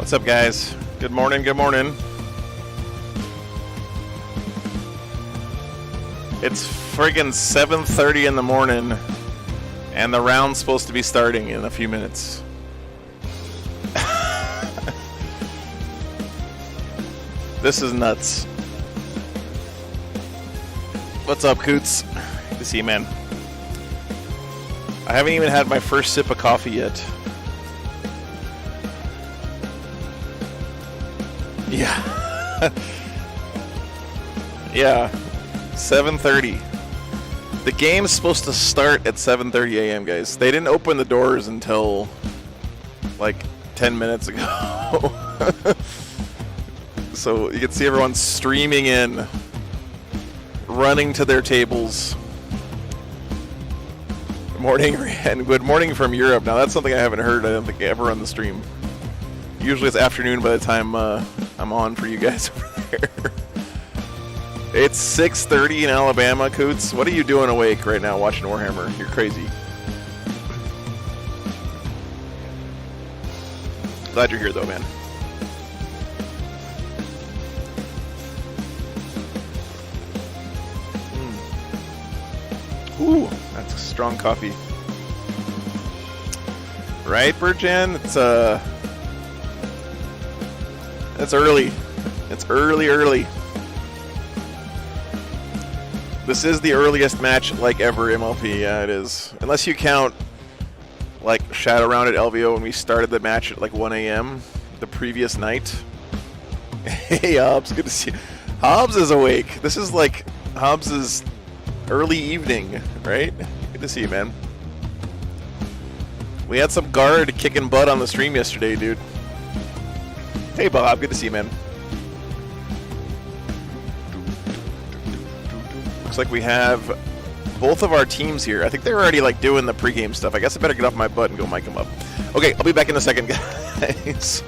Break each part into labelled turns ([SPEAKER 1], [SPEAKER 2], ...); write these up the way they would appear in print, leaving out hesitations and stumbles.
[SPEAKER 1] What's up, guys? Good morning, good morning. It's friggin' 7:30 in the morning, and the round's supposed to be starting in a few minutes. This is nuts. What's up, Coots? Good to see you, man. I haven't even had my first sip of coffee yet. Yeah. Yeah. 7:30. The game's supposed to start at 7:30 a.m., guys. They didn't open the doors until like 10 minutes ago. So you can see everyone streaming in, running to their tables. Good morning, and good morning from Europe. Now that's something I haven't heard, I don't think, ever on the stream. Usually it's afternoon by the time I'm on for you guys over there. It's 6:30 in Alabama, Coots. What are you doing awake right now watching Warhammer? You're crazy. Glad you're here, though, man. Ooh, that's a strong coffee. Right, Birjan? It's early. It's early. This is the earliest match like ever, MLP. Yeah, it is. Unless you count like Shadow Round at LVO when we started the match at like 1 a.m. the previous night. Hey, Hobbs, good to see you. Hobbs is awake. This is like Hobbs's early evening, right? Good to see you, man. We had some guard kicking butt on the stream yesterday, dude. Hey, Bob, good to see you, man. Looks like we have both of our teams here. I think they're already like doing the pregame stuff. I guess I better get off my butt and go mic them up. Okay, I'll be back in a second, guys.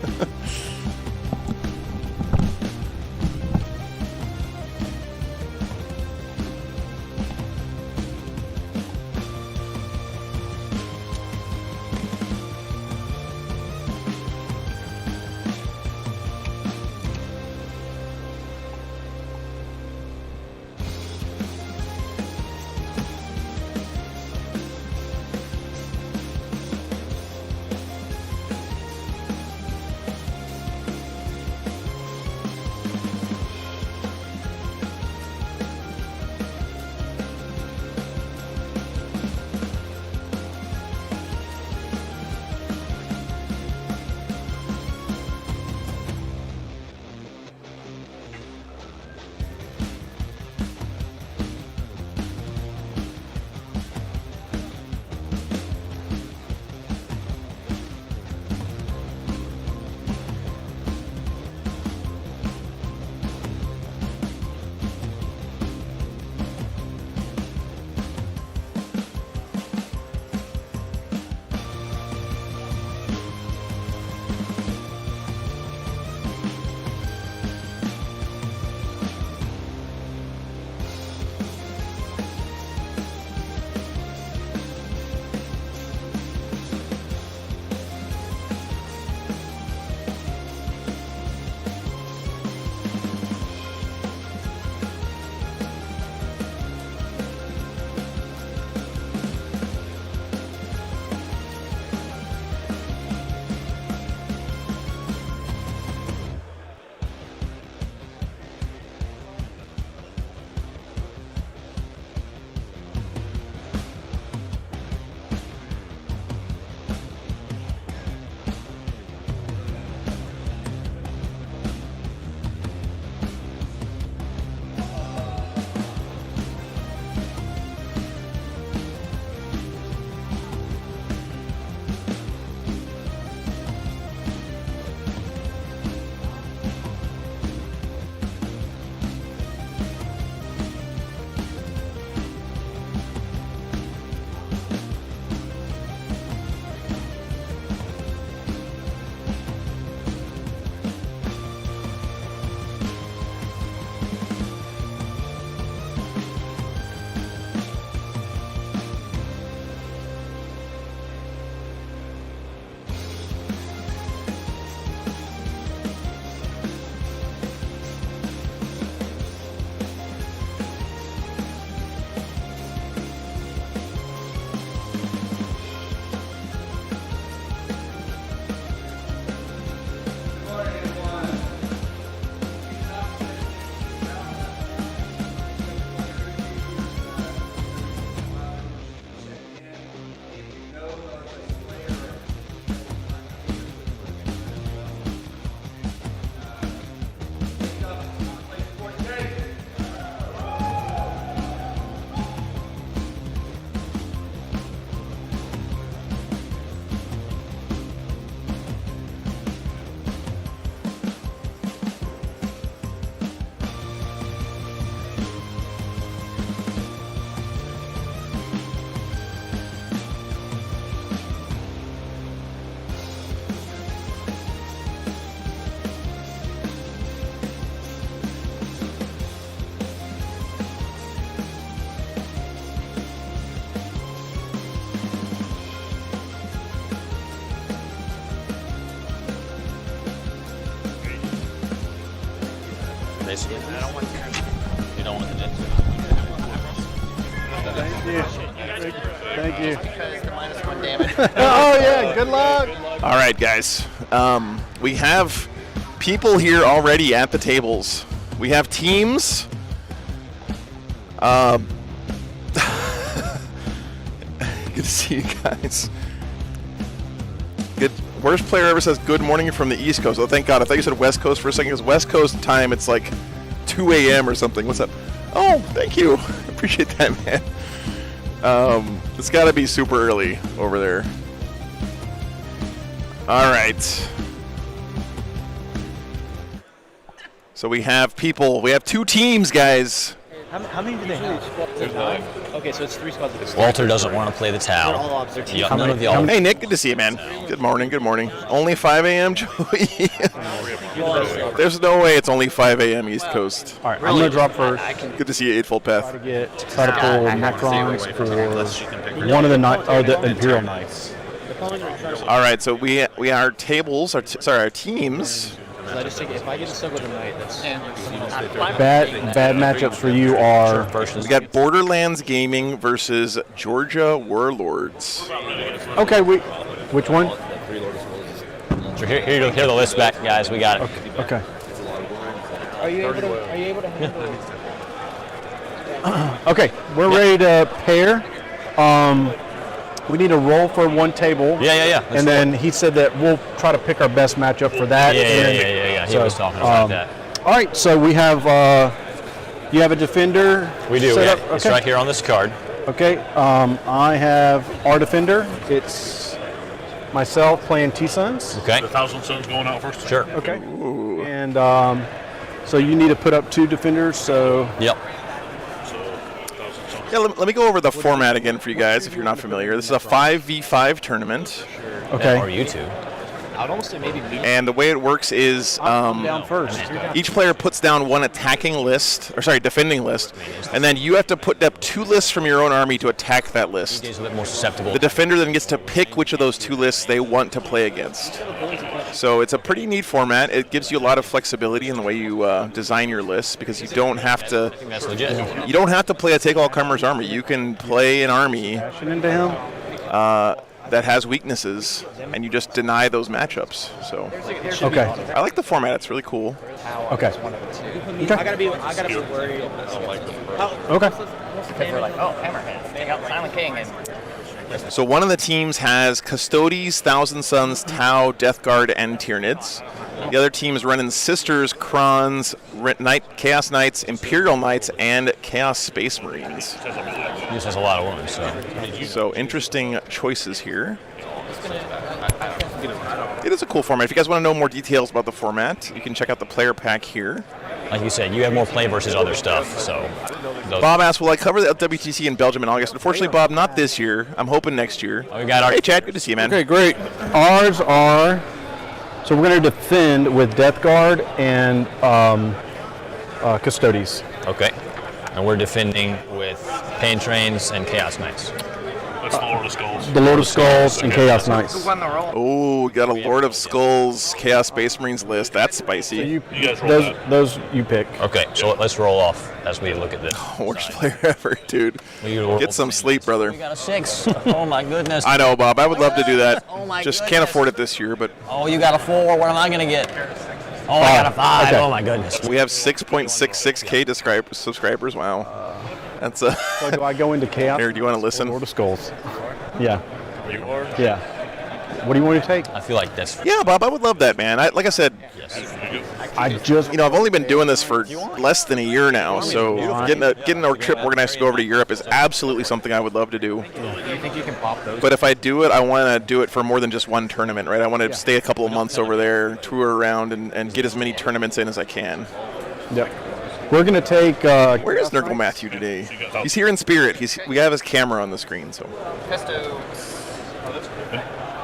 [SPEAKER 2] basically. I don't want you don't want the Jets.
[SPEAKER 3] Thank you.
[SPEAKER 2] Because the -1 damage.
[SPEAKER 3] Oh yeah, good luck.
[SPEAKER 1] All right, guys. We have people here already at the tables. We have teams. Good to see you guys. Good. Worst player ever says good morning from the East Coast. Oh, thank God. I thought you said West Coast for a second. Because West Coast time, it's like 2 a.m. or something. What's up? Oh, thank you. Appreciate that, man. It's got to be super early over there. All right. So we have people. We have 2 teams, guys.
[SPEAKER 4] How many do they have? There's 9. Okay, so it's 3 squads.
[SPEAKER 2] Walter doesn't want to play the Tau.
[SPEAKER 4] They're all observers.
[SPEAKER 2] Yep, none of the all.
[SPEAKER 1] Hey, Nick. Good to see you, man. Good morning. Good morning. Only 5 a.m., Joey? There's no way it's only 5 a.m. East Coast.
[SPEAKER 3] All right, I'm gonna drop first.
[SPEAKER 1] Good to see you, Eightfold Path.
[SPEAKER 3] Try to pull Necrons for one of the the Imperial Knights.
[SPEAKER 1] All right, so we our tables, our teams.
[SPEAKER 4] So if I get stuck with a knight, that's
[SPEAKER 3] Bad matchups for you are
[SPEAKER 1] We got Borderlands Gaming versus Georgia Warlords.
[SPEAKER 3] okay. Which one?
[SPEAKER 2] So here the list back, guys. We got it.
[SPEAKER 3] Okay.
[SPEAKER 4] Are you able to handle
[SPEAKER 3] Okay, we're ready to pair. We need a roll for one table.
[SPEAKER 2] Yeah.
[SPEAKER 3] And then he said that we'll try to pick our best matchup for that.
[SPEAKER 2] Yeah. He was talking about that.
[SPEAKER 3] All right, so we have you have a defender.
[SPEAKER 2] We do.
[SPEAKER 3] set
[SPEAKER 2] Yeah.
[SPEAKER 3] up?
[SPEAKER 2] It's
[SPEAKER 3] Okay.
[SPEAKER 2] right here on this card.
[SPEAKER 3] Okay. I have our defender. It's myself playing T-Sons.
[SPEAKER 2] Okay.
[SPEAKER 5] The 1,000 Suns going out first?
[SPEAKER 2] Sure.
[SPEAKER 3] Okay. And so you need to put up 2 defenders. So
[SPEAKER 2] Yep.
[SPEAKER 1] Yeah, let me go over the format again for you guys if you're not familiar. This is a 5v5 tournament.
[SPEAKER 3] okay.
[SPEAKER 2] Or you two.
[SPEAKER 4] I'd almost say maybe me.
[SPEAKER 1] And the way it works is
[SPEAKER 3] I'm down first.
[SPEAKER 1] each player puts down one defending list, and then you have to put up 2 lists from your own army to attack that list.
[SPEAKER 2] He's a bit more susceptible.
[SPEAKER 1] The defender then gets to pick which of those 2 lists they want to play against. So it's a pretty neat format. It gives you a lot of flexibility in the way you design your lists because you don't have to.
[SPEAKER 2] I think that's legit.
[SPEAKER 1] You don't have to play a take-all-comers army. You can play an army
[SPEAKER 3] Into him.
[SPEAKER 1] that has weaknesses, and you just deny those matchups. So
[SPEAKER 3] Okay.
[SPEAKER 1] I like the format. It's really cool.
[SPEAKER 3] Okay.
[SPEAKER 4] I gotta be worried.
[SPEAKER 3] Okay.
[SPEAKER 4] They're like, oh, Hammerhead. Take out Silent King and
[SPEAKER 1] So one of the teams has Custodes, Thousand Sons, Tau, Death Guard, and Tyranids. The other team is running Sisters, Krons, Chaos Knights, Imperial Knights, and Chaos Space Marines.
[SPEAKER 2] He just has a lot of wounds, so.
[SPEAKER 1] So interesting choices here. It is a cool format. If you guys want to know more details about the format, you can check out the player pack here.
[SPEAKER 2] Like you said, you have more play versus other stuff, so.
[SPEAKER 1] Bob asked, will I cover the WTC in Belgium in August? Unfortunately, Bob, not this year. I'm hoping next year.
[SPEAKER 2] Oh, we got our.
[SPEAKER 1] Hey, Chad, good to see you, man.
[SPEAKER 3] Okay, great. Ours are. So we're going to defend with Death Guard and Custodes.
[SPEAKER 2] Okay. And we're defending with Pain Trains and Chaos Knights.
[SPEAKER 5] That's the Lord of Skulls.
[SPEAKER 3] The Lord of Skulls and Chaos Knights.
[SPEAKER 1] Oh, we got a Lord of Skulls Chaos Space Marines list. That's spicy.
[SPEAKER 3] You
[SPEAKER 5] guys roll that.
[SPEAKER 3] those you pick.
[SPEAKER 2] Okay, so let's roll off as we look at this.
[SPEAKER 1] Worst player ever, dude. Get some sleep, brother.
[SPEAKER 2] We got a 6. Oh my goodness.
[SPEAKER 1] I know, Bob. I would love to do that.
[SPEAKER 2] Oh my
[SPEAKER 1] Just can't
[SPEAKER 2] goodness.
[SPEAKER 1] afford it this year, but
[SPEAKER 2] Oh, you got a 4. What am I gonna get? Oh, I got a 5.
[SPEAKER 3] Okay.
[SPEAKER 2] Oh my goodness.
[SPEAKER 1] we have 6.66K subscribers. Wow. That's a.
[SPEAKER 3] So do I go into Chaos?
[SPEAKER 1] Here, do you want to listen?
[SPEAKER 3] Lord of Skulls. Yeah.
[SPEAKER 5] You are?
[SPEAKER 3] Yeah. What do you want to take?
[SPEAKER 2] I feel like that's.
[SPEAKER 1] Yeah, Bob, I would love that, man. Like I said,
[SPEAKER 3] I just.
[SPEAKER 1] I've only been doing this for less than a year now, so getting a trip organized to go over to Europe is absolutely something I would love to do.
[SPEAKER 4] do you think you can pop those?
[SPEAKER 1] But if I do it, I want to do it for more than just one tournament, right? I want to stay a couple of months over there, tour around, and get as many tournaments in as I can.
[SPEAKER 3] Yep. We're gonna take.
[SPEAKER 1] Where is Nurgle Matthew today? He's here in spirit. We have his camera on the screen, so.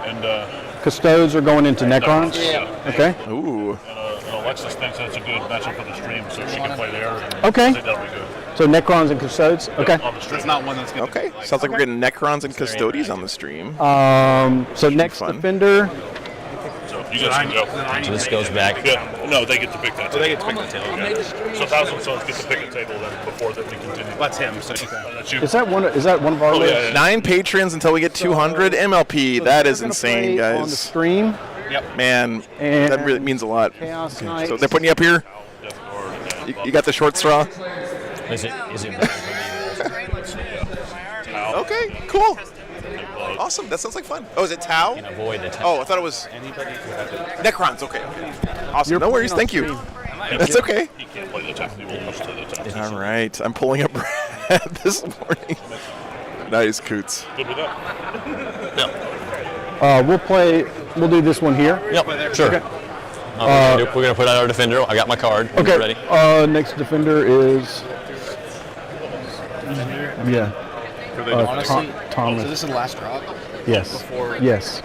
[SPEAKER 5] And
[SPEAKER 3] Custodes are going into Necrons. Okay.
[SPEAKER 1] Ooh.
[SPEAKER 5] Alexis thinks that's a good matchup for the stream, so she can play there. And
[SPEAKER 3] Okay.
[SPEAKER 5] I think that'll be good.
[SPEAKER 3] So Necrons and Custodes. Okay.
[SPEAKER 5] On the stream.
[SPEAKER 6] It's not one that's going to
[SPEAKER 1] Okay. Sounds like we're getting Necrons and Custodes on the stream.
[SPEAKER 3] So next
[SPEAKER 1] fun.
[SPEAKER 3] defender.
[SPEAKER 5] You guys can go.
[SPEAKER 2] So this goes back.
[SPEAKER 5] Yeah. No, they get to pick that table.
[SPEAKER 4] They get to pick the table. Okay.
[SPEAKER 5] So 1,000 Sons get to pick a table then before that we continue.
[SPEAKER 4] That's him. So
[SPEAKER 5] That's you.
[SPEAKER 3] Is that one of our lists?
[SPEAKER 5] yeah.
[SPEAKER 1] 9 patrons until we get 200 MLP. That is
[SPEAKER 3] We're gonna
[SPEAKER 1] insane,
[SPEAKER 3] play On the
[SPEAKER 1] guys.
[SPEAKER 3] stream.
[SPEAKER 1] Man,
[SPEAKER 3] And
[SPEAKER 1] that really means a lot.
[SPEAKER 3] Chaos
[SPEAKER 1] So
[SPEAKER 3] Knights.
[SPEAKER 1] they're putting you up here. You got the short straw.
[SPEAKER 2] Is it
[SPEAKER 1] Okay, cool. Awesome. That sounds like fun. Oh, is it Tau?
[SPEAKER 2] avoid the
[SPEAKER 1] Oh, I thought it was Necrons. Okay. Awesome. No worries.
[SPEAKER 3] playing on
[SPEAKER 1] Thank you.
[SPEAKER 3] stream.
[SPEAKER 1] That's okay.
[SPEAKER 5] He can't play the top. He will lose to the top.
[SPEAKER 1] All right. I'm pulling up Brad this morning. Nice, Coots.
[SPEAKER 5] Good with that.
[SPEAKER 3] We'll do this one here.
[SPEAKER 2] Yep, sure.
[SPEAKER 3] Okay.
[SPEAKER 2] We're going to put out our defender. I got my card.
[SPEAKER 3] Okay.
[SPEAKER 2] Ready?
[SPEAKER 3] Next defender is. Yeah.
[SPEAKER 4] honestly,
[SPEAKER 3] Thomas.
[SPEAKER 4] so this is the last drop.
[SPEAKER 3] Yes.
[SPEAKER 4] Before-
[SPEAKER 3] Yes.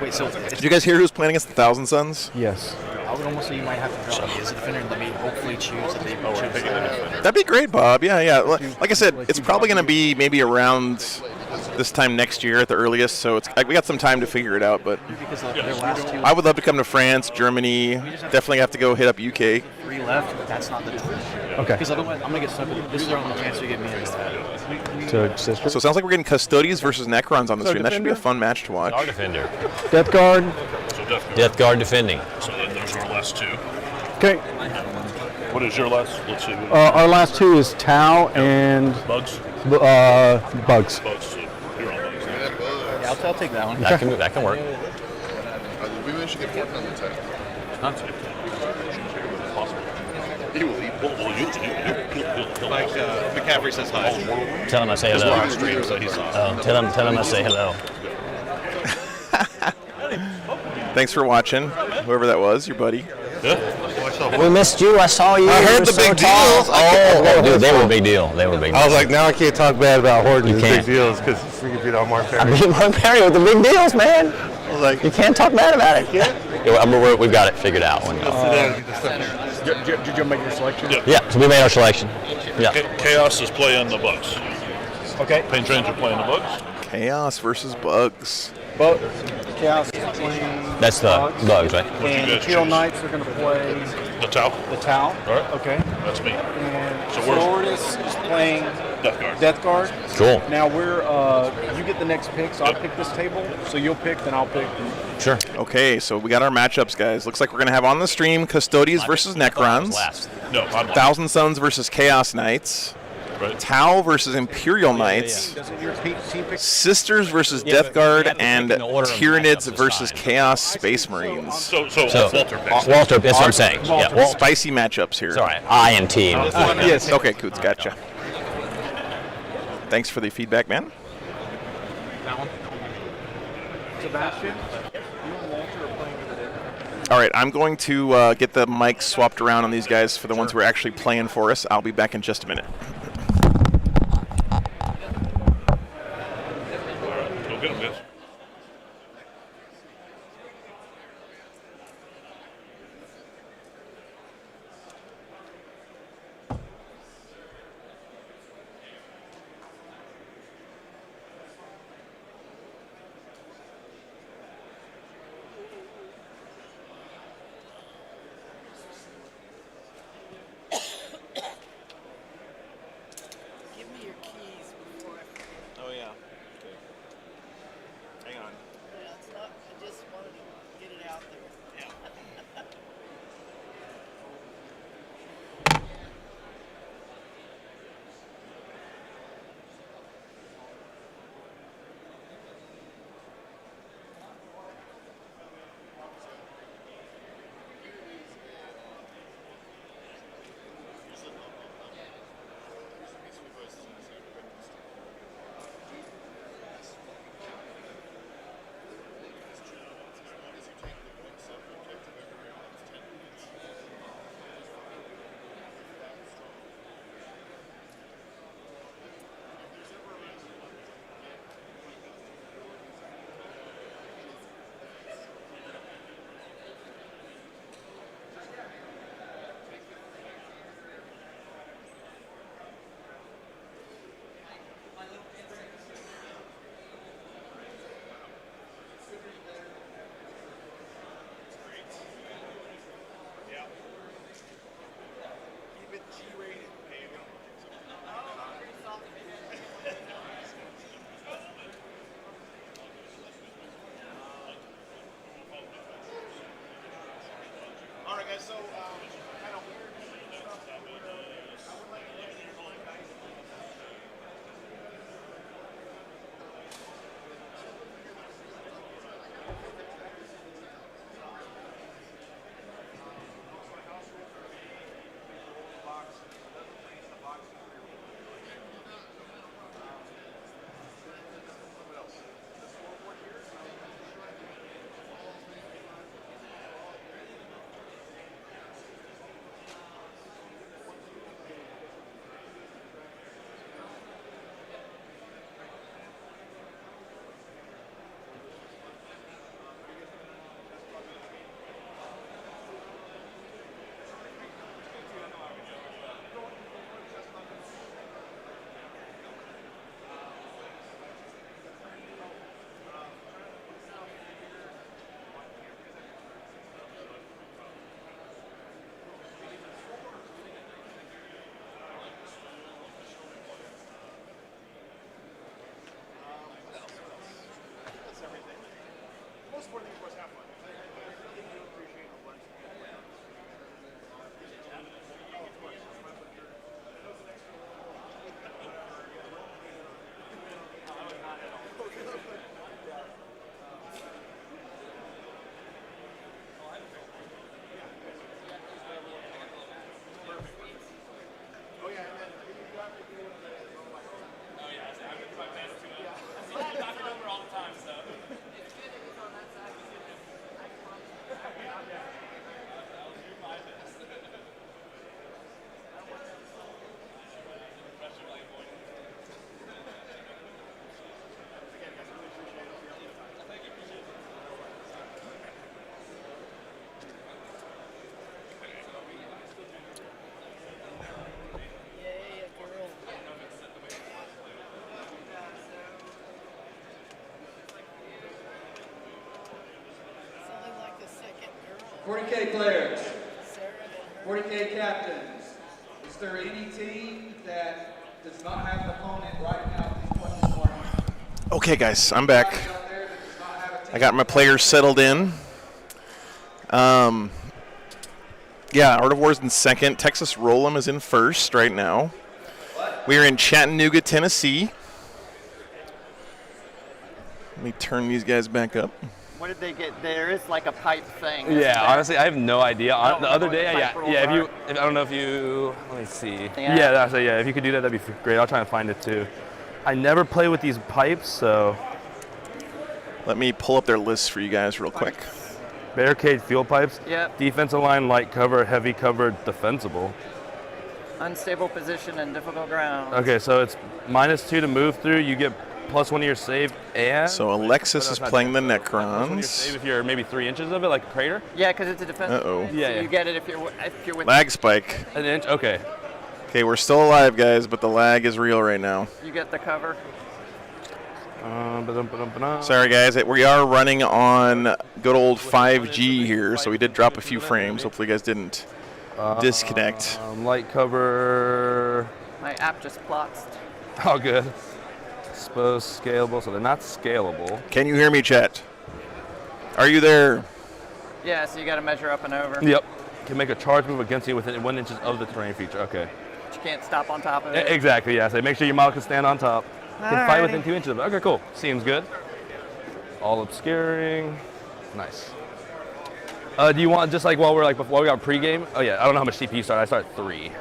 [SPEAKER 4] Wait, so
[SPEAKER 1] Did you guys hear who's playing against the Thousand Suns?
[SPEAKER 3] Yes.
[SPEAKER 4] I would almost say you might have to drop me as a defender and let me hopefully choose that they choose that.
[SPEAKER 1] That'd be great, Bob. Yeah. Like I said, it's probably going to be maybe around this time next year at the earliest. So we got some time to figure it out. But
[SPEAKER 4] Because their last two,
[SPEAKER 1] I would love to come to France, Germany. Definitely have to go hit up UK.
[SPEAKER 4] 3 left, that's not the time.
[SPEAKER 3] Okay.
[SPEAKER 4] Because otherwise, I'm going to get stuck with it. This is our only chance to get me in this.
[SPEAKER 3] So sister.
[SPEAKER 1] So it sounds like we're getting Custodians versus Necrons on the
[SPEAKER 3] So
[SPEAKER 1] stream. That should be a
[SPEAKER 3] defender?
[SPEAKER 1] fun match to watch.
[SPEAKER 2] Our defender.
[SPEAKER 3] Death Guard.
[SPEAKER 5] So definitely.
[SPEAKER 2] Death Guard defending.
[SPEAKER 5] So then there's our last two.
[SPEAKER 3] Okay.
[SPEAKER 5] What is your last? Let's see.
[SPEAKER 3] Our last two is Tau and
[SPEAKER 5] Bugs.
[SPEAKER 3] Bugs.
[SPEAKER 5] Bugs. So you're on bugs.
[SPEAKER 4] Yeah, I'll take that one.
[SPEAKER 2] That can work.
[SPEAKER 6] We should get Fortnite on the table.
[SPEAKER 5] Not to. Possible. He will eat. Well, he'll
[SPEAKER 6] Like McCaffrey says hi.
[SPEAKER 2] Tell him I say hello.
[SPEAKER 5] stream, so he's on.
[SPEAKER 2] Tell him I say hello.
[SPEAKER 1] Thanks for watching, whoever that was, your buddy.
[SPEAKER 2] We missed you. I saw you.
[SPEAKER 6] I heard the big deals.
[SPEAKER 2] Oh, dude, they were a big deal. They were a big deal.
[SPEAKER 6] I was like, now I can't talk bad about Horton
[SPEAKER 2] You
[SPEAKER 6] and
[SPEAKER 2] can't.
[SPEAKER 6] big deals because we can beat on Mark
[SPEAKER 2] I
[SPEAKER 6] Perry.
[SPEAKER 2] beat Mark Perry with the big deals, man.
[SPEAKER 6] I was like,
[SPEAKER 2] You can't talk bad about it. Yeah, we've got it figured out.
[SPEAKER 3] Did you make your selection?
[SPEAKER 2] Yeah, so we made our selection. Yeah.
[SPEAKER 5] Chaos is playing the Bugs.
[SPEAKER 3] Okay.
[SPEAKER 5] Pain Trains are playing the Bugs.
[SPEAKER 1] Chaos versus Bugs.
[SPEAKER 3] Chaos is playing.
[SPEAKER 2] That's the bugs, right?
[SPEAKER 5] What you
[SPEAKER 3] And
[SPEAKER 5] guys
[SPEAKER 3] Imperial
[SPEAKER 5] choose?
[SPEAKER 3] Knights are going to play
[SPEAKER 5] The Tau.
[SPEAKER 3] the Tau.
[SPEAKER 5] All right.
[SPEAKER 3] Okay.
[SPEAKER 5] That's me.
[SPEAKER 3] And
[SPEAKER 5] So where's-
[SPEAKER 3] Floridas is playing
[SPEAKER 5] Death Guard.
[SPEAKER 3] Death Guard.
[SPEAKER 2] Cool.
[SPEAKER 3] Now you get the next pick, so I'll pick this table. So you'll pick, then I'll pick.
[SPEAKER 2] Sure.
[SPEAKER 1] Okay, so we got our matchups, guys. Looks like we're going to have on the stream Custodians versus Necrons.
[SPEAKER 2] Last.
[SPEAKER 5] No, I'm last.
[SPEAKER 1] Thousand Suns versus Chaos Knights.
[SPEAKER 5] Right.
[SPEAKER 1] Tau versus Imperial Knights.
[SPEAKER 3] Doesn't your team pick?
[SPEAKER 1] Sisters versus
[SPEAKER 2] Yeah,
[SPEAKER 1] Death
[SPEAKER 2] but
[SPEAKER 1] Guard,
[SPEAKER 2] you have to
[SPEAKER 1] and
[SPEAKER 2] pick in order of
[SPEAKER 1] Tyranids
[SPEAKER 2] matchups,
[SPEAKER 1] versus
[SPEAKER 2] it's fine.
[SPEAKER 1] Chaos Space Marines.
[SPEAKER 5] So
[SPEAKER 2] So,
[SPEAKER 5] Walter picks.
[SPEAKER 2] Walter, that's what I'm saying. Yeah, Walt.
[SPEAKER 1] Spicy matchups here.
[SPEAKER 2] It's all right. I and T.
[SPEAKER 3] Yes.
[SPEAKER 1] Okay, Coots, gotcha. Thanks for the feedback, man.
[SPEAKER 3] Sebastian.
[SPEAKER 1] All right, I'm going to get the mics swapped around on these guys for the ones who are actually playing for us. I'll be back in just a minute.
[SPEAKER 5] Go get him, guys.
[SPEAKER 7] 40K players, 40K captains, is there any team that does not have an opponent right now at this point this morning?
[SPEAKER 1] Okay, guys, I'm back. I got my players settled in. Yeah, Art of War's in second. Texas Roll'em is in first right now. We are in Chattanooga, Tennessee. Let me turn these guys back up.
[SPEAKER 8] What did they get? There is like a pipe thing. isn't
[SPEAKER 9] Yeah,
[SPEAKER 8] there?
[SPEAKER 9] honestly, I have no idea.
[SPEAKER 8] I don't
[SPEAKER 9] The
[SPEAKER 8] know
[SPEAKER 9] other
[SPEAKER 8] what the
[SPEAKER 9] day,
[SPEAKER 8] pipe rules
[SPEAKER 9] I
[SPEAKER 8] are.
[SPEAKER 9] don't know if you, let me see.
[SPEAKER 8] Yeah.
[SPEAKER 9] If you could do that, that'd be great. I'll try and find it too. I never play with these pipes, so.
[SPEAKER 1] Let me pull up their list for you guys real quick.
[SPEAKER 9] Barricade field pipes.
[SPEAKER 8] Yep.
[SPEAKER 9] Defensive line, light cover, heavy cover, defensible.
[SPEAKER 8] Unstable position and difficult ground.
[SPEAKER 9] Okay, so it's -2 to move through. You get +1 to your save, and.
[SPEAKER 1] So Alexis is playing the
[SPEAKER 9] +1 to your
[SPEAKER 1] Necrons.
[SPEAKER 9] save if you're maybe 3 inches of it, like a crater.
[SPEAKER 8] Yeah, because it's a defense.
[SPEAKER 1] Uh-oh.
[SPEAKER 8] So
[SPEAKER 9] Yeah.
[SPEAKER 8] you get it if you're with.
[SPEAKER 1] Lag spike.
[SPEAKER 9] An inch. Okay.
[SPEAKER 1] Okay, we're still alive, guys, but the lag is real right now.
[SPEAKER 8] You get the cover.
[SPEAKER 1] Sorry, guys. We are running on good old 5G here, so we did drop a few frames. Hopefully, you guys didn't disconnect.
[SPEAKER 9] Light cover.
[SPEAKER 8] My app just plots.
[SPEAKER 9] Oh, good. Exposed, scalable, so they're not scalable.
[SPEAKER 1] Can you hear me, chat? Are you there?
[SPEAKER 8] Yeah, so you got to measure up and over.
[SPEAKER 9] Yep. Can make a charge move against you within 1 inch of the terrain feature. Okay.
[SPEAKER 8] But you can't stop on top of it.
[SPEAKER 9] Exactly, yeah. So make sure your model can stand on top. Can fight
[SPEAKER 8] Alrighty.
[SPEAKER 9] within 2 inches of it. Okay, cool. Seems good. All obscuring. Nice. Do you want, just like while we got pregame? Oh, yeah. I don't know how much CP you start. I start 3.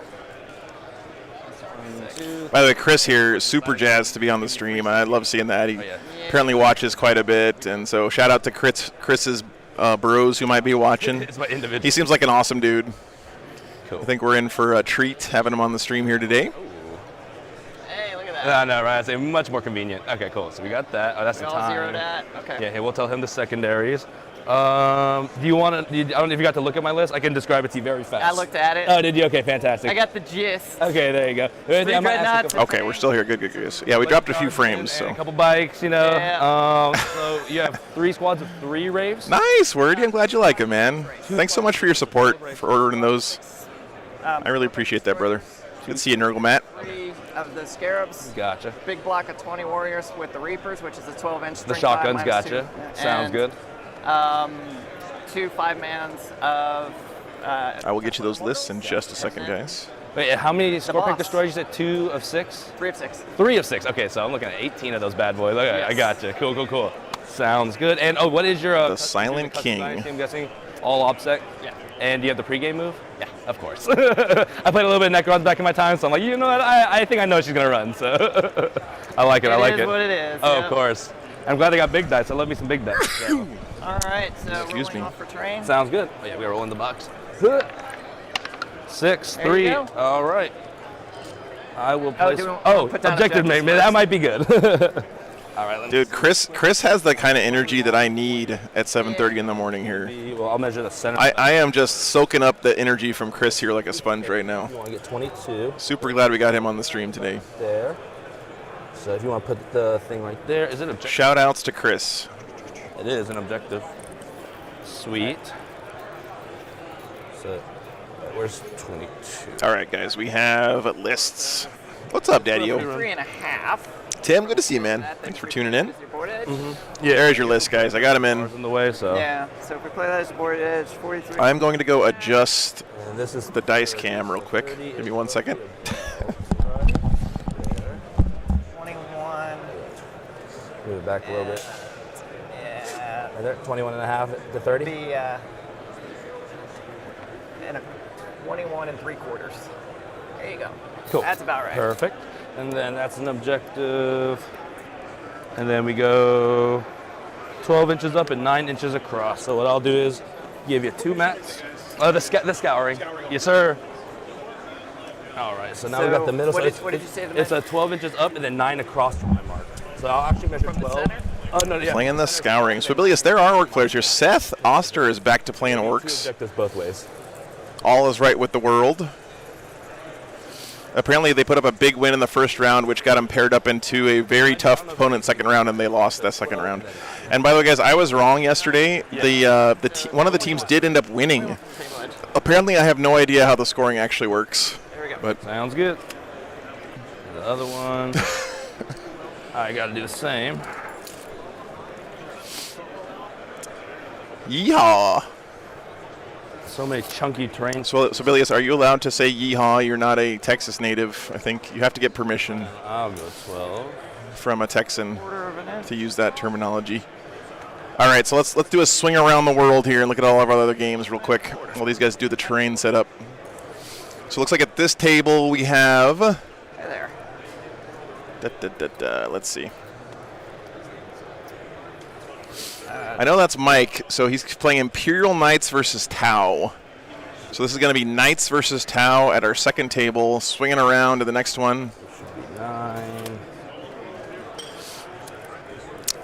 [SPEAKER 1] By the way, Chris here, super jazzed to be on the stream. I love seeing that. He
[SPEAKER 9] yeah.
[SPEAKER 1] apparently watches quite a bit, and so shout out to Chris's bros who might be watching.
[SPEAKER 9] It's my individual.
[SPEAKER 1] He seems like an awesome dude.
[SPEAKER 9] Cool.
[SPEAKER 1] I think we're in for a treat having him on the stream here today.
[SPEAKER 8] Hey, look at that.
[SPEAKER 9] No, right. I say much more convenient. Okay, cool. So we got that. Oh, that's
[SPEAKER 8] We
[SPEAKER 9] the
[SPEAKER 8] all
[SPEAKER 9] time.
[SPEAKER 8] zeroed at. Okay.
[SPEAKER 9] Yeah, hey, we'll tell him the secondaries. Do you want to? I don't know if you got to look at my list. I can describe it to you very fast.
[SPEAKER 8] I looked at it.
[SPEAKER 9] Oh, did you? Okay, fantastic.
[SPEAKER 8] I got the gist.
[SPEAKER 9] Okay, there you go.
[SPEAKER 8] Three
[SPEAKER 9] I might ask
[SPEAKER 8] dreadnoughts.
[SPEAKER 9] you a
[SPEAKER 1] Okay, we're still here. Good. Yeah, we dropped a few frames,
[SPEAKER 9] and
[SPEAKER 1] so.
[SPEAKER 9] a couple bikes, you know.
[SPEAKER 8] Yeah.
[SPEAKER 9] So you have 3 squads of 3 raves.
[SPEAKER 1] Nice, Wordy. I'm glad you like it, man. Thanks so much for your support for ordering those. I really appreciate that, brother. Good to see you, Nurgle
[SPEAKER 8] 3 of the Scarabs.
[SPEAKER 9] Gotcha.
[SPEAKER 8] Big block of 20 warriors with the Reapers, which is a 12-inch.
[SPEAKER 9] The shotguns, gotcha. Sounds good.
[SPEAKER 8] 2 5-mans of
[SPEAKER 1] I will get you those lists in just a second, guys.
[SPEAKER 9] Wait, how many score pick
[SPEAKER 8] boss.
[SPEAKER 9] destroyers? You said 2 of 6?
[SPEAKER 8] 3 of 6.
[SPEAKER 9] 3 of 6. Okay, so I'm looking at 18 of those bad boys. Okay, I
[SPEAKER 8] Yes.
[SPEAKER 9] gotcha. Cool. Sounds good. And what is your
[SPEAKER 1] The Silent King.
[SPEAKER 9] I'm guessing all OPSEC.
[SPEAKER 8] Yeah.
[SPEAKER 9] And do you have the pregame move?
[SPEAKER 8] Yeah.
[SPEAKER 9] Of course. I played a little bit of Necrons back in my time, so I'm like, you know what? I think I know she's gonna run. So I like it. I like
[SPEAKER 8] It is what it is.
[SPEAKER 9] Oh,
[SPEAKER 8] yeah.
[SPEAKER 9] of course. I'm glad they got big dice. I love me some big dice. So.
[SPEAKER 8] All right, so
[SPEAKER 1] Excuse
[SPEAKER 8] rolling
[SPEAKER 1] me.
[SPEAKER 8] off for terrain.
[SPEAKER 9] Sounds good. Oh yeah, we are rolling the box. 6,
[SPEAKER 8] There you
[SPEAKER 9] 3.
[SPEAKER 8] go.
[SPEAKER 9] All right. I will place.
[SPEAKER 8] do we
[SPEAKER 9] Oh,
[SPEAKER 8] put down
[SPEAKER 9] objective
[SPEAKER 8] objectives
[SPEAKER 9] maybe. That might be good. All right, let me
[SPEAKER 1] Dude, Chris has the kind of energy that I need at 7:30 in the morning here.
[SPEAKER 9] see. Well, I'll measure the center.
[SPEAKER 1] I am just soaking up the energy from Chris here like a sponge right now.
[SPEAKER 9] You want to get 22
[SPEAKER 1] Super glad we got him on the stream today.
[SPEAKER 9] there. So if you want to put the thing right there, is it objective?
[SPEAKER 1] Shout outs to Chris.
[SPEAKER 9] It is an objective. Sweet. So where's 22?
[SPEAKER 1] All right, guys, we have lists. What's up, Daddy-O?
[SPEAKER 8] 3.5.
[SPEAKER 1] Tim, good to see you, man. Thanks for tuning in.
[SPEAKER 8] Board edge.
[SPEAKER 1] Yeah, there's your list, guys. I got him in.
[SPEAKER 9] Ours in the way, so.
[SPEAKER 8] Yeah, so if we play that as board edge, 43.
[SPEAKER 1] I'm going to go adjust
[SPEAKER 9] And this is
[SPEAKER 1] the dice cam real quick. Give me 1 second.
[SPEAKER 8] 21.
[SPEAKER 9] Move it back a little bit.
[SPEAKER 8] Yeah.
[SPEAKER 9] Right there, 21 and a half to 30.
[SPEAKER 8] Be and a 21 3/4. There you go.
[SPEAKER 9] Cool.
[SPEAKER 8] That's about right.
[SPEAKER 9] Perfect. And then that's an objective. And then we go 12 inches up and 9 inches across. So what I'll do is give you 2 mats. Oh, the scouring. Yes, sir. All right, so now we got the middle.
[SPEAKER 8] What
[SPEAKER 9] So
[SPEAKER 8] did, what did you say? The
[SPEAKER 9] it's a 12 inches up and then 9 across from my mark. So I'll actually measure
[SPEAKER 8] From the
[SPEAKER 9] 12.
[SPEAKER 8] center?
[SPEAKER 9] Oh, no, yeah.
[SPEAKER 1] Playing the Scouring. So, Bilius, there are orc players here. Seth Oster is back to playing
[SPEAKER 9] 2
[SPEAKER 1] orcs.
[SPEAKER 9] objectives both ways.
[SPEAKER 1] All is right with the world. Apparently, they put up a big win in the first round, which got them paired up into a very tough opponent second round, and they lost that second round. And by the way, guys, I was wrong yesterday. One of the teams did end up winning. Apparently, I have no idea how the scoring actually works.
[SPEAKER 8] There we go.
[SPEAKER 1] But
[SPEAKER 9] Sounds good. The other one. I got to do the same.
[SPEAKER 1] yeehaw!
[SPEAKER 9] So many chunky terrains.
[SPEAKER 1] So Bilius, are you allowed to say yeehaw? You're not a Texas native. I think you have to get permission
[SPEAKER 9] I'll go 12.
[SPEAKER 1] from a Texan
[SPEAKER 8] Quarter of an inch.
[SPEAKER 1] to use that terminology. All right, so let's do a swing around the world here and look at all of our other games real quick while these guys do the terrain setup. So it looks like at this table we have.
[SPEAKER 8] Hey there.
[SPEAKER 1] Let's see. I know that's Mike, so he's playing Imperial Knights versus Tau. So this is going to be Knights versus Tau at our second table, swinging around to the next one.
[SPEAKER 9] 9.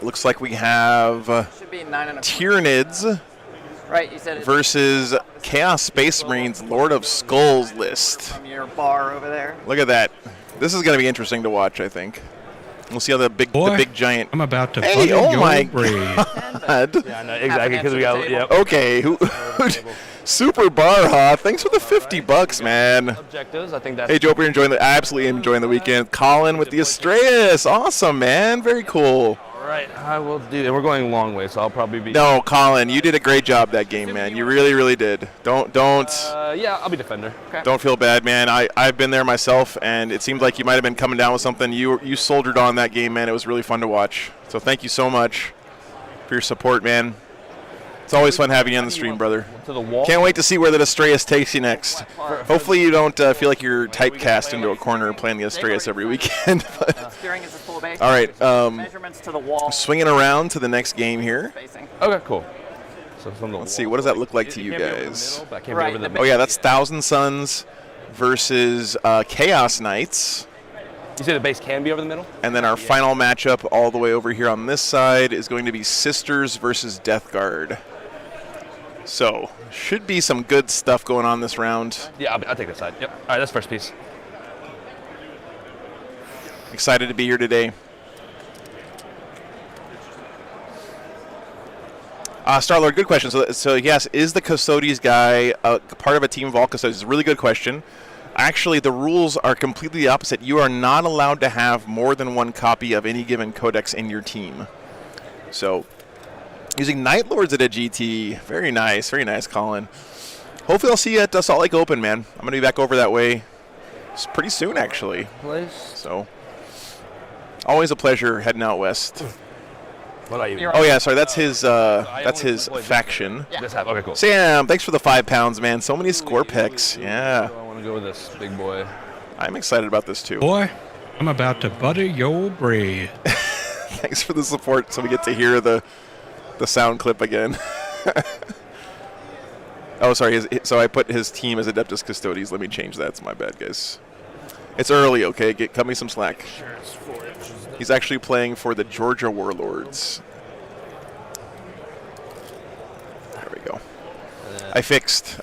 [SPEAKER 1] Looks like we have
[SPEAKER 8] Should be 9 and a
[SPEAKER 1] Tyranids
[SPEAKER 8] Right, you said it
[SPEAKER 1] versus Chaos Space Marines Lord of Skulls list.
[SPEAKER 8] from your bar over there.
[SPEAKER 1] Look at that. This is going to be interesting to watch, I think. We'll see how the big giant.
[SPEAKER 10] I'm about to
[SPEAKER 1] Hey,
[SPEAKER 10] fucking
[SPEAKER 1] oh
[SPEAKER 10] go
[SPEAKER 1] my
[SPEAKER 10] breathe.
[SPEAKER 1] God.
[SPEAKER 9] Yeah, I know, exactly, because we got,
[SPEAKER 8] Table.
[SPEAKER 9] yeah.
[SPEAKER 1] Okay, Super Barha, thanks for the $50, man.
[SPEAKER 9] Objectives, I think that's.
[SPEAKER 1] Hey, Joe, we're absolutely enjoying the weekend. Colin with the Astraeus, awesome, man, very cool.
[SPEAKER 9] All right, I will do. And we're going a long way, so I'll probably be.
[SPEAKER 1] No, Colin, you did a great job that game, man. You really, really did. Don't
[SPEAKER 9] Yeah, I'll be defender. Okay.
[SPEAKER 1] don't feel bad, man. I've been there myself, and it seemed like you might have been coming down with something. You soldiered on that game, man. It was really fun to watch. So thank you so much for your support, man. It's always fun having you on the stream, brother.
[SPEAKER 9] To the wall.
[SPEAKER 1] Can't wait to see where the Astraeus takes you next. Hopefully you don't feel like you're typecast into a corner playing the Astraeus every weekend. But,
[SPEAKER 8] Steering is a full base.
[SPEAKER 1] all right,
[SPEAKER 8] Measurements to the wall.
[SPEAKER 1] swinging around to the next game here.
[SPEAKER 8] Spacing.
[SPEAKER 9] Okay, cool. So from the
[SPEAKER 1] Let's see, what does that look like to you
[SPEAKER 9] It can't be over the
[SPEAKER 1] guys?
[SPEAKER 9] middle, but it can't
[SPEAKER 8] Right,
[SPEAKER 9] be over the
[SPEAKER 8] the
[SPEAKER 9] middle.
[SPEAKER 1] Oh yeah, that's Thousand Suns versus Chaos Knights.
[SPEAKER 9] You say the base can be over the middle?
[SPEAKER 1] And then our final matchup all the way over here on this side is going to be Sisters versus Death Guard. So, should be some good stuff going on this round.
[SPEAKER 9] Yeah, I'll take that side. Yep. All right, that's first piece.
[SPEAKER 1] Excited to be here today. Starlord, good question. So yes, is the Custodies guy part of a team of all Custodies? It's a really good question. Actually, the rules are completely the opposite. You are not allowed to have more than one copy of any given codex in your team. So, using Night Lords at a GT, very nice, Colin. hopefully I'll see you at Salt Lake Open, man. I'm going to be back over that way pretty soon, actually. So, always a pleasure heading out west.
[SPEAKER 9] What about you?
[SPEAKER 1] Oh yeah, sorry. That's his faction.
[SPEAKER 9] This half. Okay, cool.
[SPEAKER 1] Sam, thanks for the 5 pounds, man. So many score picks. Yeah.
[SPEAKER 9] I want to go with this big boy.
[SPEAKER 1] I'm excited about this too.
[SPEAKER 10] Boy, I'm about to butter your bread.
[SPEAKER 1] Thanks for the support, so we get to hear the sound clip again. Oh, sorry. So I put his team as Adeptus Custodes. Let me change that. It's my bad, guys. It's early, okay? Cut me some slack.
[SPEAKER 9] Sure, it's 4 inches.
[SPEAKER 1] He's actually playing for the Georgia Warlords. There we go. I fixed.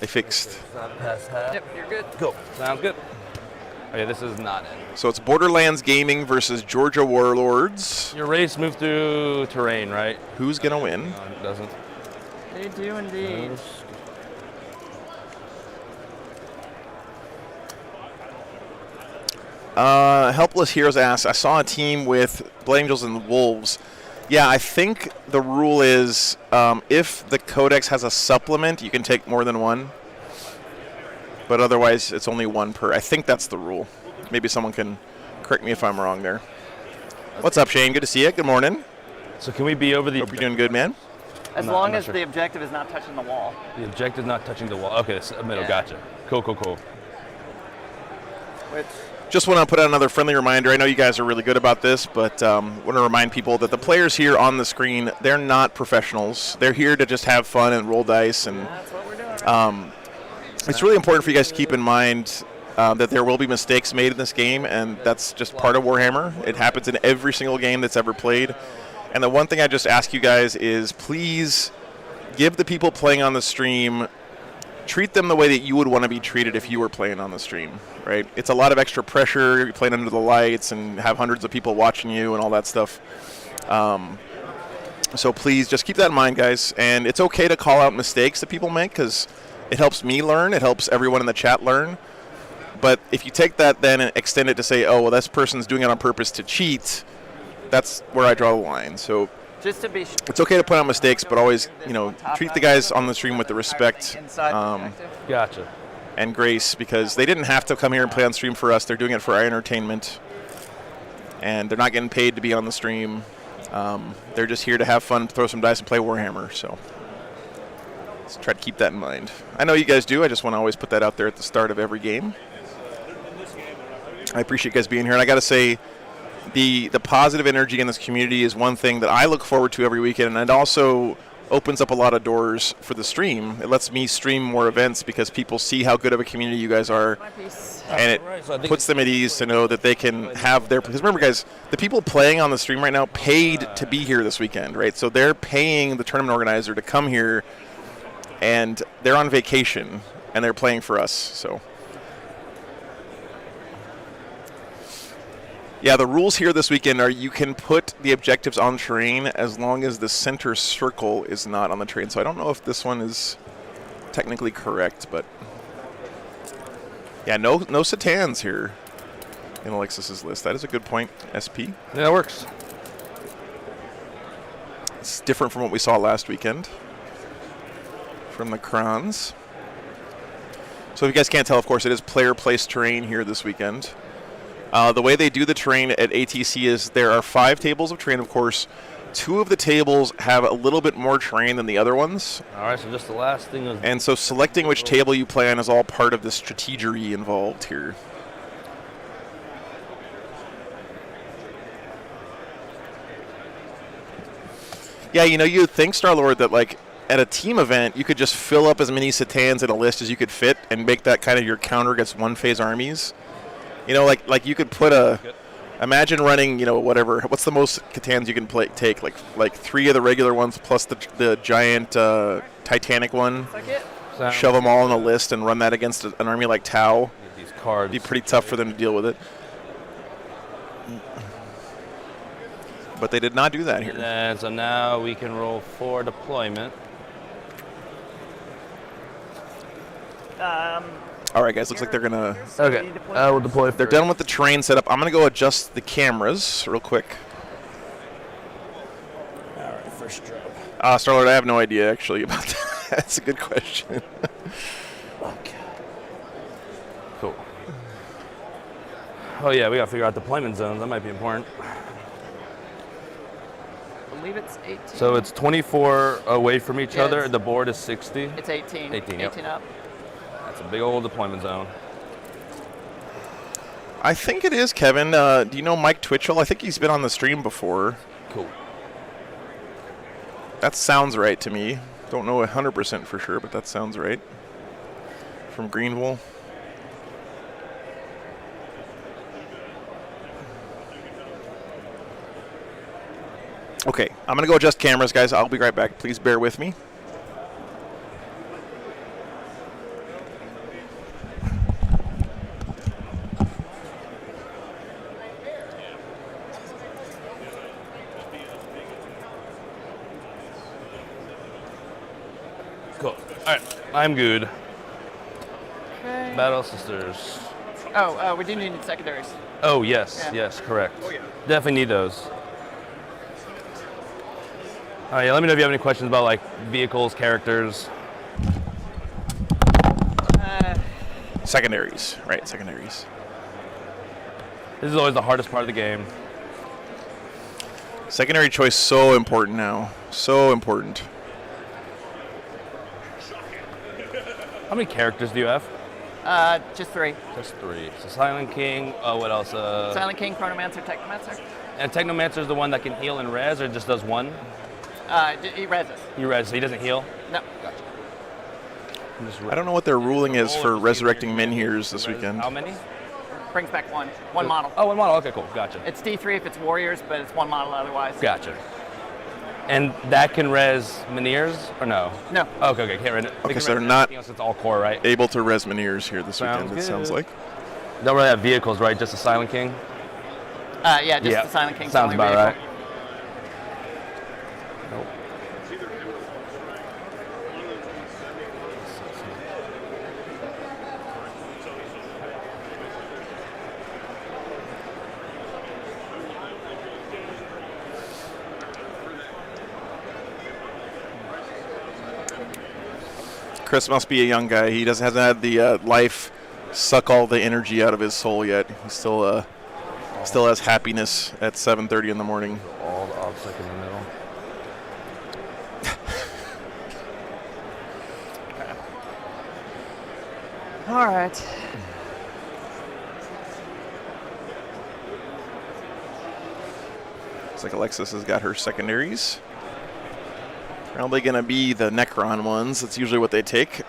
[SPEAKER 9] Not past half.
[SPEAKER 8] Yep, you're good.
[SPEAKER 9] Cool. Sounds good. Okay, this is not in.
[SPEAKER 1] So it's Borderlands Gaming versus Georgia Warlords.
[SPEAKER 9] Your race moved through terrain, right?
[SPEAKER 1] Who's going to win?
[SPEAKER 9] No, it doesn't.
[SPEAKER 8] They do indeed.
[SPEAKER 1] Helpless Heroes asks, I saw a team with Blood Angels and Wolves. Yeah, I think the rule is if the codex has a supplement, you can take more than one. But otherwise, it's only one per. I think that's the rule. Maybe someone can correct me if I'm wrong there. What's up, Shane? Good to see you. Good morning.
[SPEAKER 9] So can we be over the...
[SPEAKER 1] Hope you're doing good, man.
[SPEAKER 8] As long as the objective is not touching the wall.
[SPEAKER 9] The objective not touching the wall. Okay, so middle.
[SPEAKER 8] Yeah.
[SPEAKER 9] Gotcha. Cool.
[SPEAKER 8] Which...
[SPEAKER 1] Just want to put out another friendly reminder. I know you guys are really good about this, but want to remind people that the players here on the screen, they're not professionals. They're here to just have fun and roll dice. And
[SPEAKER 8] that's what we're doing, right?
[SPEAKER 1] It's really important for you guys to keep in mind that there will be mistakes made in this game, and that's just part of Warhammer. It happens in every single game that's ever played. And the one thing I just ask you guys is please give the people playing on the stream, treat them the way that you would want to be treated if you were playing on the stream, right? It's a lot of extra pressure. You're playing under the lights and have hundreds of people watching you and all that stuff. So please just keep that in mind, guys. And it's okay to call out mistakes that people make because it helps me learn. It helps everyone in the chat learn. But if you take that then and extend it to say, oh, well, this person's doing it on purpose to cheat, that's where I draw the line. So
[SPEAKER 8] just to be sure.
[SPEAKER 1] It's okay to point out mistakes, but always, treat the guys on the stream with the respect
[SPEAKER 9] Gotcha.
[SPEAKER 1] and grace, because they didn't have to come here and play on stream for us. They're doing it for our entertainment, and they're not getting paid to be on the stream. They're just here to have fun, throw some dice, and play Warhammer. So let's try to keep that in mind. I know you guys do. I just want to always put that out there at the start of every game. I appreciate you guys being here, and I got to say, the positive energy in this community is one thing that I look forward to every weekend, and it also opens up a lot of doors for the stream. It lets me stream more events because people see how good of a community you guys are, and it puts them at ease to know that they can have their... Because remember, guys, the people playing on the stream right now paid to be here this weekend, right? So they're paying the tournament organizer to come here, and they're on vacation, and they're playing for us, so... Yeah, the rules here this weekend are you can put the objectives on terrain as long as the center circle is not on the terrain. So I don't know if this one is technically correct, but yeah, no Satans here in Alexis's list. That is a good point, SP.
[SPEAKER 9] Yeah, that works.
[SPEAKER 1] It's different from what we saw last weekend from the Crons. So if you guys can't tell, of course, it is player-placed terrain here this weekend. The way they do the terrain at ATC is there are 5 tables of terrain, of course. 2 of the tables have a little bit more terrain than the other ones.
[SPEAKER 9] All right, so just the last thing is...
[SPEAKER 1] And so selecting which table you play on is all part of the strategery involved here. Yeah, you'd think, Star-Lord, that like at a team event, you could just fill up as many Satans in a list as you could fit and make that kind of your counter against one-phase armies. Like you could put imagine running, whatever. What's the most Catans you can take? Like 3 of the regular ones plus the giant Titanic one. Shove them all on a list and run that against an army like Tau.
[SPEAKER 9] These cards.
[SPEAKER 1] It'd be pretty tough for them to deal with it. But they did not do that here.
[SPEAKER 9] And so now we can roll 4 deployment.
[SPEAKER 1] All right, guys, looks like they're going to...
[SPEAKER 9] Okay, we'll deploy.
[SPEAKER 1] They're done with the terrain setup. I'm going to go adjust the cameras real quick.
[SPEAKER 9] All right, first drop.
[SPEAKER 1] Star-Lord, I have no idea, actually, about that. That's a good question.
[SPEAKER 9] Oh yeah, we gotta figure out deployment zones. That might be important.
[SPEAKER 8] I believe it's 18.
[SPEAKER 9] So it's 24 away from each
[SPEAKER 8] Yeah,
[SPEAKER 9] other.
[SPEAKER 8] it's-
[SPEAKER 9] The board is 60.
[SPEAKER 8] It's 18.
[SPEAKER 9] 18, yep.
[SPEAKER 8] 18 up.
[SPEAKER 9] That's a big old deployment zone.
[SPEAKER 1] I think it is, Kevin. Do you know Mike Twitchell? I think he's been on the stream before.
[SPEAKER 9] Cool.
[SPEAKER 1] That sounds right to me. Don't know 100% for sure, but that sounds right. From Greenville. Okay, I'm going to go adjust cameras, guys. I'll be right back. Please bear with me.
[SPEAKER 9] Cool. All right, I'm good.
[SPEAKER 8] Okay.
[SPEAKER 9] Battle Sisters.
[SPEAKER 8] Oh, we do need secondaries.
[SPEAKER 9] Oh yes,
[SPEAKER 8] Yeah.
[SPEAKER 9] yes, correct. Definitely need those. All right, yeah, let me know if you have any questions about like vehicles, characters.
[SPEAKER 1] Secondaries, right, secondaries.
[SPEAKER 9] This is always the hardest part of the game.
[SPEAKER 1] Secondary choice so important now. So important.
[SPEAKER 9] How many characters do you have?
[SPEAKER 8] Just 3.
[SPEAKER 9] Just 3. So Silent King. Oh, what else?
[SPEAKER 8] Silent King, Chronomancer, Technomancer.
[SPEAKER 9] And Technomancer is the one that can heal and res, or just does one?
[SPEAKER 8] He reses.
[SPEAKER 9] He res, so he doesn't heal.
[SPEAKER 8] No.
[SPEAKER 9] Gotcha.
[SPEAKER 1] I don't know what their ruling is for
[SPEAKER 9] Just
[SPEAKER 1] resurrecting
[SPEAKER 9] either
[SPEAKER 1] menhirs this
[SPEAKER 9] res-
[SPEAKER 1] weekend.
[SPEAKER 9] How many?
[SPEAKER 8] Brings back one. One model.
[SPEAKER 9] Oh, one model. Okay, cool. Gotcha.
[SPEAKER 8] It's D3 if it's warriors, but it's one model otherwise.
[SPEAKER 9] Gotcha. And that can res Meniers or no?
[SPEAKER 8] No.
[SPEAKER 9] Okay, can't res.
[SPEAKER 1] Okay, so they're not
[SPEAKER 9] It's all core, right?
[SPEAKER 1] able to res menhirs here this
[SPEAKER 9] Sounds
[SPEAKER 1] weekend, it sounds
[SPEAKER 9] good.
[SPEAKER 1] like.
[SPEAKER 9] Don't really have vehicles, right? Just a Silent King.
[SPEAKER 8] Yeah, just the Silent King.
[SPEAKER 9] Sounds about right. Nope.
[SPEAKER 1] Chris must be a young guy. He hasn't had the life suck all the energy out of his soul yet. He still has happiness at 7:30 in the morning.
[SPEAKER 9] All the obstacle in the middle.
[SPEAKER 8] All right.
[SPEAKER 1] Looks like Alexis has got her secondaries. Probably going to be the Necron ones. That's usually what they take.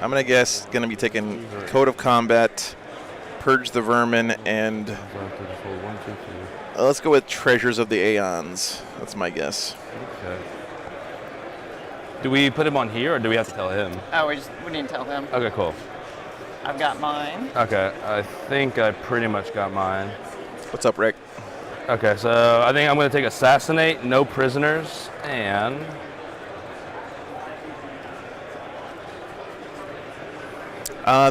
[SPEAKER 1] I'm going to guess going to be taking Code of Combat, Purge the Vermin, and let's go with Treasures of the Aeons. That's my guess.
[SPEAKER 9] Okay. Do we put him on here, or do we have to tell him?
[SPEAKER 8] Oh, we need to tell him.
[SPEAKER 9] Okay, cool.
[SPEAKER 8] I've got mine.
[SPEAKER 9] Okay, I think I pretty much got mine.
[SPEAKER 1] What's up, Rick?
[SPEAKER 9] Okay, so I think I'm going to take Assassinate, No Prisoners, and...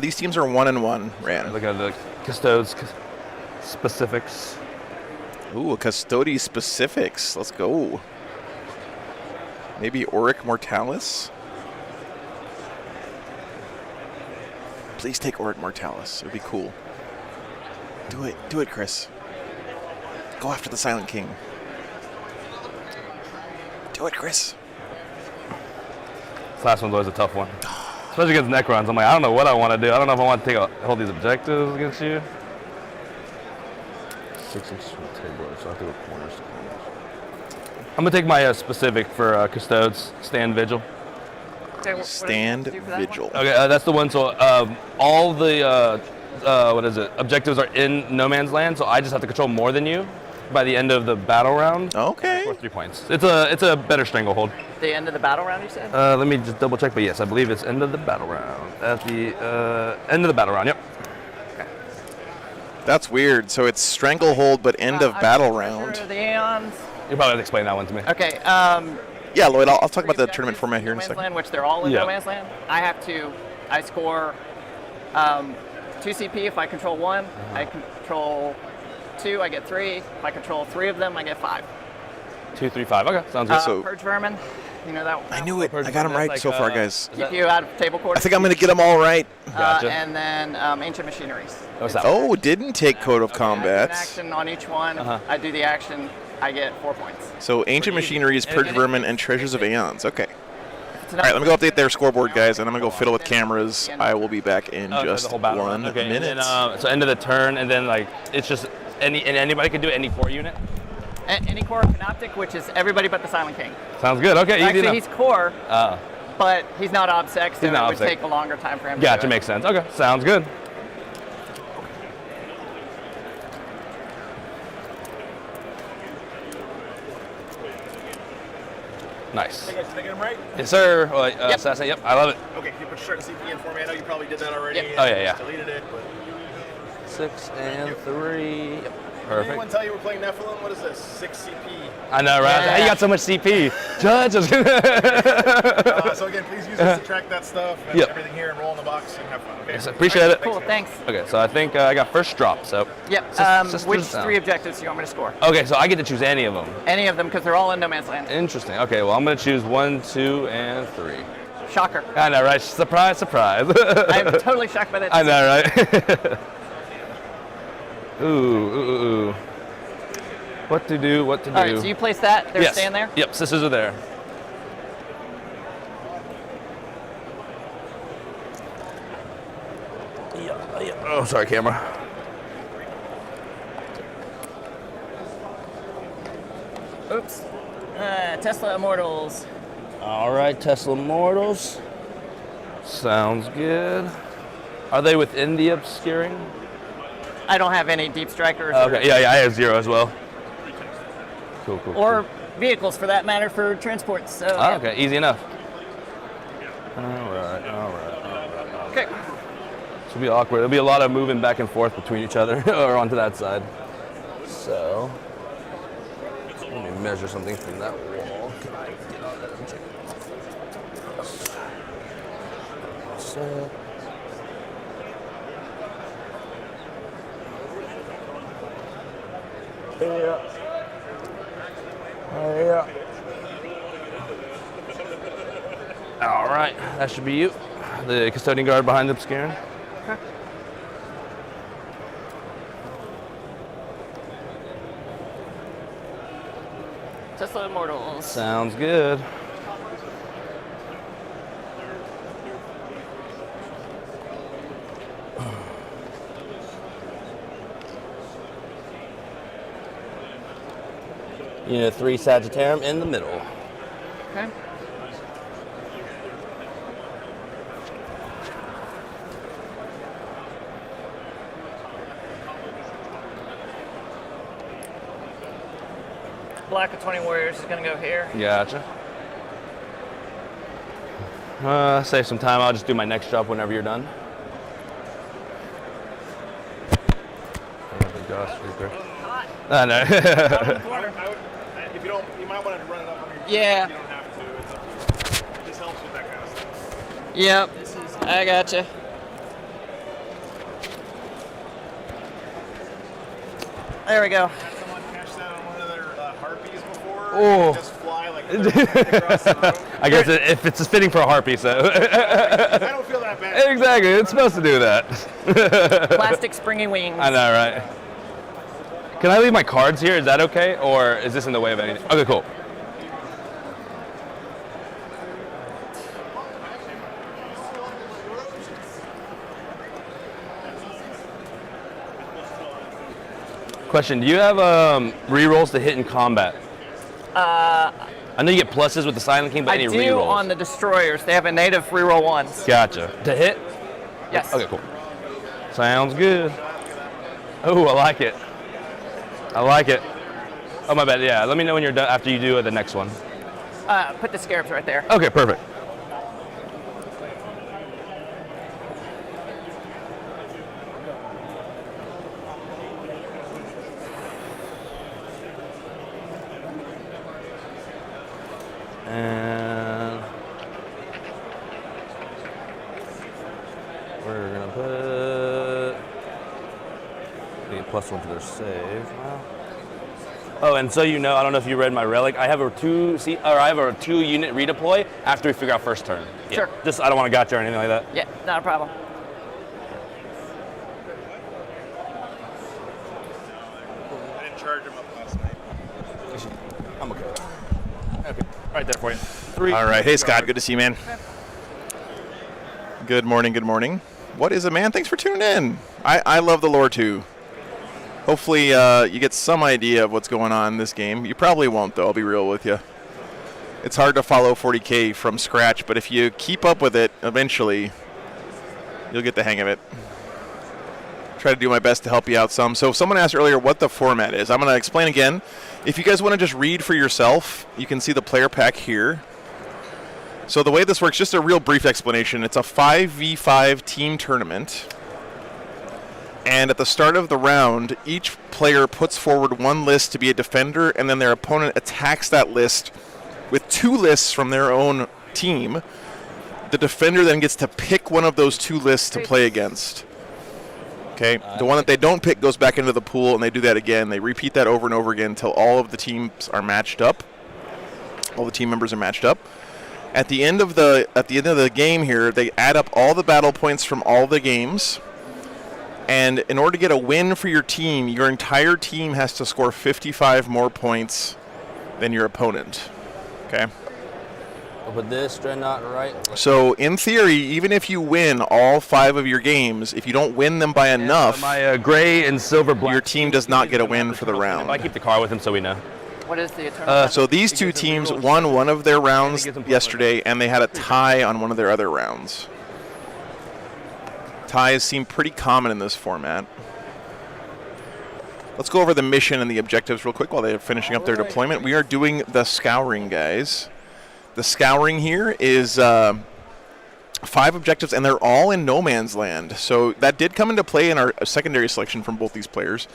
[SPEAKER 1] These teams are 1-1, Ran.
[SPEAKER 9] Look at the Custodes specifics.
[SPEAKER 1] Ooh, a Custody specifics. Let's go. Maybe Auric Mortalis? Please take Auric Mortalis. It would be cool. Do it. Do it, Chris. Go after the Silent King. Do it, Chris.
[SPEAKER 9] This last one's always a tough one. Especially against Necrons. I'm like, I don't know what I want to do. I don't know if I want to hold these objectives against you. 6 inches from the table, so I have to go corners. I'm going to take my specific for Custodes, Stand Vigil.
[SPEAKER 8] Okay,
[SPEAKER 1] Stand Vigil.
[SPEAKER 9] Okay, that's the one. So all the, objectives are in no man's land, so I just have to control more than you by the end of the battle round.
[SPEAKER 1] Okay.
[SPEAKER 9] For 3 points. It's a better stranglehold.
[SPEAKER 8] The end of the battle round, you said?
[SPEAKER 9] Let me just double check, but yes, I believe it's end of the battle round. At the end of the battle round, yep.
[SPEAKER 1] That's weird. So it's Stranglehold, but end of battle round.
[SPEAKER 8] The Aeons.
[SPEAKER 9] You'll probably have to explain that one to me.
[SPEAKER 8] Okay.
[SPEAKER 1] Yeah, Lloyd, I'll talk about the tournament format here in a
[SPEAKER 8] No Man's
[SPEAKER 1] second.
[SPEAKER 8] Land, which they're all in No Man's Land. I score 2 CP if I control 1. I control 2, I get 3. If I control 3 of them, I get 5.
[SPEAKER 9] 235. Okay, sounds good.
[SPEAKER 1] So-
[SPEAKER 8] Purge vermin. You know that one.
[SPEAKER 1] I knew it. I got them right so far, guys.
[SPEAKER 8] Keep you out of table quarters.
[SPEAKER 1] I think I'm going to get them all right.
[SPEAKER 9] Gotcha.
[SPEAKER 8] And then ancient machineries.
[SPEAKER 9] What's that?
[SPEAKER 1] Oh, didn't take Code of
[SPEAKER 8] I do
[SPEAKER 1] Combat.
[SPEAKER 8] an action on each one. I do the action. I get 4 points.
[SPEAKER 1] So Ancient Machineries, Purge Vermin, and Treasures of Aeons. Okay.
[SPEAKER 8] It's
[SPEAKER 1] All right, let me go update their scoreboard, guys, and I'm going to go fiddle with cameras. I will be back in
[SPEAKER 9] Oh,
[SPEAKER 1] just
[SPEAKER 9] the whole battle
[SPEAKER 1] 1
[SPEAKER 9] run. Okay,
[SPEAKER 1] minute.
[SPEAKER 9] And then, so end of the turn, and then like it's just anybody can do it, any core unit.
[SPEAKER 8] Any core Canoptic, which is everybody but the Silent King.
[SPEAKER 9] Sounds good. Okay, easy
[SPEAKER 8] Actually,
[SPEAKER 9] enough.
[SPEAKER 8] he's core,
[SPEAKER 9] Oh,
[SPEAKER 8] but he's not obsec, so
[SPEAKER 9] He's not
[SPEAKER 8] it would
[SPEAKER 9] obsec.
[SPEAKER 8] take a longer time for him.
[SPEAKER 9] gotcha,
[SPEAKER 8] to do it.
[SPEAKER 9] makes sense. Okay, sounds good. Nice.
[SPEAKER 5] Hey guys, did I get him right?
[SPEAKER 9] Yes, sir. Well,
[SPEAKER 8] Yep.
[SPEAKER 9] Assassin, yep, I love it.
[SPEAKER 5] Okay, can you put start CP in for me? I know you probably did that already.
[SPEAKER 8] Yep.
[SPEAKER 9] Oh,
[SPEAKER 5] and
[SPEAKER 9] yeah, yeah.
[SPEAKER 5] just deleted it, but
[SPEAKER 9] 6 and 3. Yep.
[SPEAKER 5] did
[SPEAKER 9] Perfect.
[SPEAKER 5] anyone tell you we're playing Nephilim? What is this? 6 CP.
[SPEAKER 9] I know, right?
[SPEAKER 8] Yeah.
[SPEAKER 9] Hey, you got so much CP. Judge.
[SPEAKER 5] So again, please use this to track that stuff and
[SPEAKER 9] Yep.
[SPEAKER 5] everything here and roll in the box and have fun. Okay.
[SPEAKER 9] Yes, appreciate it.
[SPEAKER 8] Cool, thanks.
[SPEAKER 9] Okay, so I think I got first drop. So.
[SPEAKER 8] Yep.
[SPEAKER 9] Sisters
[SPEAKER 8] Which
[SPEAKER 9] down.
[SPEAKER 8] 3 objectives do you want me to score?
[SPEAKER 9] Okay, so I get to choose any of them.
[SPEAKER 8] Any of them, because they're all in no man's land.
[SPEAKER 9] Interesting. Okay, well I'm gonna choose 1, 2, and 3.
[SPEAKER 8] Shocker.
[SPEAKER 9] I know, right? Surprise, surprise.
[SPEAKER 8] I'm totally shocked by that.
[SPEAKER 9] I know, right? ooh. What to do? What to do?
[SPEAKER 8] All right, so you place that. They're
[SPEAKER 9] yes.
[SPEAKER 8] staying there.
[SPEAKER 9] Yep, sisters are there. Oh, sorry, camera.
[SPEAKER 8] Oops. Tesla Immortals.
[SPEAKER 9] All right, Tesla Mortals. Sounds good. Are they within the obscuring?
[SPEAKER 8] I don't have any deep strikers.
[SPEAKER 9] Okay, yeah, I have 0 as well. Cool.
[SPEAKER 8] Or vehicles, for that matter, for transports. So.
[SPEAKER 9] Oh, okay, easy enough. All right.
[SPEAKER 8] Okay.
[SPEAKER 9] This will be awkward. There'll be a lot of moving back and forth between each other or onto that side. So, let me measure something from that wall. So, yeah. All right, that should be you. The custodian guard behind the obscuring.
[SPEAKER 8] Tesla Immortals.
[SPEAKER 9] Sounds good. Unit 3 Sagittarium in the middle.
[SPEAKER 8] Okay. Black of 20 Warriors is going to go here.
[SPEAKER 9] Gotcha. Save some time. I'll just do my next job whenever you're done. I know.
[SPEAKER 5] If you don't, you might want to run it up on your
[SPEAKER 8] Yeah.
[SPEAKER 5] You don't have to. It just helps with that kind of stuff.
[SPEAKER 8] Yep. I gotcha. There we go.
[SPEAKER 5] Had someone catch that on one of their harpies before.
[SPEAKER 9] Oh.
[SPEAKER 5] And just fly like across the room.
[SPEAKER 9] I guess if it's fitting for a harpy, so.
[SPEAKER 5] I don't feel that bad.
[SPEAKER 9] Exactly, it's supposed to do that.
[SPEAKER 8] Plastic springy wings.
[SPEAKER 9] I know, right? Can I leave my cards here? Is that okay? Or is this in the way of anything? Okay, cool. Question, do you have rerolls to hit in combat? I know you get pluses with the Silent King, but
[SPEAKER 8] I
[SPEAKER 9] any
[SPEAKER 8] do
[SPEAKER 9] rerolls?
[SPEAKER 8] on the destroyers. They have a native reroll ones.
[SPEAKER 9] Gotcha. To hit?
[SPEAKER 8] Yes.
[SPEAKER 9] Okay, cool. Sounds good. Oh, I like it. I like it. Oh, my bad. Yeah, let me know when you're done after you do the next one.
[SPEAKER 8] Put the scarabs right there.
[SPEAKER 9] Okay, perfect. And we're gonna put need +1 to their save. Well, Oh, and so you know, I don't know if you read my relic. I have a 2-unit redeploy after we figure out first turn. Yeah.
[SPEAKER 8] Sure.
[SPEAKER 9] Just I don't want to gotcha or anything like that.
[SPEAKER 8] Yeah, not a problem.
[SPEAKER 1] I didn't charge him up last night.
[SPEAKER 9] I'm okay. Okay, right there for you. 3.
[SPEAKER 1] All right. Hey, Scott. Good to see you, man. Good morning. Good morning. What is it, man? Thanks for tuning in. I love the lore, too. Hopefully, you get some idea of what's going on in this game. You probably won't, though. I'll be real with you. It's hard to follow 40K from scratch, but if you keep up with it, eventually, you'll get the hang of it. Try to do my best to help you out some. So someone asked earlier what the format is. I'm going to explain again. If you guys want to just read for yourself, you can see the player pack here. So the way this works, just a real brief explanation. It's a 5v5 team tournament. And at the start of the round, each player puts forward one list to be a defender, and then their opponent attacks that list with 2 lists from their own team. The defender then gets to pick one of those 2 lists to play against. Okay, the one that they don't pick goes back into the pool, and they do that again. They repeat that over and over again until all of the teams are matched up. All the team members are matched up. At the end of the game here, they add up all the battle points from all the games. And in order to get a win for your team, your entire team has to score 55 more points than your opponent. Okay?
[SPEAKER 9] I'll put this dreadnought right.
[SPEAKER 1] So, in theory, even if you win all 5 of your games, if you don't win them by enough,
[SPEAKER 9] My gray and silver black.
[SPEAKER 1] your team does not get a win for the round.
[SPEAKER 9] I keep the car with him so we know.
[SPEAKER 8] What is the eternal?
[SPEAKER 1] So these 2 teams won one of their rounds yesterday, and they had a tie on one of their other rounds. Ties seem pretty common in this format. Let's go over the mission and the objectives real quick while they're finishing up their deployment. We are doing the scouring, guys. The scouring here is 5 objectives, and they're all in no man's land. So that did come into play in our secondary selection from both these players.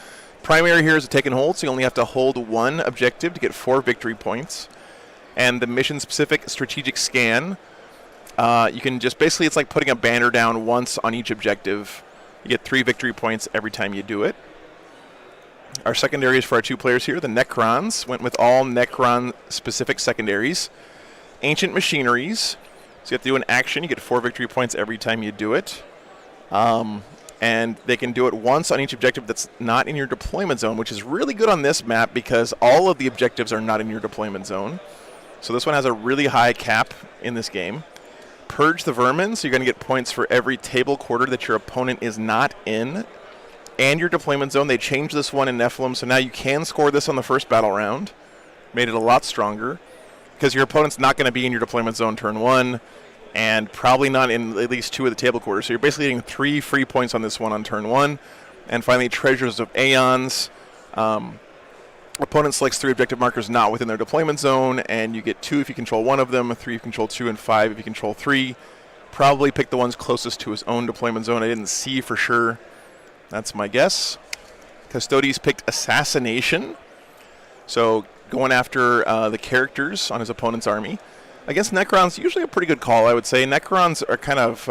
[SPEAKER 1] Primary here is a take and hold, so you only have to hold 1 objective to get 4 victory points. And the mission-specific strategic scan, you can just basically, it's like putting a banner down once on each objective. You get 3 victory points every time you do it. Our secondaries for our 2 players here, the Necrons, went with all Necron-specific secondaries. Ancient Machineries, so you have to do an action. You get 4 victory points every time you do it. And they can do it once on each objective that's not in your deployment zone, which is really good on this map because all of the objectives are not in your deployment zone. So this one has a really high cap in this game. Purge the Vermin, so you're going to get points for every table quarter that your opponent is not in and your deployment zone. They changed this one in Nephilim, so now you can score this on the first battle round. Made it a lot stronger because your opponent's not going to be in your deployment zone turn 1. And probably not in at least 2 of the table quarters. So you're basically getting 3 free points on this one on turn 1. And finally, Treasures of Aeons. Opponent selects 3 objective markers not within their deployment zone, and you get 2 if you control 1 of them, 3 if you control 2, and 5 if you control 3. Probably pick the ones closest to his own deployment zone. I didn't see for sure. That's my guess. Custodes picked Assassination. So going after the characters on his opponent's army. Against Necrons, usually a pretty good call, I would say. Necrons are kind of,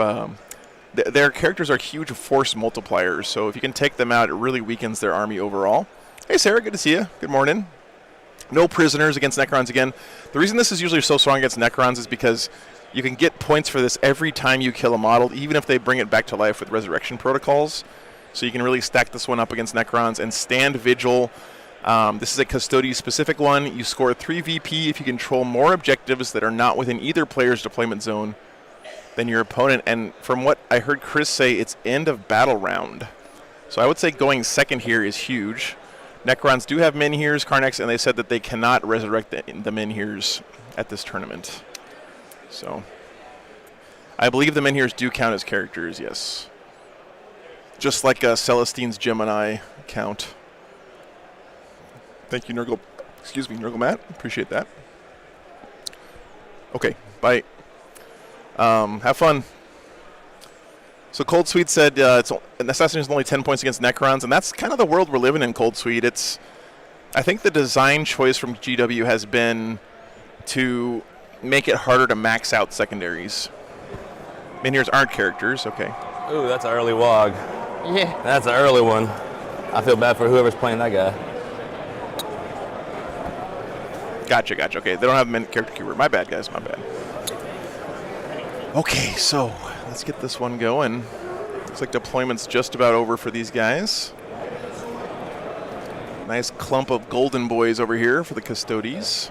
[SPEAKER 1] their characters are huge force multipliers, so if you can take them out, it really weakens their army overall. Hey, Sarah, good to see you. Good morning. No prisoners against Necrons again. The reason this is usually so strong against Necrons is because you can get points for this every time you kill a model, even if they bring it back to life with resurrection protocols. So you can really stack this one up against Necrons and stand Vigil. This is a Custodes-specific one. You score 3 VP if you control more objectives that are not within either player's deployment zone than your opponent. And from what I heard Chris say, it's end of battle round. So I would say going second here is huge. Necrons do have Menhirs, Karnaks, and they said that they cannot resurrect the Menhirs at this tournament. So I believe the Menhirs do count as characters, yes. Just like Celestine's Gemini count. Thank you, Nurgle. Excuse me, Nurgle Matt. Appreciate that. Okay, bye. Have fun. So Cold Sweet said an Assassination is only 10 points against Necrons, and that's kind of the world we're living in, Cold Sweet. I think the design choice from GW has been to make it harder to max out secondaries. Menhirs aren't characters, okay.
[SPEAKER 9] Ooh, that's an early wog.
[SPEAKER 8] Yeah.
[SPEAKER 9] That's an early one. I feel bad for whoever's playing that guy.
[SPEAKER 1] Gotcha. Okay, they don't have character keyword. My bad, guys. My bad. Okay, so let's get this one going. Looks like deployment's just about over for these guys. Nice clump of golden boys over here for the Custodes.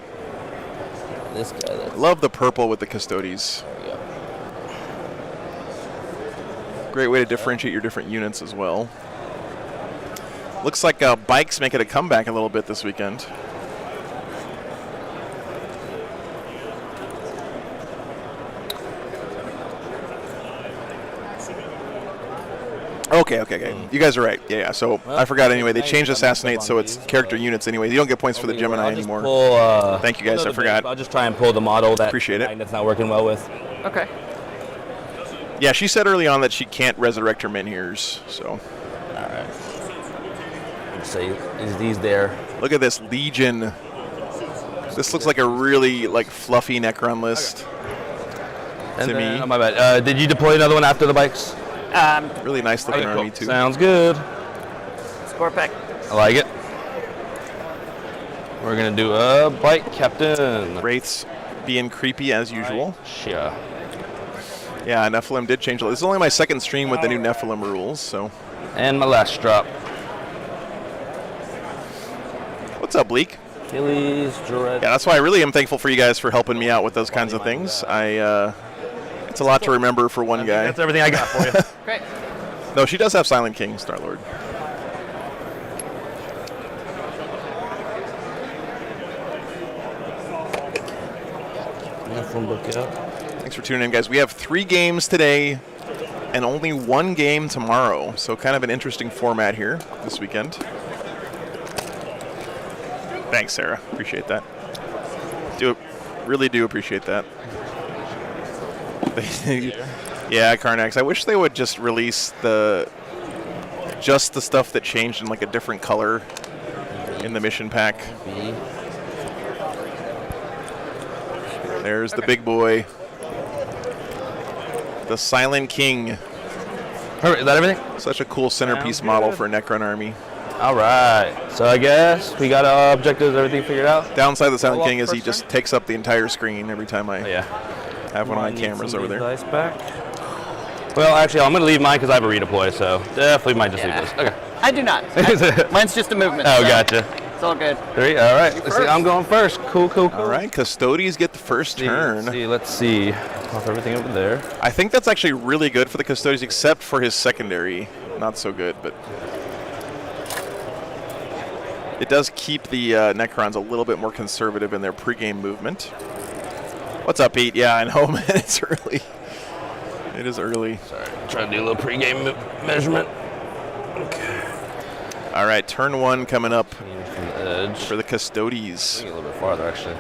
[SPEAKER 9] This guy.
[SPEAKER 1] Love the purple with the Custodes.
[SPEAKER 9] There we go.
[SPEAKER 1] Great way to differentiate your different units as well. Looks like bikes making a comeback a little bit this weekend. Okay. You guys are right. Yeah. So I forgot anyway. They changed Assassinate, so it's character units anyway. You don't get points for the Gemini anymore. Thank you guys. I forgot.
[SPEAKER 9] I'll just try and pull the model that
[SPEAKER 1] Appreciate it.
[SPEAKER 9] That's not working well with.
[SPEAKER 8] Okay.
[SPEAKER 1] Yeah, she said early on that she can't resurrect her menhirs. So.
[SPEAKER 9] All right. Let's say is these there?
[SPEAKER 1] Look at this Legion. This looks like a really fluffy Necron list.
[SPEAKER 9] And
[SPEAKER 1] to
[SPEAKER 9] then,
[SPEAKER 1] me.
[SPEAKER 9] oh, my bad. Did you deploy another one after the bikes?
[SPEAKER 1] Really nice looking
[SPEAKER 9] Okay,
[SPEAKER 1] army
[SPEAKER 9] cool.
[SPEAKER 1] too.
[SPEAKER 9] Sounds good.
[SPEAKER 8] Score pack.
[SPEAKER 9] I like it. We're gonna do a bike captain.
[SPEAKER 1] Wraiths being creepy as usual.
[SPEAKER 9] Yeah.
[SPEAKER 1] Yeah, Nephilim did change. This is only my second stream with the new Nephilim rules, so.
[SPEAKER 9] And my last drop.
[SPEAKER 1] What's up, Bleak?
[SPEAKER 9] Achilles, Dread.
[SPEAKER 1] Yeah, that's why I really am thankful for you guys for helping me out with those kinds of things. It's a lot to remember for one guy.
[SPEAKER 9] That's everything I got for you.
[SPEAKER 8] Great.
[SPEAKER 1] No, she does have Silent King, Star-Lord. Thanks for tuning in, guys. We have 3 games today and only 1 game tomorrow, so kind of an interesting format here this weekend. Thanks, Sarah. Appreciate that. Really do appreciate that. Yeah, Karnax. I wish they would just release just the stuff that changed in a different color in the mission pack. There's the big boy. The Silent King.
[SPEAKER 9] All right, is that everything?
[SPEAKER 1] Such a cool centerpiece model for a Necron army.
[SPEAKER 9] All right. So I guess we got our objectives, everything figured out.
[SPEAKER 1] Downside of the Silent King is he just takes up the entire screen every time I have one of my cameras over there.
[SPEAKER 9] Dice back. Well, actually, I'm going to leave mine because I have a redeploy, so definitely might just leave this. Okay.
[SPEAKER 8] I do not. Mine's just a movement.
[SPEAKER 9] Oh,
[SPEAKER 8] so
[SPEAKER 9] gotcha.
[SPEAKER 8] It's all good.
[SPEAKER 9] 3. All right. Let's see. I'm going first. Cool.
[SPEAKER 1] All right. Custodes get the first turn.
[SPEAKER 9] Let's see. Off everything over there.
[SPEAKER 1] I think that's actually really good for the Custodes, except for his secondary. Not so good, but it does keep the Necrons a little bit more conservative in their pregame movement. What's up, Pete? Yeah, I know, man. It's early. It is early.
[SPEAKER 9] Sorry. Trying to do a little pregame measurement. Okay.
[SPEAKER 1] All right, turn 1 coming up
[SPEAKER 9] Edge.
[SPEAKER 1] for the Custodes.
[SPEAKER 9] A little bit farther, actually.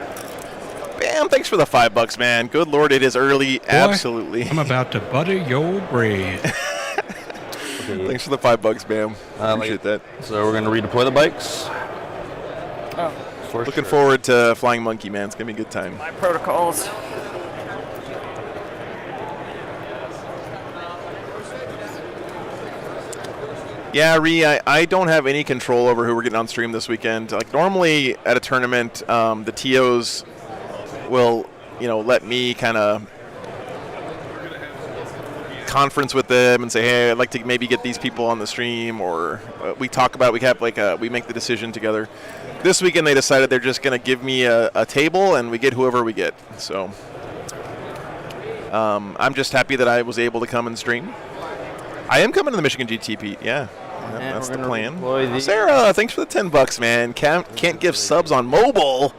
[SPEAKER 1] Bam! Thanks for the $5, man. Good Lord, it is early.
[SPEAKER 10] Boy,
[SPEAKER 1] absolutely.
[SPEAKER 10] I'm about to butter your bread.
[SPEAKER 1] Thanks for the $5, Bam. Appreciate that.
[SPEAKER 9] So we're going to redeploy the bikes.
[SPEAKER 8] Oh.
[SPEAKER 1] Looking forward to Flying Monkey, man. It's going to be a good time.
[SPEAKER 8] My protocols.
[SPEAKER 1] Yeah, I don't have any control over who we're getting on stream this weekend. Normally at a tournament, the TOs will, let me kind of conference with them and say, hey, I'd like to maybe get these people on the stream, or we talk about it. We make the decision together. This weekend they decided they're just going to give me a table and we get whoever we get. So I'm just happy that I was able to come and stream. I am coming to the Michigan GT, Pete. Yeah, that's the plan. Sarah, thanks for the $10, man. Can't give subs on mobile.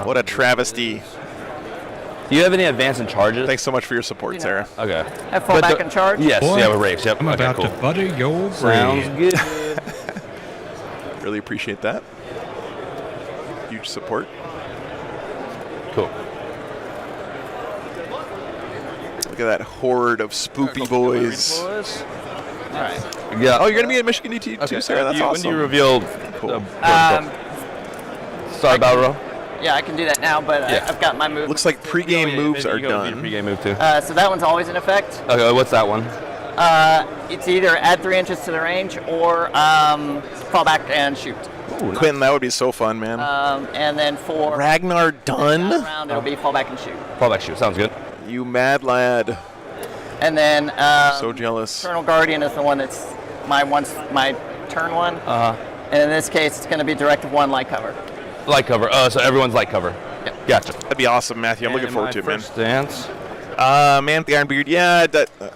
[SPEAKER 1] What a travesty.
[SPEAKER 9] Do you have any advance in charges?
[SPEAKER 1] Thanks so much for your support, Sarah.
[SPEAKER 9] Okay.
[SPEAKER 8] Have full back in charge?
[SPEAKER 9] Yes,
[SPEAKER 10] Boy,
[SPEAKER 9] yeah, with rapes. Yep.
[SPEAKER 10] I'm about
[SPEAKER 9] cool.
[SPEAKER 10] to butter your
[SPEAKER 9] Sounds
[SPEAKER 10] bread.
[SPEAKER 9] good.
[SPEAKER 1] Really appreciate that. Huge support.
[SPEAKER 9] Cool.
[SPEAKER 1] Look at that horde of spoopy boys.
[SPEAKER 8] All right.
[SPEAKER 9] Yeah.
[SPEAKER 1] Oh, you're going to be at Michigan DT too, Sarah? That's awesome.
[SPEAKER 9] When you revealed
[SPEAKER 1] Cool.
[SPEAKER 9] Sorry, Battle Row.
[SPEAKER 8] Yeah, I can do that now, but I've got my move.
[SPEAKER 1] Looks like pregame moves are done.
[SPEAKER 9] Pregame move too.
[SPEAKER 8] So that one's always in effect.
[SPEAKER 9] Okay, what's that one?
[SPEAKER 8] It's either add 3 inches to the range or fall back and shoot.
[SPEAKER 9] Ooh, nice.
[SPEAKER 1] Quentin, that would be so fun, man.
[SPEAKER 8] And then for
[SPEAKER 1] Ragnar
[SPEAKER 8] that
[SPEAKER 1] done?
[SPEAKER 8] round, it'll be fall back and shoot.
[SPEAKER 9] Fallback shoot. Sounds good.
[SPEAKER 1] You mad lad.
[SPEAKER 8] And then
[SPEAKER 1] So jealous.
[SPEAKER 8] Eternal Guardian is the one that's my turn one. And in this case, it's going to be directive 1 light cover.
[SPEAKER 9] Light cover. So everyone's light cover.
[SPEAKER 8] Yep.
[SPEAKER 9] Gotcha.
[SPEAKER 1] That'd be awesome, Matthew. I'm looking forward to it, man.
[SPEAKER 9] Stance.
[SPEAKER 1] Man with the Iron Beard. Yeah,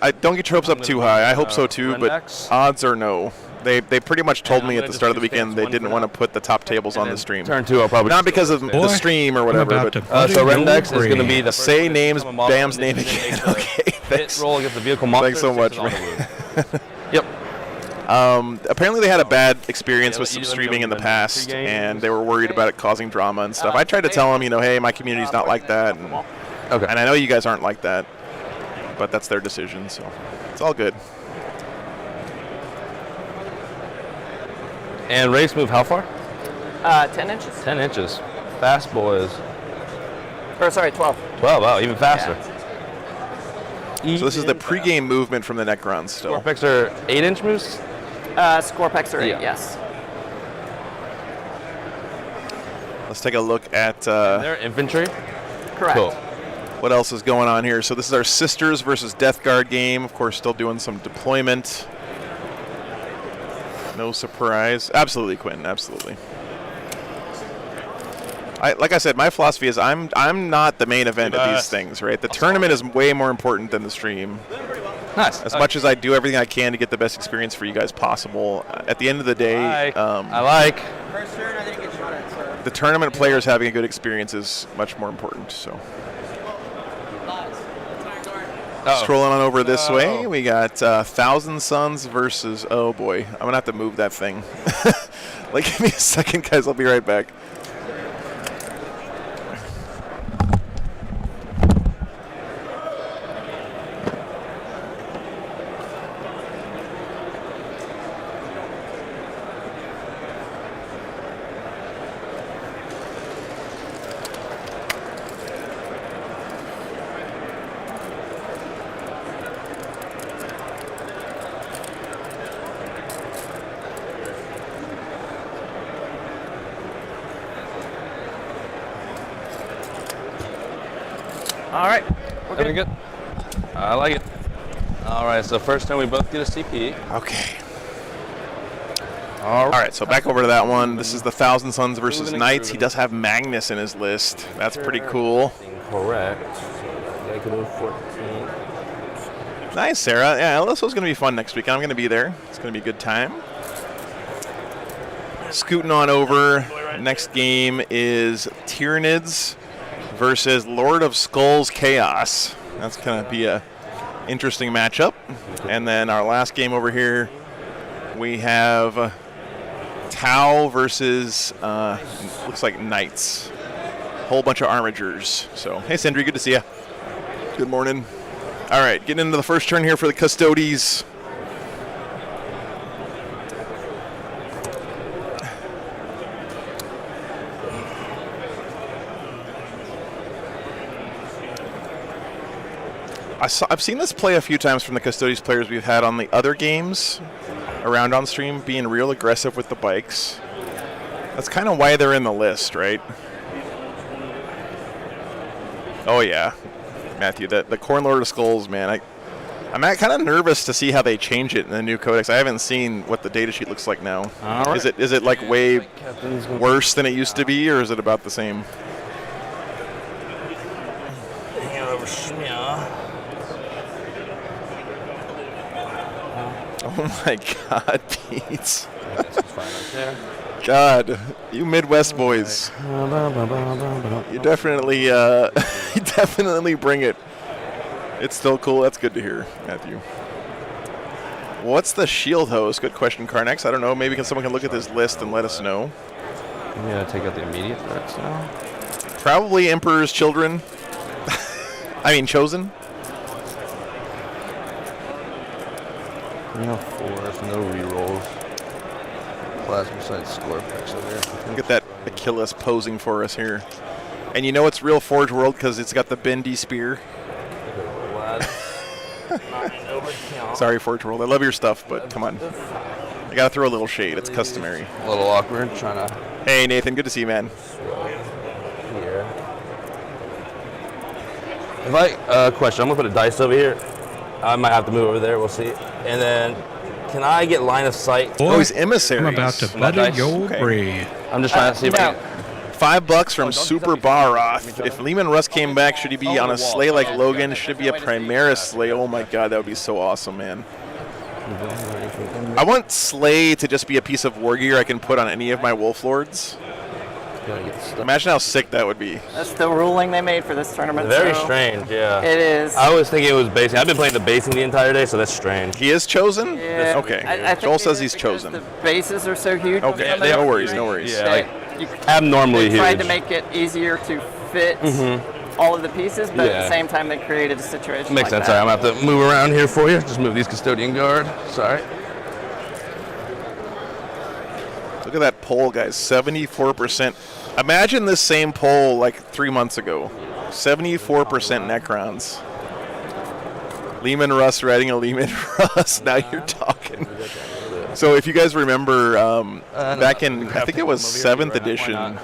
[SPEAKER 1] I don't get your hopes up too high. I hope so too, but
[SPEAKER 9] Rendex.
[SPEAKER 1] odds are no. They pretty much told
[SPEAKER 9] And
[SPEAKER 1] me
[SPEAKER 9] I'm
[SPEAKER 1] at the
[SPEAKER 9] gonna
[SPEAKER 1] start of the
[SPEAKER 9] just use
[SPEAKER 1] weekend they
[SPEAKER 9] stance
[SPEAKER 1] didn't
[SPEAKER 9] one
[SPEAKER 1] want to
[SPEAKER 9] for
[SPEAKER 1] put the top tables on the stream.
[SPEAKER 9] Turn 2, I'll probably
[SPEAKER 1] Not because of
[SPEAKER 10] Boy,
[SPEAKER 1] the stream or whatever,
[SPEAKER 10] I'm about
[SPEAKER 1] but
[SPEAKER 10] to buddy
[SPEAKER 9] so
[SPEAKER 10] your
[SPEAKER 9] Rendex is going to be
[SPEAKER 10] brain.
[SPEAKER 9] the first
[SPEAKER 1] say
[SPEAKER 9] one
[SPEAKER 1] names,
[SPEAKER 9] become a model
[SPEAKER 1] Bam's
[SPEAKER 9] and
[SPEAKER 1] name
[SPEAKER 9] then
[SPEAKER 1] again.
[SPEAKER 9] make the
[SPEAKER 1] Okay,
[SPEAKER 9] hit
[SPEAKER 1] thanks.
[SPEAKER 9] roll against the vehicle monster.
[SPEAKER 1] Thanks so much,
[SPEAKER 9] Takes it all the wound. Yep.
[SPEAKER 1] Apparently they had a bad experience
[SPEAKER 9] Yeah,
[SPEAKER 1] with some
[SPEAKER 9] you let me
[SPEAKER 1] streaming
[SPEAKER 9] know
[SPEAKER 1] in the
[SPEAKER 9] when
[SPEAKER 1] past,
[SPEAKER 9] pre-games.
[SPEAKER 1] and they were worried about it causing drama and stuff. I tried to tell them, hey, my community's not like that, and
[SPEAKER 9] Okay.
[SPEAKER 1] I know you guys aren't like that, but that's their decision, so it's all good.
[SPEAKER 9] And race move how far?
[SPEAKER 8] 10 inches.
[SPEAKER 9] 10 inches. Fast boys.
[SPEAKER 8] Or sorry, 12.
[SPEAKER 9] 12. Wow, even faster.
[SPEAKER 1] So this is the pregame movement from the Necrons still.
[SPEAKER 9] Score picks are 8-inch moves?
[SPEAKER 8] Score packs are 8,
[SPEAKER 9] Yeah.
[SPEAKER 8] yes.
[SPEAKER 1] Let's take a look at
[SPEAKER 9] They're infantry?
[SPEAKER 8] Correct.
[SPEAKER 9] Cool.
[SPEAKER 1] what else is going on here. So this is our Sisters versus Death Guard game. Of course, still doing some deployment. No surprise. Absolutely, Quentin. Absolutely. Like I said, my philosophy is I'm not the main event of these things, right? The tournament is way more important than the stream.
[SPEAKER 9] Nice.
[SPEAKER 1] As much as I do everything I can to get the best experience for you guys possible, at the end of the day,
[SPEAKER 9] I like.
[SPEAKER 8] First turn, I didn't get shot at, sir.
[SPEAKER 1] the tournament players having a good experience is much more important. So strolling on over this way, we got Thousand Suns versus, oh boy, I'm gonna have to move that thing. Like, give me a second, guys. I'll be right back.
[SPEAKER 8] All right.
[SPEAKER 9] Looking good. I like it. All right, so first time we both get a CP.
[SPEAKER 1] Okay.
[SPEAKER 9] All
[SPEAKER 1] right, so back over to that one. This is the Thousand Suns versus
[SPEAKER 9] Moving and
[SPEAKER 1] Knights. He
[SPEAKER 9] grooving.
[SPEAKER 1] does have Magnus in his list. That's pretty cool.
[SPEAKER 9] Correct. Guy could move 14.
[SPEAKER 1] Nice, Sarah. Yeah, LSO's going to be fun next week. I'm going to be there. It's going to be a good time. Scooting on over. Next game is Tyranids versus Lord of Skulls Chaos. That's going to be a interesting matchup. And then our last game over here, we have Tau versus looks like Knights. Whole bunch of armigers. So, hey, Sindri, good to see you. Good morning. All right, getting into the first turn here for the Custodes. I've seen this play a few times from the Custodes players we've had on the other games around on stream, being real aggressive with the bikes. That's kind of why they're in the list, right? Oh yeah, Matthew, the Corn Lord of Skulls, man. I'm kind of nervous to see how they change it in the new codex. I haven't seen what the datasheet looks like now.
[SPEAKER 9] All right.
[SPEAKER 1] Is it like way worse than it used to be, or is it about the same? Oh my God, Pete. God, you Midwest boys. You definitely, you definitely bring it. It's still cool. That's good to hear, Matthew. What's the shield host? Good question, Carnex. I don't know. Maybe someone can look at this list and let us know.
[SPEAKER 9] I'm going to take out the immediate threats now.
[SPEAKER 1] Probably Emperor's Children. I mean, Chosen.
[SPEAKER 9] No force, no rerolls. Plasma side score packs over here.
[SPEAKER 1] Look at that Achilles posing for us here. And you know it's real Forge World because it's got the bendy spear. Sorry, Forge World. I love your stuff, but come on. I gotta throw a little shade. It's customary.
[SPEAKER 9] A little awkward trying to.
[SPEAKER 1] Hey, Nathan. Good to see you, man.
[SPEAKER 9] Here. If I question, I'm gonna put a dice over here. I might have to move over there. We'll see. And then, can I get line of sight?
[SPEAKER 10] Boy,
[SPEAKER 1] Oh, he's emissaries.
[SPEAKER 10] I'm about to butter
[SPEAKER 9] dice.
[SPEAKER 10] your
[SPEAKER 1] Okay.
[SPEAKER 10] braid.
[SPEAKER 9] I'm just trying to see if I
[SPEAKER 8] No.
[SPEAKER 9] can.
[SPEAKER 1] $5 from Super Baroth. If Lehman Russ came back, should he be on a sleigh like Logan? Should it be a Primaris sleigh? Oh my god, that would be so awesome, man. I want sleigh to just be a piece of war gear I can put on any of my Wolf Lords. Imagine how sick that would be.
[SPEAKER 8] That's the ruling they made for this tournament.
[SPEAKER 9] Very
[SPEAKER 8] so
[SPEAKER 9] strange, yeah.
[SPEAKER 8] It is.
[SPEAKER 9] I always think it was basing. I've been playing the basing the entire day, so that's strange.
[SPEAKER 1] He is chosen?
[SPEAKER 8] Yeah.
[SPEAKER 1] Okay.
[SPEAKER 8] I think
[SPEAKER 1] Joel
[SPEAKER 8] it
[SPEAKER 1] says
[SPEAKER 8] is
[SPEAKER 1] he's
[SPEAKER 8] because
[SPEAKER 1] chosen.
[SPEAKER 8] The bases are so huge. on
[SPEAKER 1] Okay,
[SPEAKER 8] some of
[SPEAKER 1] no
[SPEAKER 8] those
[SPEAKER 1] worries,
[SPEAKER 8] things.
[SPEAKER 1] no worries.
[SPEAKER 9] Yeah,
[SPEAKER 8] They-
[SPEAKER 9] like
[SPEAKER 8] you-
[SPEAKER 9] abnormally
[SPEAKER 8] they
[SPEAKER 9] huge.
[SPEAKER 8] tried to make it easier to fit all of the pieces, but at
[SPEAKER 9] Yeah.
[SPEAKER 8] the same time they created a situation
[SPEAKER 9] Makes
[SPEAKER 8] like
[SPEAKER 9] sense.
[SPEAKER 8] that.
[SPEAKER 9] All right, I'm gonna have to move around here for you. Just move these custodian guard. Sorry.
[SPEAKER 1] Look at that poll, guys. 74%. Imagine this same poll like 3 months ago. 74% Necrons. Lehman Russ riding a Lehman Russ. Now you're talking. So if you guys remember, back in, I think it was 7th edition,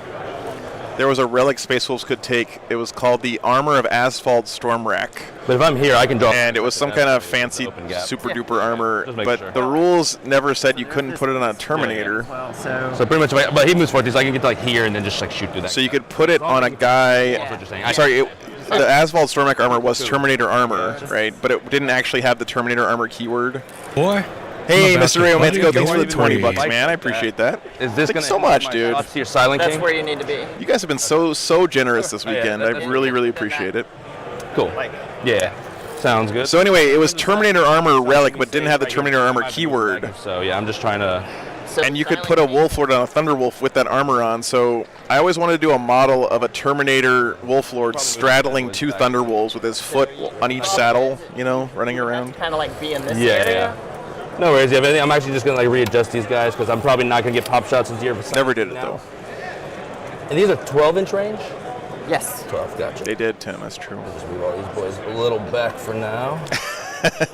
[SPEAKER 1] there was a relic Space Wolves could take. It was called the Armor of Asphalt Stormwrack.
[SPEAKER 9] But if I'm here, I can draw.
[SPEAKER 1] And it was some kind of fancy
[SPEAKER 9] Open gap.
[SPEAKER 1] super duper armor,
[SPEAKER 9] Just make
[SPEAKER 1] but
[SPEAKER 9] sure.
[SPEAKER 1] the rules never said you couldn't put it on a Terminator.
[SPEAKER 8] Well, so
[SPEAKER 9] So pretty much, but he moves forward, so I can get to like here and then just like shoot through that.
[SPEAKER 1] So you could put it on a guy.
[SPEAKER 9] That's what you're saying.
[SPEAKER 1] Sorry, the Asphalt Stormwrack armor was Terminator armor, right? But it didn't actually have the Terminator armor keyword.
[SPEAKER 10] Boy,
[SPEAKER 1] Hey,
[SPEAKER 10] I'm about
[SPEAKER 1] Mr.
[SPEAKER 10] to
[SPEAKER 1] Rayo,
[SPEAKER 10] butter
[SPEAKER 1] thanks for
[SPEAKER 10] your
[SPEAKER 1] the 20 bucks,
[SPEAKER 10] braid.
[SPEAKER 1] man. I appreciate that.
[SPEAKER 9] Is this
[SPEAKER 1] Thank
[SPEAKER 9] gonna
[SPEAKER 1] you so much, dude.
[SPEAKER 9] shots to your Silent
[SPEAKER 8] that's
[SPEAKER 9] King?
[SPEAKER 8] where you need to be.
[SPEAKER 1] You guys have been so generous this
[SPEAKER 9] yeah,
[SPEAKER 1] weekend.
[SPEAKER 9] that-
[SPEAKER 1] I
[SPEAKER 9] that's-
[SPEAKER 1] really, really appreciate it.
[SPEAKER 9] Cool. Yeah. Sounds good.
[SPEAKER 1] So anyway, it was Terminator armor relic, but didn't have the Terminator armor keyword.
[SPEAKER 9] So yeah, I'm just trying to.
[SPEAKER 8] So
[SPEAKER 1] And you could put a Wolf Lord on a Thunder Wolf with that armor on. So I always wanted to do a model of a Terminator Wolf Lord straddling 2 Thunder Wolves with his foot on each saddle, you know, running around.
[SPEAKER 8] kind of like be in this
[SPEAKER 9] Yeah,
[SPEAKER 8] area.
[SPEAKER 9] yeah. No worries. Yeah, but I'm actually just gonna like readjust these guys because I'm probably not gonna get pop shots into your vicinity.
[SPEAKER 1] Never did it
[SPEAKER 9] now.
[SPEAKER 1] though.
[SPEAKER 9] And these are 12-inch range.
[SPEAKER 8] Yes.
[SPEAKER 9] 12. Gotcha.
[SPEAKER 1] They did, Tim. That's true.
[SPEAKER 9] Just move all these boys a little back for now.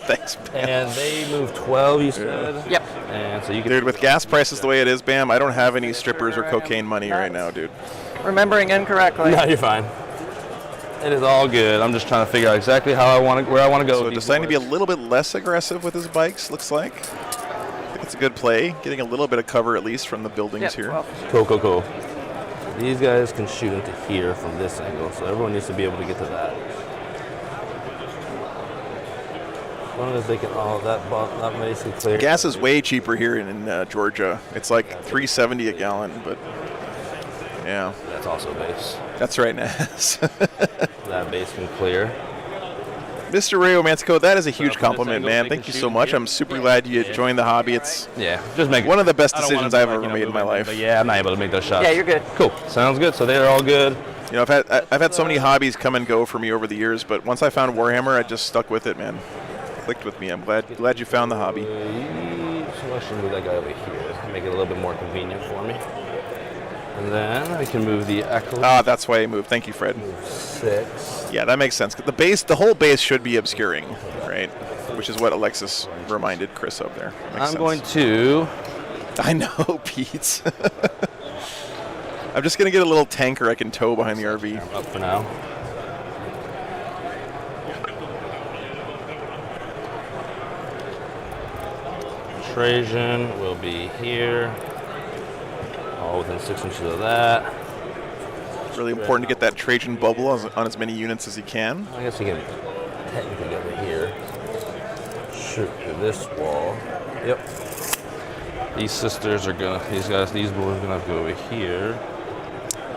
[SPEAKER 1] Thanks, man.
[SPEAKER 9] And they move 12, you said.
[SPEAKER 8] Yep.
[SPEAKER 9] And so you can.
[SPEAKER 1] Dude, with gas prices the way it is, Bam, I don't have any strippers or cocaine money right now, dude.
[SPEAKER 8] Remembering incorrectly.
[SPEAKER 9] No, you're fine. It is all good. I'm just trying to figure out exactly how I want to, where I want to go.
[SPEAKER 1] So
[SPEAKER 9] with these
[SPEAKER 1] deciding to be a
[SPEAKER 9] boys.
[SPEAKER 1] little bit less aggressive with his bikes, looks like. I think it's a good play. Getting a little bit of cover at least from the buildings
[SPEAKER 8] Yep,
[SPEAKER 1] here.
[SPEAKER 8] 12.
[SPEAKER 9] Cool, cool, cool. These guys can shoot into here from this angle, so everyone needs to be able to get to that. As long as they can, that basically clear.
[SPEAKER 1] Gas is way cheaper here in Georgia. It's like $3.70 a gallon, but yeah,
[SPEAKER 9] That's also base.
[SPEAKER 1] that's right, Naz.
[SPEAKER 9] That base can clear.
[SPEAKER 1] Mr. Rayo Mantico, that is a huge
[SPEAKER 9] from this
[SPEAKER 1] compliment,
[SPEAKER 9] angle,
[SPEAKER 1] man.
[SPEAKER 9] they
[SPEAKER 1] Thank
[SPEAKER 9] can
[SPEAKER 1] you so
[SPEAKER 9] shoot
[SPEAKER 1] much.
[SPEAKER 9] here.
[SPEAKER 1] I'm super glad you joined the hobby. It's
[SPEAKER 9] Yeah, just make
[SPEAKER 1] one of the best
[SPEAKER 9] I don't wanna
[SPEAKER 1] decisions
[SPEAKER 9] be
[SPEAKER 1] I've
[SPEAKER 9] like,
[SPEAKER 1] ever
[SPEAKER 9] you know,
[SPEAKER 1] made in my
[SPEAKER 9] moving,
[SPEAKER 1] life.
[SPEAKER 9] But yeah, I'm not able to make those shots.
[SPEAKER 8] Yeah, you're good.
[SPEAKER 9] Cool. Sounds good. So they're all good.
[SPEAKER 1] You know, I've had so many hobbies come and go for me over the years, but once I found Warhammer, I just stuck with it, man. Clicked with me. I'm glad you found the hobby.
[SPEAKER 9] So I should move that guy over here. Make it a little bit more convenient for me. And then I can move the Echo
[SPEAKER 1] Ah, that's why I moved. Thank you, Fred.
[SPEAKER 9] 6.
[SPEAKER 1] Yeah, that makes sense. The whole base should be obscuring, right? Which is what Alexis reminded Chris of there. Makes
[SPEAKER 9] I'm
[SPEAKER 1] sense.
[SPEAKER 9] going to.
[SPEAKER 1] I know, Pete. I'm just gonna get a little tanker I can tow behind the RV.
[SPEAKER 9] Up for now. Trajan will be here. All within 6 inches of that.
[SPEAKER 1] It's really important to get that Trajan bubble on as many units as you can.
[SPEAKER 9] I guess he can technically go over here. Shoot through this wall. Yep. These sisters are gonna, these boys are gonna have to go over here.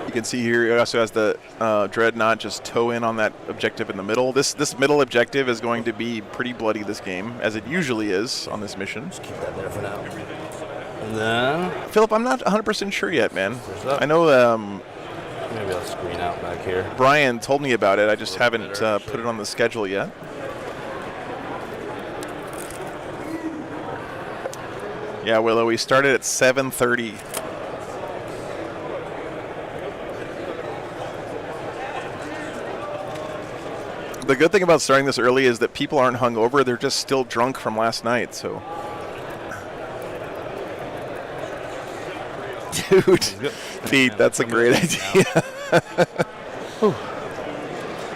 [SPEAKER 1] You can see here it also has the Dreadnought just tow in on that objective in the middle. This middle objective is going to be pretty bloody this game, as it usually is on this mission.
[SPEAKER 9] Just keep that there for now. And then,
[SPEAKER 1] Philip, I'm not 100% sure yet, man.
[SPEAKER 9] that?
[SPEAKER 1] I know
[SPEAKER 9] maybe I'll screen out back here.
[SPEAKER 1] Brian told me about it. I just haven't put it on the schedule yet. Yeah, Willow, we started at 7:30. The good thing about starting this early is that people aren't hungover. They're just still drunk from last night, so. Dude, Pete, that's a great idea.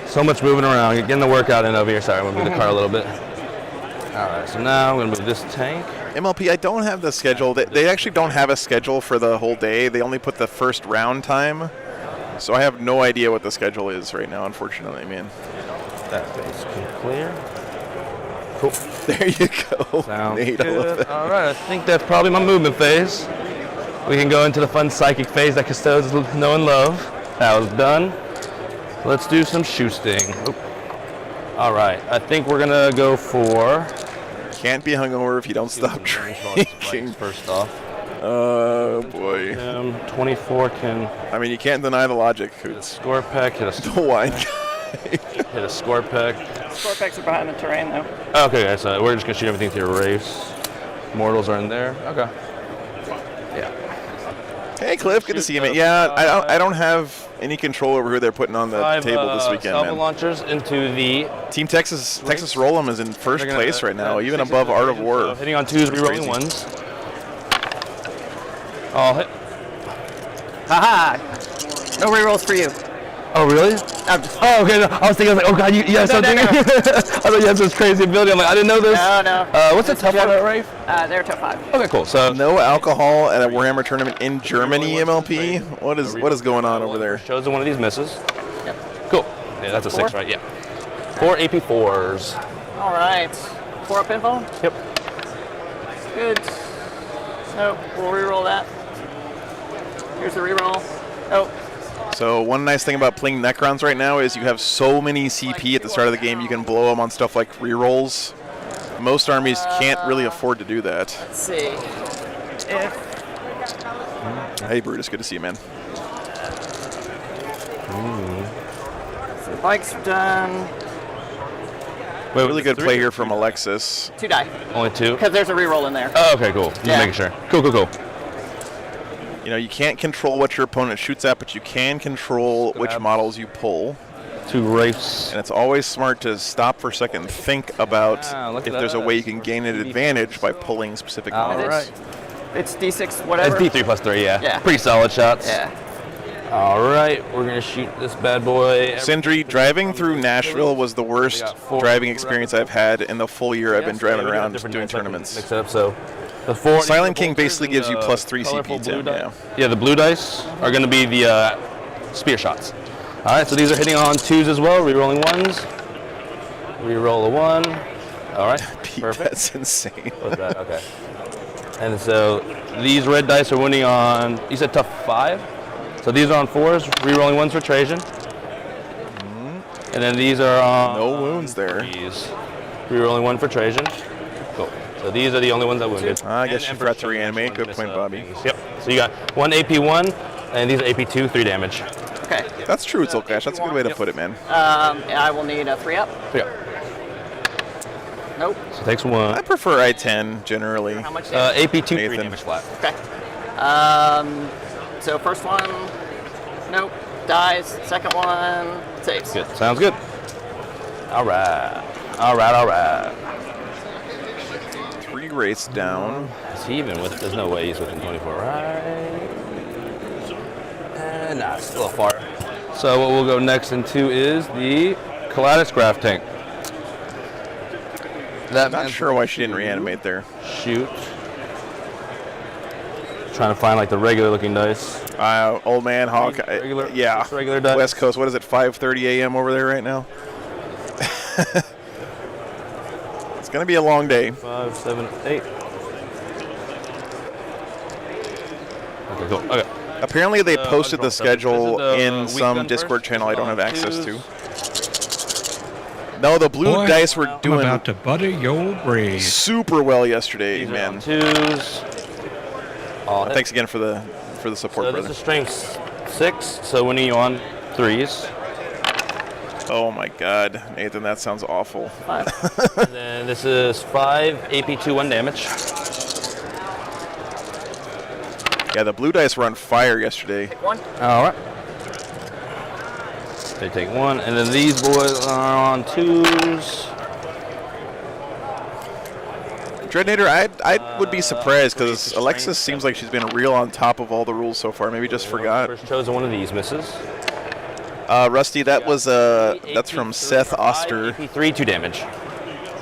[SPEAKER 9] So much moving around. Getting the workout in over here. Sorry, I'm going to move the car a little bit. All right, so now I'm going to move this tank.
[SPEAKER 1] MLP, I don't have the schedule. They actually don't have a schedule for the whole day. They only put the first round time. So I have no idea what the schedule is right now, unfortunately, man.
[SPEAKER 9] That is clear. Cool.
[SPEAKER 1] There you go.
[SPEAKER 9] Sounds
[SPEAKER 1] Nate, I love
[SPEAKER 9] good.
[SPEAKER 1] that.
[SPEAKER 9] All right, I think that's probably my movement phase. We can go into the fun psychic phase that Custodes know and love. That was done. Let's do some shoosting. Oop. All right, I think we're gonna go for.
[SPEAKER 1] Can't be hungover if you don't stop drinking.
[SPEAKER 9] First off.
[SPEAKER 1] Oh boy.
[SPEAKER 9] 24 can.
[SPEAKER 1] I mean, you can't deny the logic.
[SPEAKER 9] Hit a score peck. Hit a
[SPEAKER 1] The wine.
[SPEAKER 9] Hit a score peck.
[SPEAKER 8] Score packs are behind the terrain, though.
[SPEAKER 9] Okay, guys, so we're just gonna shoot everything through a race. Mortals are in there. Okay. Yeah.
[SPEAKER 1] Hey, Cliff, good to see you, man. Yeah, I don't have any control over who they're putting on the table this weekend,
[SPEAKER 9] salvo
[SPEAKER 1] man.
[SPEAKER 9] launchers into the
[SPEAKER 1] Team Texas Roll'em is in first place right now, even above Art of War.
[SPEAKER 9] Hitting on twos, rerolling ones. All hit.
[SPEAKER 8] Haha! No rerolls for you.
[SPEAKER 9] Oh, really? Oh, okay. No, I was thinking, oh god, you have something.
[SPEAKER 8] No.
[SPEAKER 9] I thought you had this crazy ability. I'm like, I didn't know this.
[SPEAKER 8] No.
[SPEAKER 9] What's the tough one at Rafe?
[SPEAKER 8] They're top 5.
[SPEAKER 9] Okay, cool. So
[SPEAKER 1] No alcohol at a Warhammer tournament in Germany, MLP. What is going on over there?
[SPEAKER 9] chosen one of these misses.
[SPEAKER 8] Yep.
[SPEAKER 9] Cool. Yeah, that's a 6, right? Yeah. 4 AP4s.
[SPEAKER 8] All right. 4 up info.
[SPEAKER 9] Yep.
[SPEAKER 8] Good. So we'll reroll that. Here's the reroll. Oh.
[SPEAKER 1] So one nice thing about playing Necrons right now is you have so many CP at the start of the game, you can blow them on stuff like rerolls. Most armies can't really afford to do that.
[SPEAKER 8] Let's see. If
[SPEAKER 1] Hey, Brutus, good to see you, man.
[SPEAKER 8] so the bikes are done.
[SPEAKER 1] Wait, really good play here from Alexis.
[SPEAKER 8] 2 die.
[SPEAKER 9] Only 2?
[SPEAKER 8] Because there's a reroll in there.
[SPEAKER 9] Oh, okay, cool. Just making sure. Cool.
[SPEAKER 1] You know, you can't control what your opponent shoots at, but you can control which models you pull.
[SPEAKER 9] 2 Wraiths.
[SPEAKER 1] And it's always smart to stop for a second and think about
[SPEAKER 9] look
[SPEAKER 1] if
[SPEAKER 9] at
[SPEAKER 1] there's a
[SPEAKER 9] that.
[SPEAKER 1] way you can gain an advantage by pulling specific models.
[SPEAKER 9] right.
[SPEAKER 8] It's D6 whatever.
[SPEAKER 9] It's D3 plus 3, yeah.
[SPEAKER 8] Yeah.
[SPEAKER 9] Pretty solid shots.
[SPEAKER 8] Yeah.
[SPEAKER 9] All right, we're going to shoot this bad boy.
[SPEAKER 1] Sindri, driving through Nashville was the worst
[SPEAKER 9] got 4
[SPEAKER 1] driving experience I've had in the full year I've been driving
[SPEAKER 9] Yeah, we got
[SPEAKER 1] around
[SPEAKER 9] different
[SPEAKER 1] doing
[SPEAKER 9] dice I can
[SPEAKER 1] tournaments.
[SPEAKER 9] Mix it up, so the 4
[SPEAKER 1] Silent King
[SPEAKER 9] bolters
[SPEAKER 1] basically
[SPEAKER 9] and
[SPEAKER 1] gives you
[SPEAKER 9] the
[SPEAKER 1] plus 3
[SPEAKER 9] colorful
[SPEAKER 1] CP,
[SPEAKER 9] blue
[SPEAKER 1] Tim.
[SPEAKER 9] dice. Yeah, the blue dice are going to be the spear shots. All right, so these are hitting on 2s as well, re-rolling 1s. Re-roll a 1. All right,
[SPEAKER 1] Pete,
[SPEAKER 9] perfect.
[SPEAKER 1] that's insane.
[SPEAKER 9] What's that? Okay. And so these red dice are winning on, you said tough 5? So these are on 4s, re-rolling 1s for Trajan. And then these are on...
[SPEAKER 1] No wounds there.
[SPEAKER 9] These. Re-rolling 1 for Trajan. Cool. So these are the only ones that wounded.
[SPEAKER 1] I guess you
[SPEAKER 9] And
[SPEAKER 1] forgot to
[SPEAKER 9] Emperor's
[SPEAKER 1] reanimate.
[SPEAKER 9] Champion
[SPEAKER 1] Good point, Bobby.
[SPEAKER 9] Yep. So you got 1 AP1, and these are AP2, 3 damage.
[SPEAKER 8] Okay.
[SPEAKER 1] That's true, Zolkash. That's a good way to put it, man.
[SPEAKER 8] I will need a 3 up.
[SPEAKER 9] Yeah.
[SPEAKER 8] Nope.
[SPEAKER 9] So it takes 1.
[SPEAKER 1] I prefer I-10 generally.
[SPEAKER 8] How much damage?
[SPEAKER 9] AP2, 3
[SPEAKER 1] Nathan.
[SPEAKER 9] damage flat.
[SPEAKER 8] Okay. So first one, nope, dies. Second one, saves.
[SPEAKER 9] Good. Sounds good. All right.
[SPEAKER 1] 3 race down.
[SPEAKER 9] Is he even with? There's no way he's within 24, right? Nah, it's still far. So what we'll go next into is the Calatus Graph Tank. That
[SPEAKER 1] Not sure why she didn't reanimate there.
[SPEAKER 9] Shoot. Trying to find like the regular looking dice.
[SPEAKER 1] Old man Hawk.
[SPEAKER 9] Regular,
[SPEAKER 1] Yeah.
[SPEAKER 9] just regular dice.
[SPEAKER 1] West Coast. What is it? 5:30 a.m. over there right now. It's gonna be a long day.
[SPEAKER 9] 5, 7, 8. Okay, cool. Okay.
[SPEAKER 1] Apparently they posted the schedule
[SPEAKER 9] This is the
[SPEAKER 1] in
[SPEAKER 9] week
[SPEAKER 1] some
[SPEAKER 9] done
[SPEAKER 1] Discord
[SPEAKER 9] first.
[SPEAKER 1] channel I don't have access to.
[SPEAKER 9] 2s.
[SPEAKER 1] No, the blue
[SPEAKER 10] Boy,
[SPEAKER 1] dice were
[SPEAKER 10] I'm
[SPEAKER 1] doing
[SPEAKER 10] about to butter your brains.
[SPEAKER 1] super well yesterday,
[SPEAKER 9] These are
[SPEAKER 1] man.
[SPEAKER 9] on 2s. All hit.
[SPEAKER 1] Thanks again for the support,
[SPEAKER 9] So
[SPEAKER 1] brother.
[SPEAKER 9] this is strength 6, so winning you on 3s.
[SPEAKER 1] Oh my God, Nathan, that sounds awful.
[SPEAKER 8] 5.
[SPEAKER 9] And then this is 5 AP2, 1 damage.
[SPEAKER 1] Yeah, the blue dice were on fire yesterday.
[SPEAKER 8] 1.
[SPEAKER 9] All right. They take 1, and then these boys are on 2s.
[SPEAKER 1] Dreadnator, would be surprised because Alexis seems like she's been real on top of all the rules so far. Maybe just forgot.
[SPEAKER 9] First chosen one of these misses.
[SPEAKER 1] Rusty, that was that's from Seth Oster.
[SPEAKER 9] AP3, 2 damage.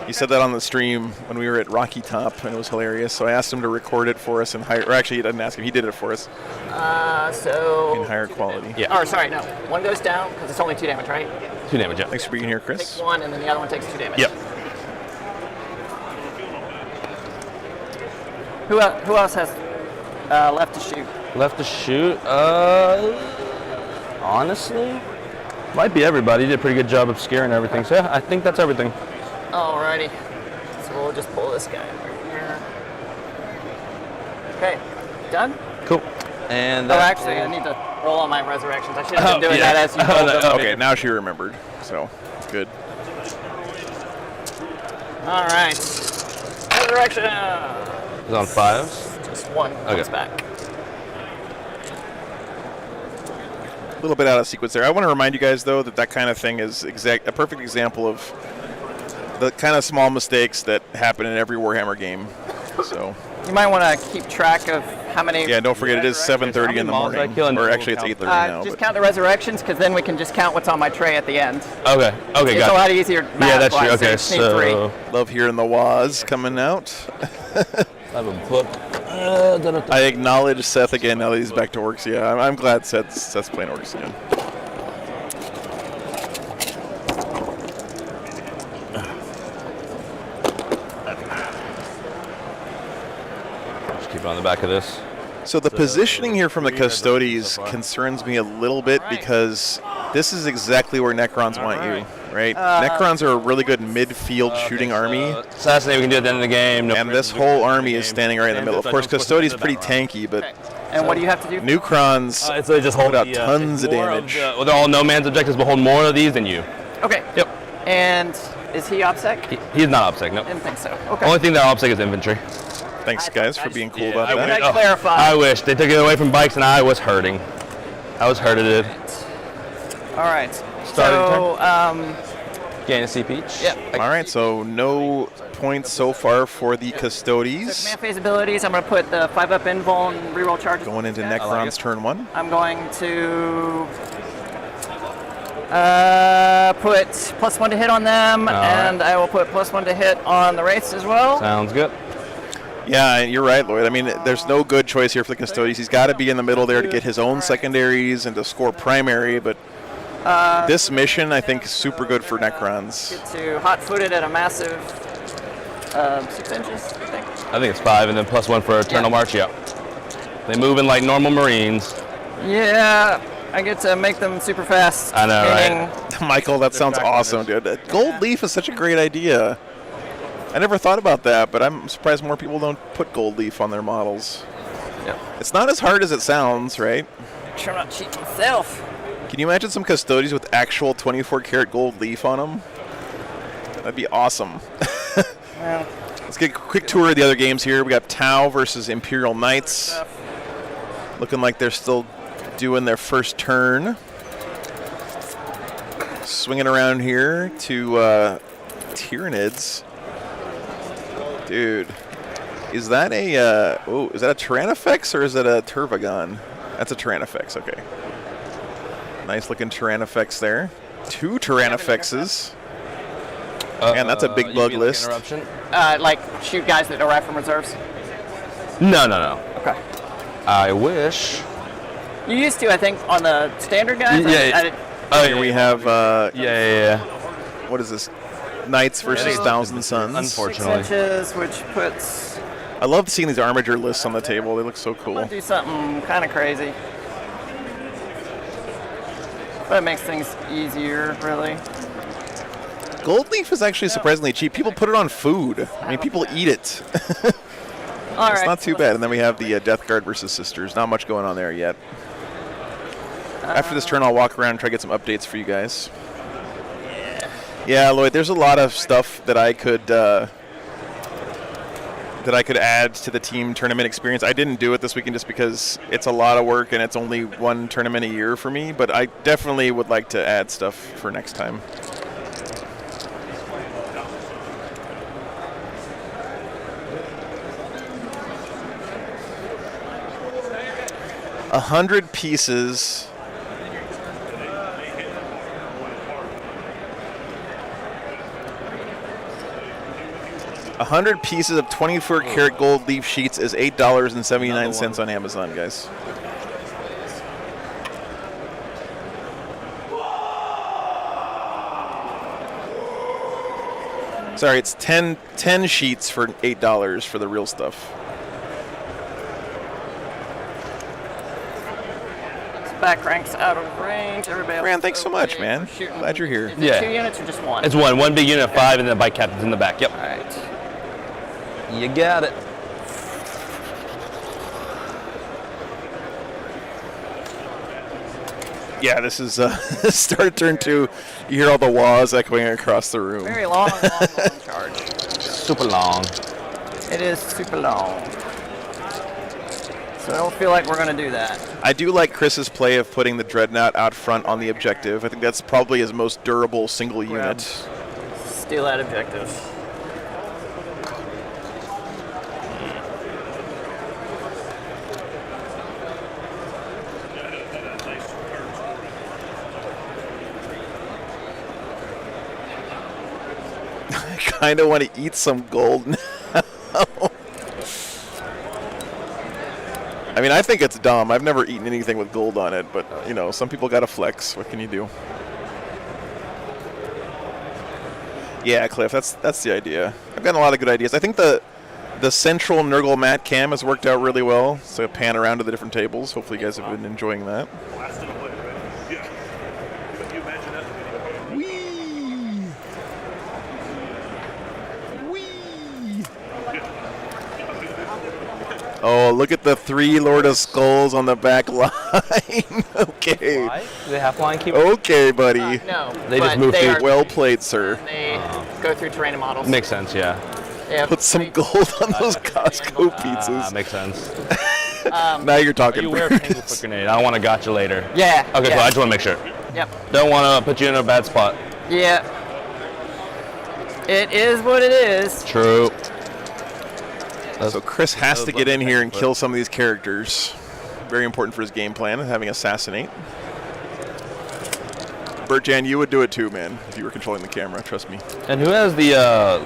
[SPEAKER 1] He said that on the stream when we were at Rocky Top, and it was hilarious. So I asked him to record it for us in higher. Or actually, he didn't ask him. He did it for us
[SPEAKER 8] So.
[SPEAKER 1] in higher quality.
[SPEAKER 9] Yeah.
[SPEAKER 8] Oh, sorry, no. One goes down because it's only 2 damage, right?
[SPEAKER 9] 2 damage, yeah.
[SPEAKER 1] Thanks for being here, Chris.
[SPEAKER 8] Takes 1, and then the other one takes 2 damage.
[SPEAKER 1] Yep.
[SPEAKER 8] Who else has left to shoot?
[SPEAKER 9] Left to shoot? Honestly, might be everybody. Did a pretty good job of scaring everything. So yeah, I think that's everything.
[SPEAKER 8] Alrighty. So we'll just pull this guy right here. Okay, done?
[SPEAKER 9] Cool. And
[SPEAKER 8] Oh, actually, I need to roll on my resurrections. I should have been doing
[SPEAKER 9] yeah.
[SPEAKER 8] that as you rolled them.
[SPEAKER 1] Okay, now she remembered. So it's good.
[SPEAKER 8] Alright. Resurrection!
[SPEAKER 9] It's on 5s.
[SPEAKER 8] Just 1 comes
[SPEAKER 9] Okay.
[SPEAKER 8] back.
[SPEAKER 1] A little bit out of sequence there. I want to remind you guys, though, that kind of thing is a perfect example of the kind of small mistakes that happen in every Warhammer game. So
[SPEAKER 8] You might want to keep track of how many.
[SPEAKER 1] yeah, don't forget it is 7:30 in the
[SPEAKER 9] How many
[SPEAKER 1] morning,
[SPEAKER 9] malls did I kill?
[SPEAKER 1] or actually it's 8:30 now.
[SPEAKER 8] Just
[SPEAKER 1] But
[SPEAKER 8] count the resurrections, because then we can just count what's on my tray at the end.
[SPEAKER 9] Okay,
[SPEAKER 8] It's a
[SPEAKER 9] got
[SPEAKER 8] lot
[SPEAKER 9] it.
[SPEAKER 8] easier.
[SPEAKER 9] Yeah, that's true.
[SPEAKER 8] math-wise,
[SPEAKER 9] Okay,
[SPEAKER 8] so you just need 3.
[SPEAKER 9] so
[SPEAKER 1] love hearing the wahs coming out.
[SPEAKER 9] I have a book.
[SPEAKER 1] I acknowledge Seth again now that he's back to orcs. Yeah, I'm glad Seth's playing orcs again.
[SPEAKER 9] Just keep it on the back of this.
[SPEAKER 1] So the positioning here from the Custodes concerns me a little bit because this is exactly where Necrons want you, right? Necrons are a really good midfield shooting army,
[SPEAKER 9] Assassinate we can do at the end of the game. No
[SPEAKER 1] and this whole army is standing right in the middle. Of course, Custodes pretty tanky, but
[SPEAKER 8] And what do you have to do?
[SPEAKER 1] Necrons
[SPEAKER 9] It's they just hold
[SPEAKER 1] put out
[SPEAKER 9] the,
[SPEAKER 1] tons of
[SPEAKER 9] more
[SPEAKER 1] damage.
[SPEAKER 9] well, they're all no man's objectives, but hold more of these than you.
[SPEAKER 8] Okay.
[SPEAKER 9] Yep.
[SPEAKER 8] And is he OPSEC?
[SPEAKER 9] He's not OPSEC, no.
[SPEAKER 8] Didn't think so. Okay.
[SPEAKER 9] Only thing that OPSEC is infantry.
[SPEAKER 1] Thanks, guys, for being cool about
[SPEAKER 9] I
[SPEAKER 1] that.
[SPEAKER 9] wish-
[SPEAKER 8] I clarify?
[SPEAKER 9] I wish. They took it away from bikes and I was hurting. I was hurted.
[SPEAKER 8] All right.
[SPEAKER 9] Starting Gain a CP each.
[SPEAKER 8] Yeah.
[SPEAKER 1] All right, so no points so far for the Custodes.
[SPEAKER 8] Command phase abilities. I'm going to put the 5-up invuln reroll charges.
[SPEAKER 1] Going into
[SPEAKER 8] Yeah.
[SPEAKER 1] Necron's turn 1.
[SPEAKER 8] I'm going to put +1 to hit on them, and I will put +1 to hit on the Wraiths as well.
[SPEAKER 9] Sounds good.
[SPEAKER 1] Yeah, you're right, Lloyd. I mean, there's no good choice here for the Custodes. He's got to be in the middle there to get his own secondaries and to score primary, but this mission, I think, is super good for Necrons.
[SPEAKER 8] Get to hot-footed at a massive 6 inches, I think.
[SPEAKER 9] I think it's 5 and then +1 for Eternal March, yeah. They move in like normal Marines.
[SPEAKER 8] Yeah, I get to make them super fast.
[SPEAKER 9] I know,
[SPEAKER 8] meaning
[SPEAKER 1] Michael, that sounds awesome, dude. Gold leaf is such a great idea. I never thought about that, but I'm surprised more people don't put gold leaf on their models.
[SPEAKER 8] Yep.
[SPEAKER 1] It's not as hard as it sounds, right?
[SPEAKER 8] Make sure I'm not cheating myself.
[SPEAKER 1] Can you imagine some Custodes with actual 24-karat gold leaf on them? That'd be awesome.
[SPEAKER 8] Well,
[SPEAKER 1] Let's get a quick tour of the other games here. We got Tau versus Imperial Knights. Looking like they're still doing their first turn. Swinging around here to Tyranids. Dude, is that a is that a Tyrannofex or is that a Turvagon? That's a Tyrannofex. Okay. Nice looking Tyrannofex there. 2 Tyrannofexes. Man, that's a big bug list.
[SPEAKER 9] Interruption?
[SPEAKER 8] like shoot guys that arrive from reserves.
[SPEAKER 9] No.
[SPEAKER 8] Okay.
[SPEAKER 9] I wish.
[SPEAKER 8] You used to, I think, on the standard guys.
[SPEAKER 9] Yeah.
[SPEAKER 1] Here we have
[SPEAKER 9] Yeah.
[SPEAKER 1] what is this? Knights versus Thousand Suns.
[SPEAKER 9] Unfortunately.
[SPEAKER 8] 6 inches, which puts.
[SPEAKER 1] I love seeing these armature lists on the table. They look so
[SPEAKER 8] I'm
[SPEAKER 1] cool.
[SPEAKER 8] gonna do something kind of crazy, but it makes things easier, really.
[SPEAKER 1] Gold leaf is actually surprisingly cheap. People put it on food. I mean, people eat it.
[SPEAKER 8] All
[SPEAKER 1] It's
[SPEAKER 8] right.
[SPEAKER 1] not too bad. And then we have the Death Guard versus Sisters. Not much going on there yet. After this turn, I'll walk around and try to get some updates for you guys. Yeah, Lloyd, there's a lot of stuff that I could add to the team tournament experience. I didn't do it this weekend just because it's a lot of work and it's only one tournament a year for me, but I definitely would like to add stuff for next time. 100 pieces. $100 pieces of 24-karat gold leaf sheets is $8.79 on Amazon, guys. Sorry, it's 10 sheets for $8 for the real stuff.
[SPEAKER 8] Back ranks out of range. Everybody else.
[SPEAKER 1] Fran, thanks so much, man. Glad you're here.
[SPEAKER 8] Is it 2 units or just one?
[SPEAKER 9] It's one big unit of 5, and then the bike captain's in the back. Yep.
[SPEAKER 8] All right.
[SPEAKER 9] You got it.
[SPEAKER 1] Yeah, this is start turn 2. You hear all the wahs echoing across the room.
[SPEAKER 8] Very long charge.
[SPEAKER 9] Super long.
[SPEAKER 8] It is super long. So I don't feel like we're going to do that.
[SPEAKER 1] I do like Chris's play of putting the Dreadnought out front on the objective. I think that's probably his most durable single unit.
[SPEAKER 8] Steal that objective.
[SPEAKER 1] I kind of want to eat some gold now. I mean, I think it's dumb. I've never eaten anything with gold on it, but, you know, some people got to flex. What can you do? Yeah, Cliff, that's the idea. I've gotten a lot of good ideas. I think the central Nurgle mat cam has worked out really well. So pan around to the different tables. Hopefully you guys have been enjoying that.
[SPEAKER 5] Blasted away, right? Yeah. Can you imagine that?
[SPEAKER 1] Oh, look at the 3 Lord of Skulls on the back line. Okay.
[SPEAKER 9] Why? Do they have flying keep?
[SPEAKER 1] Okay, buddy.
[SPEAKER 8] No.
[SPEAKER 9] They just
[SPEAKER 8] but
[SPEAKER 9] move through.
[SPEAKER 1] Well played, sir.
[SPEAKER 8] They go through terrain and models.
[SPEAKER 9] Makes sense, yeah.
[SPEAKER 8] Yeah,
[SPEAKER 1] Put some gold on those Costco pizzas.
[SPEAKER 9] Makes sense.
[SPEAKER 1] Now you're talking.
[SPEAKER 9] You wear a penguin foot grenade. I don't want to gotcha later.
[SPEAKER 8] Yeah.
[SPEAKER 9] Okay,
[SPEAKER 8] yeah.
[SPEAKER 9] cool. I just want to make sure.
[SPEAKER 8] Yep.
[SPEAKER 9] Don't want to put you in a bad spot.
[SPEAKER 8] Yeah. It is what it is.
[SPEAKER 9] True.
[SPEAKER 1] So Chris has to get in here and kill some of these characters. Very important for his game plan, having assassinate. Bert-Jan, you would do it too, man, if you were controlling the camera. Trust me.
[SPEAKER 9] And who has the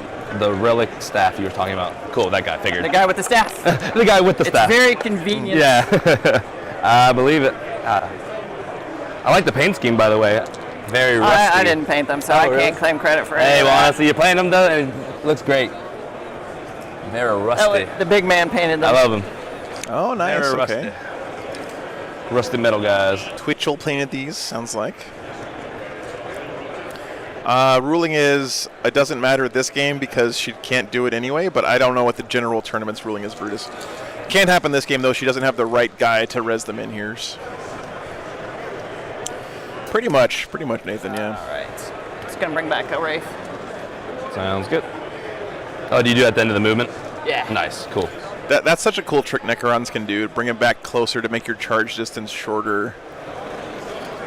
[SPEAKER 9] relic staff you were talking about? Cool, that guy. Figured.
[SPEAKER 8] The guy with the staff.
[SPEAKER 9] The guy with the staff.
[SPEAKER 8] It's very convenient.
[SPEAKER 9] Yeah. I believe it. I like the paint scheme, by the way. Very rusty.
[SPEAKER 8] I didn't paint them, so I can't claim credit for anything.
[SPEAKER 9] Hey, well, honestly, you paint them, though, and it looks great. They're rusty.
[SPEAKER 8] The big man painted them.
[SPEAKER 9] I love them.
[SPEAKER 1] Oh, nice.
[SPEAKER 9] They're
[SPEAKER 1] Okay.
[SPEAKER 9] Rusty metal guys.
[SPEAKER 1] Twitchell painted these, sounds like. Ruling is, it doesn't matter this game because she can't do it anyway, but I don't know what the general tournament's ruling is, Brutus. Can't happen this game, though. She doesn't have the right guy to res them in here. Pretty much, Nathan, yeah.
[SPEAKER 8] All right. Just going to bring back a Wraith.
[SPEAKER 9] Sounds good. Oh, do you do it at the end of the movement?
[SPEAKER 8] Yeah.
[SPEAKER 9] Nice, cool.
[SPEAKER 1] That's such a cool trick Necrons can do. Bring it back closer to make your charge distance shorter.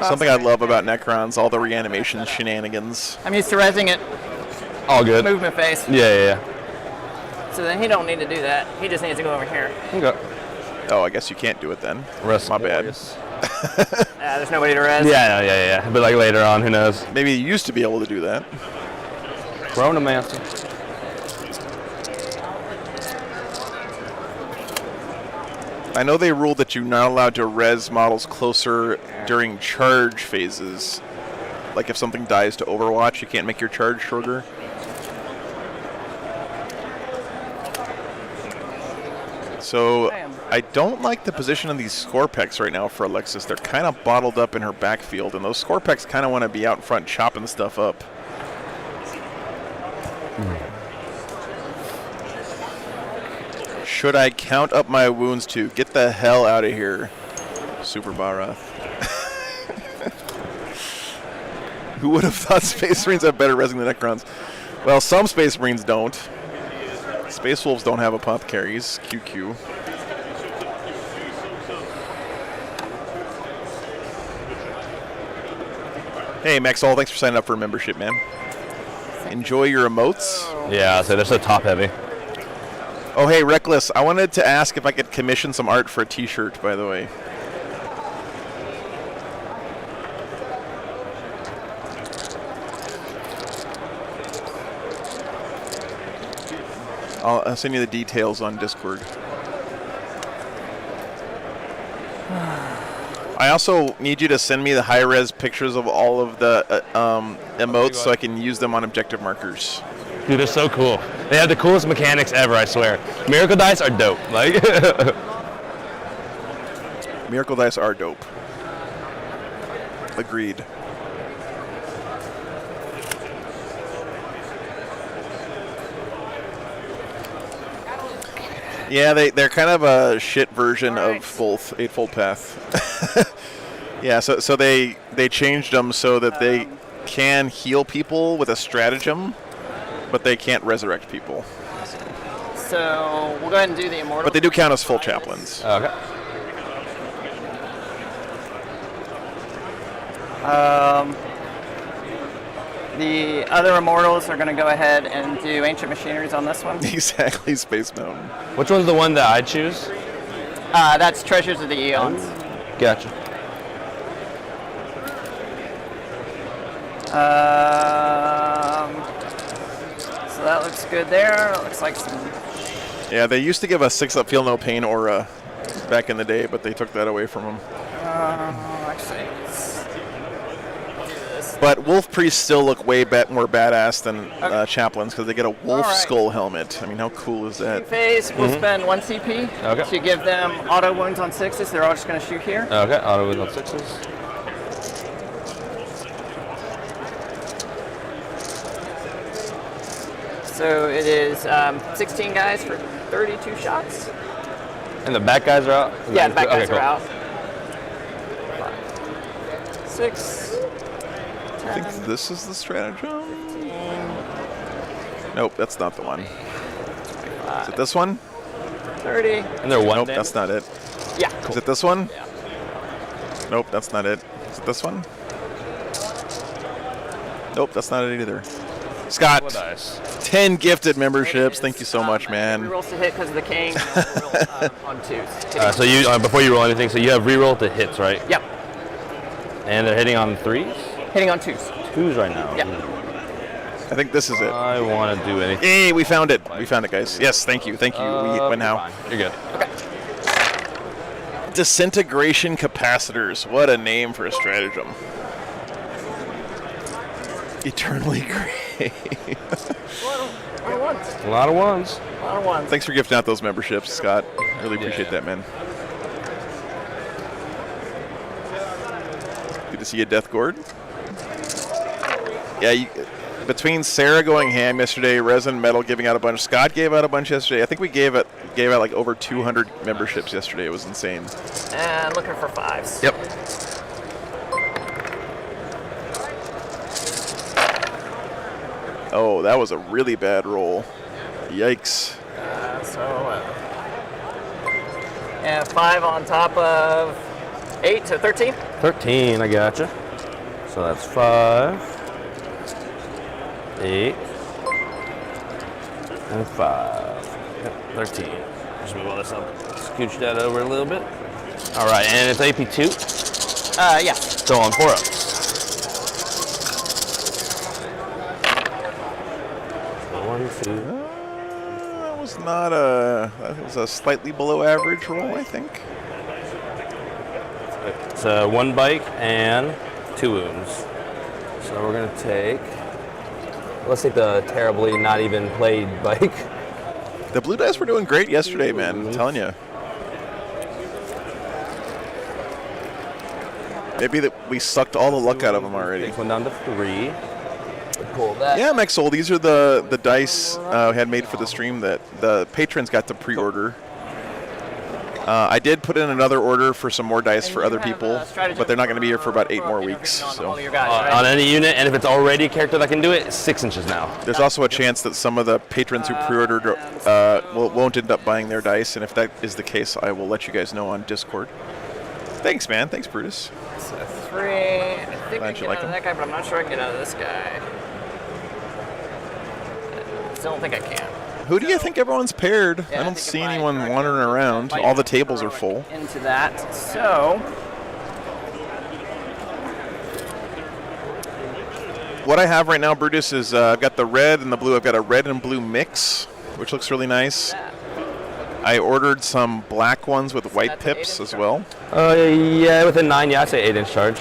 [SPEAKER 1] Something I love about Necrons, all the reanimation shenanigans.
[SPEAKER 8] I'm used to resing it.
[SPEAKER 9] All good.
[SPEAKER 8] Movement phase.
[SPEAKER 9] Yeah.
[SPEAKER 8] So then he don't need to do that. He just needs to go over here.
[SPEAKER 9] Okay.
[SPEAKER 1] Oh, I guess you can't do it then.
[SPEAKER 9] Rest
[SPEAKER 1] My bad.
[SPEAKER 8] There's nobody to res.
[SPEAKER 9] Yeah. But like later on, who knows?
[SPEAKER 1] Maybe you used to be able to do that.
[SPEAKER 9] Chronomancer.
[SPEAKER 1] I know they ruled that you're not allowed to res models closer during charge phases. Like if something dies to Overwatch, you can't make your charge shorter. So I don't like the position of these Scorpex right now for Alexis. They're kind of bottled up in her backfield, and those Scorpex kind of want to be out in front chopping stuff up. Should I count up my wounds too? Get the hell out of here, Super Barath. Who would have thought Space Marines have better resing than Necrons? Well, some Space Marines don't. Space Wolves don't have apothecaries. QQ. Hey, Maxall, thanks for signing up for a membership, man. Enjoy your emotes.
[SPEAKER 9] Yeah, so they're so top heavy.
[SPEAKER 1] Oh, hey, Reckless, I wanted to ask if I could commission some art for a t-shirt, by the way. I'll send you the details on Discord. I also need you to send me the high-res pictures of all of the emotes so I can use them on objective markers.
[SPEAKER 9] Dude, they're so cool. They have the coolest mechanics ever, I swear. Miracle dice are dope. Like,
[SPEAKER 1] Miracle dice are dope. Agreed. Yeah, they're kind of a shit version of both Eightfold Path. Yeah, so they changed them so that they can heal people with a stratagem, but they can't resurrect people.
[SPEAKER 8] So we'll go ahead and do the immortal.
[SPEAKER 1] But they do count as full chaplains.
[SPEAKER 9] okay.
[SPEAKER 8] The other immortals are going to go ahead and do ancient machineries on this one.
[SPEAKER 1] Exactly, Space Mountain.
[SPEAKER 9] Which one's the one that I choose?
[SPEAKER 8] That's Treasures of the Eons.
[SPEAKER 9] Gotcha.
[SPEAKER 8] So that looks good there. It looks like some.
[SPEAKER 1] Yeah, they used to give us 6-up Feel No Pain aura back in the day, but they took that away from them.
[SPEAKER 8] Actually,
[SPEAKER 1] But Wolf Priests still look way more badass than chaplains because they get a wolf skull helmet. I mean, how cool is that?
[SPEAKER 8] phase, we'll spend 1 CP to give them auto wounds on 6s. They're all just going to shoot here.
[SPEAKER 9] Okay, auto wounds on 6s.
[SPEAKER 8] So it is 16 guys for 32 shots.
[SPEAKER 9] And the back guys are out?
[SPEAKER 8] Yeah, the back guys
[SPEAKER 9] cool.
[SPEAKER 8] are out. 6.
[SPEAKER 1] I think this is the stratagem. Nope, that's not the one. Is it this one?
[SPEAKER 8] 30.
[SPEAKER 9] And they're one.
[SPEAKER 1] Nope, that's not it.
[SPEAKER 8] Yeah.
[SPEAKER 1] Cool. Is it this one? Yeah. Nope, that's not it. Is it this one? Nope, that's not it either. Scott, 10 gifted memberships. Thank you so much, man.
[SPEAKER 8] Rerolls to hit because of the king. On 2s.
[SPEAKER 9] So you before you roll anything, so you have reroll to hits, right?
[SPEAKER 8] Yep.
[SPEAKER 9] And they're hitting on 3s?
[SPEAKER 8] Hitting on 2s.
[SPEAKER 9] 2s right now.
[SPEAKER 8] Yep.
[SPEAKER 1] I think this is it.
[SPEAKER 9] I want to do anything.
[SPEAKER 1] Hey, we found it. We found it, guys. Yes, thank you. Thank you. We went now.
[SPEAKER 9] You're good.
[SPEAKER 8] Okay.
[SPEAKER 1] Disintegration capacitors. What a name for a stratagem. Eternally gray.
[SPEAKER 9] A lot of ones.
[SPEAKER 1] Thanks for gifting out those memberships, Scott. Really appreciate that, man. Good to see you, Death Gord. Yeah, between Sarah going ham yesterday, Resin Metal giving out a bunch, Scott gave out a bunch yesterday. I think we gave out like over 200 memberships yesterday. It was insane.
[SPEAKER 8] And looking for 5s.
[SPEAKER 1] Yep. Oh, that was a really bad roll. Yikes.
[SPEAKER 8] And 5 on top of 8, so 13.
[SPEAKER 9] 13, I gotcha. So that's 5, 8, and 5. Yep, 13. Just move all this up. Scooch that over a little bit. All right, and it's AP2?
[SPEAKER 8] Yeah.
[SPEAKER 9] So on 4-ups.
[SPEAKER 1] That was not a. That was a slightly below average roll, I think.
[SPEAKER 9] It's 1 bike and 2 wounds. So we're gonna take. Let's take the terribly not even played bike.
[SPEAKER 1] The blue dice were doing great yesterday, man. I'm telling you. Maybe that we sucked all the luck out of them already.
[SPEAKER 9] Take one down to 3. Pull that.
[SPEAKER 1] Yeah, Maxol, these are the dice we had made for the stream that the patrons got to pre-order. I did put in another order for some more dice for other people, but they're not going to be here for about 8 more weeks. So.
[SPEAKER 9] On any unit, and if it's already a character that can do it, it's 6 inches now.
[SPEAKER 1] There's also a chance that some of the patrons who pre-ordered won't end up buying their dice, and if that is the case, I will let you guys know on Discord. Thanks, man. Thanks, Brutus.
[SPEAKER 8] So 3. I think I
[SPEAKER 1] Glad
[SPEAKER 8] can
[SPEAKER 1] you
[SPEAKER 8] get
[SPEAKER 1] like
[SPEAKER 8] out of that guy, but I'm not sure I can get out of this guy. I don't think I can.
[SPEAKER 1] Who do you think everyone's paired?
[SPEAKER 8] Yeah,
[SPEAKER 1] I don't see anyone wandering around. All the tables are full.
[SPEAKER 8] Into that. So
[SPEAKER 1] what I have right now, Brutus, is I've got the red and the blue. I've got a red and blue mix. which looks really nice. I ordered some black ones with white pips as well.
[SPEAKER 9] Yeah, within 9, yeah, I'd say 8-inch charge.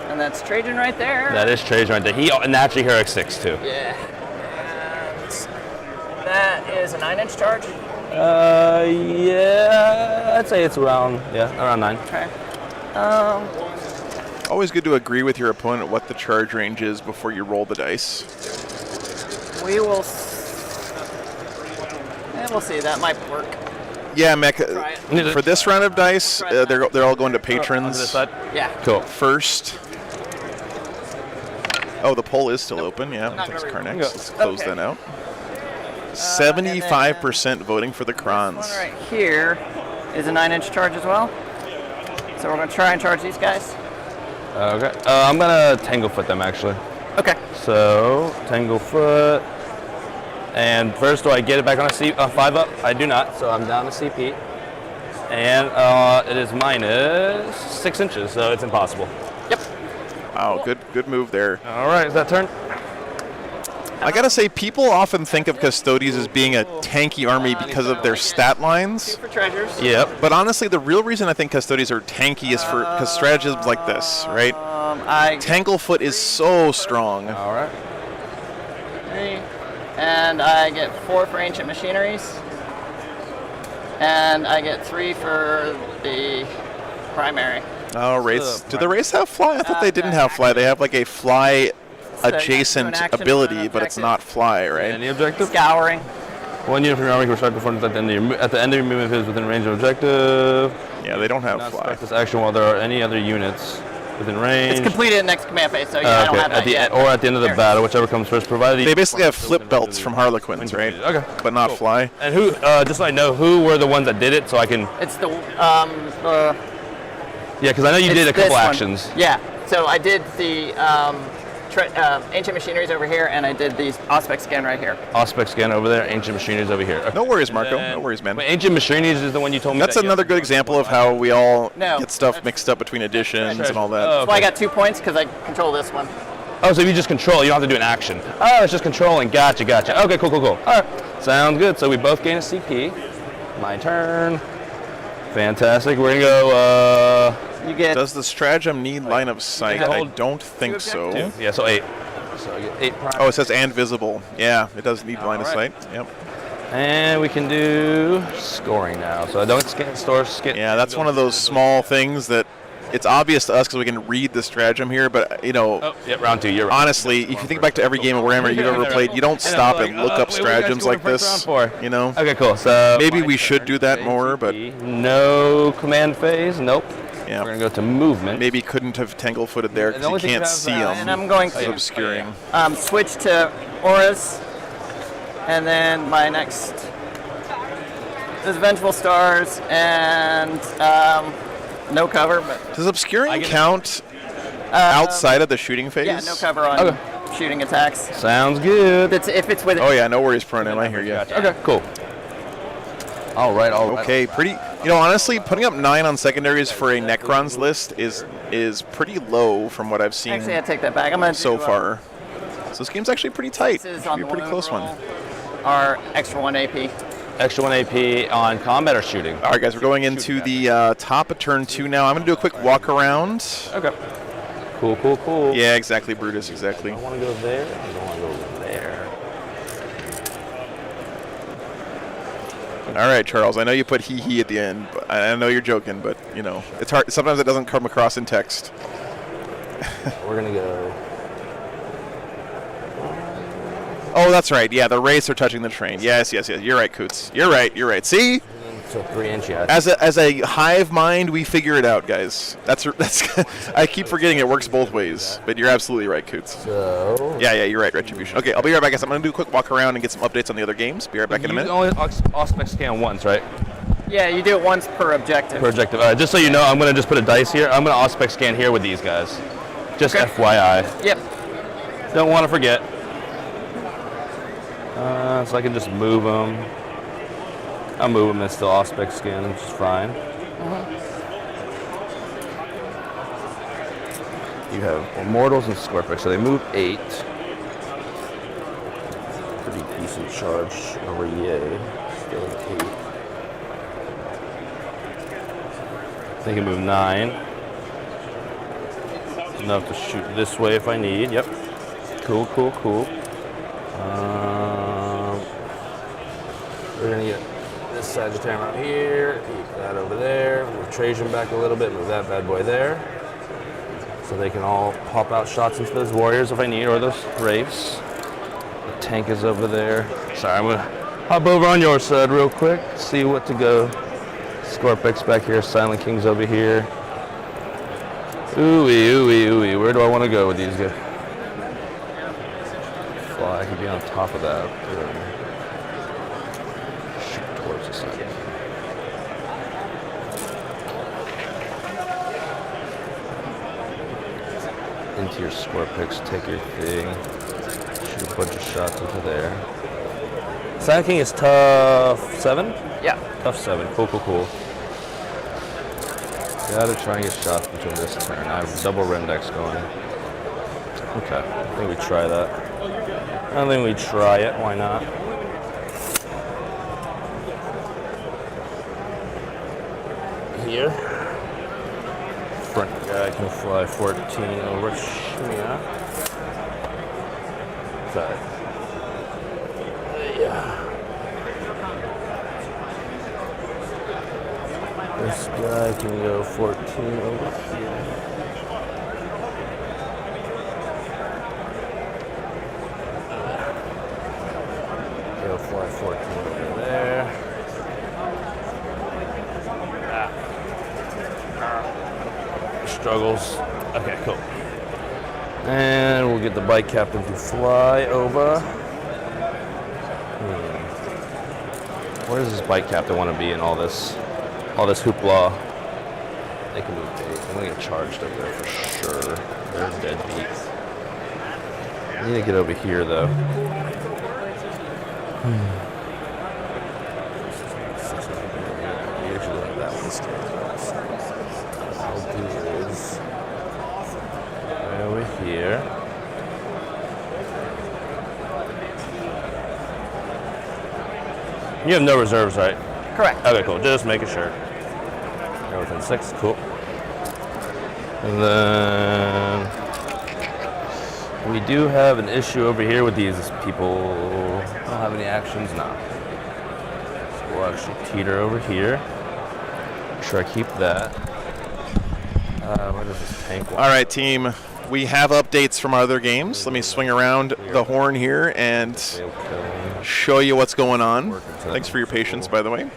[SPEAKER 8] And that's Trajan right there.
[SPEAKER 9] That is Trajan right there. He naturally heroic 6 too.
[SPEAKER 8] Yeah. And that is a 9-inch charge.
[SPEAKER 9] Yeah, I'd say it's around 9.
[SPEAKER 8] Okay.
[SPEAKER 1] Always good to agree with your opponent what the charge range is before you roll the dice.
[SPEAKER 8] We will. We'll see. That might work.
[SPEAKER 1] Yeah, Mech. For this round of dice, they're all going to patrons.
[SPEAKER 8] Yeah.
[SPEAKER 9] Cool.
[SPEAKER 1] First. Oh, the poll is still open. Yeah, thanks, Carnex. Let's close that out. 75% voting for the Krons.
[SPEAKER 8] This one right here is a 9-inch charge as well. So we're going to try and charge these guys.
[SPEAKER 9] Okay. I'm going to Tanglefoot them, actually.
[SPEAKER 8] Okay.
[SPEAKER 9] So, Tanglefoot. And first, do I get it back on a 5 up? I do not, so I'm down to CP. And it is minus 6 inches, so it's impossible.
[SPEAKER 8] Yep.
[SPEAKER 1] Wow, good move there.
[SPEAKER 9] All right, is that turn?
[SPEAKER 1] I gotta say, people often think of Custodes as being a tanky army because of their stat lines.
[SPEAKER 8] 2 for treasures.
[SPEAKER 9] Yep.
[SPEAKER 1] But honestly, the real reason I think Custodes are tanky is because stratagems like this, right? Tanglefoot is so strong.
[SPEAKER 9] All right.
[SPEAKER 8] 3. And I get 4 for ancient machineries. And I get 3 for the primary.
[SPEAKER 1] Oh, race. Do the race have fly? I thought they didn't have fly. They have like a fly adjacent ability, but it's not fly, right?
[SPEAKER 9] Any objective?
[SPEAKER 8] Scouring.
[SPEAKER 9] 1 unit from your army can start performance at the end of your movement phase within range of objective.
[SPEAKER 1] Yeah, they don't have
[SPEAKER 9] Not
[SPEAKER 1] fly.
[SPEAKER 9] start this action while there are any other units within range.
[SPEAKER 8] It's completed next command phase, so yeah, I don't have that yet.
[SPEAKER 9] Or at the end of the battle, whichever comes first, provided
[SPEAKER 1] They basically have flip belts from Harlequins, right?
[SPEAKER 9] Okay.
[SPEAKER 1] But not fly.
[SPEAKER 9] And who, just so I know, who were the ones that did it, so I can...
[SPEAKER 8] It's the
[SPEAKER 9] Yeah, because I know you did a couple actions.
[SPEAKER 8] Yeah, so I did the ancient machineries over here, and I did the Auspex scan right here.
[SPEAKER 9] Auspex scan over there, ancient machineries over here. Okay.
[SPEAKER 1] No worries, Marco. No worries, man.
[SPEAKER 9] Wait, ancient machineries is the one you told me.
[SPEAKER 1] That's another good example of how we all
[SPEAKER 8] No.
[SPEAKER 1] get stuff mixed up between editions and all that.
[SPEAKER 8] That's why I got 2 points, because I control this one.
[SPEAKER 9] Oh, so if you just control, you don't have to do an action. Oh, it's just controlling. Gotcha. Okay, cool. All right, sounds good. So we both gain a CP. My turn. Fantastic. We're gonna go.
[SPEAKER 8] You get.
[SPEAKER 1] Does the stratagem need line of sight? I don't think so.
[SPEAKER 9] Yeah, so 8. So I get 8 prime.
[SPEAKER 1] Oh, it says and visible. Yeah, it does need line of sight. Yep.
[SPEAKER 9] And we can do scoring now. So I don't skip.
[SPEAKER 1] Yeah, that's one of those small things that it's obvious to us because we can read the stratagem here, but you know.
[SPEAKER 9] Oh, yeah, round 2. You're right.
[SPEAKER 1] Honestly, if you think back to every game of Warhammer you've ever played, you don't stop and look up stratagems like this. You know.
[SPEAKER 9] Okay, cool. So
[SPEAKER 1] maybe we should do that more, but
[SPEAKER 9] no command phase. Nope.
[SPEAKER 1] Yeah.
[SPEAKER 9] We're gonna go to movement.
[SPEAKER 1] Maybe couldn't have Tanglefooted there because you can't see them.
[SPEAKER 8] And I'm going to
[SPEAKER 1] obscuring.
[SPEAKER 8] Switch to auras, and then my next is Vengeful Stars and no cover. But
[SPEAKER 1] does obscuring count outside of the shooting phase?
[SPEAKER 8] Yeah, no cover on shooting attacks.
[SPEAKER 9] Sounds good.
[SPEAKER 8] If it's with.
[SPEAKER 1] Oh yeah, no worries, Pronim. I hear you.
[SPEAKER 9] Okay, cool. All right.
[SPEAKER 1] Okay, pretty. You know, honestly, putting up 9 on secondaries for a Necrons list is pretty low from what I've seen.
[SPEAKER 8] Actually, I take that back. I'm gonna
[SPEAKER 1] so far. So this game's actually pretty tight.
[SPEAKER 8] This is
[SPEAKER 1] Should
[SPEAKER 8] on
[SPEAKER 1] be a
[SPEAKER 8] the
[SPEAKER 1] pretty close one.
[SPEAKER 8] Our extra 1 AP.
[SPEAKER 9] Extra 1 AP on combat or shooting?
[SPEAKER 1] All right, guys, we're going into the top of turn 2 now. I'm going to do a quick walk around.
[SPEAKER 9] Okay. Cool.
[SPEAKER 1] Yeah, exactly, Brutus, exactly.
[SPEAKER 9] I want to go there. I don't want to go there.
[SPEAKER 1] All right, Charles, I know you put hee at the end. But I know you're joking, but, you know, it's hard. Sometimes it doesn't come across in text.
[SPEAKER 9] We're going to go...
[SPEAKER 1] Oh, that's right. Yeah, the race are touching the train. Yes. You're right, Coots. You're right. See?
[SPEAKER 9] So 3 inch, yeah.
[SPEAKER 1] As a hive mind, we figure it out, guys. That's. I keep forgetting it works both ways, but you're absolutely right, Coots.
[SPEAKER 9] So.
[SPEAKER 1] Yeah, you're right, Retribution. Okay, I'll be right back, guys. I'm gonna do a quick walk around and get some updates on the other games. Be right back in a minute.
[SPEAKER 9] You only Auspex scan once, right?
[SPEAKER 8] Yeah, you do it once per objective.
[SPEAKER 9] Just so you know, I'm gonna just put a dice here. I'm gonna Auspex scan here with these guys. Just FYI.
[SPEAKER 8] Yep.
[SPEAKER 9] Don't want to forget. So I can just move them. I'll move them and still Auspex scan, which is fine. You have Immortals and Scorpix, so they move 8 for charge over yay. Still at 8. They can move 9. Enough to shoot this way if I need. Yep. Cool, cool, cool. We're gonna get this Sagittarian out here, keep that over there, move Trajan back a little bit, move that bad boy there. So they can all pop out shots into those warriors if I need, or those wraiths. The tank is over there. Sorry, I'm gonna hop over on your side real quick, see what to go. Scorpix back here, Silent King's over here. Ooh-wee, ooh-wee, ooh-wee. Where do I want to go with these guys? Fly, I could be on top of that. Shoot towards the side. Into your Scorpix, take your thing. Shoot a bunch of shots into there. Silent King is tough 7?
[SPEAKER 8] Yeah.
[SPEAKER 9] Tough 7. Cool, cool, cool. Gotta try and get shots between this turn. I have double Rendex going. Okay, I think we try that. I think we try it, why not? Here. Front guy can fly 14 over Shmia. Sorry. Yeah. This guy can go 14 over here. Go fly 14 over there. Struggles. Okay, cool. And we'll get the bike captain to fly over. Where does this bike captain want to be in all this hoopla? They can move 8. I'm gonna get charged up there for sure. They're deadbeats. I need to get over here though. You actually have that one still. I'll do is right over here. You have no reserves, right?
[SPEAKER 8] Correct.
[SPEAKER 9] Okay, cool. Just making sure. You're within 6. Cool. And then we do have an issue over here with these people. Don't have any actions now. So we'll actually teeter over here. Try to keep that. What does this tank want?
[SPEAKER 1] All right, team. We have updates from other games. Let me swing around the horn here and show you what's going on. Thanks for your patience, by the way.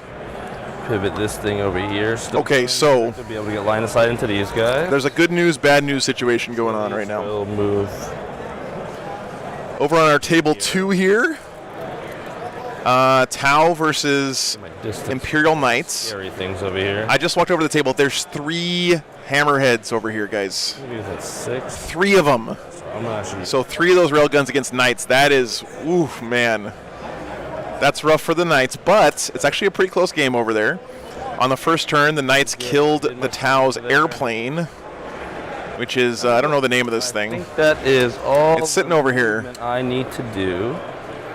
[SPEAKER 9] Pivot this thing over here.
[SPEAKER 1] Okay, so
[SPEAKER 9] to be able to get line of sight into these guys.
[SPEAKER 1] There's a good news, bad news situation going on right now.
[SPEAKER 9] We'll move
[SPEAKER 1] over on our table 2 here. Tau versus Imperial Knights.
[SPEAKER 9] Scary things over here.
[SPEAKER 1] I just walked over to the table. There's 3 hammerheads over here, guys.
[SPEAKER 9] Maybe that's 6.
[SPEAKER 1] 3 of them. So 3 of those railguns against Knights. That is, oof, man. That's rough for the Knights, but it's actually a pretty close game over there. On the first turn, the Knights killed the Tau's airplane, which is, I don't know the name of this thing.
[SPEAKER 9] I think that is all.
[SPEAKER 1] It's sitting over here.
[SPEAKER 9] I need to do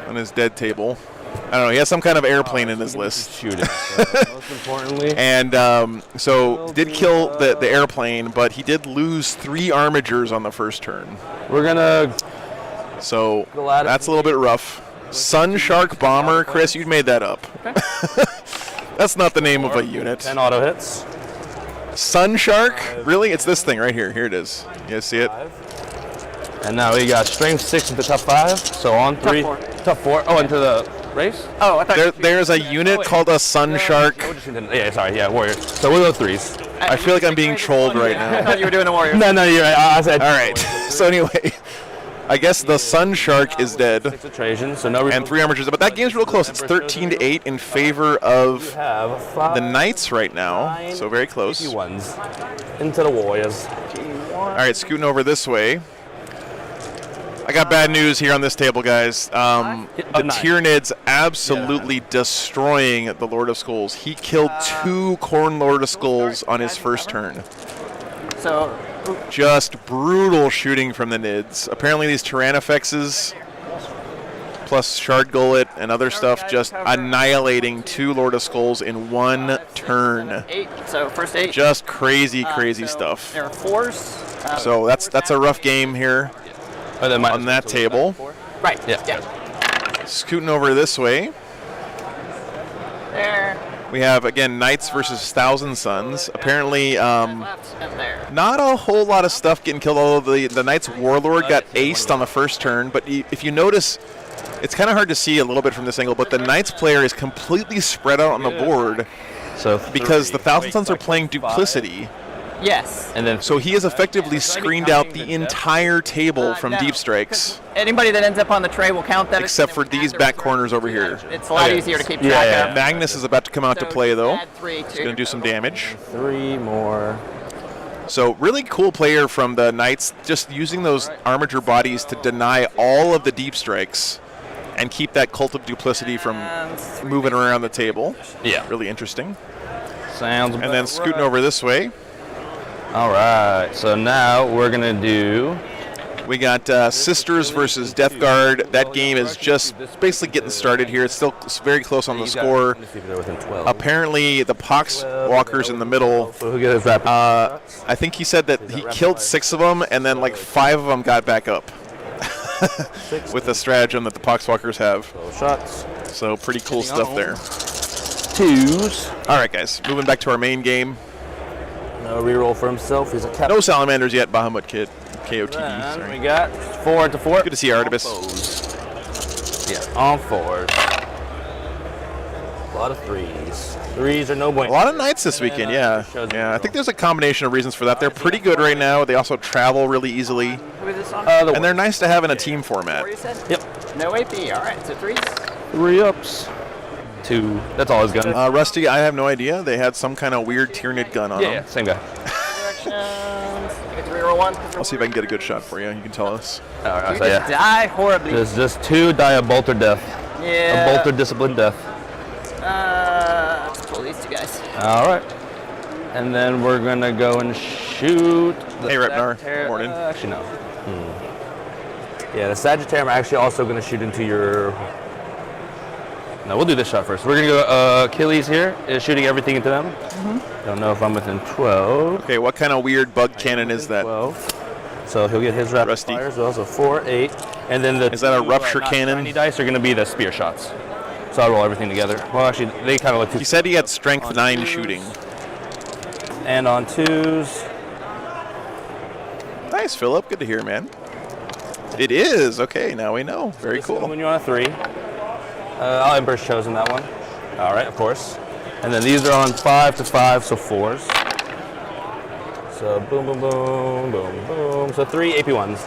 [SPEAKER 1] on his dead table. I don't know. He has some kind of airplane in his list.
[SPEAKER 9] Shoot it. Most importantly.
[SPEAKER 1] And so did kill the airplane, but he did lose 3 armigers on the first turn.
[SPEAKER 9] We're gonna.
[SPEAKER 1] So that's a little bit rough. Sun Shark Bomber, Chris, you made that up.
[SPEAKER 8] Okay.
[SPEAKER 1] That's not the name of a unit.
[SPEAKER 9] 10 auto hits.
[SPEAKER 1] Sun Shark? Really? It's this thing right here. Here it is. You guys see it?
[SPEAKER 9] 5. And now we got strength 6 into top 5. So on 3. Top 4. Oh, into the race?
[SPEAKER 8] Oh, I thought
[SPEAKER 1] there's a unit called a Sun Shark.
[SPEAKER 9] Yeah, sorry. Yeah, warriors. So we'll go 3s.
[SPEAKER 1] I feel like I'm being trolled right now.
[SPEAKER 8] I thought you were doing the warriors.
[SPEAKER 9] No, you're right. I said.
[SPEAKER 1] All right. So anyway, I guess the Sun Shark is dead.
[SPEAKER 9] 6 of Trajan, so no.
[SPEAKER 1] And 3 armigers, but that game's real close. It's 13-8 in favor of the Knights right now. So very close.
[SPEAKER 9] Ones into the warriors.
[SPEAKER 1] All right, scooting over this way. I got bad news here on this table, guys. The Tyranids absolutely destroying the Lord of Skulls. He killed 2 Khorne Lord of Skulls on his first turn.
[SPEAKER 8] So
[SPEAKER 1] just brutal shooting from the Nids. Apparently these Tyrannifexes plus Shard Gullet and other stuff, just annihilating 2 Lord of Skulls in one turn.
[SPEAKER 8] 8. So first 8.
[SPEAKER 1] Just crazy stuff.
[SPEAKER 8] There are 4s.
[SPEAKER 1] So that's a rough game here on that table.
[SPEAKER 8] Right.
[SPEAKER 9] Yeah.
[SPEAKER 1] Scooting over this way.
[SPEAKER 8] There.
[SPEAKER 1] We have, again, Knights versus Thousand Suns. Apparently,
[SPEAKER 8] Left and there.
[SPEAKER 1] not a whole lot of stuff getting killed, although the Knights Warlord got aced on the first turn. But if you notice, it's kind of hard to see a little bit from this angle, but the Knights player is completely spread out on the board because the Thousand Suns are playing Duplicity.
[SPEAKER 8] Yes.
[SPEAKER 9] And then
[SPEAKER 1] So he has effectively screened out the entire table from
[SPEAKER 8] no,
[SPEAKER 1] deep strikes,
[SPEAKER 8] Anybody that ends up on the tray will count that.
[SPEAKER 1] except for these back corners over here.
[SPEAKER 8] It's a lot easier to keep track of.
[SPEAKER 1] Magnus is about to come out to play, though.
[SPEAKER 8] Add 3
[SPEAKER 1] He's going to do some damage.
[SPEAKER 9] 3 more.
[SPEAKER 1] So really cool player from the Knights, just using those Armiger bodies to deny all of the deep strikes and keep that Cult of Duplicity from moving around the table.
[SPEAKER 9] Yeah.
[SPEAKER 1] Really interesting.
[SPEAKER 9] Sounds
[SPEAKER 1] And then scooting over this way,
[SPEAKER 9] All right. So now we're going to do.
[SPEAKER 1] we got Sisters versus Death Guard. That game is just basically getting started here. It's still very close on the score.
[SPEAKER 9] Let me see if they're within 12.
[SPEAKER 1] Apparently, the Pox Walkers in the middle,
[SPEAKER 9] So who gets rapid
[SPEAKER 1] I think he said that he killed 6 of them, and then like 5 of them got back up with the stratagem that the Poxwalkers have.
[SPEAKER 9] shots?
[SPEAKER 1] So pretty cool stuff there.
[SPEAKER 9] 2s.
[SPEAKER 1] All right, guys, moving back to our main game.
[SPEAKER 9] No reroll for himself. He's a captain.
[SPEAKER 1] No Salamanders yet, Bahamut Kid. KOTD,
[SPEAKER 9] Then
[SPEAKER 1] sorry.
[SPEAKER 9] we got 4 to 4.
[SPEAKER 1] Good to see Artemis.
[SPEAKER 9] Yeah, on 4s. A lot of 3s. 3s are no
[SPEAKER 1] A
[SPEAKER 9] bueno.
[SPEAKER 1] lot of Knights this weekend, yeah. Yeah, I think there's a combination of reasons for that. They're pretty good right now. They also travel really easily.
[SPEAKER 8] Who is this on?
[SPEAKER 1] And they're nice to have in a team format.
[SPEAKER 8] 4 you said?
[SPEAKER 9] Yep.
[SPEAKER 8] No AP. All right. So 3s.
[SPEAKER 9] 3-ups. 2. That's all his gun.
[SPEAKER 1] Rusty, I have no idea. They had some kind of weird Tyranid gun on them.
[SPEAKER 9] Same guy.
[SPEAKER 8] Directions. You get to reroll 1.
[SPEAKER 1] I'll see if I can get a good shot for you. You can tell us.
[SPEAKER 9] All right,
[SPEAKER 8] You
[SPEAKER 9] so yeah.
[SPEAKER 8] die horribly.
[SPEAKER 9] There's just 2 die a bolter death.
[SPEAKER 8] Yeah.
[SPEAKER 9] A bolter discipline death.
[SPEAKER 8] Let's pull these 2 guys.
[SPEAKER 9] All right. And then we're going to go and shoot. The
[SPEAKER 1] Hey, Repnar.
[SPEAKER 9] Sagittarius-
[SPEAKER 1] Morning.
[SPEAKER 9] Actually, no. Yeah, the Sagittarius are actually also going to shoot into your. No, we'll do this shot first. We're going to go Achilles here, is shooting everything into them. Don't know if I'm within 12.
[SPEAKER 1] Okay, what kind of weird bug cannon is that?
[SPEAKER 9] 12. So he'll get his rapid
[SPEAKER 1] Rusty.
[SPEAKER 9] fire as well. So 4, 8. And then the
[SPEAKER 1] Is that a
[SPEAKER 9] two,
[SPEAKER 1] rupture
[SPEAKER 9] not
[SPEAKER 1] cannon?
[SPEAKER 9] shiny dice are going to be the spear shots. So I'll roll everything together. Well, actually, they kind of look too.
[SPEAKER 1] He said he had strength 9 shooting.
[SPEAKER 9] And on 2s.
[SPEAKER 1] Nice, Philip. Good to hear, man. It is. Okay, now we know. Very
[SPEAKER 9] This is
[SPEAKER 1] cool.
[SPEAKER 9] when you're on a 3. I'll Emperor's Chosen that one. All right, of course. And then these are on 5 to 5, so 4s. So boom, boom, boom, boom, boom. So 3 AP1s.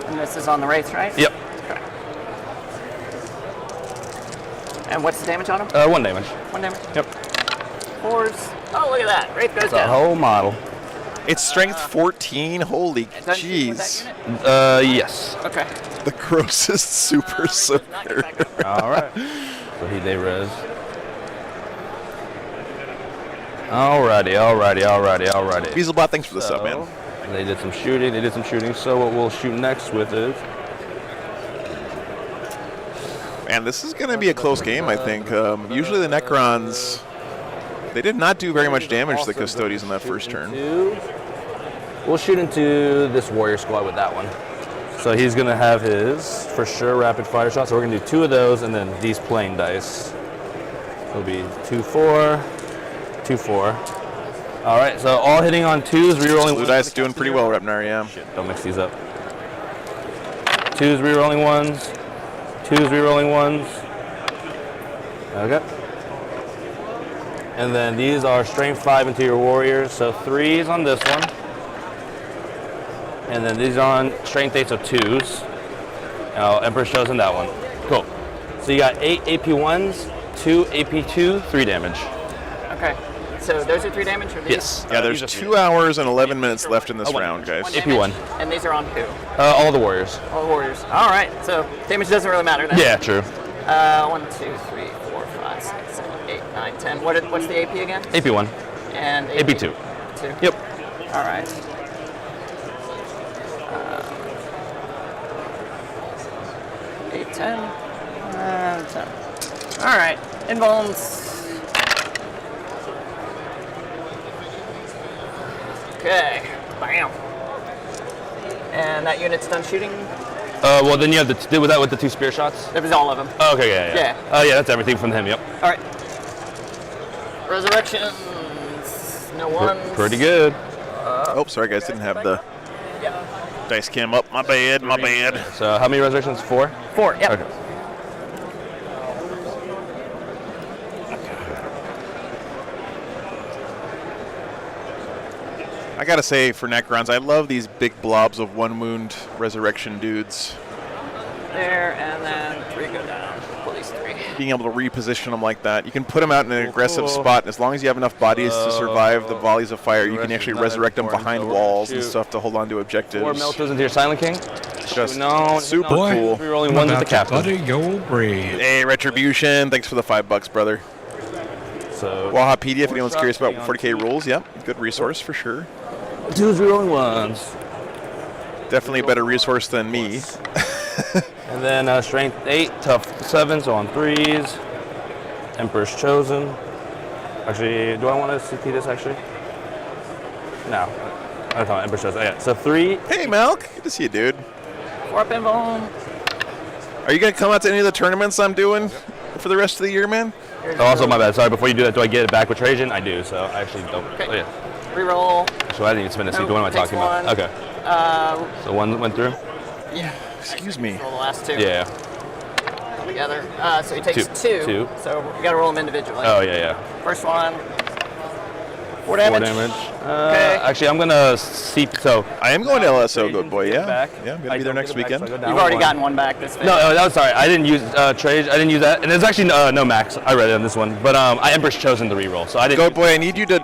[SPEAKER 8] And this is on the wraiths, right?
[SPEAKER 9] Yep.
[SPEAKER 8] Okay. And what's the damage on them?
[SPEAKER 9] 1 damage.
[SPEAKER 8] 1 damage.
[SPEAKER 9] Yep.
[SPEAKER 8] 4s. Oh, look at that. Wraith goes
[SPEAKER 9] The
[SPEAKER 8] down.
[SPEAKER 9] whole model.
[SPEAKER 1] It's strength 14. Holy
[SPEAKER 8] Doesn't shoot with
[SPEAKER 1] jeez.
[SPEAKER 8] that unit?
[SPEAKER 9] Yes.
[SPEAKER 8] Okay.
[SPEAKER 1] The grossest super soaker.
[SPEAKER 9] All right. So they res. Alrighty.
[SPEAKER 1] Weaselbot, thanks for the sub, man.
[SPEAKER 9] They did some shooting. So what we'll shoot next with is.
[SPEAKER 1] Man, this is going to be a close game, I think. Usually the Necrons, they did not do very much damage to the Custodians in that first turn.
[SPEAKER 9] We'll shoot into this warrior squad with that one. So he's going to have his, for sure, rapid fire shot. So we're going to do 2 of those and then these plain dice. It'll be 2-4, 2-4. All right, so all hitting on 2s, rerolling.
[SPEAKER 1] Blue dice doing pretty well, Repnar, yeah.
[SPEAKER 9] Shit, don't mix these up. 2s, rerolling 1s. 2s, rerolling 1s. Okay. And then these are strength 5 into your warriors. So 3s on this one. And then these are on strength 8, so 2s. Emperor's Chosen that one. Cool. So you got 8 AP1s, 2 AP2, 3 damage.
[SPEAKER 8] Okay. So those are 3 damage or these?
[SPEAKER 9] Yes.
[SPEAKER 1] Yeah, there's 2 hours and 11 minutes left in this round, guys.
[SPEAKER 8] 1
[SPEAKER 9] AP1.
[SPEAKER 8] damage, and these are on who?
[SPEAKER 9] All the warriors.
[SPEAKER 8] All warriors. All right. So damage doesn't really matter then.
[SPEAKER 9] Yeah, true.
[SPEAKER 8] 1, 2, 3, 4, 5, 6, 7, 8, 9, 10. What's the AP again?
[SPEAKER 9] AP1.
[SPEAKER 8] And
[SPEAKER 9] AP2.
[SPEAKER 8] 2.
[SPEAKER 9] Yep.
[SPEAKER 8] All right. AP 10. 10. All right. Invulns. Okay. Bam. And that unit's done shooting.
[SPEAKER 9] Well, then you have to do that with the 2 spear shots.
[SPEAKER 8] That was all of them.
[SPEAKER 9] Oh, okay, yeah. Oh, yeah, that's everything from him. Yep.
[SPEAKER 8] All right. Resurrections. No ones.
[SPEAKER 9] Pretty good.
[SPEAKER 1] Oh, sorry guys, didn't have the dice cam up. My bad.
[SPEAKER 9] So how many resurrections? 4?
[SPEAKER 8] 4. Yep.
[SPEAKER 9] Okay.
[SPEAKER 1] I gotta say, for Necrons, I love these big blobs of 1 wound resurrection dudes.
[SPEAKER 8] There, and then 3 go down. Police 3.
[SPEAKER 1] Being able to reposition them like that. You can put them out in an aggressive spot, and as long as you have enough bodies to survive the volleys of fire, you can actually resurrect them behind walls and stuff to hold on to objectives.
[SPEAKER 9] 4 melters into your Silent King.
[SPEAKER 1] Just
[SPEAKER 9] no,
[SPEAKER 1] super
[SPEAKER 10] Boy,
[SPEAKER 1] cool.
[SPEAKER 9] We're rolling ones with the captain.
[SPEAKER 10] Butter your bread.
[SPEAKER 1] Hey, Retribution, thanks for the $5, brother.
[SPEAKER 9] So
[SPEAKER 1] Wahapedia, if anyone's curious about 40k rules, yeah, good resource for sure.
[SPEAKER 9] 2's rerolling 1s.
[SPEAKER 1] Definitely a better resource than me.
[SPEAKER 9] And then strength 8, tough 7s on 3s. Emperor's Chosen. Actually, do I want to CT this actually? No. I'm talking Emperor's Chosen. Oh, yeah. So 3.
[SPEAKER 1] Hey, Malk. Good to see you, dude.
[SPEAKER 8] 4 up invuln.
[SPEAKER 1] Are you going to come out to any of the tournaments I'm doing for the rest of the year, man?
[SPEAKER 9] Oh, also, my bad. Sorry, before you do that, do I get it back with Trajan? I do, so I actually don't.
[SPEAKER 8] Okay.
[SPEAKER 9] Oh, yeah.
[SPEAKER 8] Reroll.
[SPEAKER 9] So I didn't even spend a CT.
[SPEAKER 8] Nope,
[SPEAKER 9] What am I
[SPEAKER 8] takes
[SPEAKER 9] talking about?
[SPEAKER 8] one.
[SPEAKER 9] Okay. So 1 went through?
[SPEAKER 8] Yeah.
[SPEAKER 1] Excuse me.
[SPEAKER 8] Roll the last 2.
[SPEAKER 9] Yeah.
[SPEAKER 8] Together. So he takes
[SPEAKER 9] 2.
[SPEAKER 8] 2. So you gotta roll them individually.
[SPEAKER 9] Oh, yeah.
[SPEAKER 8] First one. 4 damage.
[SPEAKER 9] 4 damage.
[SPEAKER 8] Okay.
[SPEAKER 9] Actually, I'm gonna see. So
[SPEAKER 1] I am going to LSO, good boy, yeah.
[SPEAKER 9] Back.
[SPEAKER 1] Yeah, I'm going to be there next weekend.
[SPEAKER 8] You've already gotten one back this phase.
[SPEAKER 9] No, that was sorry. I didn't use trade. I didn't use that, and there's actually no max. I read it on this one, but I Emperor's Chosen the reroll, so I didn't.
[SPEAKER 1] Goat boy, I need you to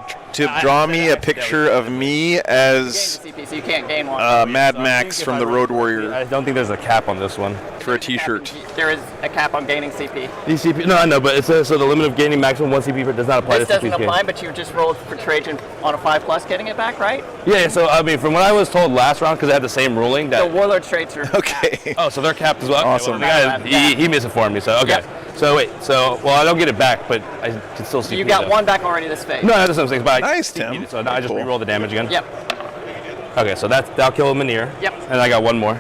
[SPEAKER 1] draw me a picture of me as
[SPEAKER 8] CP, so you can't gain one.
[SPEAKER 1] Mad Max from the Road Warrior
[SPEAKER 9] I don't think there's a cap on this one.
[SPEAKER 1] for a T-shirt.
[SPEAKER 8] There is a cap on gaining CP.
[SPEAKER 9] DCP? No, I know, but it says so the limit of gaining maximum 1 CP does not apply
[SPEAKER 8] This
[SPEAKER 9] to CP.
[SPEAKER 8] doesn't apply, but you just rolled for Trajan on a 5+, getting it back, right?
[SPEAKER 9] Yeah, so I mean, from what I was told last round, because they had the same ruling that.
[SPEAKER 8] The Warlord traits are
[SPEAKER 1] Okay.
[SPEAKER 9] Oh, so they're capped as well.
[SPEAKER 1] Awesome.
[SPEAKER 9] Okay, well, the guy, he misinformed me. So okay.
[SPEAKER 8] Yep.
[SPEAKER 9] So wait. So well, I don't get it back, but I can still CP.
[SPEAKER 8] You got
[SPEAKER 9] though.
[SPEAKER 8] one back already this phase.
[SPEAKER 9] No, that's what I'm saying. But
[SPEAKER 1] Nice,
[SPEAKER 9] I CP'd
[SPEAKER 1] Tim.
[SPEAKER 9] it, so now I just
[SPEAKER 1] Cool.
[SPEAKER 9] reroll the damage again.
[SPEAKER 8] Yep.
[SPEAKER 9] Okay, so that'll kill a Minear.
[SPEAKER 8] Yep.
[SPEAKER 9] And I got one more.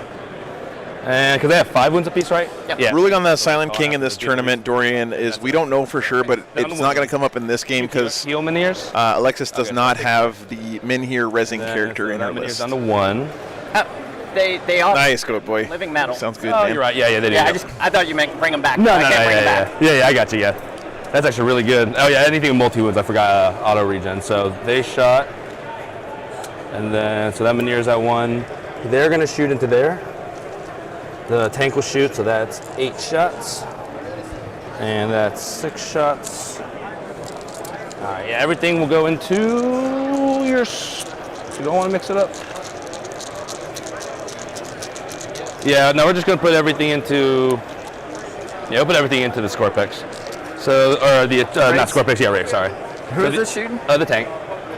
[SPEAKER 9] And because they have 5 woons apiece, right?
[SPEAKER 8] Yep.
[SPEAKER 9] Yeah.
[SPEAKER 1] Ruling on the Silent King in this tournament, Dorian, is we don't know for sure, but it's not going to come up in this game because
[SPEAKER 9] Heal Minears.
[SPEAKER 1] Alexis does not have the Minhir Resing character in her
[SPEAKER 9] Minear's
[SPEAKER 1] list.
[SPEAKER 9] down to 1.
[SPEAKER 8] They all
[SPEAKER 1] Nice, good boy.
[SPEAKER 8] living metal.
[SPEAKER 1] Sounds good,
[SPEAKER 9] Oh,
[SPEAKER 1] man.
[SPEAKER 9] you're right. Yeah, they do.
[SPEAKER 8] Yeah, I thought you meant bring them back.
[SPEAKER 9] No,
[SPEAKER 8] I
[SPEAKER 9] no,
[SPEAKER 8] can't bring them back.
[SPEAKER 9] yeah, I got you. Yeah, that's actually really good. Oh yeah, anything with multi wounds, I forgot auto regen. So they shot, and then so that Minear's at 1. They're gonna shoot into there. The tank will shoot, so that's 8 shots, and that's 6 shots. All right, yeah, everything will go into your. So you don't want to mix it up. Yeah, no, we're just gonna put everything into. Yeah, we'll put everything into the Scorpex. So, or the not Scorpex, yeah, right. Sorry.
[SPEAKER 8] Who is this shooting?
[SPEAKER 9] The tank.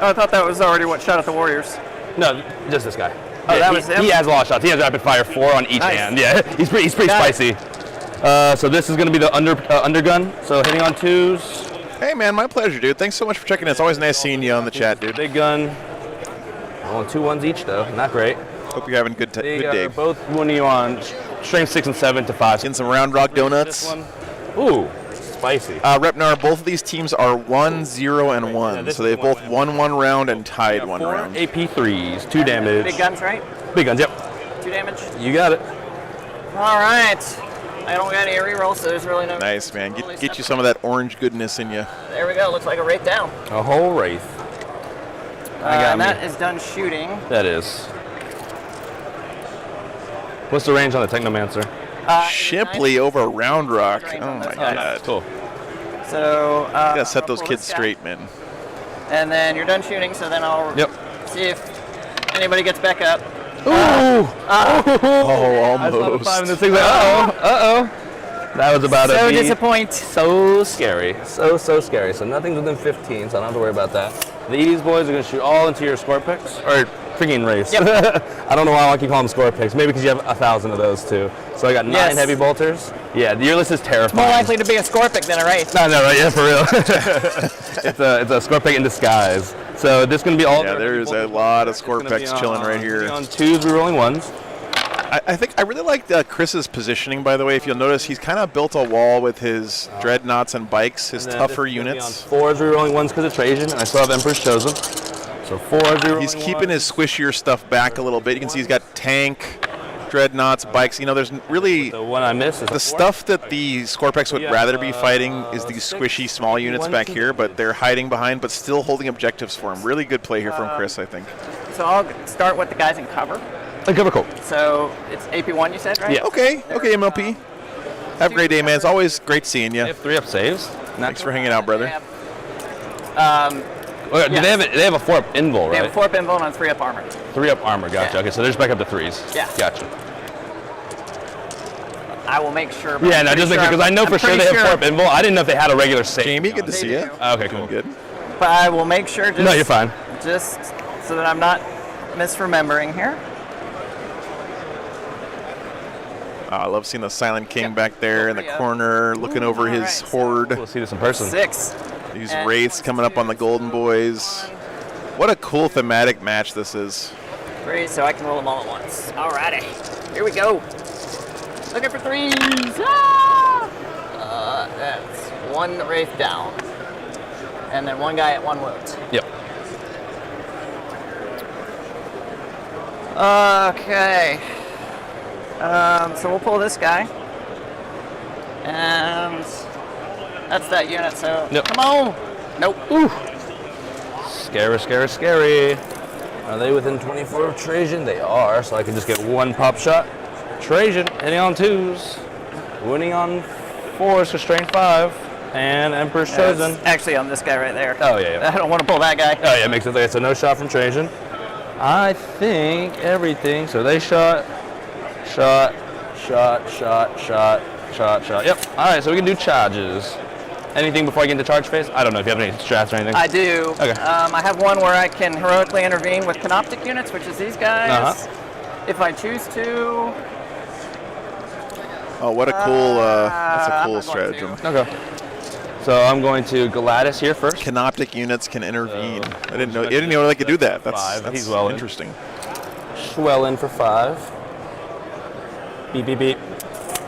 [SPEAKER 8] Oh, I thought that was already what shot at the Warriors.
[SPEAKER 9] No, just this guy.
[SPEAKER 8] Oh,
[SPEAKER 9] Yeah,
[SPEAKER 8] that
[SPEAKER 9] he,
[SPEAKER 8] was him?
[SPEAKER 9] He has a lot of shots. He has rapid fire 4 on each
[SPEAKER 8] Nice.
[SPEAKER 9] hand. Yeah, he's pretty
[SPEAKER 8] Got
[SPEAKER 9] spicy. So this is gonna be the undergun. So hitting on 2s.
[SPEAKER 1] Hey, man, my pleasure, dude. Thanks so much for checking in. It's always nice seeing you on the chat, dude.
[SPEAKER 9] Big gun. Rolling 2 1s each though. Not great.
[SPEAKER 1] Hope you're having a good
[SPEAKER 9] They
[SPEAKER 1] day.
[SPEAKER 9] are both winning you on strength 6 and 7 to 5.
[SPEAKER 1] Getting some Round Rock
[SPEAKER 9] This
[SPEAKER 1] donuts.
[SPEAKER 9] one. Ooh, spicy.
[SPEAKER 1] Repnar, both of these teams are 1, 0, and 1.
[SPEAKER 9] this
[SPEAKER 1] So
[SPEAKER 9] is
[SPEAKER 1] they've both won 1 round and tied 1
[SPEAKER 9] 4
[SPEAKER 1] round.
[SPEAKER 9] AP3s, 2 damage.
[SPEAKER 8] Big guns, right?
[SPEAKER 9] Big guns, yep.
[SPEAKER 8] 2 damage.
[SPEAKER 9] You got it.
[SPEAKER 8] All right. I don't got any reroll, so there's really no.
[SPEAKER 1] Nice, man. Get you some of that orange goodness in you.
[SPEAKER 8] There we go. Looks like a Wraith down.
[SPEAKER 9] A whole wraith. I got
[SPEAKER 8] And
[SPEAKER 9] me.
[SPEAKER 8] that is done shooting.
[SPEAKER 9] That is. What's the range on the Technomancer?
[SPEAKER 1] Shipley over Round Rock.
[SPEAKER 8] Range
[SPEAKER 1] Oh
[SPEAKER 8] on
[SPEAKER 1] my
[SPEAKER 8] this.
[SPEAKER 1] god.
[SPEAKER 9] Cool.
[SPEAKER 8] So.
[SPEAKER 1] You gotta set those
[SPEAKER 8] roll
[SPEAKER 1] kids
[SPEAKER 8] this guy.
[SPEAKER 1] straight, man.
[SPEAKER 8] And then you're done shooting, so then I'll see if anybody gets back up.
[SPEAKER 1] Oh,
[SPEAKER 9] I saw the
[SPEAKER 1] almost.
[SPEAKER 9] 5 and the 6. Like, uh-oh. That was about
[SPEAKER 8] So disappointing.
[SPEAKER 9] so scary. So scary. So nothing's within 15, so I don't have to worry about that. These boys are going to shoot all into your score picks, or freaking race.
[SPEAKER 8] Yep.
[SPEAKER 9] I don't know why I keep calling them score picks. Maybe because you have 1,000 of those too. So I got 9 heavy bolters. Yeah, your list is terrifying.
[SPEAKER 8] More likely to be a score pick than a race.
[SPEAKER 9] No, right? Yeah, for real. It's a score pick in disguise. So this is going to be all.
[SPEAKER 1] Yeah, there's a lot of score picks chilling right here.
[SPEAKER 9] On 2s, rerolling 1s.
[SPEAKER 1] I think I really like Chris's positioning, by the way. If you'll notice, he's kind of built a wall with his dreadnoughts and bikes, his tougher units.
[SPEAKER 9] On 4s, rerolling 1s because of Trajan, and I still have Emperor's Chosen. So 4s, rerolling.
[SPEAKER 1] He's keeping his squishier stuff back a little bit. You can see he's got tank, dreadnoughts, bikes. You know, there's really
[SPEAKER 9] the one I missed is
[SPEAKER 1] the stuff that the Scorpex would rather be fighting is these squishy small units back here, but they're hiding behind, but still holding objectives for him. Really good play here from Chris, I think.
[SPEAKER 8] So I'll start with the guys in cover.
[SPEAKER 9] Cover, cool.
[SPEAKER 8] So it's AP1, you said, right?
[SPEAKER 1] Yeah. Okay, MLP. Have a great day, man. It's always great seeing you.
[SPEAKER 9] They have 3-up saves.
[SPEAKER 1] Thanks for hanging out, brother.
[SPEAKER 9] Do they have a 4-up invul, right?
[SPEAKER 8] They have a 4-up invul on 3-up armor.
[SPEAKER 9] 3-up armor, gotcha.
[SPEAKER 8] Yeah.
[SPEAKER 9] Okay, so they're just back up to 3s.
[SPEAKER 8] Yeah.
[SPEAKER 9] Gotcha.
[SPEAKER 8] I will make sure.
[SPEAKER 9] Yeah, no, just make sure, because I know for sure they have 4-up invul. I didn't know if they had a regular save.
[SPEAKER 1] Jamie, good to see you.
[SPEAKER 9] Okay, cool.
[SPEAKER 1] Good.
[SPEAKER 8] But I will make sure just...
[SPEAKER 9] No, you're fine.
[SPEAKER 8] Just so that I'm not misremembering here.
[SPEAKER 1] I love seeing the Silent King back there in the corner, looking over his horde.
[SPEAKER 9] We'll see this in person.
[SPEAKER 8] 6.
[SPEAKER 1] These wraiths coming up on the Golden Boys. What a cool thematic match this is.
[SPEAKER 8] 3, so I can roll them all at once. Alrighty, here we go. Looking for 3s. Ah! That's 1 wraith down, and then 1 guy at 1 wound.
[SPEAKER 9] Yep.
[SPEAKER 8] Okay. So we'll pull this guy, and that's that unit. So come on. Nope. Ooh.
[SPEAKER 9] Scary, scary, scary. Are they within 24 of Trajan? They are, so I can just get 1 pop shot. Trajan hitting on 2s, winning on 4s, restraint 5, and Emperor's Chosen.
[SPEAKER 8] Actually, on this guy right there.
[SPEAKER 9] Oh yeah.
[SPEAKER 8] I don't want to pull that guy.
[SPEAKER 9] Oh yeah, makes sense. Okay, so no shot from Trajan. I think everything. So they shot. Yep. All right, so we can do charges. Anything before I get into charge phase? I don't know if you have any strats or anything.
[SPEAKER 8] I do.
[SPEAKER 9] Okay.
[SPEAKER 8] I have one where I can heroically intervene with canoptic units, which is these guys. If I choose to.
[SPEAKER 1] Oh, what a cool, that's a cool stratagem.
[SPEAKER 9] Okay. So I'm going to Gladys here first.
[SPEAKER 1] Canoptic units can intervene. I didn't know they could do that. That's
[SPEAKER 9] He's well
[SPEAKER 1] interesting.
[SPEAKER 9] Swell in for 5. Beep, beep, beep.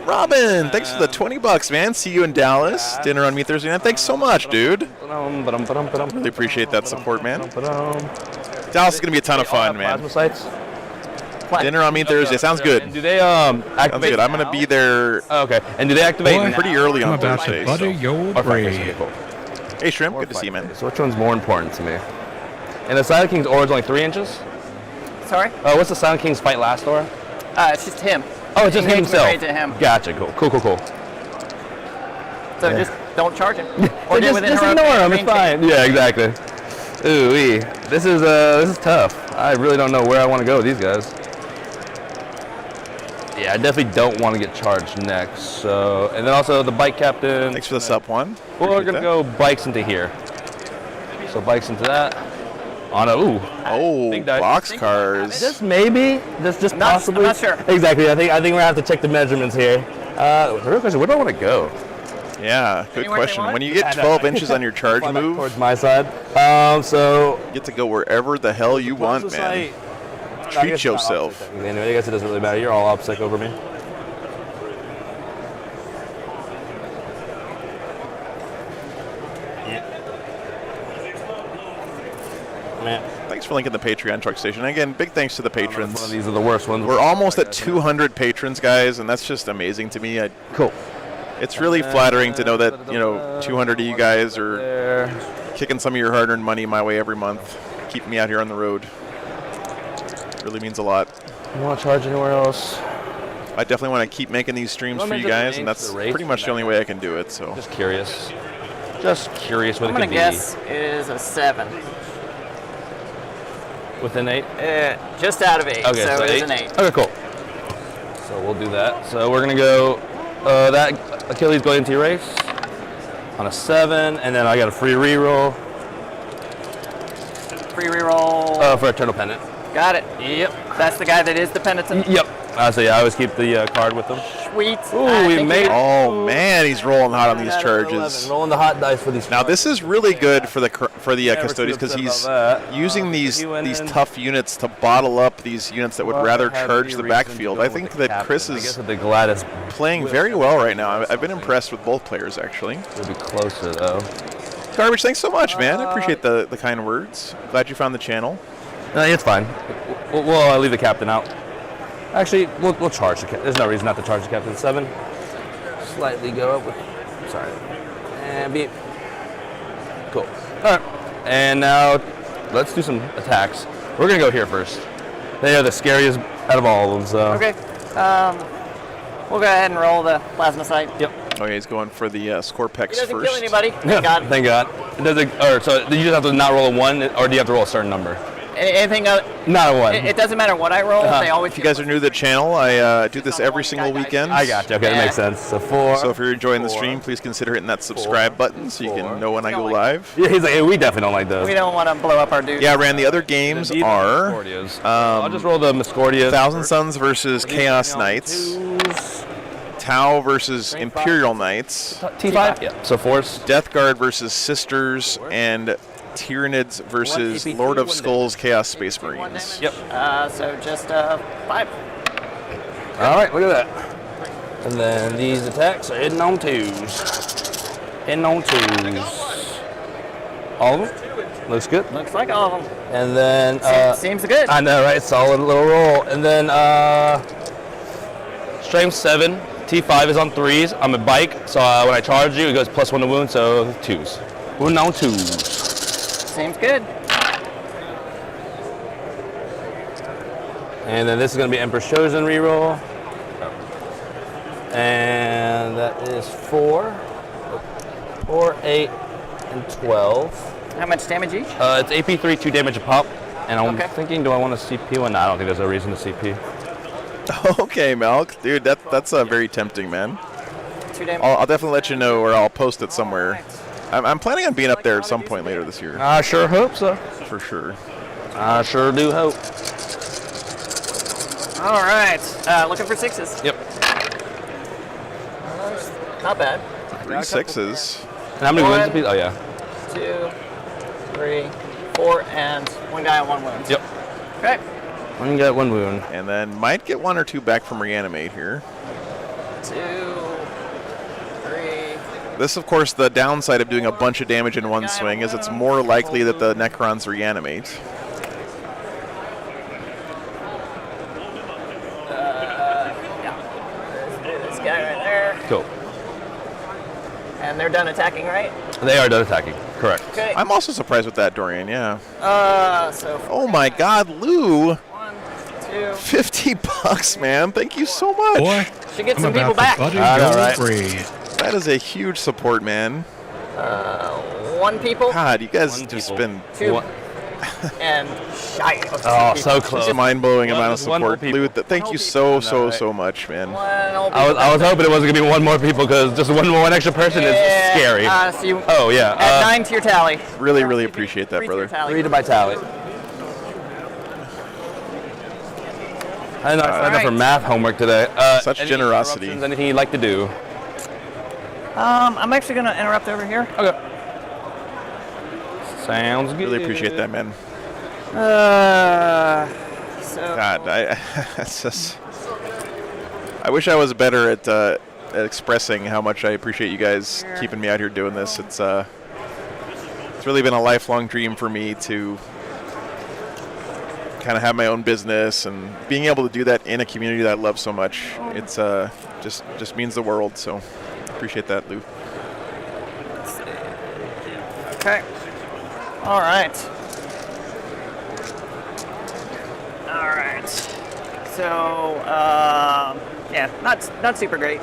[SPEAKER 1] Robin, thanks for the $20, man. See you in Dallas. Dinner on me Thursday night. Thanks so much, dude. Really appreciate that support, man. Dallas is going to be a ton of fun, man.
[SPEAKER 9] Plasma sites?
[SPEAKER 1] Dinner on me Thursday. Sounds good.
[SPEAKER 9] And do they activate?
[SPEAKER 1] Sounds good. I'm going to be there.
[SPEAKER 9] Oh, okay. And do they activate
[SPEAKER 10] Boy,
[SPEAKER 1] pretty early on
[SPEAKER 10] I'm about
[SPEAKER 1] Thursday?
[SPEAKER 10] to butter your bread.
[SPEAKER 1] Hey, Shrimp. Good to see you, man.
[SPEAKER 9] So which one's more important to me? And the Silent King's aura is only 3 inches?
[SPEAKER 8] Sorry?
[SPEAKER 9] What's the Silent King's fight last aura?
[SPEAKER 8] It's just him.
[SPEAKER 9] Oh, it's just him himself.
[SPEAKER 8] Right to him.
[SPEAKER 9] Gotcha. Cool.
[SPEAKER 8] So just don't charge him. Or
[SPEAKER 9] just ignore him. It's fine. Yeah, exactly. Ooh-wee. This is tough. I really don't know where I want to go with these guys. Yeah, I definitely don't want to get charged next. So, and then also the bike captain.
[SPEAKER 1] Thanks for the sub one.
[SPEAKER 9] We're gonna go bikes into here. So bikes into that. On a
[SPEAKER 1] boxcars.
[SPEAKER 9] Just maybe. Just possibly.
[SPEAKER 8] I'm not sure.
[SPEAKER 9] Exactly. I think we're gonna have to check the measurements here. The real question: where do I want to go?
[SPEAKER 1] Yeah, good question. When you get 12 inches on your charge move,
[SPEAKER 9] towards my side. So
[SPEAKER 1] you get to go wherever the hell you want, man. Treat yourself.
[SPEAKER 9] Anyway, I guess it doesn't really matter. You're all OPSEC over me. Man.
[SPEAKER 1] Thanks for linking the Patreon truck station. Again, big thanks to the patrons.
[SPEAKER 9] These are the worst ones.
[SPEAKER 1] We're almost at 200 patrons, guys, and that's just amazing to me.
[SPEAKER 9] Cool.
[SPEAKER 1] It's really flattering to know that 200 of you guys are kicking some of your hard-earned money my way every month, keeping me out here on the road. Really means a lot.
[SPEAKER 9] You want to charge anywhere else?
[SPEAKER 1] I definitely want to keep making these streams for you guys, and that's pretty much the only way I can do it. So
[SPEAKER 9] just curious. Just curious what it could be.
[SPEAKER 8] I'm gonna guess is a 7.
[SPEAKER 9] With an 8?
[SPEAKER 8] Just out of 8.
[SPEAKER 9] Okay,
[SPEAKER 8] so it
[SPEAKER 9] 8?
[SPEAKER 8] is an 8.
[SPEAKER 9] Okay, cool. So we'll do that. So we're gonna go that Achilles going into your race on a 7, and then I got a free reroll.
[SPEAKER 8] free reroll.
[SPEAKER 9] For Eternal Pendant.
[SPEAKER 8] Got it. Yep. That's the guy that is the penitent.
[SPEAKER 9] Yep. So yeah, I always keep the card with them.
[SPEAKER 8] Sweet.
[SPEAKER 9] Ooh, we made.
[SPEAKER 1] Oh man, he's rolling hot on these charges.
[SPEAKER 9] Rolling the hot dice for these.
[SPEAKER 1] Now this is really good for the custodians because he's using these tough units to bottle up these units that would rather charge the backfield. I think that Chris is playing very well right now. I've been impressed with both players actually.
[SPEAKER 9] It'll be closer though.
[SPEAKER 1] Garbage, thanks so much, man. I appreciate the kind words. Glad you found the channel.
[SPEAKER 9] No, it's fine. We'll leave the captain out. Actually, we'll charge the captain. There's no reason not to charge the captain. 7. Slightly go up with. Sorry. And beep. Cool. All right. And now let's do some attacks. We're gonna go here first. They are the scariest out of all of them. So.
[SPEAKER 8] Okay. We'll go ahead and roll the plasma sight.
[SPEAKER 9] Yep.
[SPEAKER 1] Oh yeah, he's going for the Scorpex
[SPEAKER 8] He doesn't
[SPEAKER 1] first.
[SPEAKER 8] kill anybody. Thank God.
[SPEAKER 9] Thank God. Does it? Or so you just have to not roll a 1, or do you have to roll a certain number?
[SPEAKER 8] Anything?
[SPEAKER 9] Not a 1.
[SPEAKER 8] It doesn't matter what I roll. They always.
[SPEAKER 1] If you guys are new to the channel, I do this every single weekend.
[SPEAKER 9] I got you. Okay, that makes sense. So 4.
[SPEAKER 1] So if you're enjoying the stream, please consider hitting that subscribe button so you can know when I go live.
[SPEAKER 9] Yeah, he's like, hey, we definitely don't like those.
[SPEAKER 8] We don't want to blow up our dude.
[SPEAKER 1] Yeah, Rand, the other games are
[SPEAKER 9] I'll just roll the Miscordias.
[SPEAKER 1] Thousand Suns versus Chaos Knights. Tau versus Imperial Knights.
[SPEAKER 9] T5? Yeah. So Force.
[SPEAKER 1] Death Guard versus Sisters, and Tyranids versus Lord of Skulls Chaos Space Marines.
[SPEAKER 9] Yep.
[SPEAKER 8] So just 5.
[SPEAKER 9] All right, look at that. And then these attacks are hitting on 2s. Hitting on 2s. All of them? Looks good.
[SPEAKER 8] Looks like all of them.
[SPEAKER 9] And then...
[SPEAKER 8] Seems good.
[SPEAKER 9] I know, right? Solid little roll. And then Strength 7. T5 is on 3s. I'm a bike, so when I charge you, it goes +1 to wound, so 2s. Wound on 2s.
[SPEAKER 8] Seems good.
[SPEAKER 9] And then this is going to be Emperor's Chosen reroll. And that is 4, 8, and 12.
[SPEAKER 8] How much damage each?
[SPEAKER 9] It's AP3, 2 damage a pop. And I'm thinking, do I want to CP one? No, I don't think there's a reason to CP.
[SPEAKER 1] Okay, Malk. Dude, that's very tempting, man.
[SPEAKER 8] 2 damage.
[SPEAKER 1] I'll definitely let you know, or I'll post it somewhere. I'm planning on being up there at some point later this year.
[SPEAKER 9] I sure hope so.
[SPEAKER 1] For sure.
[SPEAKER 9] I sure do hope.
[SPEAKER 8] All right. Looking for 6s.
[SPEAKER 9] Yep.
[SPEAKER 8] Not bad.
[SPEAKER 1] 3 6s.
[SPEAKER 9] And how many wounds apiece? Oh, yeah.
[SPEAKER 8] 2, 3, 4, and 1 guy on 1 wound.
[SPEAKER 9] Yep.
[SPEAKER 8] Okay.
[SPEAKER 9] One got 1 wound.
[SPEAKER 1] And then might get 1 or 2 back from Reanimate here.
[SPEAKER 8] 2, 3.
[SPEAKER 1] This, of course, the downside of doing a bunch of damage in one swing is it's more likely that the Necrons reanimate.
[SPEAKER 8] This guy right there.
[SPEAKER 9] Cool.
[SPEAKER 8] And they're done attacking, right?
[SPEAKER 9] They are done attacking. Correct.
[SPEAKER 8] Okay.
[SPEAKER 1] I'm also surprised with that, Dorian, yeah.
[SPEAKER 8] So.
[SPEAKER 1] Oh my God, Lou.
[SPEAKER 8] 1, 2.
[SPEAKER 1] $50, man. Thank you so much.
[SPEAKER 10] Boy,
[SPEAKER 8] Should get
[SPEAKER 10] I'm
[SPEAKER 8] some
[SPEAKER 10] about
[SPEAKER 8] people back.
[SPEAKER 10] to butter
[SPEAKER 1] I know,
[SPEAKER 10] your
[SPEAKER 1] right?
[SPEAKER 10] braid.
[SPEAKER 1] That is a huge support, man.
[SPEAKER 8] 1 people.
[SPEAKER 1] God, you guys
[SPEAKER 9] 1
[SPEAKER 1] just
[SPEAKER 9] people.
[SPEAKER 1] been
[SPEAKER 8] 2. And shy of 2
[SPEAKER 9] Oh,
[SPEAKER 8] people.
[SPEAKER 9] so close.
[SPEAKER 1] just a mind-blowing
[SPEAKER 9] One-
[SPEAKER 1] amount of
[SPEAKER 9] one more
[SPEAKER 1] support.
[SPEAKER 9] people.
[SPEAKER 1] Lou, thank you so much, man.
[SPEAKER 9] I was hoping it wasn't going to be 1 more people because just one extra person is scary.
[SPEAKER 8] So you
[SPEAKER 9] Oh, yeah.
[SPEAKER 8] add 9 to your tally.
[SPEAKER 1] Really appreciate that,
[SPEAKER 8] 3 to your
[SPEAKER 1] brother.
[SPEAKER 8] tally.
[SPEAKER 9] 3 to my tally. I did not sign up for math homework today.
[SPEAKER 1] Such
[SPEAKER 9] any
[SPEAKER 1] generosity.
[SPEAKER 9] interruptions, Anything you'd like to do?
[SPEAKER 8] I'm actually going to interrupt over here.
[SPEAKER 9] Okay. Sounds good.
[SPEAKER 1] Really appreciate that, man.
[SPEAKER 8] So
[SPEAKER 1] God, I wish I was better at expressing how much I appreciate you guys keeping me out here doing this. It's really been a lifelong dream for me to kind of have my own business, and being able to do that in a community that I love so much. It's just means the world. So appreciate that, Lou.
[SPEAKER 8] okay. All right. So yeah, not super great.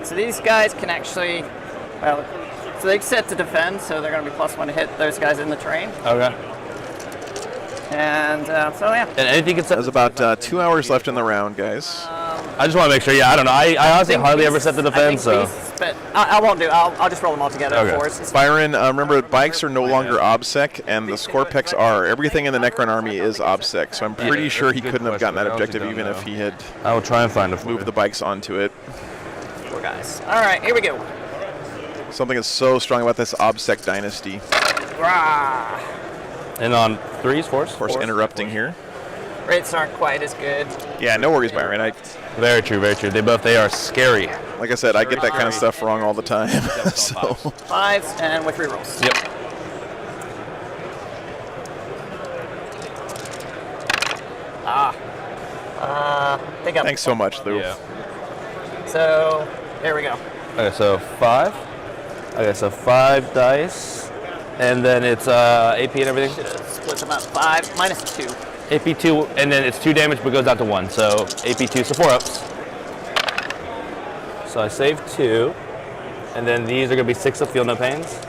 [SPEAKER 8] So these guys can actually, well, so they set to defend, so they're going to be +1 to hit those guys in the terrain.
[SPEAKER 9] Okay.
[SPEAKER 8] And so yeah.
[SPEAKER 9] And anything can set.
[SPEAKER 1] There's about 2 hours left in the round, guys.
[SPEAKER 9] I just want to make sure. Yeah, I don't know. I honestly hardly ever set the defense, so.
[SPEAKER 8] But I won't do. I'll just roll them all together.
[SPEAKER 9] Okay.
[SPEAKER 8] For us.
[SPEAKER 1] Byron, remember, bikes are no longer OBSEC, and the Scorpex are. Everything in the Necron army is OBSEC, so I'm pretty sure he couldn't have gotten that objective even if he had
[SPEAKER 9] I will try and find a
[SPEAKER 1] moved the bikes onto it.
[SPEAKER 8] Poor guys. All right, here we go.
[SPEAKER 1] Something is so strong about this OBSEC dynasty.
[SPEAKER 8] Rah.
[SPEAKER 9] And on 3s, 4s?
[SPEAKER 1] Of course, interrupting here.
[SPEAKER 8] Rates aren't quite as good.
[SPEAKER 1] Yeah, no worries, Byron.
[SPEAKER 9] Very true, very true. They are scary.
[SPEAKER 1] Like I said, I get that kind of stuff wrong all the time. So
[SPEAKER 8] 5s and with rerolls.
[SPEAKER 9] Yep.
[SPEAKER 1] Thanks so much, Lou.
[SPEAKER 9] Yeah.
[SPEAKER 8] So there we go.
[SPEAKER 9] Okay, so 5. Okay, so 5 dice. And then it's AP and everything?
[SPEAKER 8] Should have split them up. 5 minus 2.
[SPEAKER 9] AP 2, and then it's 2 damage but goes down to 1. So AP 2, so 4 ups. So I saved 2. And then these are going to be 6 of Feel No Pains.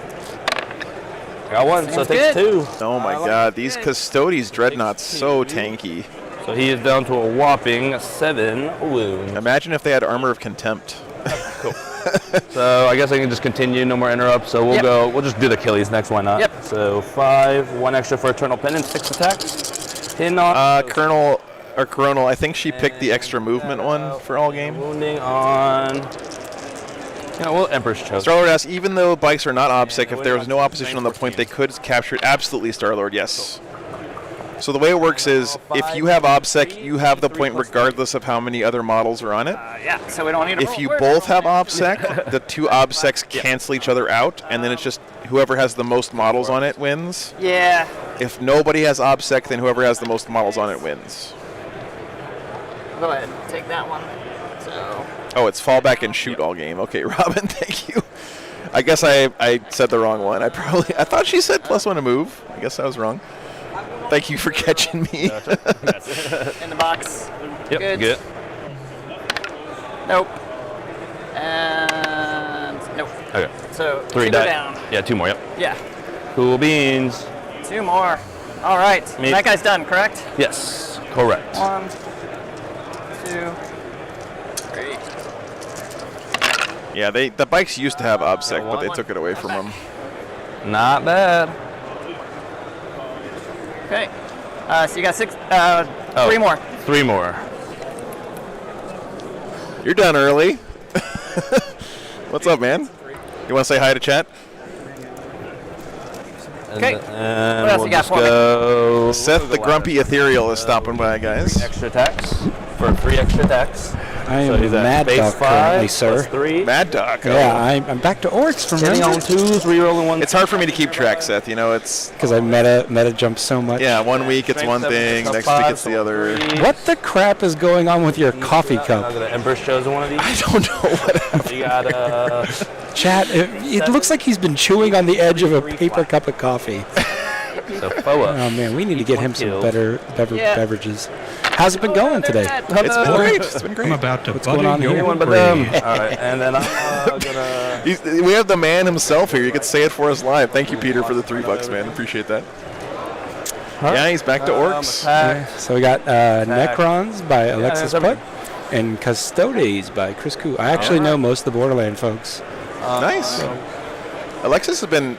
[SPEAKER 9] I got 1, so it takes 2.
[SPEAKER 1] Oh my god, these Custodes Dreadnoughts so tanky.
[SPEAKER 9] So he is down to a whopping 7 wounds.
[SPEAKER 1] Imagine if they had Armor of Contempt.
[SPEAKER 9] Cool. So I guess I can just continue, no more interrupts. So we'll just do the Achilles next, why not?
[SPEAKER 8] Yep.
[SPEAKER 9] So 5, 1 extra for Eternal Penance, 6 attacks. Pin on.
[SPEAKER 1] Colonel, or Coronel, I think she picked the extra movement one for all game.
[SPEAKER 9] Wounding on. Well, Emperor's Choke.
[SPEAKER 1] Starlord asks, even though bikes are not OBSEC, if there was no opposition on the point, they could capture it. Absolutely, Starlord, yes. So the way it works is, if you have OBSEC, you have the point regardless of how many other models are on it.
[SPEAKER 8] Yeah, so we don't need to
[SPEAKER 1] If you both have OBSEC, the 2 OBSECs cancel each other out, and then it's just whoever has the most models on it wins.
[SPEAKER 8] Yeah.
[SPEAKER 1] If nobody has OBSEC, then whoever has the most models on it wins.
[SPEAKER 8] Go ahead, take that one. So.
[SPEAKER 1] Oh, it's fall back and shoot all game. Okay, Robin, thank you. I guess I said the wrong one. I thought she said +1 to move. I guess I was wrong. Thank you for catching me.
[SPEAKER 8] In the box.
[SPEAKER 9] Yep, good.
[SPEAKER 8] Nope. And nope.
[SPEAKER 9] Okay.
[SPEAKER 8] So
[SPEAKER 9] 3
[SPEAKER 8] 2 down.
[SPEAKER 9] Yeah, 2 more, yep.
[SPEAKER 8] Yeah.
[SPEAKER 9] Cool beans.
[SPEAKER 8] 2 more. All right. That guy's done, correct?
[SPEAKER 9] Yes, correct.
[SPEAKER 8] 1, 2, 3.
[SPEAKER 1] Yeah, the bikes used to have OBSEC, but they took it away from them.
[SPEAKER 9] Not bad.
[SPEAKER 8] Okay. So you got 6. 3 more.
[SPEAKER 9] 3 more.
[SPEAKER 1] You're done early. What's up, man? You want to say hi to chat?
[SPEAKER 8] Okay.
[SPEAKER 9] And
[SPEAKER 8] What else
[SPEAKER 9] we'll
[SPEAKER 8] you got
[SPEAKER 9] just
[SPEAKER 8] for me?
[SPEAKER 9] go.
[SPEAKER 1] Seth the Grumpy Ethereal is stopping by, guys.
[SPEAKER 9] Extra attacks for 3 extra attacks.
[SPEAKER 3] I
[SPEAKER 9] So
[SPEAKER 3] am
[SPEAKER 9] he's at
[SPEAKER 3] Mad
[SPEAKER 9] base
[SPEAKER 3] Dog
[SPEAKER 9] 5
[SPEAKER 3] currently,
[SPEAKER 9] plus
[SPEAKER 3] sir.
[SPEAKER 9] 3.
[SPEAKER 1] Mad Dog.
[SPEAKER 3] Yeah, I'm back to orcs from
[SPEAKER 9] Hitting on 2s, rerolling 1.
[SPEAKER 1] It's hard for me to keep track, Seth. You know, it's
[SPEAKER 3] because I meta jumped so much.
[SPEAKER 1] yeah. 1 week it's one thing, next week it's the other.
[SPEAKER 3] What the crap is going on with your coffee cup?
[SPEAKER 9] The Emperor's chosen one of these.
[SPEAKER 1] I don't know what happened.
[SPEAKER 9] You got
[SPEAKER 3] Chat, it looks like he's been chewing on the edge of a paper cup of coffee.
[SPEAKER 9] so FOA.
[SPEAKER 3] Oh man, we need to get him some
[SPEAKER 9] Killed.
[SPEAKER 3] better beverages. How's it been going today?
[SPEAKER 1] It's been great. It's been
[SPEAKER 10] I'm
[SPEAKER 1] great.
[SPEAKER 10] about to
[SPEAKER 3] What's
[SPEAKER 10] butter
[SPEAKER 3] going on here?
[SPEAKER 10] your
[SPEAKER 9] Anyone but them.
[SPEAKER 10] brain.
[SPEAKER 9] All right, and then I'm gonna.
[SPEAKER 1] We have the man himself here. You could say it for us live. Thank you, Peter, for the $3, man. Appreciate that. Yeah, he's back to orcs.
[SPEAKER 3] Yeah, so we got Necrons by Alexis
[SPEAKER 9] that's
[SPEAKER 3] Putt and Custodes by Chris Koo. I actually know most of the Borderland folks.
[SPEAKER 1] Nice. Alexis has been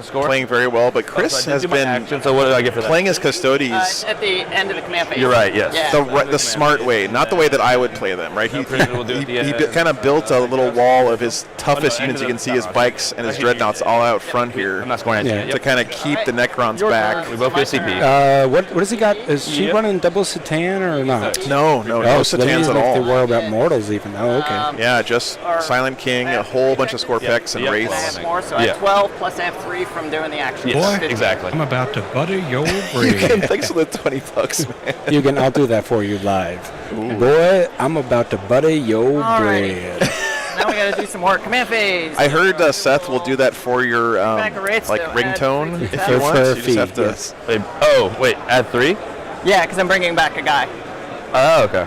[SPEAKER 9] score?
[SPEAKER 1] playing very well, but Chris has been
[SPEAKER 9] Action, so what did I get for that?
[SPEAKER 1] playing as Custodes
[SPEAKER 8] At the end of the command phase.
[SPEAKER 9] You're right, yes.
[SPEAKER 8] Yeah.
[SPEAKER 1] the smart way, not the way that I would play them, right? He
[SPEAKER 9] He
[SPEAKER 1] kind of built a little wall of his toughest units. You can see his bikes and his dreadnoughts all out front here
[SPEAKER 9] I'm not scoring anything
[SPEAKER 3] Yeah.
[SPEAKER 1] to kind of keep the Necrons back.
[SPEAKER 9] We both get CP.
[SPEAKER 3] What has he got? Is she running double Satan or not?
[SPEAKER 1] No
[SPEAKER 3] so that
[SPEAKER 1] Satans
[SPEAKER 3] means
[SPEAKER 1] at
[SPEAKER 3] like they
[SPEAKER 1] all.
[SPEAKER 3] worry about mortals even. Oh, okay.
[SPEAKER 1] Yeah, just Silent King, a whole bunch of Scorpex and
[SPEAKER 9] Yeah.
[SPEAKER 8] I
[SPEAKER 1] Wraiths.
[SPEAKER 8] have more, so I have 12 plus I have 3 from doing the action.
[SPEAKER 9] Yes,
[SPEAKER 8] 15.
[SPEAKER 9] exactly.
[SPEAKER 10] I'm about to butter your brain.
[SPEAKER 1] Thanks for the $20, man.
[SPEAKER 3] Eugen, I'll do that for you live. Boy, I'm about to butter your
[SPEAKER 8] Alrighty.
[SPEAKER 3] bread.
[SPEAKER 8] Now we gotta do some more command phase.
[SPEAKER 1] I heard Seth will do that for your
[SPEAKER 8] Back of rates,
[SPEAKER 1] like
[SPEAKER 8] though.
[SPEAKER 1] ringtone
[SPEAKER 8] Add
[SPEAKER 1] if
[SPEAKER 8] for
[SPEAKER 1] you want.
[SPEAKER 3] her
[SPEAKER 1] You just have
[SPEAKER 3] feed,
[SPEAKER 1] to.
[SPEAKER 3] yes.
[SPEAKER 9] Wait, add 3?
[SPEAKER 8] Yeah, because I'm bringing back a guy.
[SPEAKER 9] Oh, okay.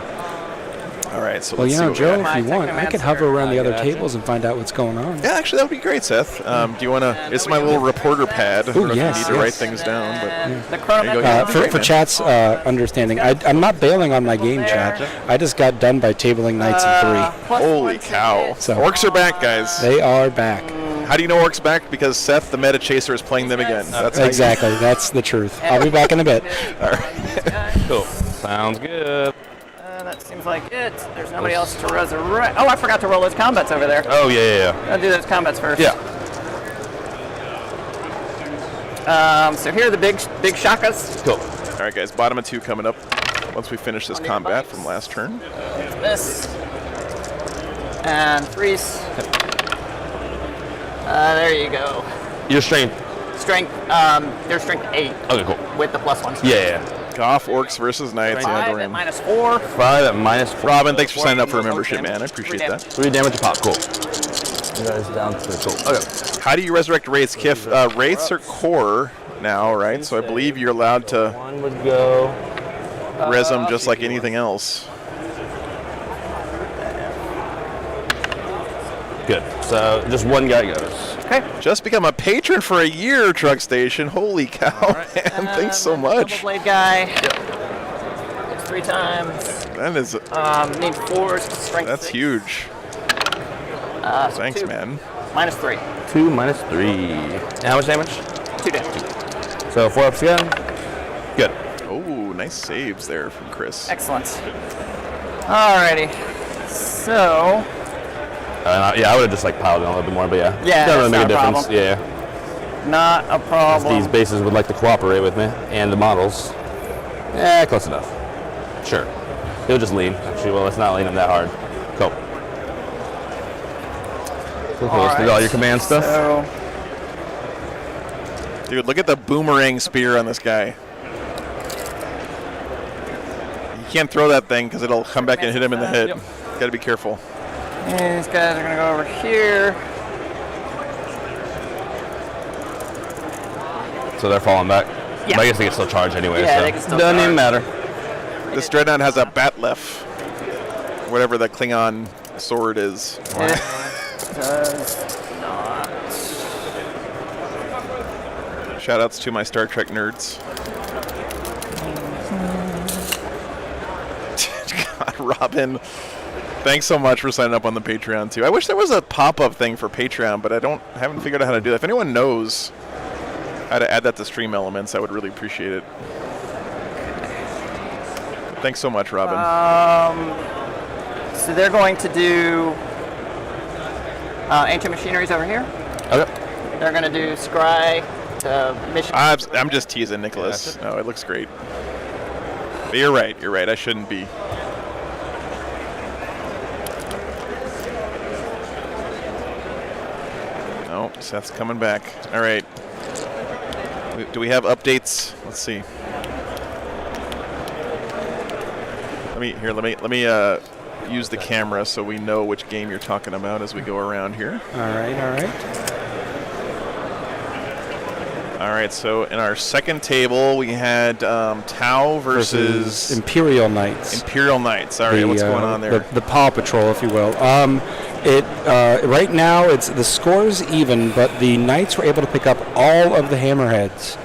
[SPEAKER 1] All right, so
[SPEAKER 3] Well,
[SPEAKER 1] let's
[SPEAKER 3] you
[SPEAKER 1] see
[SPEAKER 3] know,
[SPEAKER 1] what we
[SPEAKER 3] Joe,
[SPEAKER 1] got.
[SPEAKER 3] if you want, I could hover around the other tables and find out what's going on.
[SPEAKER 1] Yeah, actually, that would be great, Seth. Do you want to? It's my little reporter pad. I don't know if
[SPEAKER 3] yes,
[SPEAKER 1] you need to
[SPEAKER 3] yes.
[SPEAKER 1] write things down, but
[SPEAKER 8] The chronometer.
[SPEAKER 1] Yeah,
[SPEAKER 3] For
[SPEAKER 1] man.
[SPEAKER 3] chat's understanding, I'm not bailing on my game chat. I just got done by tabling knights in 3.
[SPEAKER 1] Holy cow!
[SPEAKER 3] So-
[SPEAKER 1] Orcs are back, guys.
[SPEAKER 3] They are back.
[SPEAKER 1] How do you know Orcs back? Because Seth, the meta chaser, is playing them again. That's how you-
[SPEAKER 3] Exactly. That's the truth. I'll be back in a bit.
[SPEAKER 9] Cool. Sounds good.
[SPEAKER 8] That seems like it. There's nobody else to resurrect. Oh, I forgot to roll those combats over there.
[SPEAKER 9] Oh, yeah.
[SPEAKER 8] I'll do those combats first.
[SPEAKER 9] Yeah.
[SPEAKER 8] So here are the big shakas.
[SPEAKER 9] Cool.
[SPEAKER 1] All right, guys. Bottom of 2 coming up. Once we finish this combat from last turn.
[SPEAKER 8] This. And freeze. There you go.
[SPEAKER 9] Your strength.
[SPEAKER 8] Strength. They're strength 8
[SPEAKER 9] Okay, cool.
[SPEAKER 8] with the +1.
[SPEAKER 9] Yeah.
[SPEAKER 1] Goff, Orcs versus Knights. Yeah,
[SPEAKER 8] 5
[SPEAKER 1] Dorian.
[SPEAKER 8] at -4.
[SPEAKER 9] 5 at -4.
[SPEAKER 1] Robin, thanks for signing up for a membership, man. I appreciate that.
[SPEAKER 9] 3 damage to pop. Cool. You guys down to cool. Okay.
[SPEAKER 1] How do you resurrect Wraiths, Kif? Wraiths are core now, right? So I believe you're allowed to
[SPEAKER 9] One would go.
[SPEAKER 1] res them just like anything else.
[SPEAKER 9] Good. So just one guy goes.
[SPEAKER 8] Okay.
[SPEAKER 1] Just become a patron for a year, Truck Station. Holy cow, man. Thanks so much.
[SPEAKER 8] Double blade guy. It's 3 times.
[SPEAKER 1] That is,
[SPEAKER 8] Need 4 strength.
[SPEAKER 1] that's
[SPEAKER 8] 6.
[SPEAKER 1] huge.
[SPEAKER 8] So
[SPEAKER 1] Thanks,
[SPEAKER 8] 2.
[SPEAKER 1] man.
[SPEAKER 8] -3.
[SPEAKER 9] 2 minus 3. And how much damage?
[SPEAKER 8] 2 damage.
[SPEAKER 9] So 4 ups again. Good.
[SPEAKER 1] Oh, nice saves there from Chris.
[SPEAKER 8] Excellent. Alrighty. So.
[SPEAKER 9] Yeah, I would have just like piled in a little bit more, but yeah.
[SPEAKER 8] Yeah,
[SPEAKER 9] Doesn't really
[SPEAKER 8] that's
[SPEAKER 9] make a
[SPEAKER 8] not a
[SPEAKER 9] difference.
[SPEAKER 8] problem. Not a problem.
[SPEAKER 9] These bases would like to cooperate with me, and the models. Yeah, close enough. Sure. He'll just lean. Actually, well, let's not lean him that hard. Cool. Let's do all your command stuff.
[SPEAKER 8] So,
[SPEAKER 1] Dude, look at the boomerang spear on this guy. You can't throw that thing because it'll come back and hit him in the head.
[SPEAKER 8] Yep.
[SPEAKER 1] Got to be careful.
[SPEAKER 8] these guys are going to go over here.
[SPEAKER 9] So they're falling back.
[SPEAKER 8] Yeah.
[SPEAKER 9] But I guess they can still charge anyway.
[SPEAKER 8] Yeah,
[SPEAKER 9] so.
[SPEAKER 8] they can still
[SPEAKER 9] Doesn't
[SPEAKER 8] charge.
[SPEAKER 9] even matter.
[SPEAKER 1] This Dreadnought has a Batlef. Whatever the Klingon sword is.
[SPEAKER 8] It does not.
[SPEAKER 1] Shoutouts to my Star Trek nerds. God, Robin. Thanks so much for signing up on the Patreon too. I wish there was a pop-up thing for Patreon, but I haven't figured out how to do that. If anyone knows how to add that to Stream Elements, I would really appreciate it. Thanks so much, Robin.
[SPEAKER 8] So they're going to do ancient machineries over here.
[SPEAKER 9] Okay.
[SPEAKER 8] They're going to do scry to mission.
[SPEAKER 1] I'm just teasing, Nicholas. No, it looks great. But you're right. You're right. I shouldn't be. No, Seth's coming back. All right. Do we have updates? Let's see. Let me use the camera so we know which game you're talking about as we go around here.
[SPEAKER 3] All right.
[SPEAKER 1] All right, so in our second table, we had Tau versus
[SPEAKER 3] Imperial Knights.
[SPEAKER 1] Imperial Knights. All right, what's going on there?
[SPEAKER 3] The Paw Patrol, if you will. Right now, the score's even, but the Knights were able to pick up all of the Hammerheads.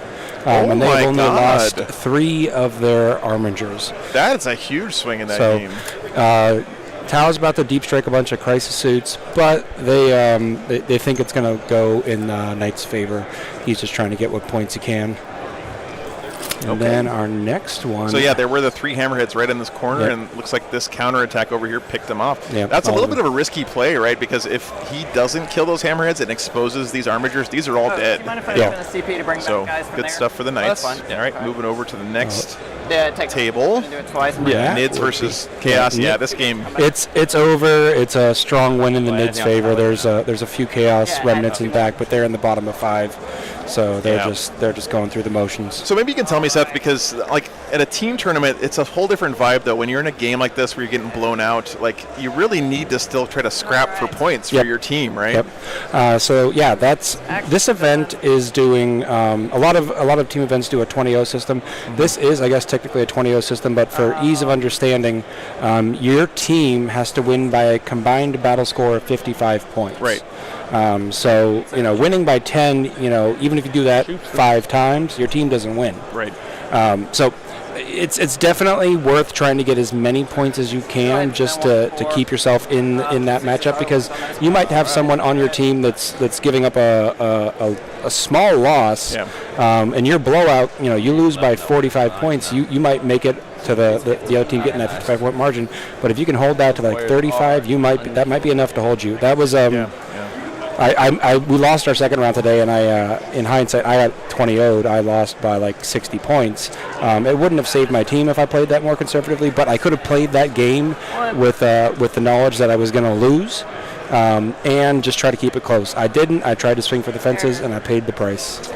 [SPEAKER 3] And they've only lost 3 of their armigers.
[SPEAKER 1] That's a huge swing in that game.
[SPEAKER 3] Tau's about to deep strike a bunch of crisis suits, but they think it's going to go in Knight's favor. He's just trying to get what points he can. And then our next one.
[SPEAKER 1] So yeah, there were the 3 Hammerheads right in this corner,
[SPEAKER 3] Yep.
[SPEAKER 1] and it looks like this counterattack over here picked them off.
[SPEAKER 3] Yep,
[SPEAKER 1] That's a
[SPEAKER 3] all
[SPEAKER 1] little
[SPEAKER 3] of
[SPEAKER 1] bit of a risky play, right? Because if he doesn't kill those Hammerheads and exposes these armigers, these are all dead.
[SPEAKER 8] Do you mind if I
[SPEAKER 3] Yeah.
[SPEAKER 8] open the CP to bring
[SPEAKER 1] So
[SPEAKER 8] back guys from
[SPEAKER 1] good
[SPEAKER 8] there?
[SPEAKER 1] stuff for the
[SPEAKER 8] Oh,
[SPEAKER 1] Knights.
[SPEAKER 8] that's fine.
[SPEAKER 1] All right, moving over to the next
[SPEAKER 8] Yeah, take
[SPEAKER 1] table.
[SPEAKER 8] Do it twice.
[SPEAKER 3] Yeah.
[SPEAKER 1] Nids versus Chaos. Yeah, this game.
[SPEAKER 3] It's over. It's a strong win in the Nids' favor. There's a few Chaos remnants in back, but they're in the bottom of 5. So they're just going through the motions.
[SPEAKER 1] So maybe you can tell me, Seth, because like at a team tournament, it's a whole different vibe though. When you're in a game like this where you're getting blown out, like you really need to still try to scrap for points for your team, right?
[SPEAKER 3] Yep. So yeah, this event is doing a lot of team events do a 20-0 system. This is, I guess, technically a 20-0 system, but for ease of understanding, your team has to win by a combined battle score of 55 points.
[SPEAKER 1] Right.
[SPEAKER 3] So winning by 10, even if you do that 5 times, your team doesn't win.
[SPEAKER 1] Right.
[SPEAKER 3] So it's definitely worth trying to get as many points as you can just to keep yourself in that matchup, because you might have someone on your team that's giving up a small loss, and your blowout, you lose by 45 points, you might make it to the other team getting that 55-point margin. But if you can hold that to like 35, that might be enough to hold you. That was we lost our second round today, and in hindsight, I got 20-0'd. I lost by like 60 points. It wouldn't have saved my team if I played that more conservatively, but I could have played that game with the knowledge that I was going to lose, and just try to keep it close. I didn't. I tried to swing for the fences, and I paid the price.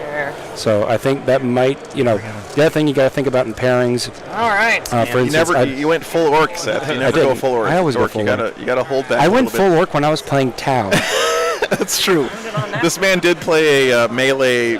[SPEAKER 3] So I think that might, the other thing you got to think about in pairings.
[SPEAKER 8] All right.
[SPEAKER 1] For instance, you went full orc, Seth. You never go full orc.
[SPEAKER 3] I always go full orc.
[SPEAKER 1] You got to hold back.
[SPEAKER 3] I went full orc when I was playing Tau.
[SPEAKER 1] That's true. This man did play a melee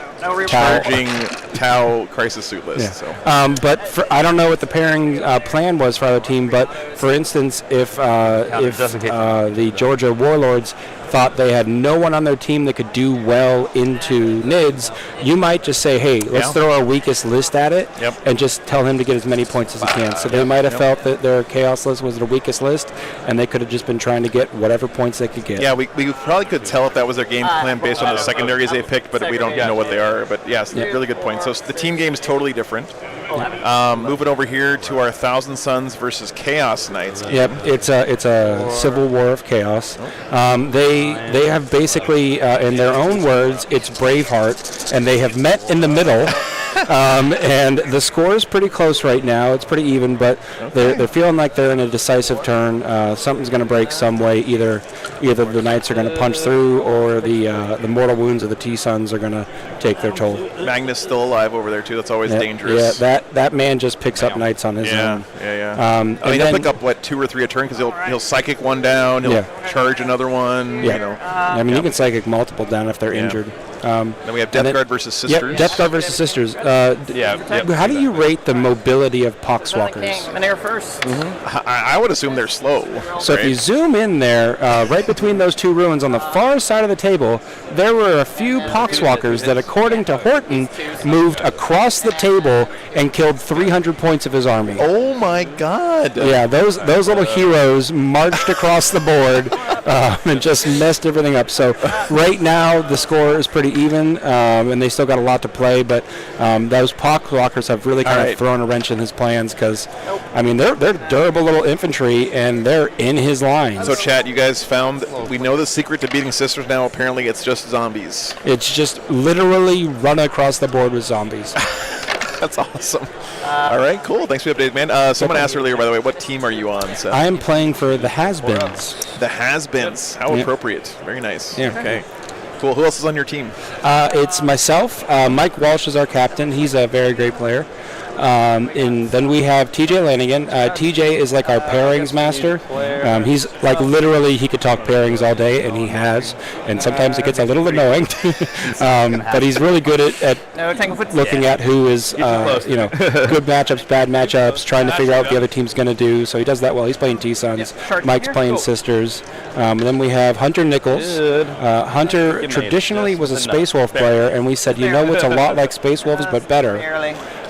[SPEAKER 1] charging Tau crisis suit list.
[SPEAKER 3] Yeah.
[SPEAKER 1] So.
[SPEAKER 3] But I don't know what the pairing plan was for our team. But for instance, if the Georgia Warlords thought they had no one on their team that could do well into NIDS, you might just say, hey, let's throw our weakest list at it and just tell him to get as many points as he can. So they might have felt that their chaos list was the weakest list, and they could have just been trying to get whatever points they could get.
[SPEAKER 1] Yeah, we probably could tell if that was their game plan based on the secondaries they picked, but we don't know what they are. But yes, really good point. So the team game is totally different. Moving over here to our Thousand Suns versus Chaos Knights.
[SPEAKER 3] Yep, it's a civil war of chaos. They have basically, in their own words, it's Braveheart, and they have met in the middle. And the score is pretty close right now. It's pretty even, but they're feeling like they're in a decisive turn. Something's going to break some way. Either the Knights are going to punch through, or the mortal wounds of the T-Suns are going to take their toll.
[SPEAKER 1] Magnus still alive over there too. That's always dangerous.
[SPEAKER 3] Yeah, that man just picks up Knights on his own.
[SPEAKER 1] I mean, he'll pick up 2 or 3 a turn because he'll psychic one down. He'll charge another one.
[SPEAKER 3] Yeah. I mean, you can psychic multiple down if they're injured.
[SPEAKER 1] Then we have Death Guard versus Sisters.
[SPEAKER 3] Yep, Death Guard versus Sisters. How do you rate the mobility of Poxwalkers?
[SPEAKER 8] And they're first.
[SPEAKER 1] I would assume they're slow.
[SPEAKER 3] So if you zoom in there, right between those 2 ruins on the far side of the table, there were a few Poxwalkers that, according to Horton, moved across the table and killed 300 points of his army.
[SPEAKER 1] Oh my God!
[SPEAKER 3] Yeah, those little heroes marched across the board and just messed everything up. So right now the score is pretty even, and they still got a lot to play, but those Poxwalkers have really kind of thrown a wrench in his plans, because I mean they're durable little infantry and they're in his lines.
[SPEAKER 1] So chat, you guys found, we know the secret to beating Sisters now. Apparently it's just zombies.
[SPEAKER 3] It's just literally run across the board with zombies.
[SPEAKER 1] That's awesome. All right, cool. Thanks for the update, man. Someone asked earlier, by the way, what team are you on, Seth?
[SPEAKER 3] I am playing for the Has-Beens.
[SPEAKER 1] The Has-Beens. How appropriate. Very nice.
[SPEAKER 3] Yeah.
[SPEAKER 1] Okay. Cool. Who else is on your team?
[SPEAKER 3] It's myself. Mike Walsh is our captain. He's a very great player. And then we have TJ Lanigan. TJ is like our pairings master. He's like literally, he could talk pairings all day, and he has. And sometimes it gets a little annoying. But he's really good at looking at who is, good matchups, bad matchups, trying to figure out what the other team's going to do. So he does that well. He's playing T-Suns. Mike's playing Sisters. And then we have Hunter Nichols. Hunter traditionally was a Space Wolf player, and we said, what's a lot like Space Wolves, but better?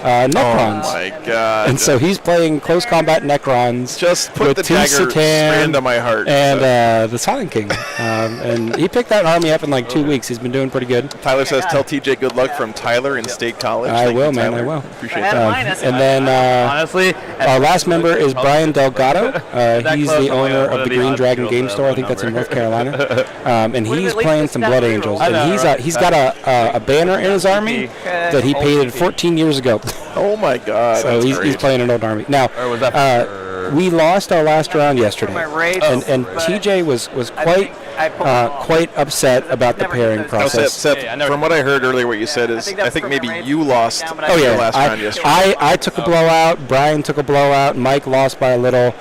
[SPEAKER 3] Necrons.
[SPEAKER 1] Oh my God!
[SPEAKER 3] And so he's playing close combat Necrons.
[SPEAKER 1] Just put the dagger straight into my heart.
[SPEAKER 3] And the Silent King. And he picked that army up in like 2 weeks. He's been doing pretty good.
[SPEAKER 1] Tyler says, "Tell TJ good luck from Tyler in State College."
[SPEAKER 3] I will, man. I will. Appreciate that. And then honestly, our last member is Brian Delgado. He's the owner of the Green Dragon Game Store. I think that's in North Carolina. And he's playing some Blood Angels. And he's got a banner in his army that he painted 14 years ago.
[SPEAKER 1] Oh my God!
[SPEAKER 3] So he's playing an old army now. We lost our last round yesterday,
[SPEAKER 8] My rage,
[SPEAKER 3] and
[SPEAKER 8] but
[SPEAKER 3] TJ was quite
[SPEAKER 8] I pulled them all.
[SPEAKER 3] quite upset about the
[SPEAKER 8] Never
[SPEAKER 3] pairing
[SPEAKER 8] did this.
[SPEAKER 3] process.
[SPEAKER 1] Seth, from what I heard earlier, what you said is,
[SPEAKER 8] I think that's
[SPEAKER 1] I think
[SPEAKER 8] for
[SPEAKER 1] maybe
[SPEAKER 8] my race.
[SPEAKER 1] you lost
[SPEAKER 8] Yeah, but
[SPEAKER 3] Oh
[SPEAKER 1] your
[SPEAKER 3] yeah,
[SPEAKER 1] last round yesterday.
[SPEAKER 3] I took a blowout. Brian took a blowout. Mike lost by a little.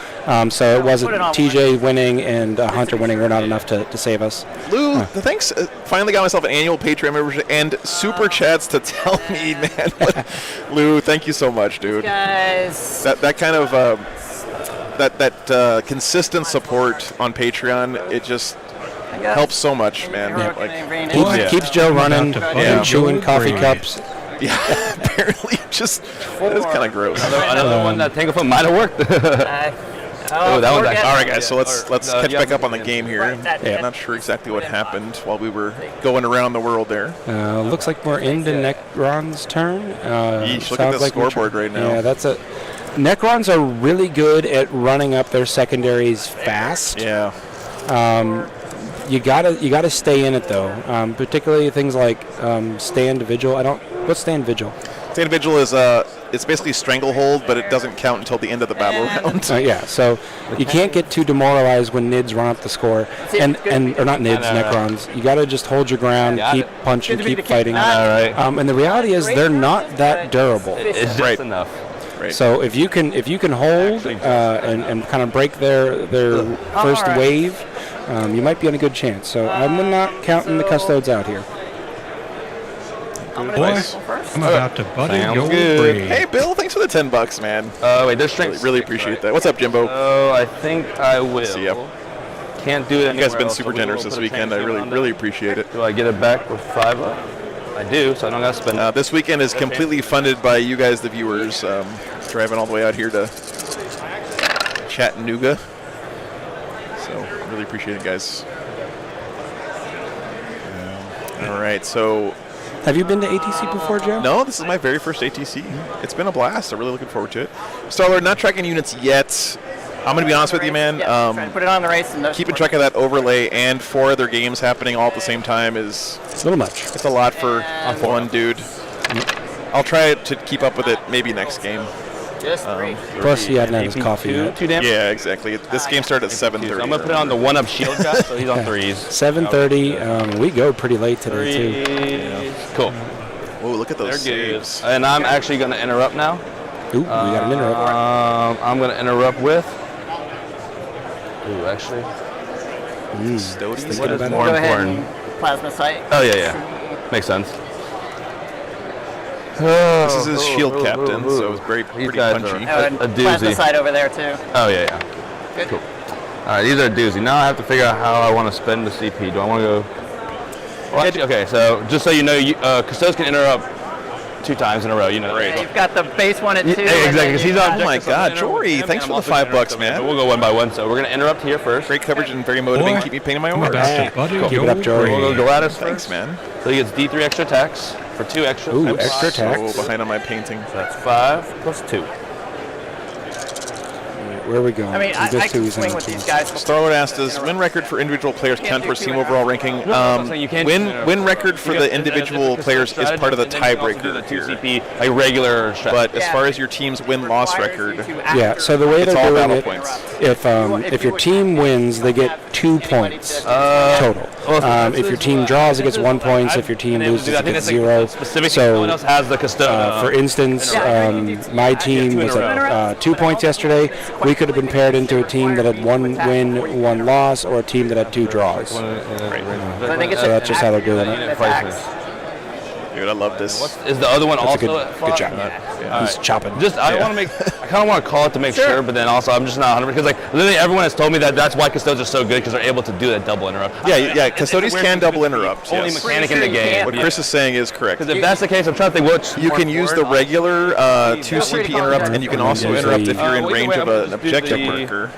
[SPEAKER 3] So it wasn't
[SPEAKER 8] Put it on
[SPEAKER 3] TJ winning and Hunter winning were not enough to save us.
[SPEAKER 1] Lou, thanks. Finally got myself an annual Patreon membership and super chats to tell me, man. Lou, thank you so much, dude.
[SPEAKER 8] Guys.
[SPEAKER 1] That kind of that consistent support on Patreon, it just helps so much, man. Like,
[SPEAKER 3] Keeps Joe running
[SPEAKER 10] about to
[SPEAKER 3] and
[SPEAKER 10] butt
[SPEAKER 3] chewing
[SPEAKER 10] your
[SPEAKER 3] coffee
[SPEAKER 10] brain.
[SPEAKER 3] cups.
[SPEAKER 1] yeah, apparently, just it's kind of gross.
[SPEAKER 9] Another one that Tanglefoot might have worked.
[SPEAKER 8] Oh,
[SPEAKER 9] that one's
[SPEAKER 8] forget-
[SPEAKER 1] All right, guys. So let's catch back up on the game here.
[SPEAKER 8] Yeah.
[SPEAKER 1] I'm not sure exactly what happened while we were going around the world there.
[SPEAKER 3] Looks like we're into Necron's turn.
[SPEAKER 1] Yeesh, look at
[SPEAKER 3] sounds
[SPEAKER 1] the
[SPEAKER 3] like we're
[SPEAKER 1] scoreboard right now.
[SPEAKER 3] Yeah, that's a. Necrons are really good at running up their secondaries fast.
[SPEAKER 1] Yeah.
[SPEAKER 3] You gotta stay in it though. Particularly things like stand vigil. What's stand vigil?
[SPEAKER 1] Stand vigil is it's basically stranglehold, but it doesn't count until the end of the battle round.
[SPEAKER 3] Yeah, so you can't get too demoralized when Nids run up the score, and or not Nids, Necrons. You got to just hold your ground, keep punching, keep fighting.
[SPEAKER 9] All right.
[SPEAKER 3] And the reality is they're not that durable.
[SPEAKER 9] It's just enough.
[SPEAKER 1] Right.
[SPEAKER 3] So if you can hold and kind of break their first wave, you might be on a good chance. So I'm not counting the custodes out here.
[SPEAKER 10] Boy, I'm about to butter
[SPEAKER 9] Sounds
[SPEAKER 10] your
[SPEAKER 9] good.
[SPEAKER 10] brain.
[SPEAKER 1] Hey, Bill, thanks for the $10, man.
[SPEAKER 9] Wait, there's strength.
[SPEAKER 1] Really appreciate that. What's up, Jimbo?
[SPEAKER 9] Oh, I think I will.
[SPEAKER 1] See ya.
[SPEAKER 9] Can't do it anymore.
[SPEAKER 1] You guys have been super generous this weekend. I really appreciate it.
[SPEAKER 9] Do I get it back with 5 up? I do, so I don't got to spend.
[SPEAKER 1] This weekend is completely funded by you guys, the viewers, driving all the way out here to Chattanooga. So really appreciate it, guys. All right, so.
[SPEAKER 3] Have you been to ATC before, Joe?
[SPEAKER 1] No, this is my very first ATC. It's been a blast. I'm really looking forward to it. Starlord, not tracking units yet. I'm going to be honest with you, man.
[SPEAKER 8] Trying to put it on the race. And
[SPEAKER 1] Keeping track of that overlay and 4 other games happening all at the same time is
[SPEAKER 3] It's a little much.
[SPEAKER 1] It's a lot for one dude. I'll try to keep up with it maybe next game.
[SPEAKER 8] Just 3.
[SPEAKER 3] Plus, he hadn't had his coffee yet.
[SPEAKER 9] Too damn.
[SPEAKER 1] Yeah, exactly. This game started at 7:30.
[SPEAKER 9] So I'm gonna put it on the 1-up shield guy, so he's on 3s.
[SPEAKER 3] 7:30. We go pretty late today too.
[SPEAKER 9] 3s. Cool.
[SPEAKER 1] Oh, look at those
[SPEAKER 9] They're good.
[SPEAKER 1] saves.
[SPEAKER 9] And I'm actually gonna interrupt now.
[SPEAKER 3] Ooh, we got an interrupt.
[SPEAKER 9] I'm gonna interrupt with. Ooh, actually.
[SPEAKER 1] Custodians.
[SPEAKER 9] What is
[SPEAKER 3] about
[SPEAKER 9] more
[SPEAKER 8] Go ahead
[SPEAKER 9] important?
[SPEAKER 8] and plasma sight.
[SPEAKER 9] Oh yeah. Makes sense.
[SPEAKER 1] This is his shield captain, so it's very pretty
[SPEAKER 9] guys
[SPEAKER 1] punchy.
[SPEAKER 9] are-
[SPEAKER 8] And
[SPEAKER 9] a
[SPEAKER 8] plasma
[SPEAKER 9] doozy.
[SPEAKER 8] sight over there too.
[SPEAKER 9] Oh yeah.
[SPEAKER 8] Good.
[SPEAKER 9] Cool. All right, these are a doozy. Now I have to figure out how I want to spend the CP. Do I want to go? Well, actually, okay, so just so you know, Custodes can interrupt 2 times in a row. You know,
[SPEAKER 1] Right.
[SPEAKER 8] You've got the base one at 2.
[SPEAKER 9] Yeah, exactly. Because he's on.
[SPEAKER 1] Oh my God, Jory, thanks for the $5, man.
[SPEAKER 9] We'll go 1 by 1. So we're gonna interrupt here first.
[SPEAKER 1] Great coverage and very motivating.
[SPEAKER 10] Boy,
[SPEAKER 1] Keep me paying my
[SPEAKER 10] I'm
[SPEAKER 1] oars.
[SPEAKER 10] about to butter
[SPEAKER 3] Keep it
[SPEAKER 10] your
[SPEAKER 3] up, Joey.
[SPEAKER 9] We'll
[SPEAKER 10] brain.
[SPEAKER 9] go Gladys
[SPEAKER 1] Thanks,
[SPEAKER 9] first.
[SPEAKER 1] man.
[SPEAKER 9] So he gets D3 extra attacks for 2 extra.
[SPEAKER 3] Ooh,
[SPEAKER 9] That's
[SPEAKER 3] extra
[SPEAKER 9] five.
[SPEAKER 3] attacks.
[SPEAKER 1] So behind on my painting.
[SPEAKER 9] So that's 5 plus 2.
[SPEAKER 3] Where are we going?
[SPEAKER 8] I mean, I
[SPEAKER 3] Just
[SPEAKER 8] can
[SPEAKER 3] two
[SPEAKER 8] swing
[SPEAKER 3] on
[SPEAKER 8] with
[SPEAKER 3] the
[SPEAKER 8] these
[SPEAKER 3] team.
[SPEAKER 8] guys.
[SPEAKER 1] Starlord asked, does win record for individual players count towards team overall ranking?
[SPEAKER 9] So you can't
[SPEAKER 1] Win record for the individual players is part of the tiebreaker here.
[SPEAKER 9] CP, like regular strategy.
[SPEAKER 1] But as far as your team's win-loss record,
[SPEAKER 3] Yeah, so the way
[SPEAKER 1] it's
[SPEAKER 3] they're
[SPEAKER 1] all
[SPEAKER 3] doing
[SPEAKER 1] battle
[SPEAKER 3] it,
[SPEAKER 1] points.
[SPEAKER 3] if your team wins, they get 2 points total. If your team draws, it gets 1 point. If your team loses, it gets 0.
[SPEAKER 9] Specific.
[SPEAKER 3] So,
[SPEAKER 9] no one else has the custodian.
[SPEAKER 3] for instance, my team was at 2 points yesterday. We could have been paired into a team that had 1 win, 1 loss, or a team that had 2 draws.
[SPEAKER 8] I think it's
[SPEAKER 3] So that's just how they're doing it.
[SPEAKER 8] attacks.
[SPEAKER 1] Dude, I love this.
[SPEAKER 9] Is the other one
[SPEAKER 3] That's a
[SPEAKER 9] also
[SPEAKER 3] good,
[SPEAKER 9] at
[SPEAKER 3] good
[SPEAKER 9] 5?
[SPEAKER 3] job. He's chopping.
[SPEAKER 9] Just I want to make. I kind of want to call it to make sure, but then also I'm just not 100 because like literally everyone has told me that that's why custodians are so good because they're able to do that double interrupt.
[SPEAKER 1] Yeah,
[SPEAKER 9] It's
[SPEAKER 1] custodians
[SPEAKER 9] weird
[SPEAKER 1] can
[SPEAKER 9] because
[SPEAKER 1] double
[SPEAKER 9] it's the
[SPEAKER 1] interrupt,
[SPEAKER 9] Only
[SPEAKER 1] yes.
[SPEAKER 9] mechanic in the game.
[SPEAKER 1] What Chris is saying is correct.
[SPEAKER 9] Because if that's the case, I'm trying to think which.
[SPEAKER 1] You can use the regular 2 CP interrupt, and you can also interrupt if you're in range of an objective marker.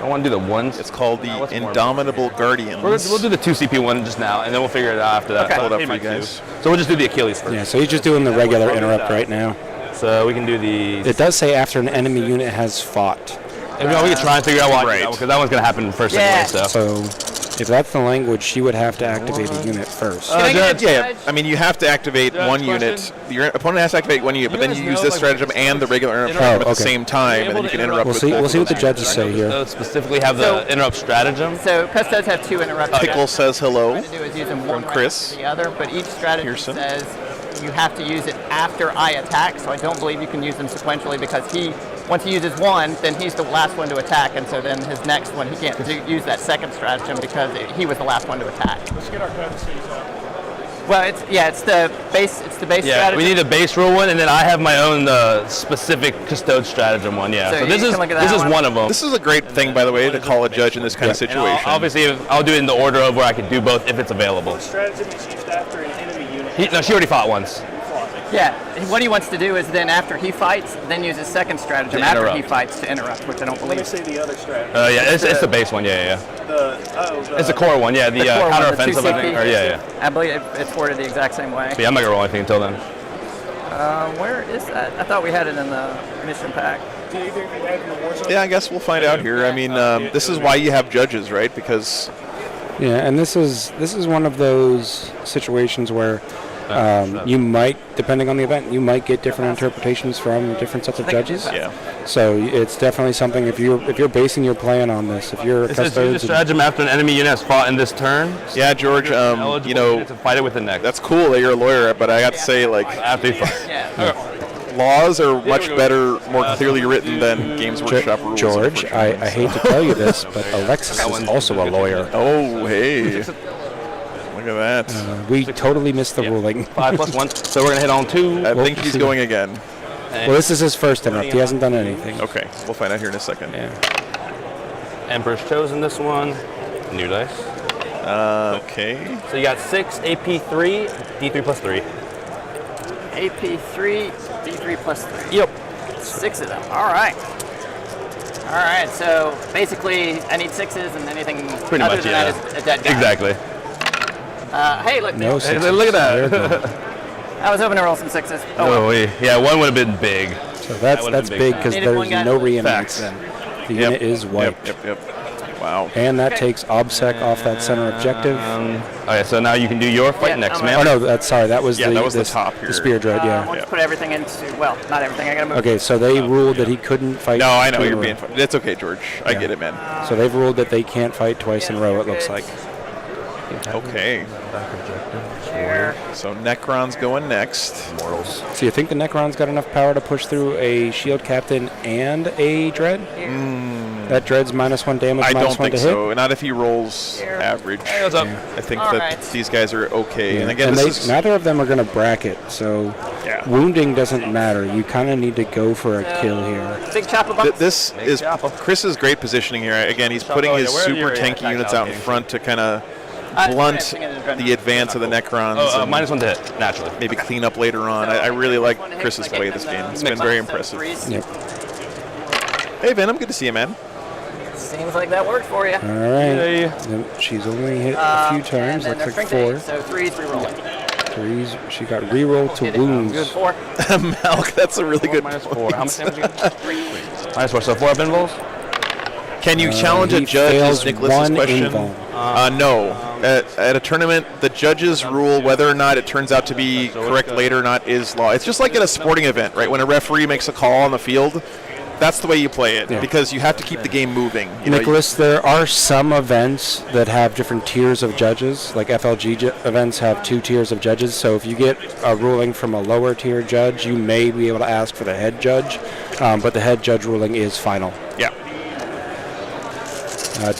[SPEAKER 9] I want to do the ones.
[SPEAKER 1] It's called the Indomitable Guardians.
[SPEAKER 9] We'll do the 2 CP one just now, and then we'll figure it out after that.
[SPEAKER 1] Okay.
[SPEAKER 9] So
[SPEAKER 1] Hold up
[SPEAKER 9] I'll
[SPEAKER 1] for you
[SPEAKER 9] pay my
[SPEAKER 1] guys.
[SPEAKER 9] 2. So we'll just do the Achilles first.
[SPEAKER 3] Yeah, so he's just doing the regular interrupt right now.
[SPEAKER 9] So we can do the.
[SPEAKER 3] It does say after an enemy unit has fought.
[SPEAKER 9] We can try and figure out why, because that one's gonna happen first anyway. So.
[SPEAKER 3] If that's the language, she would have to activate a unit first.
[SPEAKER 1] Yeah. I mean, you have to activate one unit. Your opponent has to activate one unit, but then you use this stratagem and the regular interrupt stratagem at the same time, and then you can interrupt with both.
[SPEAKER 3] We'll see what the judges say here.
[SPEAKER 9] Those specifically have the interrupt stratagem.
[SPEAKER 8] So Chris does have 2 interrupt.
[SPEAKER 1] Pickle says hello.
[SPEAKER 8] What to do is use them one
[SPEAKER 1] from Chris.
[SPEAKER 8] right after the other, but each strategy says you have to use it after I attack. So I don't believe you can use them sequentially because once he uses one, then he's the last one to attack, and so then his next one he can't use that second stratagem because he was the last one to attack.
[SPEAKER 11] Let's get our codices out.
[SPEAKER 8] Well, it's the base. It's the base
[SPEAKER 9] Yeah,
[SPEAKER 8] strategy.
[SPEAKER 9] we need a base rule one, and then I have my own specific custode stratagem one. Yeah, so this is one of them.
[SPEAKER 1] This is a great thing, by the way, to call a judge in this kind of situation.
[SPEAKER 9] Obviously, I'll do it in the order of where I can do both if it's available.
[SPEAKER 11] The stratagem is used after an enemy unit.
[SPEAKER 9] She already fought once.
[SPEAKER 8] Yeah, what he wants to do is then after he fights, then use his second stratagem after he fights to interrupt, which I don't believe.
[SPEAKER 11] Let me see the other stratagem.
[SPEAKER 9] Yeah, it's the base one. Yeah. It's the core one. Yeah, the counteroffensive.
[SPEAKER 8] I believe it's worded the exact same way.
[SPEAKER 9] But yeah, I'm not gonna roll anything until then.
[SPEAKER 8] Where is that? I thought we had it in the mission pack.
[SPEAKER 1] Yeah, I guess we'll find out here. I mean, this is why you have judges, right? Because
[SPEAKER 3] and this is one of those situations where you might, depending on the event, you might get different interpretations from different sets of judges.
[SPEAKER 1] Yeah.
[SPEAKER 3] So it's definitely something. If you're basing your plan on this, if you're a
[SPEAKER 9] use the stratagem after an enemy unit has fought in this turn.
[SPEAKER 1] Yeah, George. You know,
[SPEAKER 9] to fight it with the neck.
[SPEAKER 1] That's cool that you're a lawyer, but I got to say, like,
[SPEAKER 9] after you fight.
[SPEAKER 1] laws are much better, more clearly written than Games Workshop rules.
[SPEAKER 3] George, I hate to tell you this, but Alexis is also a lawyer.
[SPEAKER 1] Oh, hey. Look at that.
[SPEAKER 3] We totally missed the ruling.
[SPEAKER 9] 5+1. So we're going to hit on 2.
[SPEAKER 1] I think he's going again.
[SPEAKER 3] Well, this is his first interrupt. He hasn't done anything.
[SPEAKER 1] Okay, we'll find out here in a second.
[SPEAKER 3] Yeah.
[SPEAKER 9] Emperor's chosen this one. New dice.
[SPEAKER 1] Okay.
[SPEAKER 9] So you got 6 AP3, D3+3.
[SPEAKER 8] AP3, D3+3.
[SPEAKER 9] Yep.
[SPEAKER 8] 6 of them. All right. All right. So basically, I need 6s, and anything
[SPEAKER 9] Pretty
[SPEAKER 8] other
[SPEAKER 9] much,
[SPEAKER 8] than that is a dead guy.
[SPEAKER 9] Exactly.
[SPEAKER 8] Hey, look.
[SPEAKER 3] No
[SPEAKER 9] Hey,
[SPEAKER 3] 6s.
[SPEAKER 9] look at that.
[SPEAKER 8] I was hoping to roll some 6s.
[SPEAKER 9] Yeah, one would have been big.
[SPEAKER 3] So that's big because there's no reanimates then. The unit is wiped.
[SPEAKER 1] Yep. Wow.
[SPEAKER 3] And that takes OBSEC off that center objective.
[SPEAKER 9] Okay, so now you can do your fight next, man.
[SPEAKER 3] Oh no, that was
[SPEAKER 1] the top here.
[SPEAKER 3] The spear dread,
[SPEAKER 8] I want to put everything into, well, not everything. I got to move.
[SPEAKER 3] Okay, so they ruled that he couldn't fight.
[SPEAKER 1] No, I know you're being funny. It's okay, George. I get it, man.
[SPEAKER 3] So they've ruled that they can't fight twice in a row, it looks like.
[SPEAKER 1] Okay. So Necron's going next.
[SPEAKER 9] Mortals.
[SPEAKER 3] So you think the Necron's got enough power to push through a shield captain and a dread? That dread's -1 damage,
[SPEAKER 1] I
[SPEAKER 3] -1
[SPEAKER 1] don't
[SPEAKER 3] to
[SPEAKER 1] think
[SPEAKER 3] hit?
[SPEAKER 1] so. Not if he rolls average.
[SPEAKER 9] Hey, what's up?
[SPEAKER 1] I think that these guys are okay.
[SPEAKER 3] Yeah.
[SPEAKER 1] And again,
[SPEAKER 3] neither of them are going to bracket, so wounding doesn't matter. You kind of need to go for a kill here.
[SPEAKER 8] Big chopper bumps.
[SPEAKER 1] This is Chris's great positioning here. Again, he's putting his super tanky units out in front to kind of blunt the advance of the Necrons. and
[SPEAKER 9] -1 to hit, naturally.
[SPEAKER 1] Maybe clean up later on. I really like Chris's play this game. It's been very impressive.
[SPEAKER 3] Yep.
[SPEAKER 1] Hey, Venom, good to see you, man.
[SPEAKER 8] Seems like that worked for you.
[SPEAKER 3] All right. She's only hit a few times.
[SPEAKER 8] And then
[SPEAKER 3] Looks like
[SPEAKER 8] they're
[SPEAKER 3] 4.
[SPEAKER 8] So 3's rerolling.
[SPEAKER 3] 3s. She got reroll to
[SPEAKER 8] Good
[SPEAKER 3] wounds.
[SPEAKER 8] 4.
[SPEAKER 1] Malk, that's a really good
[SPEAKER 9] -4. How much damage you get? -4. So 4 up invulns?
[SPEAKER 1] Can you challenge a
[SPEAKER 3] he
[SPEAKER 1] judge?
[SPEAKER 3] fails
[SPEAKER 1] Is Nicholas's
[SPEAKER 3] one
[SPEAKER 1] question.
[SPEAKER 3] invuln.
[SPEAKER 1] No. At a tournament, the judges rule whether or not it turns out to be correct later or not is law. It's just like at a sporting event, right? When a referee makes a call on the field, that's the way you play it because you have to keep the game moving.
[SPEAKER 3] Nicholas, there are some events that have different tiers of judges. Like FLG events have 2 tiers of judges. So if you get a ruling from a lower tier judge, you may be able to ask for the head judge, but the head judge ruling is final.
[SPEAKER 1] Yeah.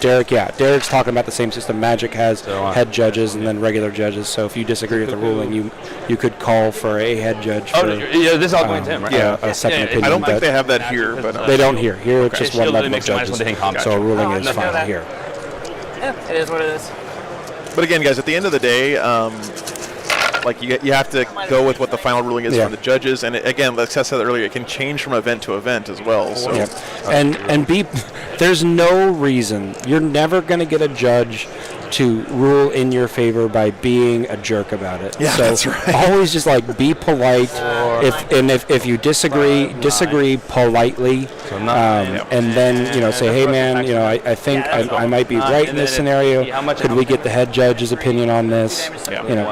[SPEAKER 3] Derek's talking about the same system. Magic has head judges and then regular judges. So if you disagree with the ruling, you could call for a head judge.
[SPEAKER 9] This is all going to him, right?
[SPEAKER 3] A second opinion.
[SPEAKER 1] I don't think they have that here, but
[SPEAKER 3] they don't here. Here it's just one level of
[SPEAKER 9] makes it
[SPEAKER 3] judges.
[SPEAKER 9] -1 to hit combat.
[SPEAKER 3] So a ruling is final here.
[SPEAKER 8] Yeah, it is what it is.
[SPEAKER 1] But again, guys, at the end of the day, like you have to go with what the final ruling is from the judges, and again, like I said earlier, it can change from event to event as well. So,
[SPEAKER 3] and there's no reason you're never going to get a judge to rule in your favor by being a jerk about it.
[SPEAKER 1] Yeah,
[SPEAKER 3] so
[SPEAKER 1] that's right.
[SPEAKER 3] always just like be polite. If you disagree politely, and then say, hey man, I think I might be right in this scenario. Could we get the head judge's opinion on this?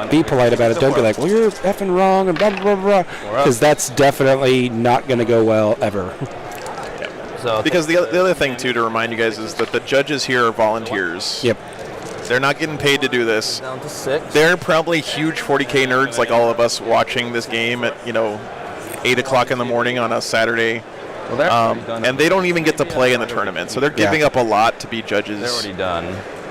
[SPEAKER 3] Be polite about it. Don't be like, well, you're effing wrong and blah blah blah, because that's definitely not going to go well ever.
[SPEAKER 9] So
[SPEAKER 1] because the other thing too to remind you guys is that the judges here are volunteers.
[SPEAKER 3] Yep.
[SPEAKER 1] They're not getting paid to do this.
[SPEAKER 9] Down to 6.
[SPEAKER 1] They're probably huge 40K nerds like all of us watching this game at 8 o'clock in the morning on a Saturday.
[SPEAKER 9] Well,
[SPEAKER 1] and they don't even get to play in the tournament, so they're giving up a lot to be judges.
[SPEAKER 9] They're already done.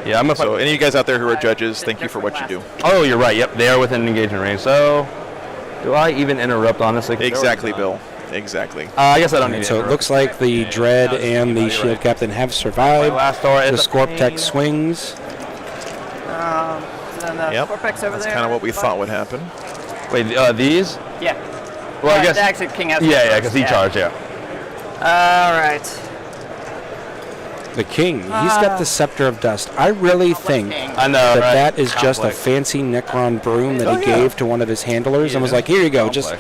[SPEAKER 9] Yeah,
[SPEAKER 1] So any of you guys out there who are judges, thank you for what you do.
[SPEAKER 9] Oh, you're right. Yep, they are within engagement range. So, do I even interrupt, honestly?
[SPEAKER 1] Exactly, Bill. Exactly.
[SPEAKER 9] I guess I don't need to
[SPEAKER 3] So it
[SPEAKER 9] interrupt.
[SPEAKER 3] looks like the Dread and the Shield Captain have survived. The Scorptech swings.
[SPEAKER 1] Yep. That's kind of what we thought would happen.
[SPEAKER 9] Wait, these?
[SPEAKER 8] Yeah.
[SPEAKER 9] Well, I guess.
[SPEAKER 8] Actually, King has
[SPEAKER 9] Yeah, because he charged, yeah.
[SPEAKER 8] All right.
[SPEAKER 3] The King, he's got the Scepter of Dust. I really think
[SPEAKER 9] I know, right?
[SPEAKER 3] that is just a fancy Necron broom that he gave to one of his handlers and was like, here you go, just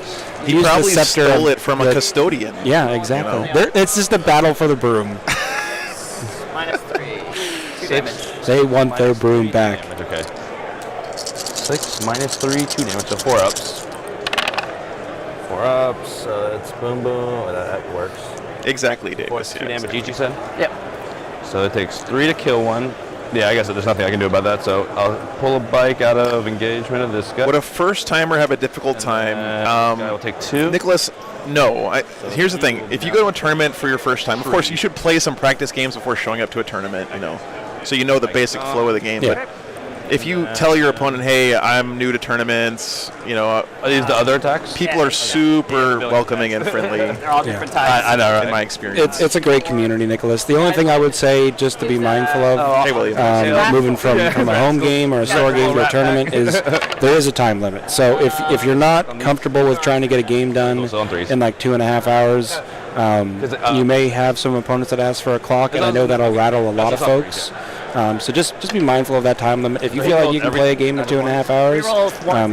[SPEAKER 1] He
[SPEAKER 3] use
[SPEAKER 1] probably
[SPEAKER 3] the scepter
[SPEAKER 1] stole
[SPEAKER 3] of
[SPEAKER 1] it from a
[SPEAKER 3] the-"
[SPEAKER 1] custodian.
[SPEAKER 3] Yeah, exactly. It's just a battle for the broom.
[SPEAKER 8] -3. 2 damage.
[SPEAKER 3] They want their broom back.
[SPEAKER 9] Okay. 6 -3, 2 damage, so 4 ups. 4 ups, it's boom boom, that works.
[SPEAKER 1] Exactly, Davis.
[SPEAKER 9] 2 damage each, you said?
[SPEAKER 8] Yep.
[SPEAKER 9] So it takes 3 to kill one. Yeah, I guess there's nothing I can do about that, so I'll pull a bike out of engagement of this guy.
[SPEAKER 1] Would a first timer have a difficult time?
[SPEAKER 9] Guy will take 2.
[SPEAKER 1] Nicholas, no. Here's the thing. If you go to a tournament for your first time, of course, you should play some practice games before showing up to a tournament, so you know the basic flow of the game.
[SPEAKER 3] Yeah.
[SPEAKER 1] But if you tell your opponent, hey, I'm new to tournaments,
[SPEAKER 9] Are these the other attacks?
[SPEAKER 1] people are super welcoming and friendly.
[SPEAKER 8] They're all different types.
[SPEAKER 9] I know, right?
[SPEAKER 1] In my experience.
[SPEAKER 3] It's a great community, Nicholas. The only thing I would say, just to be mindful of,
[SPEAKER 1] Hey, William.
[SPEAKER 3] moving from a home game or a store game to a tournament, is there is a time limit. So if you're not comfortable with trying to get a game done in like 2.5 hours, you may have some opponents that ask for a clock, and I know that'll rattle a lot of folks. So just be mindful of that time limit. If you feel like you can play a game in 2.5 hours,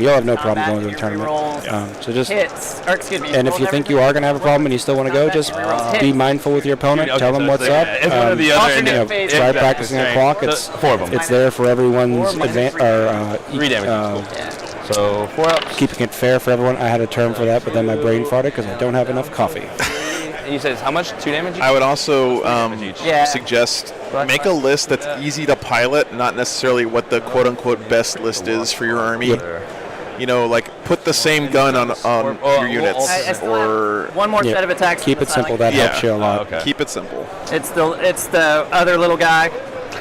[SPEAKER 3] you'll have no problem going to a tournament. So just
[SPEAKER 8] Hits. Or, excuse me.
[SPEAKER 3] and if you think you are going to have a problem and you still want to go, just be mindful with your opponent. Tell them what's up.
[SPEAKER 9] It's one or the other.
[SPEAKER 3] Try practicing a clock. It's
[SPEAKER 9] 4 of them.
[SPEAKER 3] it's there for everyone's
[SPEAKER 9] 3 damage. So 4 ups.
[SPEAKER 3] keeping it fair for everyone. I had a term for that, but then my brain farted because I don't have enough coffee.
[SPEAKER 9] You said how much? 2 damage?
[SPEAKER 1] I would also
[SPEAKER 8] Yeah.
[SPEAKER 1] suggest make a list that's easy to pilot, not necessarily what the quote-unquote best list is for your army. Like put the same gun on your units, or
[SPEAKER 8] one more set of attacks.
[SPEAKER 3] Keep it simple. That helps you a lot.
[SPEAKER 1] keep it simple.
[SPEAKER 8] It's the other little guy.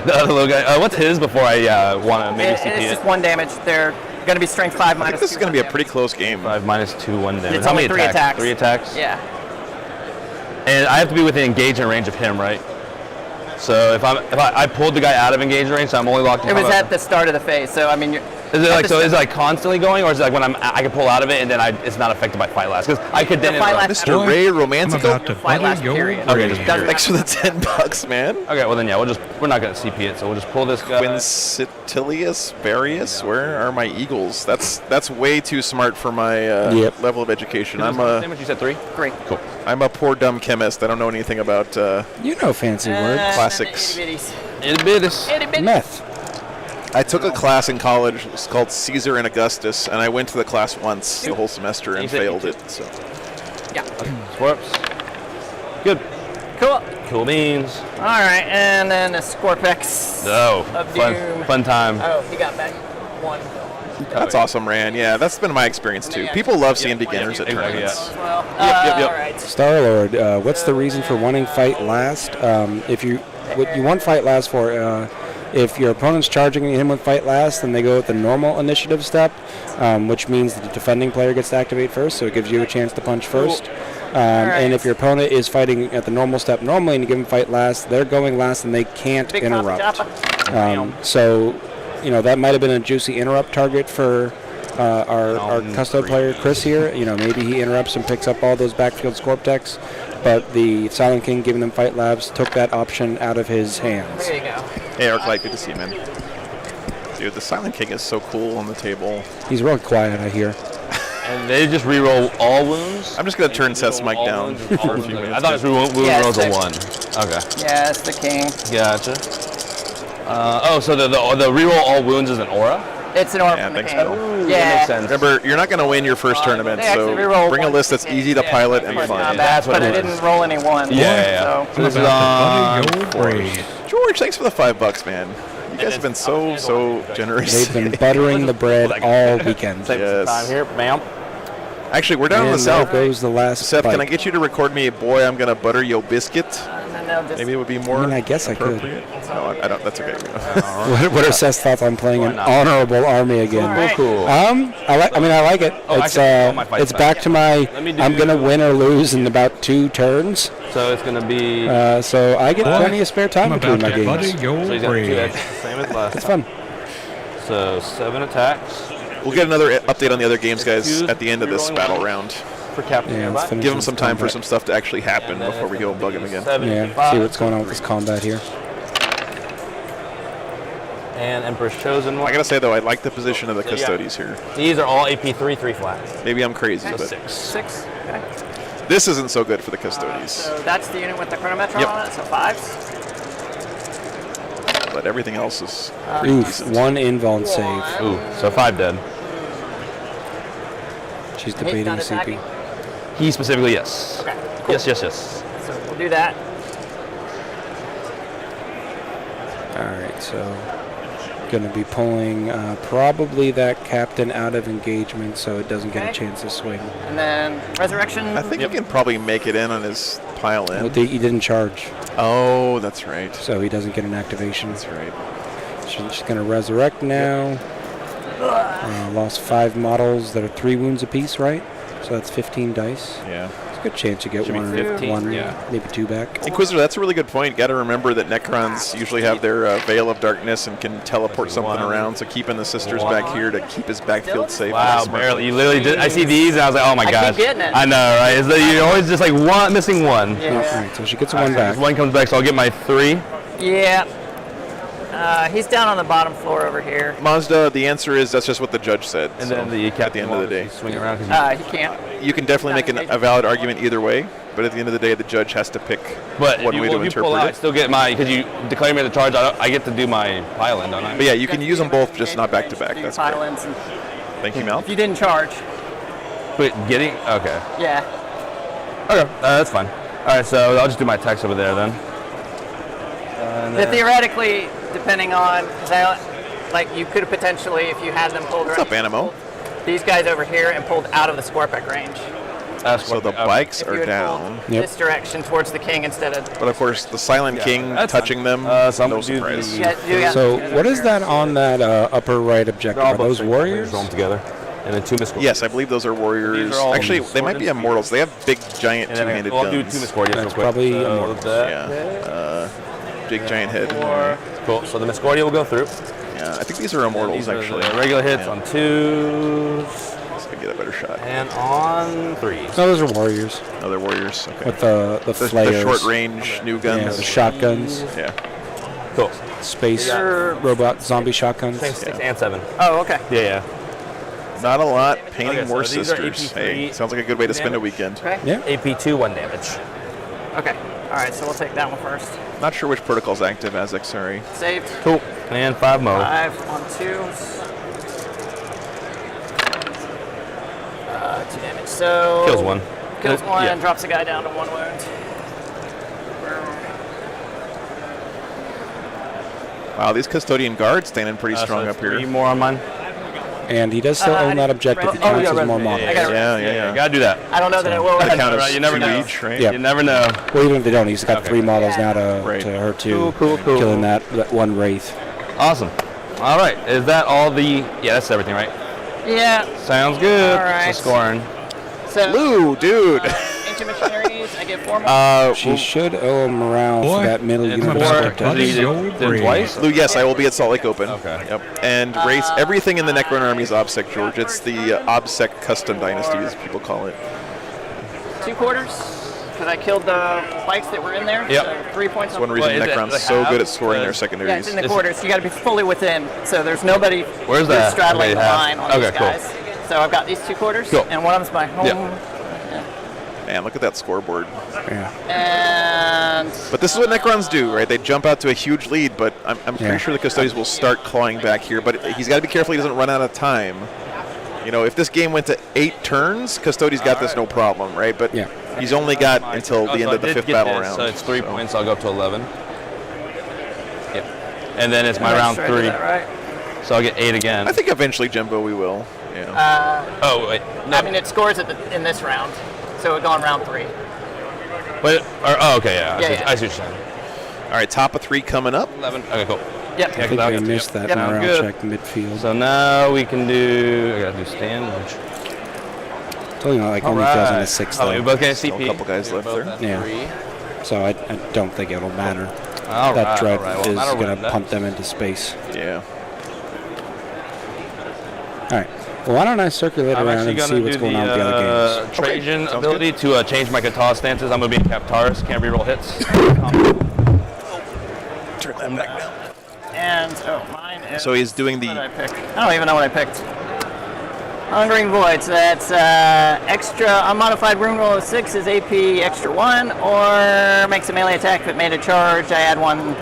[SPEAKER 9] The other little guy. What's his before I want to maybe
[SPEAKER 8] It's
[SPEAKER 9] CP
[SPEAKER 8] just
[SPEAKER 9] it?
[SPEAKER 8] 1 damage. They're going to be strength 5
[SPEAKER 1] I
[SPEAKER 8] minus.
[SPEAKER 1] think this is going to be a pretty
[SPEAKER 8] damage.
[SPEAKER 1] close game.
[SPEAKER 9] 5 -2, 1 damage.
[SPEAKER 8] It's
[SPEAKER 9] How
[SPEAKER 8] only
[SPEAKER 9] many
[SPEAKER 8] 3 attacks.
[SPEAKER 9] 3 attacks?
[SPEAKER 8] Yeah.
[SPEAKER 9] And I have to be within engagement range of him, right? So if I pulled the guy out of engagement range, so I'm only locked in.
[SPEAKER 8] It was at the start of the phase, so I mean,
[SPEAKER 9] Is it like constantly going, or is it like when I can pull out of it and then it's not affected by fight last? Because I could then.
[SPEAKER 8] fight last-
[SPEAKER 1] Mr. Ray
[SPEAKER 10] I'm
[SPEAKER 1] Romantico.
[SPEAKER 10] about to
[SPEAKER 8] fight last
[SPEAKER 10] butter your
[SPEAKER 8] period.
[SPEAKER 9] Okay, just
[SPEAKER 10] brain.
[SPEAKER 1] Thanks for the $10, man.
[SPEAKER 9] Okay, well then yeah, we're not gonna CP it, so we'll just pull this guy.
[SPEAKER 1] Quinctilius Varius. Where are my eagles? That's way too smart for my level of education.
[SPEAKER 9] How much damage? You said 3?
[SPEAKER 8] 3.
[SPEAKER 9] Cool.
[SPEAKER 1] I'm a poor dumb chemist. I don't know anything about
[SPEAKER 3] You know fancy words.
[SPEAKER 1] classics.
[SPEAKER 3] Meth.
[SPEAKER 1] I took a class in college. It's called Caesar and Augustus, and I went to the class once the whole semester and failed it. So
[SPEAKER 8] Yeah.
[SPEAKER 9] Swarps. Good.
[SPEAKER 8] Cool.
[SPEAKER 9] Cool beans.
[SPEAKER 8] All right, and then a Scorpex.
[SPEAKER 9] No.
[SPEAKER 8] Of Doom.
[SPEAKER 9] Fun time.
[SPEAKER 8] Oh, he got back 1.
[SPEAKER 1] that's awesome, Ran. Yeah, that's been my experience too. People love seeing beginners at
[SPEAKER 9] Exactly,
[SPEAKER 1] tournaments.
[SPEAKER 8] Well,
[SPEAKER 9] Yep.
[SPEAKER 8] all right.
[SPEAKER 3] Star-Lord, what's the reason for wanting fight last? What you want fight last for, if your opponent's charging him with fight last, then they go with the normal initiative step, which means that the defending player gets to activate first, so it gives you a chance to punch first. And if your opponent is fighting at the normal step normally and you give them fight last, they're going last and they can't
[SPEAKER 8] Big
[SPEAKER 3] interrupt.
[SPEAKER 8] Papa.
[SPEAKER 3] So, that might have been a juicy interrupt target for our custo player Chris here. Maybe he interrupts and picks up all those backfield Scorptechs, but the Silent King giving them fight labs took that option out of his hands.
[SPEAKER 8] There you go.
[SPEAKER 1] Hey, Arclight, good to see you, man. Dude, the Silent King is so cool on the table.
[SPEAKER 3] He's real quiet, I hear.
[SPEAKER 9] And they just reroll all wounds?
[SPEAKER 1] I'm just going to turn Seth's mic down for a few minutes.
[SPEAKER 9] I thought it was wound rolls a 1. Okay.
[SPEAKER 8] Yeah, it's the king.
[SPEAKER 9] Gotcha. So the reroll all wounds is an aura?
[SPEAKER 8] It's an aura
[SPEAKER 1] Yeah,
[SPEAKER 8] from
[SPEAKER 1] I
[SPEAKER 8] the
[SPEAKER 1] think
[SPEAKER 8] king.
[SPEAKER 1] so.
[SPEAKER 8] Yeah.
[SPEAKER 9] That makes sense.
[SPEAKER 1] Remember, you're not going to win your first tournament,
[SPEAKER 8] They actually
[SPEAKER 1] so
[SPEAKER 8] reroll
[SPEAKER 1] bring a
[SPEAKER 8] one
[SPEAKER 1] list that's
[SPEAKER 8] king.
[SPEAKER 1] easy to pilot and
[SPEAKER 8] But
[SPEAKER 1] fun.
[SPEAKER 9] That's what
[SPEAKER 8] but
[SPEAKER 9] it
[SPEAKER 8] it
[SPEAKER 9] is.
[SPEAKER 8] didn't roll any one.
[SPEAKER 9] Yeah.
[SPEAKER 8] So
[SPEAKER 9] So this is
[SPEAKER 10] About to
[SPEAKER 9] on
[SPEAKER 10] butter your bread.
[SPEAKER 1] George, thanks for the $5, man. You guys have been so generous.
[SPEAKER 3] They've been buttering the bread all weekend.
[SPEAKER 9] Take some time here, ma'am.
[SPEAKER 1] Actually, we're down in
[SPEAKER 3] And
[SPEAKER 1] the
[SPEAKER 3] there
[SPEAKER 1] south.
[SPEAKER 3] goes the last
[SPEAKER 1] Seth, can I
[SPEAKER 3] bite.
[SPEAKER 1] get you to record me a "Boy, I'm gonna butter yo biscuit"?
[SPEAKER 8] and then they'll just
[SPEAKER 1] Maybe it would be more.
[SPEAKER 3] I mean, I guess I could.
[SPEAKER 1] appropriate. No, I don't. That's okay.
[SPEAKER 3] What are Seth's thoughts on playing an honorable army again?
[SPEAKER 8] All right.
[SPEAKER 9] Cool.
[SPEAKER 3] I like it.
[SPEAKER 9] Oh,
[SPEAKER 3] It's
[SPEAKER 9] actually, all my fights
[SPEAKER 3] it's back to my.
[SPEAKER 9] Let me
[SPEAKER 3] I'm gonna
[SPEAKER 9] do-
[SPEAKER 3] win or lose in about 2 turns.
[SPEAKER 9] So it's going to be...
[SPEAKER 3] So I get plenty of spare time
[SPEAKER 10] I'm
[SPEAKER 3] between
[SPEAKER 10] about
[SPEAKER 3] my
[SPEAKER 10] to butter
[SPEAKER 3] games.
[SPEAKER 10] your
[SPEAKER 9] So he's got 2
[SPEAKER 10] bread.
[SPEAKER 9] extras, same as last
[SPEAKER 3] It's
[SPEAKER 9] time.
[SPEAKER 3] fun.
[SPEAKER 9] So 7 attacks
[SPEAKER 1] We'll get another update on the other games, guys, at the end of this battle round.
[SPEAKER 9] for Captain
[SPEAKER 3] Yeah, let's
[SPEAKER 9] Nearby.
[SPEAKER 3] finish
[SPEAKER 1] Give him
[SPEAKER 3] this
[SPEAKER 1] some time for
[SPEAKER 3] combat.
[SPEAKER 1] some stuff to actually happen
[SPEAKER 9] And then
[SPEAKER 1] before we
[SPEAKER 9] it's
[SPEAKER 1] go
[SPEAKER 9] gonna
[SPEAKER 1] bug him
[SPEAKER 9] be
[SPEAKER 1] again.
[SPEAKER 9] 75.
[SPEAKER 3] See what's going on with this combat here.
[SPEAKER 9] And Emperor's Chosen one.
[SPEAKER 1] I gotta say though, I like the position of the Custodes here.
[SPEAKER 9] These are all AP3 3 flats.
[SPEAKER 1] Maybe I'm crazy,
[SPEAKER 9] So
[SPEAKER 1] but
[SPEAKER 9] 6.
[SPEAKER 8] 6. Okay.
[SPEAKER 1] this isn't so good for the Custodes.
[SPEAKER 8] So that's the unit with the chronometer
[SPEAKER 1] Yep.
[SPEAKER 8] on it. So 5s.
[SPEAKER 1] But everything else is
[SPEAKER 3] Oof, 1 invuln save.
[SPEAKER 9] Ooh, so 5 dead.
[SPEAKER 3] She's
[SPEAKER 8] He's
[SPEAKER 3] debating
[SPEAKER 8] done
[SPEAKER 3] CP.
[SPEAKER 8] attacking.
[SPEAKER 9] He specifically, yes.
[SPEAKER 8] Okay. Cool.
[SPEAKER 9] Yes.
[SPEAKER 8] So we'll do that.
[SPEAKER 3] Alright, so going to be pulling probably that captain out of engagement so it doesn't get a
[SPEAKER 8] Okay.
[SPEAKER 3] chance to swing.
[SPEAKER 8] And then resurrection.
[SPEAKER 1] I think he can probably make it in on his pile in.
[SPEAKER 3] Well, he didn't charge,
[SPEAKER 1] Oh, that's right.
[SPEAKER 3] so he doesn't get an activation.
[SPEAKER 1] That's right.
[SPEAKER 3] She's going to resurrect now. Lost 5 models that are 3 wounds apiece, right? So that's 15 dice.
[SPEAKER 1] Yeah.
[SPEAKER 3] It's a good chance you get
[SPEAKER 9] Should be
[SPEAKER 3] one,
[SPEAKER 9] 15, yeah.
[SPEAKER 3] maybe 2 back.
[SPEAKER 1] Inquisitor, that's a really good point. Got to remember that Necrons usually have their Veil of Darkness and can teleport something around, so keeping the sisters back here to keep his backfield safe.
[SPEAKER 9] Wow,
[SPEAKER 1] is smart.
[SPEAKER 9] barely. You literally did. I see these and I was like, oh my
[SPEAKER 8] I keep
[SPEAKER 9] gosh.
[SPEAKER 8] getting it.
[SPEAKER 9] I know, right? It's like you're always just like missing one.
[SPEAKER 8] Yeah.
[SPEAKER 3] Alright, so she gets 1 back.
[SPEAKER 9] One comes back, so I'll get my 3.
[SPEAKER 8] Yeah. He's down on the bottom floor over here.
[SPEAKER 1] Mazda, the answer is that's just what the judge said.
[SPEAKER 9] And
[SPEAKER 1] so
[SPEAKER 9] then the
[SPEAKER 1] at the
[SPEAKER 9] captain
[SPEAKER 1] end of the day,
[SPEAKER 9] swing around. 'Cause
[SPEAKER 8] He can't.
[SPEAKER 1] you can definitely make a valid argument either way, but at the end of the day, the judge has to pick
[SPEAKER 9] but
[SPEAKER 1] one way to
[SPEAKER 9] if you pull out, I
[SPEAKER 1] interpret it.
[SPEAKER 9] still get my, because you declare me the charge, I get to do my pile in, don't I?
[SPEAKER 1] But yeah, you can use them both, just not back to back.
[SPEAKER 8] Do
[SPEAKER 1] That's
[SPEAKER 8] pile
[SPEAKER 1] correct.
[SPEAKER 8] ins and-
[SPEAKER 1] Thank you, Mel.
[SPEAKER 8] If you didn't charge.
[SPEAKER 9] But getting, okay.
[SPEAKER 8] Yeah.
[SPEAKER 9] Okay, that's fine. All right, so I'll just do my text over there then.
[SPEAKER 8] But theoretically, depending on, like you could have potentially, if you had them pulled
[SPEAKER 1] What's up, Animo?
[SPEAKER 8] these guys over here and pulled out of the Scorpic range.
[SPEAKER 1] So the bikes
[SPEAKER 8] If you
[SPEAKER 1] are
[SPEAKER 8] had
[SPEAKER 1] down,
[SPEAKER 8] pulled this direction towards the king instead of.
[SPEAKER 1] but of course the Silent King
[SPEAKER 9] that's
[SPEAKER 1] touching them,
[SPEAKER 9] so I'm
[SPEAKER 1] no
[SPEAKER 9] gonna do
[SPEAKER 1] surprise.
[SPEAKER 3] So what is that on that upper right objective? Are those warriors?
[SPEAKER 9] Roll them together. And then 2 Miscordias.
[SPEAKER 1] Yes, I believe those are warriors.
[SPEAKER 9] These are all
[SPEAKER 1] Actually, they might be immortals. They have big, giant,
[SPEAKER 9] And then
[SPEAKER 1] two-handed
[SPEAKER 9] I'll do
[SPEAKER 1] guns.
[SPEAKER 9] 2 Miscordias real
[SPEAKER 3] That's
[SPEAKER 9] quick.
[SPEAKER 3] probably
[SPEAKER 9] So
[SPEAKER 3] immortals.
[SPEAKER 9] that-
[SPEAKER 1] Yeah, big, giant head.
[SPEAKER 9] Cool, so the Miscordia will go through.
[SPEAKER 1] Yeah, I think these are immortals
[SPEAKER 9] These are
[SPEAKER 1] actually.
[SPEAKER 9] the regular hits
[SPEAKER 1] Yeah.
[SPEAKER 9] on 2s
[SPEAKER 1] So I get a better shot.
[SPEAKER 9] and on 3s.
[SPEAKER 3] No, those are warriors
[SPEAKER 1] Oh, they're warriors. Okay.
[SPEAKER 3] with the
[SPEAKER 1] The
[SPEAKER 3] flares.
[SPEAKER 1] short range new
[SPEAKER 3] Yeah,
[SPEAKER 1] guns.
[SPEAKER 3] the shotguns,
[SPEAKER 1] Yeah.
[SPEAKER 9] Cool.
[SPEAKER 3] space robot zombie shotguns.
[SPEAKER 9] Same 6 and 7.
[SPEAKER 8] Oh, okay.
[SPEAKER 9] Yeah.
[SPEAKER 1] Not a lot. Painting
[SPEAKER 9] Okay, so
[SPEAKER 1] more
[SPEAKER 9] these are
[SPEAKER 1] sisters.
[SPEAKER 9] AP3
[SPEAKER 1] Hey, sounds like a good way to spend a weekend.
[SPEAKER 8] Okay.
[SPEAKER 3] Yeah.
[SPEAKER 9] AP2, 1 damage.
[SPEAKER 8] Okay. All right. So we'll take that one first.
[SPEAKER 1] Not sure which protocol's active, Azek, sorry.
[SPEAKER 8] Saved.
[SPEAKER 9] Cool. And 5 mo.
[SPEAKER 8] 5 on 2s. 2 damage. So.
[SPEAKER 9] Kills 1.
[SPEAKER 8] Kills 1
[SPEAKER 9] Yeah.
[SPEAKER 8] and drops a guy down to 1 wound.
[SPEAKER 1] Wow, these custodian guards standing pretty strong
[SPEAKER 9] so
[SPEAKER 1] up here.
[SPEAKER 9] 3 more on mine.
[SPEAKER 3] And he does still own that objective. He
[SPEAKER 8] oh,
[SPEAKER 3] counts
[SPEAKER 8] yeah,
[SPEAKER 3] as more
[SPEAKER 8] resume.
[SPEAKER 3] models.
[SPEAKER 8] I got it.
[SPEAKER 1] Yeah.
[SPEAKER 9] Gotta do that.
[SPEAKER 8] I don't know that it will.
[SPEAKER 1] Gotta count
[SPEAKER 9] Right,
[SPEAKER 1] as
[SPEAKER 9] you never
[SPEAKER 1] 2
[SPEAKER 9] know.
[SPEAKER 1] each, right?
[SPEAKER 3] Yeah.
[SPEAKER 9] You never know.
[SPEAKER 3] Well, even if they don't, he's got
[SPEAKER 9] Okay.
[SPEAKER 3] 3 models now to
[SPEAKER 1] Right.
[SPEAKER 3] her two,
[SPEAKER 9] Cool.
[SPEAKER 3] killing that 1 wraith.
[SPEAKER 9] Awesome. All right. Is that all the? Yeah, that's everything, right?
[SPEAKER 8] Yeah.
[SPEAKER 9] Sounds good.
[SPEAKER 8] All right.
[SPEAKER 9] So scoring.
[SPEAKER 8] So.
[SPEAKER 1] Lou, dude.
[SPEAKER 8] Ancient missionaries. I get 4 more.
[SPEAKER 3] She should owe him morale for
[SPEAKER 10] Boy,
[SPEAKER 3] that middle
[SPEAKER 9] it's
[SPEAKER 3] unit.
[SPEAKER 9] more-
[SPEAKER 3] of
[SPEAKER 10] butter
[SPEAKER 3] Scorpions.
[SPEAKER 10] your
[SPEAKER 9] Did
[SPEAKER 10] bread.
[SPEAKER 9] twice?
[SPEAKER 1] Lou, yes, I will be at Salt Lake Open.
[SPEAKER 9] Okay.
[SPEAKER 1] Yep. And race everything in the Necron Army is OBSEC, George. It's the OBSEC Custom Dynasty, as people call it.
[SPEAKER 8] 2 quarters. because I killed the bikes that were in there.
[SPEAKER 9] Yep.
[SPEAKER 8] So 3 points.
[SPEAKER 1] That's one reason Necron's so good at scoring their secondaries.
[SPEAKER 8] Yeah, it's in the quarters. So you got to be fully within. So there's nobody
[SPEAKER 9] Where's that?
[SPEAKER 8] straddling
[SPEAKER 9] Okay,
[SPEAKER 8] the
[SPEAKER 9] half.
[SPEAKER 8] line on
[SPEAKER 9] Okay,
[SPEAKER 8] these
[SPEAKER 9] cool.
[SPEAKER 8] guys. So I've got these 2 quarters,
[SPEAKER 9] Cool.
[SPEAKER 8] and one of them's my home.
[SPEAKER 9] Yep.
[SPEAKER 1] Man, look at that scoreboard.
[SPEAKER 3] Yeah.
[SPEAKER 8] And
[SPEAKER 1] But this is what Necrons do, right? They jump out to a huge lead, but I'm
[SPEAKER 3] Yeah.
[SPEAKER 1] pretty sure the Custodians will start clawing back here. But he's got to be careful he doesn't run out of time. You know, if this game went to 8 turns, Custodians got this no problem, right? But
[SPEAKER 3] Yeah.
[SPEAKER 1] he's only got until the end of the 5th battle round.
[SPEAKER 9] So it's 3 points. I'll go up to 11. Yep. And then it's my round
[SPEAKER 8] Sure I did
[SPEAKER 9] 3.
[SPEAKER 8] that right?
[SPEAKER 9] So I'll get 8 again.
[SPEAKER 1] I think eventually, Jumbo, we will. Yeah.
[SPEAKER 9] Oh, wait. No.
[SPEAKER 8] I mean, it scores in this round, so it go on round 3.
[SPEAKER 9] Wait, oh, okay, yeah.
[SPEAKER 8] Yeah,
[SPEAKER 9] I see
[SPEAKER 8] yeah.
[SPEAKER 9] what you're saying.
[SPEAKER 1] All right, top of 3 coming up.
[SPEAKER 9] 11. Okay, cool.
[SPEAKER 8] Yep.
[SPEAKER 3] I think we missed that
[SPEAKER 8] Yep.
[SPEAKER 3] morale
[SPEAKER 9] Good.
[SPEAKER 3] check midfield.
[SPEAKER 9] So now we can do. I gotta do stand.
[SPEAKER 3] Totally not like only fills on a 6
[SPEAKER 9] Oh, we
[SPEAKER 3] though.
[SPEAKER 9] both get a
[SPEAKER 1] Still
[SPEAKER 9] CP.
[SPEAKER 1] a couple guys left there.
[SPEAKER 3] Yeah. So I don't think it'll matter.
[SPEAKER 9] All
[SPEAKER 3] That
[SPEAKER 9] right,
[SPEAKER 3] dread
[SPEAKER 9] all right. Well,
[SPEAKER 3] is
[SPEAKER 9] that'll
[SPEAKER 3] going
[SPEAKER 9] win
[SPEAKER 3] to
[SPEAKER 9] that.
[SPEAKER 3] pump them into space.
[SPEAKER 1] Yeah.
[SPEAKER 3] All right. Well, why don't I circulate
[SPEAKER 9] I'm
[SPEAKER 3] around
[SPEAKER 9] actually
[SPEAKER 3] and
[SPEAKER 9] going
[SPEAKER 3] see
[SPEAKER 9] to
[SPEAKER 3] what's
[SPEAKER 9] do
[SPEAKER 3] going on with the other
[SPEAKER 9] the
[SPEAKER 3] games?
[SPEAKER 9] Trajan
[SPEAKER 1] sounds
[SPEAKER 9] ability to change my Kata stances. I'm going to be in Captaris. Can't reroll hits.
[SPEAKER 1] Turn that back down.
[SPEAKER 8] And mine is.
[SPEAKER 1] So he's doing
[SPEAKER 8] What did I
[SPEAKER 1] the.
[SPEAKER 8] pick? I don't even know what I picked. Hungering Void. So that's extra unmodified rune roll of 6 is AP extra 1, or makes a melee attack if it made a charge. I add 1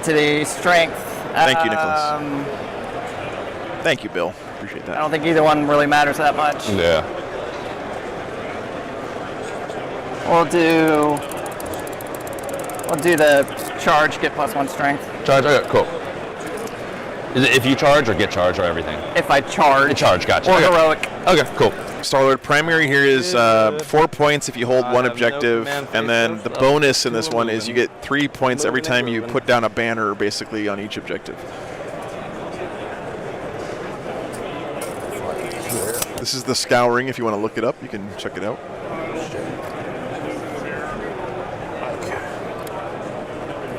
[SPEAKER 8] to the strength.
[SPEAKER 1] Thank you, Nicholas. Thank you, Bill. Appreciate
[SPEAKER 8] I
[SPEAKER 1] that.
[SPEAKER 8] don't think either one really matters that much.
[SPEAKER 9] Yeah.
[SPEAKER 8] We'll do the charge, get +1 strength.
[SPEAKER 9] Charge. Okay, cool. Is it if you charge or get charge or everything?
[SPEAKER 8] If I charge.
[SPEAKER 9] Charge, gotcha.
[SPEAKER 8] Or
[SPEAKER 9] Okay.
[SPEAKER 8] heroic.
[SPEAKER 9] Okay, cool.
[SPEAKER 1] Starlord primary here is 4 points if you hold one objective, and then the bonus in this one is you get 3 points every time you put down a banner, basically on each objective. This is the scouring. If you want to look it up, you can check it out.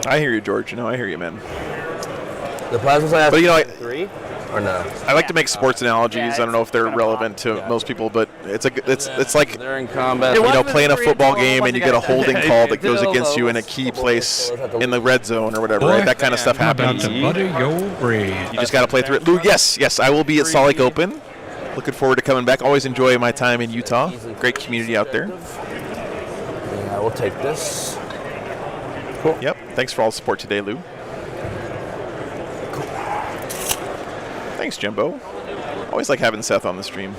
[SPEAKER 1] I hear you, George. I hear you, man.
[SPEAKER 9] The plasmas I have.
[SPEAKER 1] But
[SPEAKER 9] 3 or no?
[SPEAKER 1] I like to make sports analogies. I don't know if they're relevant to most people, but it's like
[SPEAKER 9] They're in combat.
[SPEAKER 1] playing a football game and you get a holding call that goes against you in a key place in the red zone or whatever, right? That kind of stuff
[SPEAKER 10] I'm about
[SPEAKER 1] happens.
[SPEAKER 10] to butter your bread.
[SPEAKER 1] You just got to play through it. Lou, yes, I will be at Salt Lake Open. Looking forward to coming back. Always enjoy my time in Utah. Great community out there.
[SPEAKER 9] Yeah, we'll take this.
[SPEAKER 1] Yep. Thanks for all the support today, Lou. Thanks, Jimbo. Always like having Seth on the stream.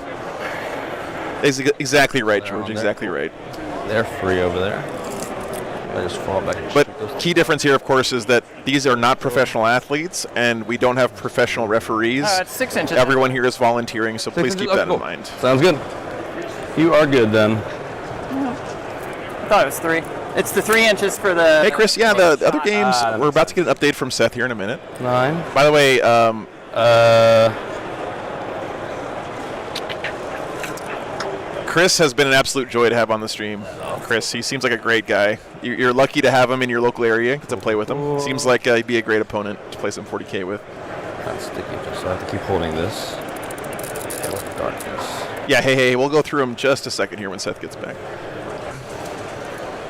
[SPEAKER 1] Exactly right, George. Exactly right.
[SPEAKER 9] They're free over there. I just fall back. And
[SPEAKER 1] But
[SPEAKER 9] shoot those.
[SPEAKER 1] key difference here, of course, is that these are not professional athletes, and we don't have professional referees.
[SPEAKER 8] It's 6 inches.
[SPEAKER 1] Everyone here is volunteering, so please keep that in mind.
[SPEAKER 9] Sounds good. You are good then.
[SPEAKER 8] I thought it was 3. It's the 3 inches for the.
[SPEAKER 1] Hey, Chris. Yeah, the other games. We're about to get an update from Seth here in a minute.
[SPEAKER 9] 9.
[SPEAKER 1] By the way, Chris has been an absolute joy to have on the stream. Chris, he seems like a great guy. You're lucky to have him in your local area to play with him. Seems like he'd be a great opponent to play some 40K with.
[SPEAKER 9] That's sticky, just so I have to keep holding this. Darkness.
[SPEAKER 1] Yeah, hey, we'll go through them just a second here when Seth gets back.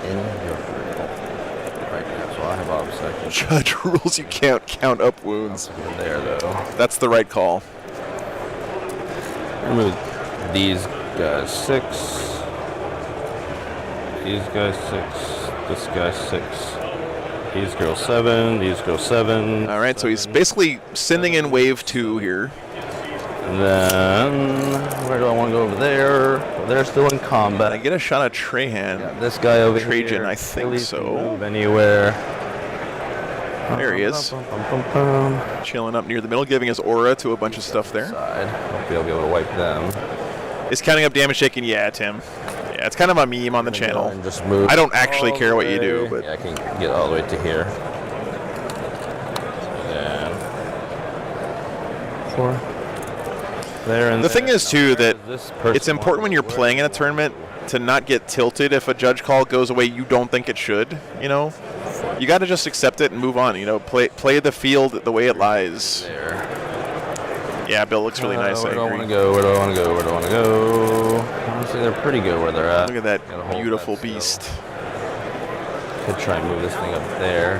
[SPEAKER 9] In your right now, so I have obstacle.
[SPEAKER 1] Judge rules you can't count up wounds.
[SPEAKER 9] There though.
[SPEAKER 1] That's the right call.
[SPEAKER 9] Remove these guys 6. These guys 6. This guy 6. These girls 7. These girls 7.
[SPEAKER 1] All right, so he's basically sending in wave 2 here.
[SPEAKER 9] And then where do I want to go over there? Well, they're still in combat.
[SPEAKER 1] I get a shot of Trahan.
[SPEAKER 9] Yeah, this guy over
[SPEAKER 1] Trajan,
[SPEAKER 9] here.
[SPEAKER 1] I think
[SPEAKER 9] Really
[SPEAKER 1] so.
[SPEAKER 9] can move anywhere.
[SPEAKER 1] There he is. Chilling up near the middle, giving his aura to a bunch of stuff there.
[SPEAKER 9] Side. Hopefully I'll be able to wipe them.
[SPEAKER 1] Is counting up damage taken? Yeah, Tim. Yeah, it's kind of a meme on the channel.
[SPEAKER 9] And just move.
[SPEAKER 1] I don't actually care what you do, but
[SPEAKER 9] yeah, I can get all the way to here. Then 4. There and
[SPEAKER 1] the thing is too that
[SPEAKER 9] this
[SPEAKER 1] it's important when you're playing in a tournament to not get tilted if a judge call goes away you don't think it should. You know, you got to just accept it and move on. You know, play the field the way it lies.
[SPEAKER 9] There.
[SPEAKER 1] Yeah, Bill looks really nice.
[SPEAKER 9] Where
[SPEAKER 1] I
[SPEAKER 9] do I
[SPEAKER 1] agree.
[SPEAKER 9] want to go? Where do I want to go? Where do I want to go? Honestly, they're pretty good where they're at.
[SPEAKER 1] Look at that
[SPEAKER 9] Gotta hold
[SPEAKER 1] beautiful
[SPEAKER 9] that,
[SPEAKER 1] beast.
[SPEAKER 9] Could try and move this thing up there.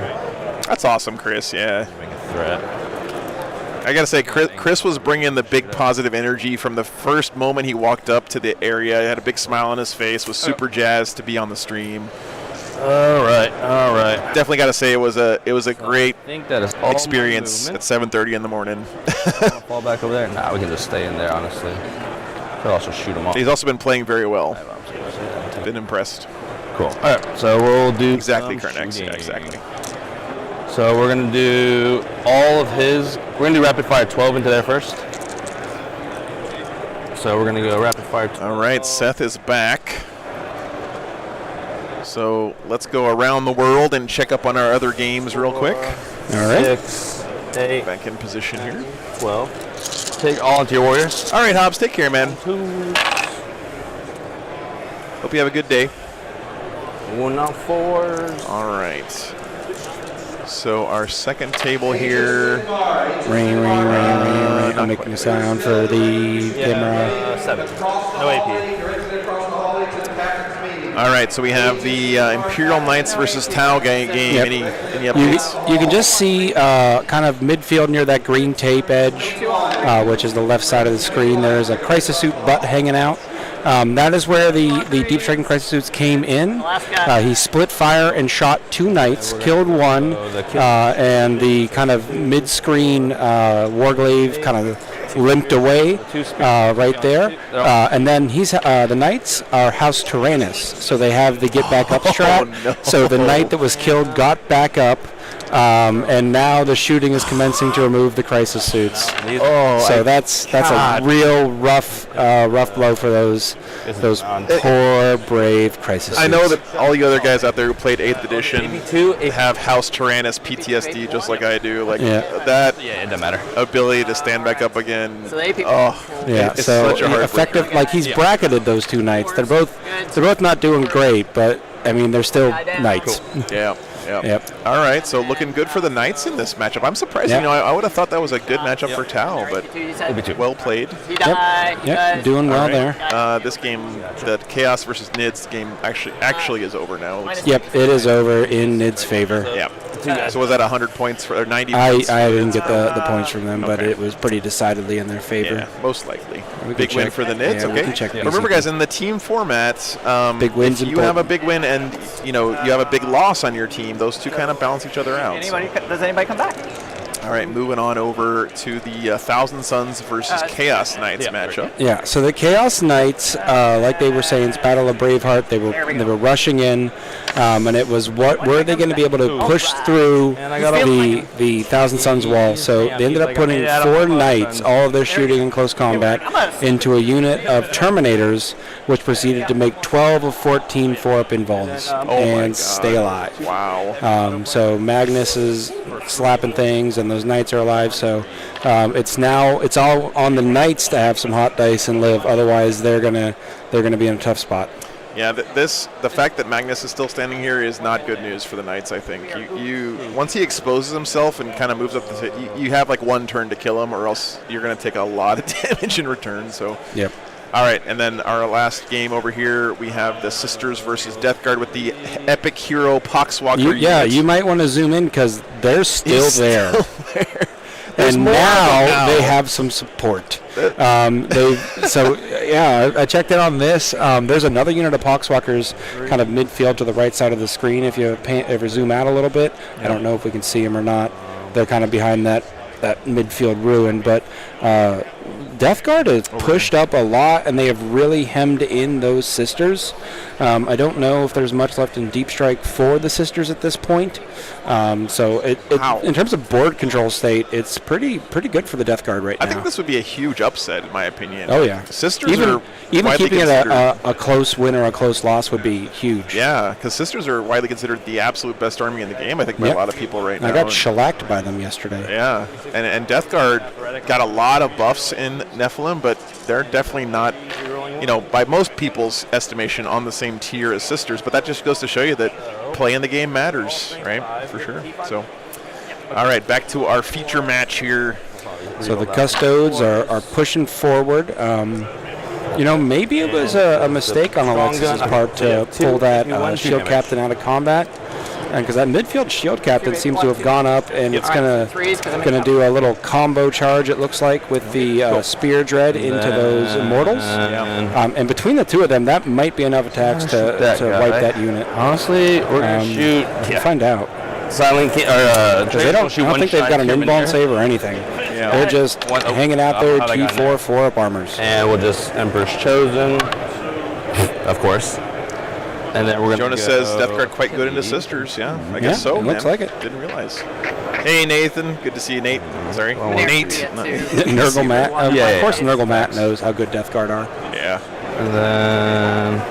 [SPEAKER 1] That's awesome, Chris. Yeah.
[SPEAKER 9] Make a threat.
[SPEAKER 1] I gotta say, Chris was bringing the big positive energy from the first moment he walked up to the area. He had a big smile on his face. Was super jazzed to be on the stream.
[SPEAKER 9] All right.
[SPEAKER 1] Definitely gotta say it was a great
[SPEAKER 9] I think that is all
[SPEAKER 1] experience at 7:30 in the morning.
[SPEAKER 9] Fall back over there. Nah, we can just stay in there. Honestly, could also shoot him off.
[SPEAKER 1] He's also been playing very well. Been impressed.
[SPEAKER 9] Cool. All right, so we'll do
[SPEAKER 1] Exactly,
[SPEAKER 9] some
[SPEAKER 1] Karnex.
[SPEAKER 9] shooting.
[SPEAKER 1] Yeah, exactly.
[SPEAKER 9] So we're gonna do all of his. We're gonna do rapid fire 12 into there first. So we're gonna go rapid fire 12.
[SPEAKER 1] All right, Seth is back. So let's go around the world and check up on our other games real quick.
[SPEAKER 3] All right.
[SPEAKER 9] 6, 8,
[SPEAKER 1] Back in position here.
[SPEAKER 9] 12. Take all into your warriors.
[SPEAKER 1] All right, Hobbs, take care, man.
[SPEAKER 9] 2.
[SPEAKER 1] Hope you have a good day.
[SPEAKER 9] 1 on 4s.
[SPEAKER 1] All right. So our second table here.
[SPEAKER 3] Ring, ring, ring, ring, ring. I'm making a sound for the camera.
[SPEAKER 9] 7. No AP.
[SPEAKER 1] All right, so we have the Imperial Knights versus Tau game.
[SPEAKER 3] Yep.
[SPEAKER 1] Any updates?
[SPEAKER 3] You can just see kind of midfield near that green tape edge, which is the left side of the screen. There's a crisis suit butt hanging out. That is where the deep striking crisis suits came in. He split fire and shot 2 knights, killed 1, and the kind of mid-screen Warglaive kind of limped away right there. And then the knights are House Tyrannus, so they have the get back up strat.
[SPEAKER 1] No.
[SPEAKER 3] So the knight that was killed got back up. And now the shooting is commencing to remove the crisis suits. So that's a real rough blow for those poor brave crisis suits.
[SPEAKER 1] I know that all you other guys out there who played 8th edition have House Tyrannus PTSD just like I do. Like that
[SPEAKER 9] Yeah, it doesn't matter.
[SPEAKER 1] ability to stand back up again.
[SPEAKER 8] So the AP.
[SPEAKER 1] It's
[SPEAKER 3] so
[SPEAKER 1] such a heartbreaker.
[SPEAKER 3] effective. Like he's bracketed those 2 knights. They're both not doing great, but I mean they're still knights.
[SPEAKER 1] Yeah.
[SPEAKER 3] Yep.
[SPEAKER 1] All right, so looking good for the Knights in this matchup. I'm surprised.
[SPEAKER 3] Yep.
[SPEAKER 1] You know, I would have thought that was a good matchup for Tau, but well played.
[SPEAKER 3] Yep. Doing well there.
[SPEAKER 1] This game, the Chaos versus Nids game, actually is over now.
[SPEAKER 3] Yep, it is over in Nid's favor.
[SPEAKER 1] Yeah. So was that 100 points or 90
[SPEAKER 3] I
[SPEAKER 1] points?
[SPEAKER 3] didn't get the points from them, but
[SPEAKER 1] Okay.
[SPEAKER 3] it was pretty decidedly in their favor.
[SPEAKER 1] Yeah, most likely.
[SPEAKER 3] We
[SPEAKER 1] Big
[SPEAKER 3] can
[SPEAKER 1] win
[SPEAKER 3] check-
[SPEAKER 1] for the Nids.
[SPEAKER 3] yeah, we
[SPEAKER 1] Okay.
[SPEAKER 3] can check
[SPEAKER 1] Remember,
[SPEAKER 3] BCP.
[SPEAKER 1] guys, in the team format,
[SPEAKER 3] Big wins
[SPEAKER 1] if you have a
[SPEAKER 3] important.
[SPEAKER 1] big win and you have a big loss on your team, those two kind of balance each other out.
[SPEAKER 8] Does anybody come back?
[SPEAKER 1] All right, moving on over to the Thousand Suns versus Chaos Knights matchup.
[SPEAKER 3] Yeah, so the Chaos Knights, like they were saying, it's Battle of Braveheart. They were rushing in, and it was were they going to be able to push through the Thousand Suns wall? So they ended up putting 4 knights, all of their shooting in close combat, into a unit of Terminators, which proceeded to make 12 of 14 4-up invulns and stay alive.
[SPEAKER 1] Wow.
[SPEAKER 3] So Magnus is slapping things, and those knights are alive. So it's all on the knights to have some hot dice and live. Otherwise, they're gonna be in a tough spot.
[SPEAKER 1] Yeah, the fact that Magnus is still standing here is not good news for the Knights. I think you once he exposes himself and kind of moves up you have like 1 turn to kill him, or else you're gonna take a lot of damage in return. So.
[SPEAKER 3] Yep.
[SPEAKER 1] All right, and then our last game over here, we have the Sisters versus Death Guard with the epic hero Poxwalker.
[SPEAKER 3] You might want to zoom in because they're still there.
[SPEAKER 1] There's
[SPEAKER 3] and
[SPEAKER 1] more
[SPEAKER 3] now they have some support. I checked in on this. There's another unit of Poxwalkers kind of midfield to the right side of the screen. If you ever zoom out a little bit, I don't know if we can see them or not. They're kind of behind that midfield ruin, but Death Guard has pushed up a lot, and they have really hemmed in those Sisters. I don't know if there's much left in Deep Strike for the Sisters at this point. So in terms of board control state, it's pretty good for the Death Guard right now.
[SPEAKER 1] I think this would be a huge upset, in my opinion.
[SPEAKER 3] Oh yeah,
[SPEAKER 1] Sisters
[SPEAKER 3] even
[SPEAKER 1] are
[SPEAKER 3] keeping it
[SPEAKER 1] considered
[SPEAKER 3] a close win or a close loss would be huge.
[SPEAKER 1] Yeah, because Sisters are widely considered the absolute best army in the game, I think, by a lot of people right now.
[SPEAKER 3] I got shellacked by them yesterday.
[SPEAKER 1] Yeah, and Death Guard got a lot of buffs in Nephilim, but they're definitely not, by most people's estimation, on the same tier as Sisters. But that just goes to show you that play in the game matters, right? For sure. So, all right, back to our feature match here.
[SPEAKER 3] So the Custodes are pushing forward. You know, maybe it was a mistake on Alexis's part to pull that shield captain out of combat. Because that midfield shield captain seems to have gone up, and it's gonna do a little combo charge. It looks like with the spear dread into those immortals. And between the two of them, that might be enough attacks to wipe that unit.
[SPEAKER 9] Honestly, we're gonna shoot.
[SPEAKER 3] We'll find out.
[SPEAKER 9] Silent King, or
[SPEAKER 3] I don't think they've got an inbound save or anything.
[SPEAKER 1] Yeah.
[SPEAKER 3] They're just hanging out there. G4 4-up armors.
[SPEAKER 9] And we'll just Emperor's Chosen, of course. And then we're gonna
[SPEAKER 1] Jonas says Death Guard quite good into sisters. Yeah, I guess so.
[SPEAKER 3] It looks like it.
[SPEAKER 1] Didn't realize. Hey Nathan, good to see you, Nate. Sorry, Nate.
[SPEAKER 3] Nurgle Matt. Of course, Nurgle Matt knows how good Death Guard are.
[SPEAKER 1] Yeah.
[SPEAKER 9] And then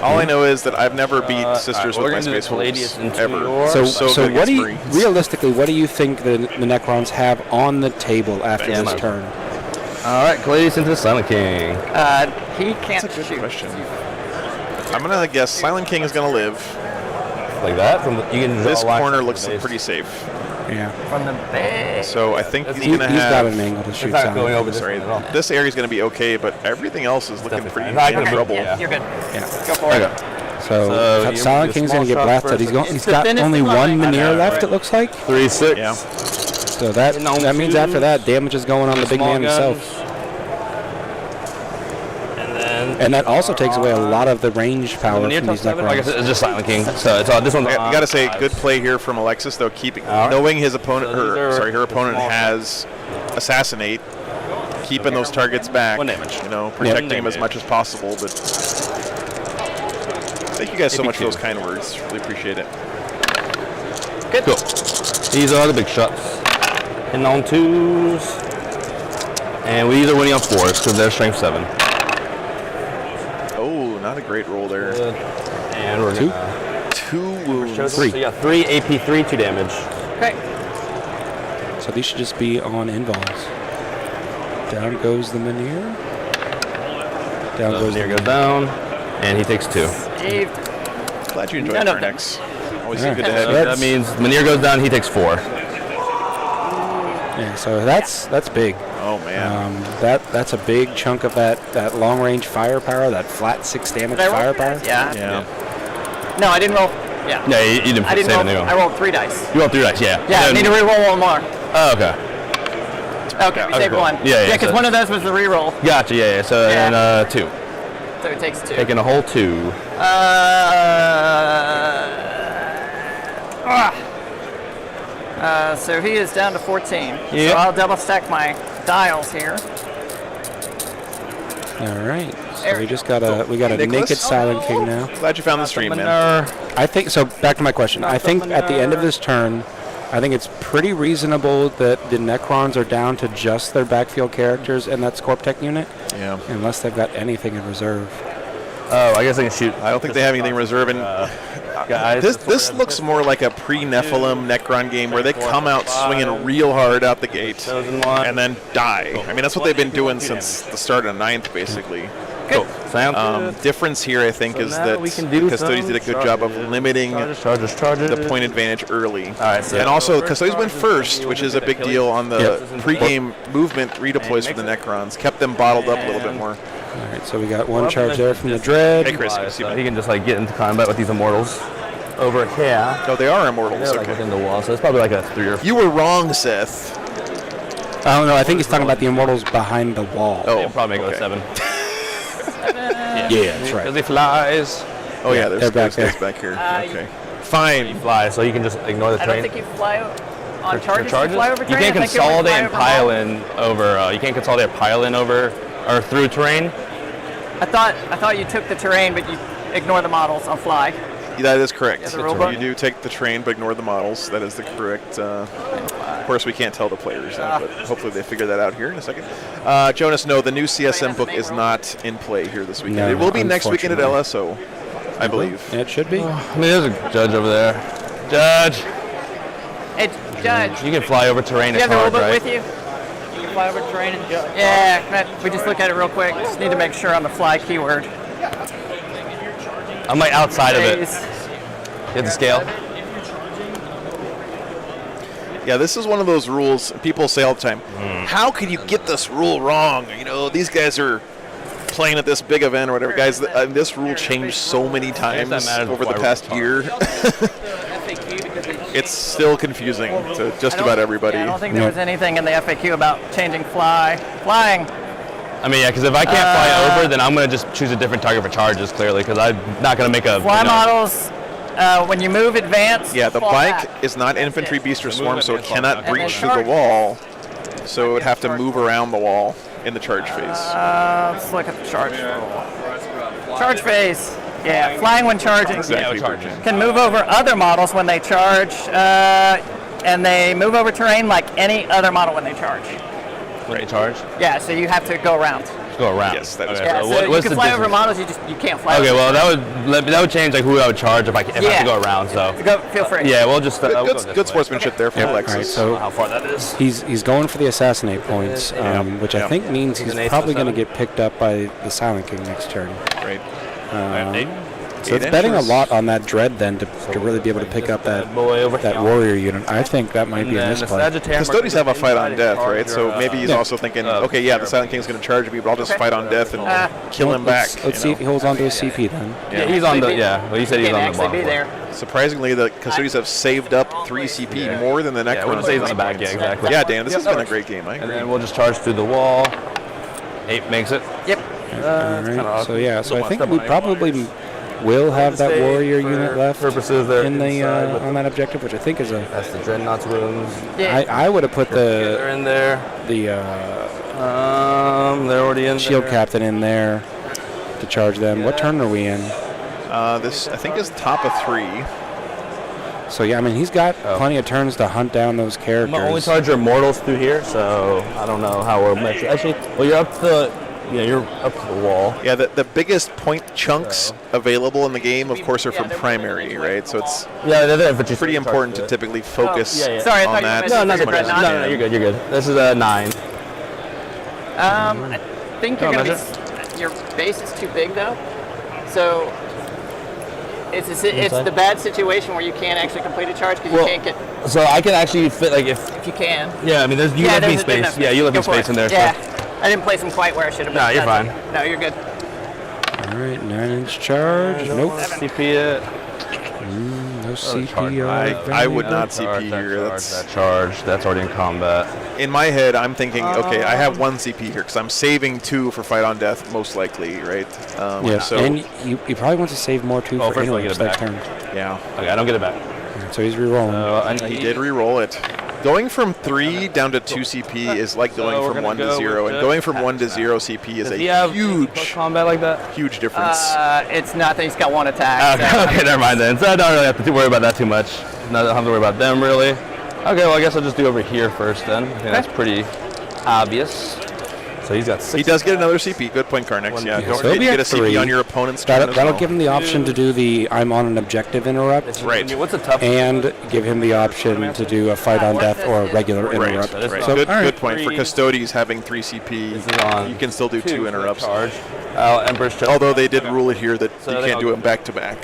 [SPEAKER 1] all I know is that I've never beat sisters with my space wolves ever.
[SPEAKER 3] So what do you realistically? What do you think the Necrons have on the table after this turn?
[SPEAKER 9] All right, Caladius into the Silent King.
[SPEAKER 8] He can't
[SPEAKER 1] That's a good
[SPEAKER 8] shoot.
[SPEAKER 1] question. I'm gonna guess Silent King is gonna live.
[SPEAKER 9] Like that? From the, you can
[SPEAKER 1] this corner looks pretty safe.
[SPEAKER 3] Yeah.
[SPEAKER 8] From the base.
[SPEAKER 1] So I think he's gonna
[SPEAKER 3] He's
[SPEAKER 1] have.
[SPEAKER 3] got an angle to shoot.
[SPEAKER 9] not going over
[SPEAKER 1] Sorry, this area is gonna be okay, but everything else is looking pretty in
[SPEAKER 9] Okay.
[SPEAKER 1] trouble.
[SPEAKER 8] Yeah, you're good.
[SPEAKER 3] Yeah.
[SPEAKER 8] Go for it.
[SPEAKER 3] So Silent King's gonna get blasted. He's got only one Menhir left. It looks like
[SPEAKER 9] 3-6.
[SPEAKER 1] Yeah.
[SPEAKER 3] So that means after that, damage is going on the big man himself. And that also takes away a lot of the range power from these
[SPEAKER 9] Like I
[SPEAKER 3] Necrons.
[SPEAKER 9] said, it's just Silent King. So it's this one's.
[SPEAKER 1] I gotta say, good play here from Alexis, though, knowing his opponent, her opponent has assassinate, keeping those targets back. You know, protecting them as much as possible. But thank you guys so much for those kind words. Really appreciate it.
[SPEAKER 8] Good.
[SPEAKER 9] Cool. These are the big shots. Hitting on 2s. And these are winning on 4s because they're strength 7.
[SPEAKER 1] Oh, not a great roll there.
[SPEAKER 9] And we're gonna
[SPEAKER 1] 2 wounds.
[SPEAKER 9] 3. So yeah, 3 AP3, 2 damage.
[SPEAKER 8] Okay.
[SPEAKER 3] So these should just be on involves. Down goes the Menhir. Down goes
[SPEAKER 9] Menhir goes down, and he takes 2.
[SPEAKER 8] Saved.
[SPEAKER 1] Glad you enjoyed
[SPEAKER 8] None of them.
[SPEAKER 1] Fernex. Always
[SPEAKER 3] Yeah.
[SPEAKER 1] good to have
[SPEAKER 9] So
[SPEAKER 1] you.
[SPEAKER 9] that means Menhir goes down, he takes 4.
[SPEAKER 3] Yeah, so that's big.
[SPEAKER 1] Oh man.
[SPEAKER 3] That's a big chunk of that long range firepower, that flat 6 damage
[SPEAKER 8] Did I roll
[SPEAKER 3] firepower.
[SPEAKER 8] 3 dice? Yeah.
[SPEAKER 1] Yeah.
[SPEAKER 8] No, I didn't roll. Yeah.
[SPEAKER 9] Yeah, you didn't
[SPEAKER 8] I didn't
[SPEAKER 9] save
[SPEAKER 8] roll.
[SPEAKER 9] anything.
[SPEAKER 8] I rolled 3 dice.
[SPEAKER 9] You rolled 3 dice, yeah.
[SPEAKER 8] Yeah, I
[SPEAKER 9] Then-
[SPEAKER 8] need to re-roll one more.
[SPEAKER 9] Oh, okay.
[SPEAKER 8] Okay, we saved
[SPEAKER 9] cool.
[SPEAKER 8] one.
[SPEAKER 9] Yeah,
[SPEAKER 8] because
[SPEAKER 9] so-
[SPEAKER 8] one of those was the re-roll.
[SPEAKER 9] Gotcha, yeah. So,
[SPEAKER 8] Yeah.
[SPEAKER 9] and 2.
[SPEAKER 8] So it takes 2.
[SPEAKER 9] Taking a whole 2.
[SPEAKER 8] So he is down to 14.
[SPEAKER 9] Yep.
[SPEAKER 8] So I'll double stack my dials here.
[SPEAKER 3] All right. So we got a
[SPEAKER 1] Nicholas?
[SPEAKER 3] naked Silent King now.
[SPEAKER 1] Glad you found the stream, man.
[SPEAKER 3] I think so. Back to my question. I think at the end of this turn, I think it's pretty reasonable that the Necrons are down to just their backfield characters in that Scorp Tech unit,
[SPEAKER 1] Yeah.
[SPEAKER 3] unless they've got anything in reserve.
[SPEAKER 9] Oh, I guess I can shoot.
[SPEAKER 1] I don't think they have anything reserving.
[SPEAKER 9] Guys,
[SPEAKER 1] This looks more like a pre-Nephilim Necron game where they come out swinging real hard out the gate and then die. I mean, that's what they've been doing since the start of 9th, basically.
[SPEAKER 9] Cool. Sounds good.
[SPEAKER 1] Difference here, I think, is
[SPEAKER 9] now
[SPEAKER 1] that
[SPEAKER 9] we can do
[SPEAKER 1] Custodes did a good job of limiting
[SPEAKER 9] Charges.
[SPEAKER 1] the point advantage early.
[SPEAKER 9] Alright, so
[SPEAKER 1] And also, Custodes went first, which is a big deal on the pre-game movement redeploys for the Necrons. Kept them bottled up a little bit more.
[SPEAKER 3] All right. So we got one charge there from the Dread.
[SPEAKER 1] Hey, Chris.
[SPEAKER 9] So he can just like get into combat with these immortals over here.
[SPEAKER 1] No, they are immortals.
[SPEAKER 9] They're like
[SPEAKER 1] Okay.
[SPEAKER 9] within the wall, so it's probably like a 3 or 4.
[SPEAKER 1] You were wrong, Seth.
[SPEAKER 3] I don't know. I think he's talking about the immortals behind the wall.
[SPEAKER 1] Oh,
[SPEAKER 9] They'll probably make it
[SPEAKER 1] okay.
[SPEAKER 9] a 7.
[SPEAKER 3] Yeah, that's right.
[SPEAKER 9] Because he flies.
[SPEAKER 1] Oh yeah, there's
[SPEAKER 3] They're back
[SPEAKER 1] guys back here. Okay. Fine.
[SPEAKER 9] Fly, so you can just ignore the
[SPEAKER 8] I don't
[SPEAKER 9] train.
[SPEAKER 8] think you fly on
[SPEAKER 9] For
[SPEAKER 8] charges. You fly over
[SPEAKER 9] You
[SPEAKER 8] terrain.
[SPEAKER 9] can't
[SPEAKER 8] I think you only
[SPEAKER 9] consolidate
[SPEAKER 8] fly
[SPEAKER 9] and
[SPEAKER 8] over
[SPEAKER 9] pile
[SPEAKER 8] wall.
[SPEAKER 9] in over. You can't consolidate or pile in over or through terrain.
[SPEAKER 8] I thought you took the terrain, but you ignore the models on fly.
[SPEAKER 1] That is correct.
[SPEAKER 8] Yeah, the rule book.
[SPEAKER 1] You do take the train, but ignore the models. That is the correct. Of course, we can't tell the players that, but hopefully they figure that out here in a second. Jonas, no, the new CSM book is not in play here this weekend.
[SPEAKER 3] No,
[SPEAKER 1] It will be next weekend at
[SPEAKER 3] unfortunately.
[SPEAKER 1] LSO, I believe.
[SPEAKER 3] Yeah, it should be.
[SPEAKER 9] I mean, there's a judge over there. Judge,
[SPEAKER 8] Hey, Judge,
[SPEAKER 9] you can fly over terrain.
[SPEAKER 8] do you
[SPEAKER 9] It's
[SPEAKER 8] have the rule
[SPEAKER 9] hard,
[SPEAKER 8] book
[SPEAKER 9] right?
[SPEAKER 8] with you? You can fly over terrain and judge. Yeah, we just look at it real quick. Just need to make sure on the fly keyword.
[SPEAKER 9] I'm like outside of it.
[SPEAKER 8] Please.
[SPEAKER 9] You have the scale.
[SPEAKER 1] Yeah, this is one of those rules people say all the time. How can you get this rule wrong? You know, these guys are playing at this big event or whatever, guys. This rule changed so many times over the past year. It's still confusing to just about everybody.
[SPEAKER 8] Yeah, I don't think there was anything in the FAQ about changing flying.
[SPEAKER 9] I mean, yeah, because if I can't fly over, then I'm going to just choose a different target for charges, clearly, because I'm not going to make a...
[SPEAKER 8] Fly models, when you move advance,
[SPEAKER 1] Yeah, the
[SPEAKER 8] fall
[SPEAKER 1] bike
[SPEAKER 8] back.
[SPEAKER 1] is not infantry, beast, or swarm, so it cannot breach through the wall. So it would have to move around the wall in the charge phase.
[SPEAKER 8] Let's look at the charge rule. Charge phase. Yeah, flying when charging.
[SPEAKER 1] Exactly.
[SPEAKER 8] Can move over other models when they charge, and they move over terrain like any other model when they charge.
[SPEAKER 9] When they charge?
[SPEAKER 8] Yeah, so you have to go around.
[SPEAKER 9] Go around.
[SPEAKER 1] Yes, that is
[SPEAKER 9] Okay,
[SPEAKER 8] Yeah,
[SPEAKER 9] so
[SPEAKER 8] so you
[SPEAKER 9] what's
[SPEAKER 8] can
[SPEAKER 9] the
[SPEAKER 8] fly over
[SPEAKER 9] distance?
[SPEAKER 8] models, you can't fly
[SPEAKER 9] Okay,
[SPEAKER 8] over.
[SPEAKER 9] well, that would change like who I would charge if I have to go around, so...
[SPEAKER 8] Feel free.
[SPEAKER 9] Yeah, we'll just... we'll go this
[SPEAKER 1] Good
[SPEAKER 9] way.
[SPEAKER 1] sportsmanship there from
[SPEAKER 3] All right,
[SPEAKER 1] Alexis.
[SPEAKER 3] so
[SPEAKER 9] How far that is.
[SPEAKER 3] he's going for the assassinate points, which I think means he's
[SPEAKER 9] an ace
[SPEAKER 3] probably
[SPEAKER 9] for
[SPEAKER 3] going to
[SPEAKER 9] 7.
[SPEAKER 3] get picked up by the Silent King next turn.
[SPEAKER 1] Right.
[SPEAKER 3] So it's betting a lot on that dread then to really be able to pick up that warrior unit. I think that might be a misplay.
[SPEAKER 1] Custodians have a fight on death, right? So maybe he's also thinking, okay, yeah, the Silent King's going to charge me, but I'll just fight on death and kill him back.
[SPEAKER 3] Let's see if he holds on to his CP then.
[SPEAKER 9] Yeah, he's on the... Yeah, well, you said he's
[SPEAKER 8] Can't
[SPEAKER 9] on the
[SPEAKER 8] actually
[SPEAKER 9] bottom.
[SPEAKER 8] be there.
[SPEAKER 1] Surprisingly, the Custodians have saved up 3 CP more than the Necrons.
[SPEAKER 9] Yeah, we'll save on the back, yeah, exactly.
[SPEAKER 1] Yeah, Dan, this has been a great game. I
[SPEAKER 9] And
[SPEAKER 1] agree.
[SPEAKER 9] then we'll just charge through the wall. 8 makes it.
[SPEAKER 8] Yep.
[SPEAKER 3] All right. So yeah, so I think we probably will have that warrior unit left
[SPEAKER 9] Purposes there
[SPEAKER 3] in the
[SPEAKER 9] inside, but
[SPEAKER 3] on that objective, which I think is a.
[SPEAKER 9] that's the Dreadnought's rooms.
[SPEAKER 3] I would have put
[SPEAKER 9] They're in there.
[SPEAKER 3] the
[SPEAKER 9] They're already in
[SPEAKER 3] shield
[SPEAKER 9] there.
[SPEAKER 3] captain in there to charge them. What turn are we in?
[SPEAKER 1] This, I think, is top of 3.
[SPEAKER 3] So yeah, I mean he's got plenty of turns to hunt down those characters.
[SPEAKER 9] I'm only charge your mortals through here, so I don't know how we're measured. Actually, well, you're up the... Yeah, you're up to the wall.
[SPEAKER 1] Yeah, the biggest point chunks available in the game, of course, are from primary, right? So it's pretty important to typically focus
[SPEAKER 8] Sorry, I
[SPEAKER 1] on
[SPEAKER 8] thought you
[SPEAKER 1] that.
[SPEAKER 8] meant
[SPEAKER 9] No,
[SPEAKER 8] for
[SPEAKER 1] as much as
[SPEAKER 8] Dreadnought.
[SPEAKER 1] you
[SPEAKER 9] No,
[SPEAKER 1] can.
[SPEAKER 9] you're good. You're good. This is a 9.
[SPEAKER 8] I think you're gonna be. Your base is too big though, so it's the bad situation where you can't actually complete a charge because you can't get.
[SPEAKER 9] So I can actually fit like if
[SPEAKER 8] you can.
[SPEAKER 9] Yeah, I mean you left me
[SPEAKER 8] there's
[SPEAKER 9] space.
[SPEAKER 8] enough
[SPEAKER 9] Yeah, you left
[SPEAKER 8] Go
[SPEAKER 9] me
[SPEAKER 8] for
[SPEAKER 9] space
[SPEAKER 8] it.
[SPEAKER 9] in there.
[SPEAKER 8] Yeah,
[SPEAKER 9] So.
[SPEAKER 8] I didn't place them quite where I should have.
[SPEAKER 9] No, you're fine.
[SPEAKER 8] No, you're good.
[SPEAKER 3] All right, 9-inch charge. Nope.
[SPEAKER 9] CP it.
[SPEAKER 3] No CP.
[SPEAKER 1] I would not CP
[SPEAKER 9] That
[SPEAKER 1] here.
[SPEAKER 9] charge,
[SPEAKER 1] That's
[SPEAKER 9] that charge. That's already in combat.
[SPEAKER 1] in my head. I'm thinking, okay, I have 1 CP here because I'm saving 2 for fight on death, most likely, right?
[SPEAKER 3] Yes,
[SPEAKER 1] So
[SPEAKER 3] and you probably want to save more too for
[SPEAKER 9] first I
[SPEAKER 3] anyone
[SPEAKER 9] get it
[SPEAKER 3] next
[SPEAKER 9] back.
[SPEAKER 3] turn.
[SPEAKER 1] yeah,
[SPEAKER 9] Okay, I don't get it back.
[SPEAKER 3] So he's rerolling.
[SPEAKER 1] he did re-roll it. Going from 3 down to 2 CP is like
[SPEAKER 9] So
[SPEAKER 1] going
[SPEAKER 9] we're
[SPEAKER 1] from
[SPEAKER 9] gonna
[SPEAKER 1] 1 to
[SPEAKER 9] go
[SPEAKER 1] 0,
[SPEAKER 9] with
[SPEAKER 1] and going
[SPEAKER 9] just
[SPEAKER 1] from 1 to 0 CP is
[SPEAKER 9] Does he have
[SPEAKER 1] a huge
[SPEAKER 9] combat like that?
[SPEAKER 1] huge difference.
[SPEAKER 8] It's not that he's got 1 attack.
[SPEAKER 9] Okay, never mind then. So I don't really have to worry about that too much. I don't have to worry about them really. Okay, well I guess I'll just do over here first then. I think that's pretty obvious. So he's got 6.
[SPEAKER 1] He does get another CP. Good point, Carnix. Yeah,
[SPEAKER 3] So
[SPEAKER 1] don't
[SPEAKER 3] he'll
[SPEAKER 1] forget
[SPEAKER 3] be
[SPEAKER 1] you
[SPEAKER 3] at
[SPEAKER 1] get a
[SPEAKER 3] 3.
[SPEAKER 1] CP on your opponent's turn as
[SPEAKER 3] That'll
[SPEAKER 1] well.
[SPEAKER 3] give him the option to do the I'm on an objective interrupt,
[SPEAKER 1] Right.
[SPEAKER 9] What's a tough?
[SPEAKER 3] and give him the option to do a fight on death or a regular
[SPEAKER 1] Right,
[SPEAKER 3] interrupt.
[SPEAKER 1] right.
[SPEAKER 3] So,
[SPEAKER 1] Good,
[SPEAKER 3] all right.
[SPEAKER 1] good point. For Custodies having 3 CP,
[SPEAKER 9] This is on
[SPEAKER 1] you can still do 2 interrupts.
[SPEAKER 9] Charge. Emperor's Choice.
[SPEAKER 1] Although they did rule it here that
[SPEAKER 9] So
[SPEAKER 1] you
[SPEAKER 9] they
[SPEAKER 1] can't
[SPEAKER 9] all
[SPEAKER 1] do
[SPEAKER 9] go-
[SPEAKER 1] them back to back.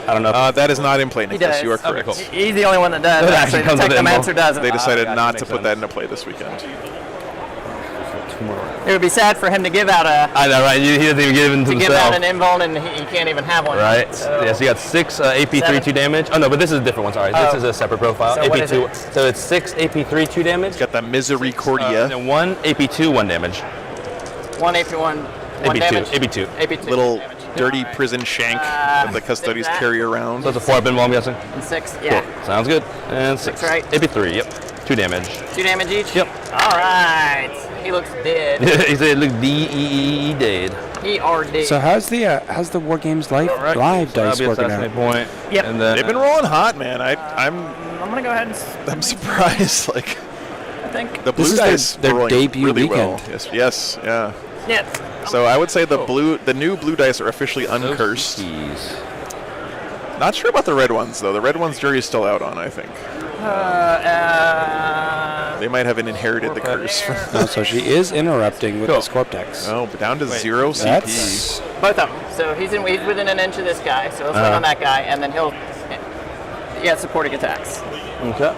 [SPEAKER 9] I don't know.
[SPEAKER 1] That is not in play,
[SPEAKER 8] He
[SPEAKER 1] Nicholas.
[SPEAKER 8] does.
[SPEAKER 1] You are
[SPEAKER 9] Okay,
[SPEAKER 1] correct.
[SPEAKER 9] cool.
[SPEAKER 8] He's the only one that does.
[SPEAKER 9] That
[SPEAKER 8] Actually,
[SPEAKER 9] actually
[SPEAKER 8] the
[SPEAKER 9] comes with
[SPEAKER 8] Technomancer
[SPEAKER 9] info.
[SPEAKER 8] doesn't.
[SPEAKER 1] They decided
[SPEAKER 9] gotcha,
[SPEAKER 1] not
[SPEAKER 9] makes
[SPEAKER 1] to put that
[SPEAKER 9] sense.
[SPEAKER 1] into play this weekend.
[SPEAKER 8] It would be sad for him to give out
[SPEAKER 9] I know, right? He doesn't even give it to
[SPEAKER 8] give
[SPEAKER 9] himself.
[SPEAKER 8] out an invuln and he can't even have one.
[SPEAKER 9] Right.
[SPEAKER 8] So,
[SPEAKER 9] Yes, you got 6 AP3 2 damage. Oh no, but this is a different one. Sorry, this is a separate profile.
[SPEAKER 8] So what is
[SPEAKER 9] AP2.
[SPEAKER 8] it?
[SPEAKER 9] So it's 6 AP3 2 damage.
[SPEAKER 1] Got the Misericordia.
[SPEAKER 9] And then 1 AP2 1 damage.
[SPEAKER 8] 1 AP1. 1
[SPEAKER 9] AP2.
[SPEAKER 8] damage.
[SPEAKER 9] AP2.
[SPEAKER 8] AP2.
[SPEAKER 1] Little
[SPEAKER 8] damage.
[SPEAKER 1] dirty prison shank that the Custodies carry around.
[SPEAKER 9] So it's a 4 pinball, I'm guessing.
[SPEAKER 8] And 6. Yeah.
[SPEAKER 9] Cool. Sounds good. And 6.
[SPEAKER 8] right.
[SPEAKER 9] AP3. Yep. 2 damage.
[SPEAKER 8] 2 damage each.
[SPEAKER 9] Yep.
[SPEAKER 8] All right. He looks dead.
[SPEAKER 9] He said, "Look, D-E-E-E dead."
[SPEAKER 8] He are dead.
[SPEAKER 3] So how's the War Games live dice
[SPEAKER 9] That'll be
[SPEAKER 3] working
[SPEAKER 9] assassinate
[SPEAKER 3] out?
[SPEAKER 9] point.
[SPEAKER 8] Yep.
[SPEAKER 9] And then
[SPEAKER 1] They've been rolling hot, man. I'm
[SPEAKER 8] gonna go ahead and.
[SPEAKER 1] I'm surprised. Like
[SPEAKER 8] I think.
[SPEAKER 1] the blue
[SPEAKER 3] This is
[SPEAKER 1] dice
[SPEAKER 3] their
[SPEAKER 1] were rolling
[SPEAKER 3] debut
[SPEAKER 1] really
[SPEAKER 3] weekend.
[SPEAKER 1] well. Yes, yeah.
[SPEAKER 8] Yeah.
[SPEAKER 1] So I would say the new blue dice are officially uncursed.
[SPEAKER 9] Keys.
[SPEAKER 1] Not sure about the red ones though. The red ones jury's still out on, I think. They might have inherited the curse from.
[SPEAKER 3] No, so she is interrupting with
[SPEAKER 9] Cool.
[SPEAKER 3] the Scorptex.
[SPEAKER 1] Oh, but down to 0 CP.
[SPEAKER 3] That's
[SPEAKER 8] Both of them. So he's within an inch of this guy. So he'll swing on that guy, and then he'll. Yeah, supporting attacks.
[SPEAKER 9] Okay.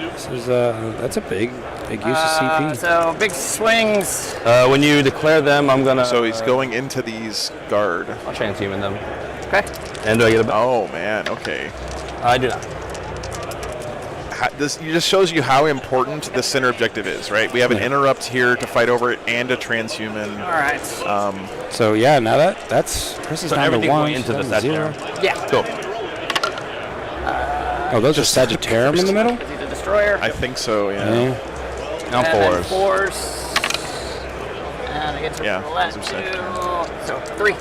[SPEAKER 3] this is that's a big Big use of CP.
[SPEAKER 8] So big swings.
[SPEAKER 9] When you declare them, I'm gonna.
[SPEAKER 1] So he's going into these guard.
[SPEAKER 9] I'll chain team in them.
[SPEAKER 8] Okay.
[SPEAKER 9] And do I get a?
[SPEAKER 1] Oh man. Okay.
[SPEAKER 9] I do not.
[SPEAKER 1] This just shows you how important the center objective is, right? We have an interrupt here to fight over it and a transhuman.
[SPEAKER 8] All right.
[SPEAKER 3] So yeah, now that's Chris is
[SPEAKER 9] So
[SPEAKER 3] down to
[SPEAKER 9] everything
[SPEAKER 3] 1.
[SPEAKER 9] going into the
[SPEAKER 3] down to 0.
[SPEAKER 8] Yeah.
[SPEAKER 9] Cool.
[SPEAKER 3] Oh, those are Sagittarium in the middle?
[SPEAKER 8] Is he the destroyer?
[SPEAKER 1] I think so. Yeah.
[SPEAKER 3] Yeah.
[SPEAKER 9] Now
[SPEAKER 8] And then
[SPEAKER 9] 4s.
[SPEAKER 8] 4s. And I get to
[SPEAKER 1] Yeah,
[SPEAKER 8] roulette
[SPEAKER 1] those are
[SPEAKER 8] 2. So 3.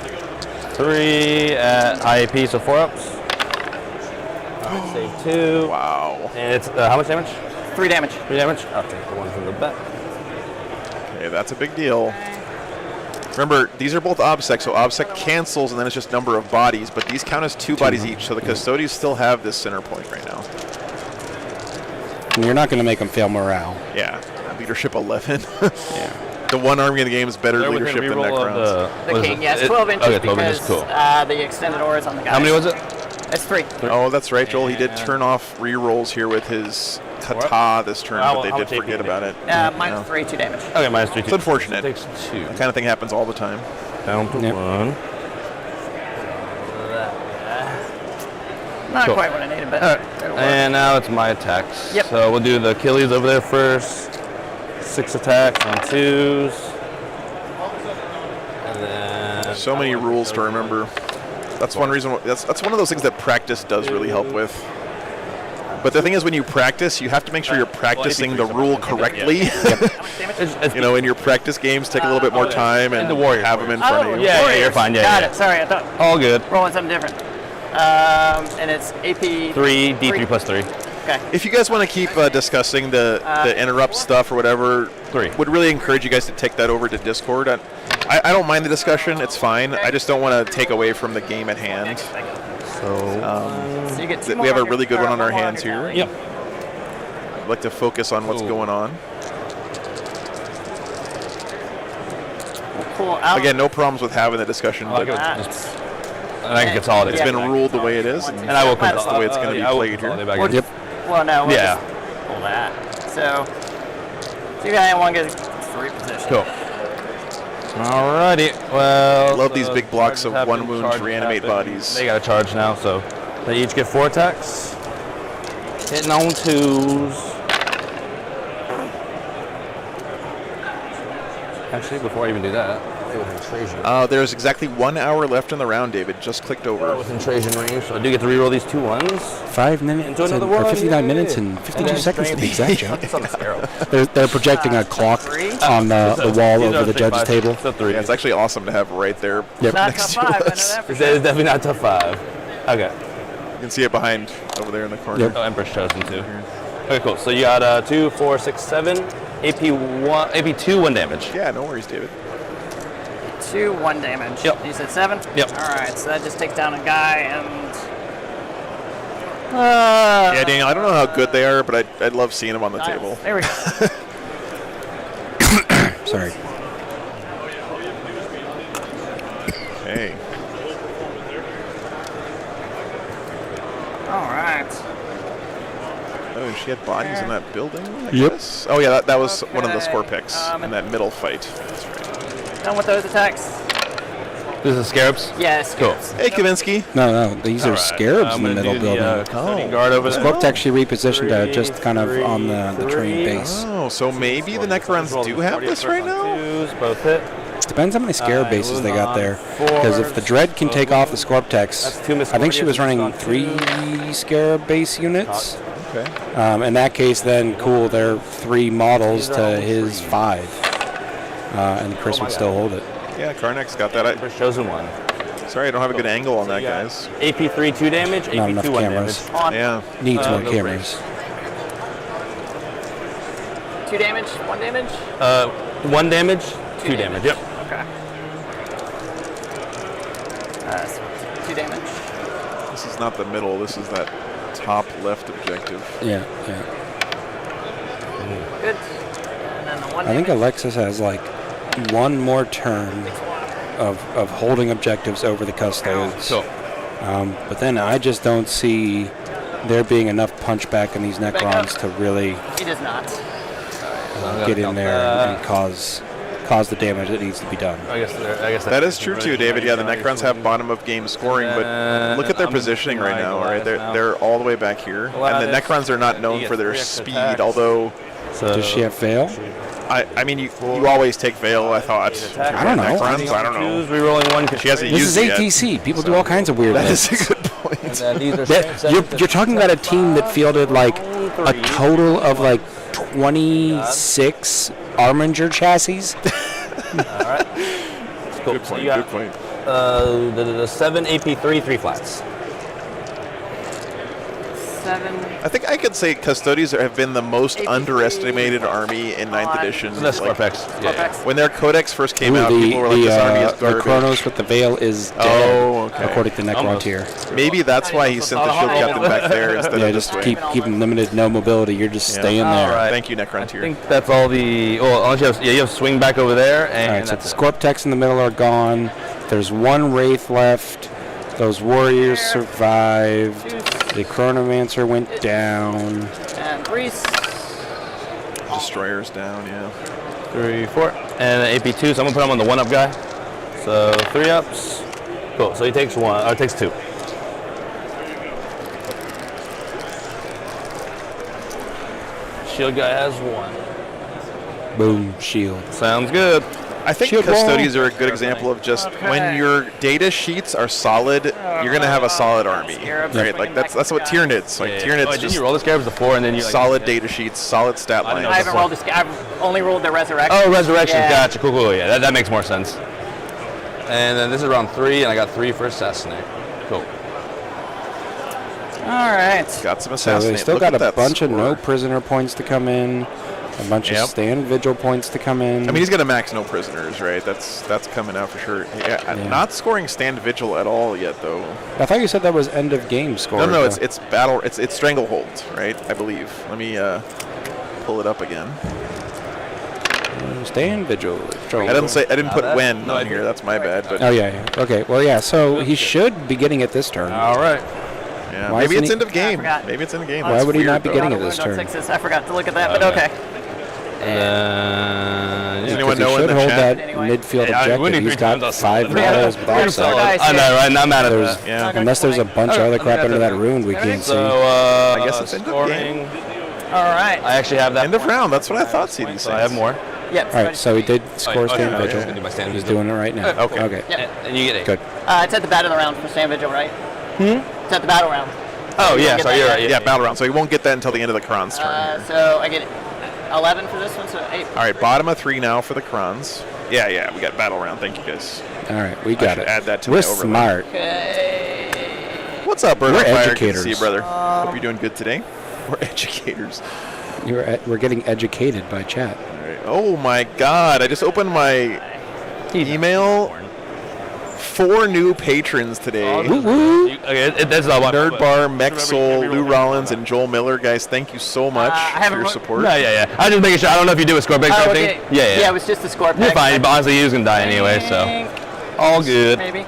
[SPEAKER 9] 3 at IAP, so 4 ups. Save 2.
[SPEAKER 1] Wow.
[SPEAKER 9] And it's how much damage?
[SPEAKER 8] 3 damage.
[SPEAKER 9] 3 damage. I'll take the one from the back.
[SPEAKER 1] Okay, that's a big deal. Remember, these are both OBSEC, so OBSEC cancels, and then it's just number of bodies, but these count as 2 bodies each, so the custodians still have this center point right now.
[SPEAKER 3] And you're not going to make them fail morale.
[SPEAKER 1] Yeah. Leadership 11.
[SPEAKER 3] Yeah.
[SPEAKER 1] The one army in the game is better
[SPEAKER 9] There was a
[SPEAKER 1] leadership than
[SPEAKER 9] reroll of
[SPEAKER 1] Necrons.
[SPEAKER 8] The
[SPEAKER 9] what is
[SPEAKER 8] king,
[SPEAKER 9] it?
[SPEAKER 8] yes, 12 inches
[SPEAKER 9] Okay, 12
[SPEAKER 8] because
[SPEAKER 9] inches, cool.
[SPEAKER 8] the extended aura is on the guy.
[SPEAKER 9] How many was it?
[SPEAKER 8] It's 3.
[SPEAKER 1] Oh, that's right, Joel. He did turn off rerolls here with his kata this turn,
[SPEAKER 9] How
[SPEAKER 1] but they
[SPEAKER 9] much
[SPEAKER 1] did
[SPEAKER 9] AP
[SPEAKER 1] forget
[SPEAKER 9] did
[SPEAKER 1] about it.
[SPEAKER 8] Minus 3, 2 damage.
[SPEAKER 9] Okay, minus 3.
[SPEAKER 1] It's unfortunate.
[SPEAKER 9] Takes 2.
[SPEAKER 1] That kind of thing happens all the time.
[SPEAKER 9] Down to
[SPEAKER 3] Yep.
[SPEAKER 9] 1.
[SPEAKER 8] Not
[SPEAKER 9] Cool.
[SPEAKER 8] quite what I needed, but it'll work.
[SPEAKER 9] And now it's my attacks.
[SPEAKER 8] Yep.
[SPEAKER 9] So we'll do the Achilles over there first. 6 attacks on 2s. And then
[SPEAKER 1] So many rules to remember. That's one reason. That's one of those things that practice does really help with. But the thing is, when you practice, you have to make sure you're practicing the rule correctly. You know, in your practice games, take a little bit more time and
[SPEAKER 9] the warrior
[SPEAKER 1] have them in front of you.
[SPEAKER 9] Yeah, you're fine. Yeah,
[SPEAKER 8] Got
[SPEAKER 9] yeah.
[SPEAKER 8] it. Sorry, I thought
[SPEAKER 9] All good.
[SPEAKER 8] rolling something different. And it's AP
[SPEAKER 9] 3, D3 plus 3.
[SPEAKER 8] Okay.
[SPEAKER 1] If you guys want to keep discussing the interrupt stuff or whatever,
[SPEAKER 9] 3.
[SPEAKER 1] would really encourage you guys to take that over to Discord. I don't mind the discussion; it's fine. I just don't want to take away from the game at hand.
[SPEAKER 8] So
[SPEAKER 1] So
[SPEAKER 8] you get 2
[SPEAKER 1] we have
[SPEAKER 8] more
[SPEAKER 1] a really good one on our
[SPEAKER 8] more
[SPEAKER 1] hands
[SPEAKER 8] your
[SPEAKER 1] here.
[SPEAKER 8] tally.
[SPEAKER 9] Yep.
[SPEAKER 1] I'd like to focus on what's going on.
[SPEAKER 8] Cool. Out.
[SPEAKER 1] Again, no problems with having the discussion, but
[SPEAKER 9] And I can
[SPEAKER 1] it's
[SPEAKER 9] consolidate.
[SPEAKER 1] been ruled the way it is, and
[SPEAKER 9] And I will
[SPEAKER 1] that's the way it's going to be played here.
[SPEAKER 3] Yep.
[SPEAKER 8] Well, no. We'll
[SPEAKER 9] Yeah.
[SPEAKER 8] just pull that. So you guys want to get 3 positions.
[SPEAKER 9] Cool. Alrighty. Well,
[SPEAKER 1] Love these big blocks of
[SPEAKER 9] charge
[SPEAKER 1] one wound
[SPEAKER 9] happen.
[SPEAKER 1] reanimate bodies.
[SPEAKER 9] They got to charge now, so they each get 4 attacks. Hitting on 2s. Actually, before I even do that, they within Trajan.
[SPEAKER 1] There's exactly 1 hour left in the round, David. Just clicked over.
[SPEAKER 9] Within Trajan range, so I do get to reroll these 2 1s.
[SPEAKER 3] 5 minutes
[SPEAKER 9] Into another
[SPEAKER 3] or
[SPEAKER 9] one,
[SPEAKER 3] 59
[SPEAKER 9] yay.
[SPEAKER 3] minutes and 52 seconds to be exact, Joe.
[SPEAKER 9] It's on the scarab.
[SPEAKER 3] They're projecting a clock on the wall
[SPEAKER 9] These
[SPEAKER 3] over
[SPEAKER 9] are
[SPEAKER 3] the judges'
[SPEAKER 9] 5.
[SPEAKER 3] table.
[SPEAKER 9] It's a 3.
[SPEAKER 1] Yeah, it's actually awesome to have right there
[SPEAKER 3] Yep.
[SPEAKER 8] Not
[SPEAKER 1] next
[SPEAKER 8] top
[SPEAKER 1] to
[SPEAKER 8] 5. I know
[SPEAKER 1] us.
[SPEAKER 8] that for
[SPEAKER 9] It's
[SPEAKER 8] sure.
[SPEAKER 9] definitely not top 5. Okay.
[SPEAKER 1] You can see it behind over there in the corner.
[SPEAKER 3] Yep.
[SPEAKER 9] Oh, Emperor's Chosen too. Okay, cool. So you got 2, 4, 6, 7. AP 2, 1 damage.
[SPEAKER 1] Yeah, no worries, David.
[SPEAKER 8] 2, 1 damage.
[SPEAKER 9] Yep.
[SPEAKER 8] You said 7?
[SPEAKER 9] Yep.
[SPEAKER 8] All right, so that just takes down a guy and.
[SPEAKER 1] Yeah, Daniel, I don't know how good they are, but I'd love seeing them on the
[SPEAKER 8] nice.
[SPEAKER 1] table.
[SPEAKER 8] There we go.
[SPEAKER 3] Sorry.
[SPEAKER 1] Hey.
[SPEAKER 8] All right.
[SPEAKER 1] Oh, she had bodies in that building, I
[SPEAKER 3] Yep.
[SPEAKER 1] guess? Oh, yeah, that was one of the
[SPEAKER 8] Okay,
[SPEAKER 1] score picks in that middle fight. That's right.
[SPEAKER 8] Done with those attacks?
[SPEAKER 9] This is scarabs?
[SPEAKER 8] Yes.
[SPEAKER 9] Cool.
[SPEAKER 1] Hey, Kavinsky.
[SPEAKER 3] No, these are scarabs in the middle building.
[SPEAKER 9] Guard over
[SPEAKER 3] The
[SPEAKER 9] there.
[SPEAKER 3] Scorp's actually repositioned just kind of on the train base.
[SPEAKER 1] Oh, so maybe the Necrons do have this right now?
[SPEAKER 9] Both hit.
[SPEAKER 3] Depends how many scarab bases they got there. Because if the Dread can take off the Scorptex, I think she was running 3 scarab base units.
[SPEAKER 1] Okay.
[SPEAKER 3] In that case, then cool, they're 3 models to his 5. And Chris would still hold it.
[SPEAKER 1] Yeah, Karnak's got that.
[SPEAKER 9] Emperor's Chosen 1.
[SPEAKER 1] Sorry, I don't have a good angle on that, guys.
[SPEAKER 9] AP 3, 2 damage.
[SPEAKER 3] Not
[SPEAKER 9] AP
[SPEAKER 3] enough
[SPEAKER 9] 2, 1
[SPEAKER 3] cameras.
[SPEAKER 9] damage.
[SPEAKER 8] On.
[SPEAKER 1] Yeah.
[SPEAKER 3] Needs more
[SPEAKER 9] no
[SPEAKER 3] cameras.
[SPEAKER 8] 2 damage, 1 damage?
[SPEAKER 9] 1 damage, 2 damage. Yep.
[SPEAKER 8] Okay. So 2 damage.
[SPEAKER 1] This is not the middle. This is that top left objective.
[SPEAKER 3] Yeah.
[SPEAKER 8] Good. And then the 1
[SPEAKER 3] I think
[SPEAKER 8] damage.
[SPEAKER 3] Alexis has like 1 more turn of holding objectives over the custodes.
[SPEAKER 9] Cool.
[SPEAKER 3] But then I just don't see there being enough punch back in these Necrons to really.
[SPEAKER 8] He does not.
[SPEAKER 3] get in there and cause the damage that needs to be done.
[SPEAKER 9] I guess
[SPEAKER 1] That is true too, David. Yeah, the Necrons have bottom of game scoring, but look at their positioning right now. Right, they're all the way back here, and the Necrons are not known for their speed. Although,
[SPEAKER 3] does she have fail?
[SPEAKER 1] I mean, you always take veil. I thought.
[SPEAKER 3] I don't know.
[SPEAKER 1] Necrons, I don't know.
[SPEAKER 9] Rerolling one.
[SPEAKER 1] She hasn't
[SPEAKER 3] This
[SPEAKER 1] used
[SPEAKER 3] is
[SPEAKER 1] it
[SPEAKER 3] ATC.
[SPEAKER 1] yet.
[SPEAKER 3] People do all kinds of weird
[SPEAKER 1] That
[SPEAKER 3] lists.
[SPEAKER 1] is a good point.
[SPEAKER 3] You're talking about a team that fielded like a total of like 26 Arminger chassis.
[SPEAKER 9] All right. Cool.
[SPEAKER 1] Good point.
[SPEAKER 9] You got,
[SPEAKER 1] Good point.
[SPEAKER 9] The 7 AP3, 3 flats.
[SPEAKER 8] 7.
[SPEAKER 1] I think I could say Custodians have been the most underestimated army in 9th edition.
[SPEAKER 9] That's
[SPEAKER 1] Like,
[SPEAKER 9] Scorpex. Yeah.
[SPEAKER 1] when their codex first came
[SPEAKER 3] Ooh,
[SPEAKER 1] out, people were like, "This army is
[SPEAKER 3] the
[SPEAKER 1] garbage."
[SPEAKER 3] Chronos with the veil is dead,
[SPEAKER 1] Oh, okay.
[SPEAKER 3] according to Necrontier.
[SPEAKER 1] Maybe that's why he sent the shield captain back there instead
[SPEAKER 3] Yeah,
[SPEAKER 1] of
[SPEAKER 3] just
[SPEAKER 1] this way.
[SPEAKER 3] keep them limited, no mobility. You're just staying there.
[SPEAKER 9] All right.
[SPEAKER 1] Thank you,
[SPEAKER 9] I
[SPEAKER 1] Necrontier.
[SPEAKER 9] think that's all the. Well, unless you have swing back over there, and
[SPEAKER 3] All right, so the
[SPEAKER 9] that's it.
[SPEAKER 3] Scorptex in the middle are gone. There's one Wraith left. Those warriors survived. The Chronomancer went down.
[SPEAKER 8] And Grease.
[SPEAKER 1] Destroyer's down, yeah.
[SPEAKER 9] 3, 4, and an AP2. So I'm gonna put him on the 1-up guy. So 3 ups. Cool. So he takes 1. Or takes 2. Shield guy has 1.
[SPEAKER 3] Boom, shield.
[SPEAKER 9] Sounds good.
[SPEAKER 1] I think
[SPEAKER 3] Shield
[SPEAKER 1] Custodians are a good example of just when your data sheets are solid, you're going to have a solid army. Right? Like that's what Tyranids. Like Tyranids
[SPEAKER 9] Didn't
[SPEAKER 1] just
[SPEAKER 9] you roll the Scarabs before, and then you like,
[SPEAKER 1] solid data sheets, solid stat lines.
[SPEAKER 8] I haven't rolled the I've only rolled the Resurrection.
[SPEAKER 9] Oh, Resurrection.
[SPEAKER 8] Yeah.
[SPEAKER 9] Gotcha. Cool. Yeah, that makes more sense. And then this is round 3, and I got 3 for Assassinate. Cool.
[SPEAKER 8] All right.
[SPEAKER 1] Got some
[SPEAKER 3] So
[SPEAKER 1] assassinate.
[SPEAKER 3] they still
[SPEAKER 1] Look
[SPEAKER 3] got
[SPEAKER 1] at
[SPEAKER 3] a
[SPEAKER 1] that
[SPEAKER 3] bunch of
[SPEAKER 1] score.
[SPEAKER 3] no prisoner points to come in. A bunch of stand vigil points to come in.
[SPEAKER 1] I mean, he's going to max no prisoners, right? That's coming out for sure. Yeah. Not scoring stand vigil at all yet, though.
[SPEAKER 3] I thought you said that was end of game score.
[SPEAKER 1] No, it's battle. It's stranglehold, right? I believe. Let me pull it up again.
[SPEAKER 3] Stand vigil.
[SPEAKER 1] I didn't put when on here. That's my bad. But
[SPEAKER 3] Oh yeah. Okay. Well, yeah. So he should be getting it this turn.
[SPEAKER 9] All right.
[SPEAKER 1] yeah,
[SPEAKER 3] Why
[SPEAKER 1] maybe
[SPEAKER 3] isn't
[SPEAKER 1] it's
[SPEAKER 3] he-
[SPEAKER 1] end of game.
[SPEAKER 8] forgot.
[SPEAKER 1] Maybe it's end of game.
[SPEAKER 3] Why
[SPEAKER 1] That's
[SPEAKER 3] would he not
[SPEAKER 1] weird,
[SPEAKER 3] be
[SPEAKER 1] though.
[SPEAKER 3] getting it
[SPEAKER 8] Auto
[SPEAKER 3] this
[SPEAKER 8] wound on
[SPEAKER 3] turn?
[SPEAKER 8] 6s. I forgot to look at that, but okay.
[SPEAKER 9] And
[SPEAKER 1] Does anyone
[SPEAKER 3] Because
[SPEAKER 1] know
[SPEAKER 3] he
[SPEAKER 1] in
[SPEAKER 3] should
[SPEAKER 1] the
[SPEAKER 3] hold
[SPEAKER 1] chat?
[SPEAKER 3] that
[SPEAKER 8] Anyway.
[SPEAKER 3] midfield
[SPEAKER 9] Yeah,
[SPEAKER 3] objective.
[SPEAKER 9] winning
[SPEAKER 3] He's
[SPEAKER 9] 3
[SPEAKER 3] got
[SPEAKER 9] times,
[SPEAKER 3] 5
[SPEAKER 8] Yeah.
[SPEAKER 3] battles with
[SPEAKER 8] Pretty
[SPEAKER 3] offset.
[SPEAKER 8] solid.
[SPEAKER 9] I know, right? Not mad at
[SPEAKER 3] There's,
[SPEAKER 9] that.
[SPEAKER 1] Yeah.
[SPEAKER 3] unless there's a bunch of other crap under that rune we can't
[SPEAKER 9] So,
[SPEAKER 3] see.
[SPEAKER 1] I guess it's end of
[SPEAKER 9] scoring.
[SPEAKER 8] All right.
[SPEAKER 9] I actually have that.
[SPEAKER 1] End of round. That's what I thought. CD
[SPEAKER 9] So I have more.
[SPEAKER 8] Yep.
[SPEAKER 3] All right, so he did score
[SPEAKER 9] okay,
[SPEAKER 3] stand
[SPEAKER 9] okay,
[SPEAKER 3] vigil.
[SPEAKER 9] I'm gonna do my stand
[SPEAKER 3] He's
[SPEAKER 9] vigil.
[SPEAKER 3] doing it right now.
[SPEAKER 1] Okay.
[SPEAKER 3] Okay.
[SPEAKER 8] Yep.
[SPEAKER 9] And you get 8.
[SPEAKER 3] Good.
[SPEAKER 8] It's at the battle round for Stand Vigil, right? It's at the battle round.
[SPEAKER 9] Oh
[SPEAKER 8] You
[SPEAKER 9] yeah,
[SPEAKER 8] don't get
[SPEAKER 9] sorry,
[SPEAKER 8] that
[SPEAKER 9] you're
[SPEAKER 8] yet.
[SPEAKER 9] right.
[SPEAKER 1] Yeah, battle round. So he won't get that until the end of the Kron's turn.
[SPEAKER 8] So I get 11 for this one, so 8.
[SPEAKER 1] All right, bottom of 3 now for the Krons. Yeah, we got battle round. Thank you guys.
[SPEAKER 3] All right, we
[SPEAKER 1] I
[SPEAKER 3] got
[SPEAKER 1] should
[SPEAKER 3] it.
[SPEAKER 1] add that to
[SPEAKER 3] We're
[SPEAKER 1] my overlay.
[SPEAKER 3] smart.
[SPEAKER 8] Okay.
[SPEAKER 1] What's up, Bird
[SPEAKER 3] We're
[SPEAKER 1] on Fire? Good to
[SPEAKER 3] educators.
[SPEAKER 1] see you, brother. Hope you're doing good today. We're educators.
[SPEAKER 3] We're getting educated by chat.
[SPEAKER 1] All right. Oh my God! I just opened my email. 4 new patrons today.
[SPEAKER 9] Okay, that's not one.
[SPEAKER 1] Nerd Bar, Mexol, Lou Rollins, and Joel Miller. Guys, thank you so much
[SPEAKER 8] I
[SPEAKER 1] for
[SPEAKER 8] haven't
[SPEAKER 1] your
[SPEAKER 8] looked-
[SPEAKER 1] support.
[SPEAKER 9] Yeah. I was just making sure. I don't know if you do a score based
[SPEAKER 8] Oh,
[SPEAKER 9] or
[SPEAKER 8] okay.
[SPEAKER 9] anything. Yeah.
[SPEAKER 8] It was just the score
[SPEAKER 9] You're
[SPEAKER 8] pack.
[SPEAKER 9] fine, but honestly, he was gonna die anyway, so all good.
[SPEAKER 8] Maybe.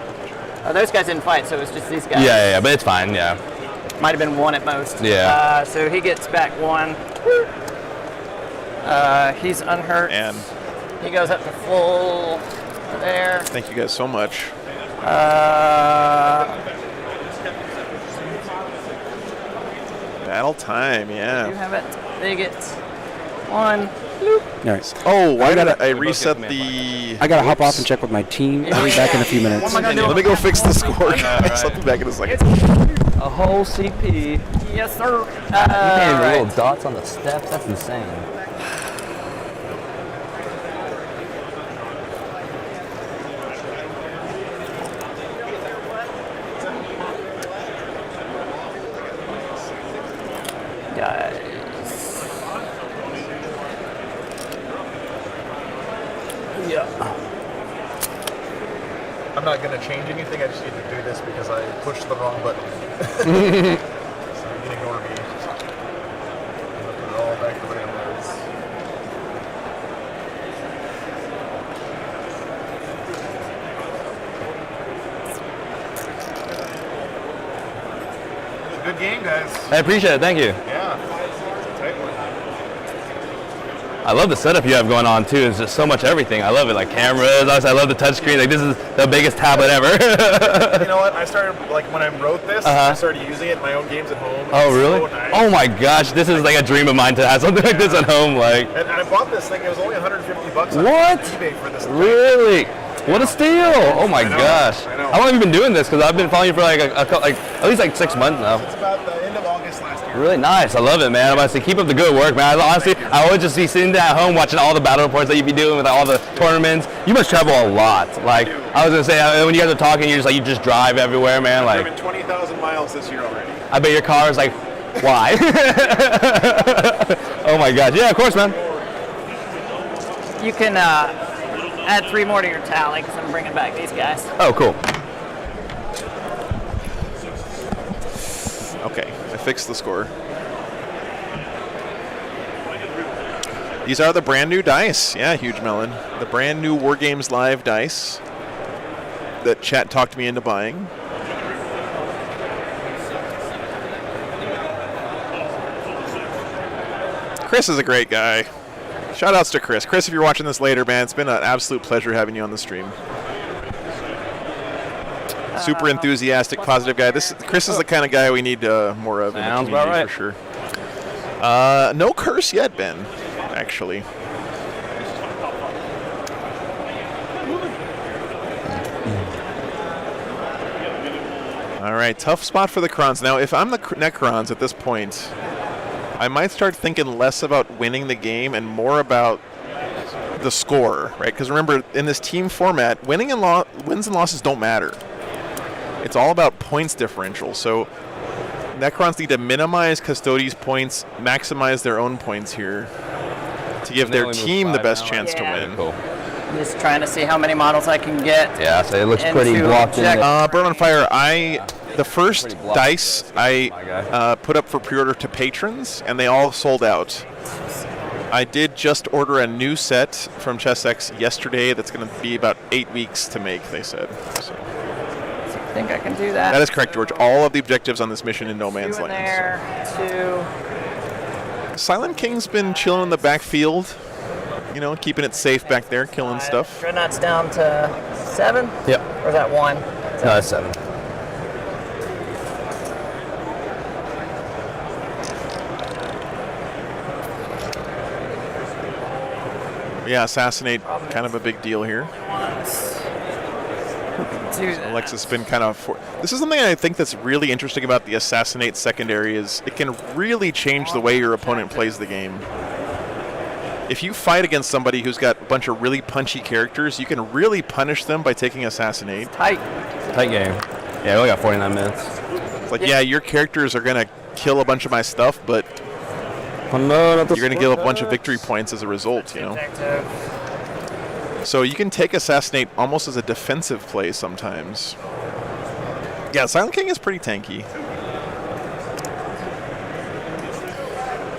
[SPEAKER 8] Oh, those guys didn't fight, so it was just these guys.
[SPEAKER 9] Yeah, but it's fine. Yeah.
[SPEAKER 8] Might have been 1 at most.
[SPEAKER 9] Yeah.
[SPEAKER 8] So he gets back 1. He's unhurt.
[SPEAKER 1] And
[SPEAKER 8] He goes up to full there.
[SPEAKER 1] thank you guys so much. Battle time,
[SPEAKER 8] You
[SPEAKER 1] yeah.
[SPEAKER 8] have it. They get 1.
[SPEAKER 3] Nice.
[SPEAKER 1] Oh, why did
[SPEAKER 3] gotta-
[SPEAKER 1] I reset the...
[SPEAKER 3] I gotta hop off and check with my team. I'll be back in a few minutes.
[SPEAKER 8] What am I gonna do?
[SPEAKER 1] Let me go fix the score, guys.
[SPEAKER 9] right.
[SPEAKER 1] I'll be back in a second.
[SPEAKER 9] A whole CP.
[SPEAKER 8] Yes, sir.
[SPEAKER 9] Little dots on the steps. That's insane.
[SPEAKER 8] Guys.
[SPEAKER 5] I'm not going to change anything. I just need to do this because I pushed the wrong button. So you can ignore me. I'm going to put it all back the way it was. It's a good game, guys.
[SPEAKER 9] I appreciate it. Thank you.
[SPEAKER 5] Yeah. Tight one.
[SPEAKER 9] I love the setup you have going on too. It's just so much everything. I love it, like cameras. I love the touchscreen. Like this is the biggest tablet ever.
[SPEAKER 5] You know what? I started like when I wrote this. I started using it in my own games at home.
[SPEAKER 9] Oh
[SPEAKER 5] It's
[SPEAKER 9] really?
[SPEAKER 5] so nice.
[SPEAKER 9] Oh my gosh, this is like a dream of mine to have something like this at home. Like
[SPEAKER 5] And I bought this thing. It was only $150 on
[SPEAKER 9] What?
[SPEAKER 5] eBay for this.
[SPEAKER 9] really? What a steal! Oh my gosh!
[SPEAKER 5] I know.
[SPEAKER 9] How long have you been doing this? Because I've been following you for like at least like 6 months now.
[SPEAKER 5] It's about the end of August last year.
[SPEAKER 9] Really nice. I love it, man. I'm about to say, keep up the good work, man. Honestly, I always just be sitting at home watching all the battle reports that you be doing with all the tournaments. You must travel a lot. Like I was gonna say, when you guys are talking, you're just like you just drive everywhere, man.
[SPEAKER 5] I've
[SPEAKER 9] Like
[SPEAKER 5] driven 20,000 miles this year already.
[SPEAKER 9] I bet your car is like, why? Oh my gosh. Yeah, of course, man.
[SPEAKER 8] You can add 3 more to your tally because I'm bringing back these guys.
[SPEAKER 9] Oh, cool.
[SPEAKER 1] Okay, I fixed the score. These are the brand new dice. Yeah, Huge Melon. The brand new War Games Live dice that chat talked me into buying. Chris is a great guy. Shout outs to Chris. Chris, if you're watching this later, man, it's been an absolute pleasure having you on the stream. Super enthusiastic, positive guy. Chris is the kind of guy we need more of in the
[SPEAKER 9] Sounds
[SPEAKER 1] community
[SPEAKER 9] about right.
[SPEAKER 1] for sure. No curse yet, Ben, actually. All right, tough spot for the Crons. Now, if I'm the Necrons at this point, I might start thinking less about winning the game and more about the score, right? Because remember, in this team format, wins and losses don't matter. It's all about points differential. So Necrons need to minimize Custodes' points, maximize their own points here to give their team the best chance to win.
[SPEAKER 9] Cool.
[SPEAKER 8] I'm just trying to see how many models I can get.
[SPEAKER 9] Yeah, so it looks pretty
[SPEAKER 8] into
[SPEAKER 9] blocked in.
[SPEAKER 1] Burn on Fire, the first dice I put up for pre-order to patrons, and they all sold out. I did just order a new set from ChessX yesterday that's going to be about 8 weeks to make, they said. So.
[SPEAKER 8] I think I can do that.
[SPEAKER 1] That is correct, George. All of the objectives on this mission in No Man's Land.
[SPEAKER 8] There, 2.
[SPEAKER 1] Silent King's been chilling in the backfield, you know, keeping it safe back there, killing stuff.
[SPEAKER 8] Dreadnought's down to 7?
[SPEAKER 9] Yep.
[SPEAKER 8] Or is that 1?
[SPEAKER 9] No, that's 7.
[SPEAKER 1] Yeah, assassinate, kind of a big deal here. Alexis been kind of... This is something I think that's really interesting about the assassinate secondary is it can really change the way your opponent plays the game. If you fight against somebody who's got a bunch of really punchy characters, you can really punish them by taking assassinate.
[SPEAKER 8] Tight
[SPEAKER 9] game. Yeah, we only got 49 minutes.
[SPEAKER 1] It's like, yeah, your characters are going to kill a bunch of my stuff, but
[SPEAKER 9] oh, no, not
[SPEAKER 1] you're going to give a bunch of victory points as a result, you know? So you can take assassinate almost as a defensive play sometimes. Yeah, Silent King is pretty tanky.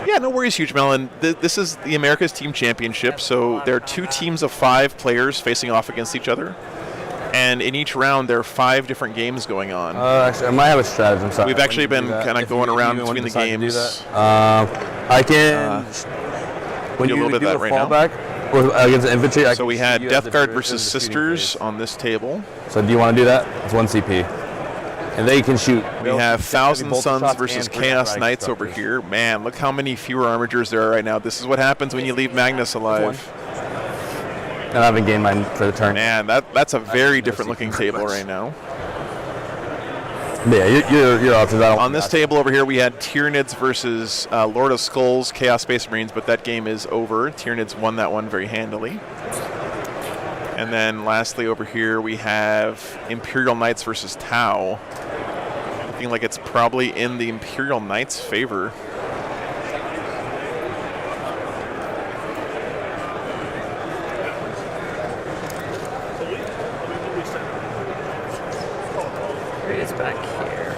[SPEAKER 1] Yeah, no worries, Huge Melon. This is the America's Team Championship, so there are 2 teams of 5 players facing off against each other. And in each round, there are 5 different games going on.
[SPEAKER 9] Actually, I might have a strategy. I'm sorry.
[SPEAKER 1] We've actually been kind of going around between the games.
[SPEAKER 9] I can... when
[SPEAKER 1] do a
[SPEAKER 9] you
[SPEAKER 1] little bit
[SPEAKER 9] do
[SPEAKER 1] of
[SPEAKER 9] a
[SPEAKER 1] that right now.
[SPEAKER 9] fallback or against the infantry...
[SPEAKER 1] So we had Death Guard versus Sisters on this table.
[SPEAKER 9] So do you want to do that? It's 1 CP. And they can shoot.
[SPEAKER 1] We have Thousand Suns versus Chaos Knights over here. Man, look how many fewer armigers there are right now. This is what happens when you leave Magnus alive.
[SPEAKER 9] And I haven't gained mine for the turn.
[SPEAKER 1] Man, that's a very different looking table right now.
[SPEAKER 9] Yeah, your options.
[SPEAKER 1] On this table over here, we had Tyranids versus Lord of Skulls, Chaos Space Marines, but that game is over. Tyranids won that one very handily. And then lastly over here, we have Imperial Knights versus Tau. Looking like it's probably in the Imperial Knights' favor.
[SPEAKER 8] It is back here.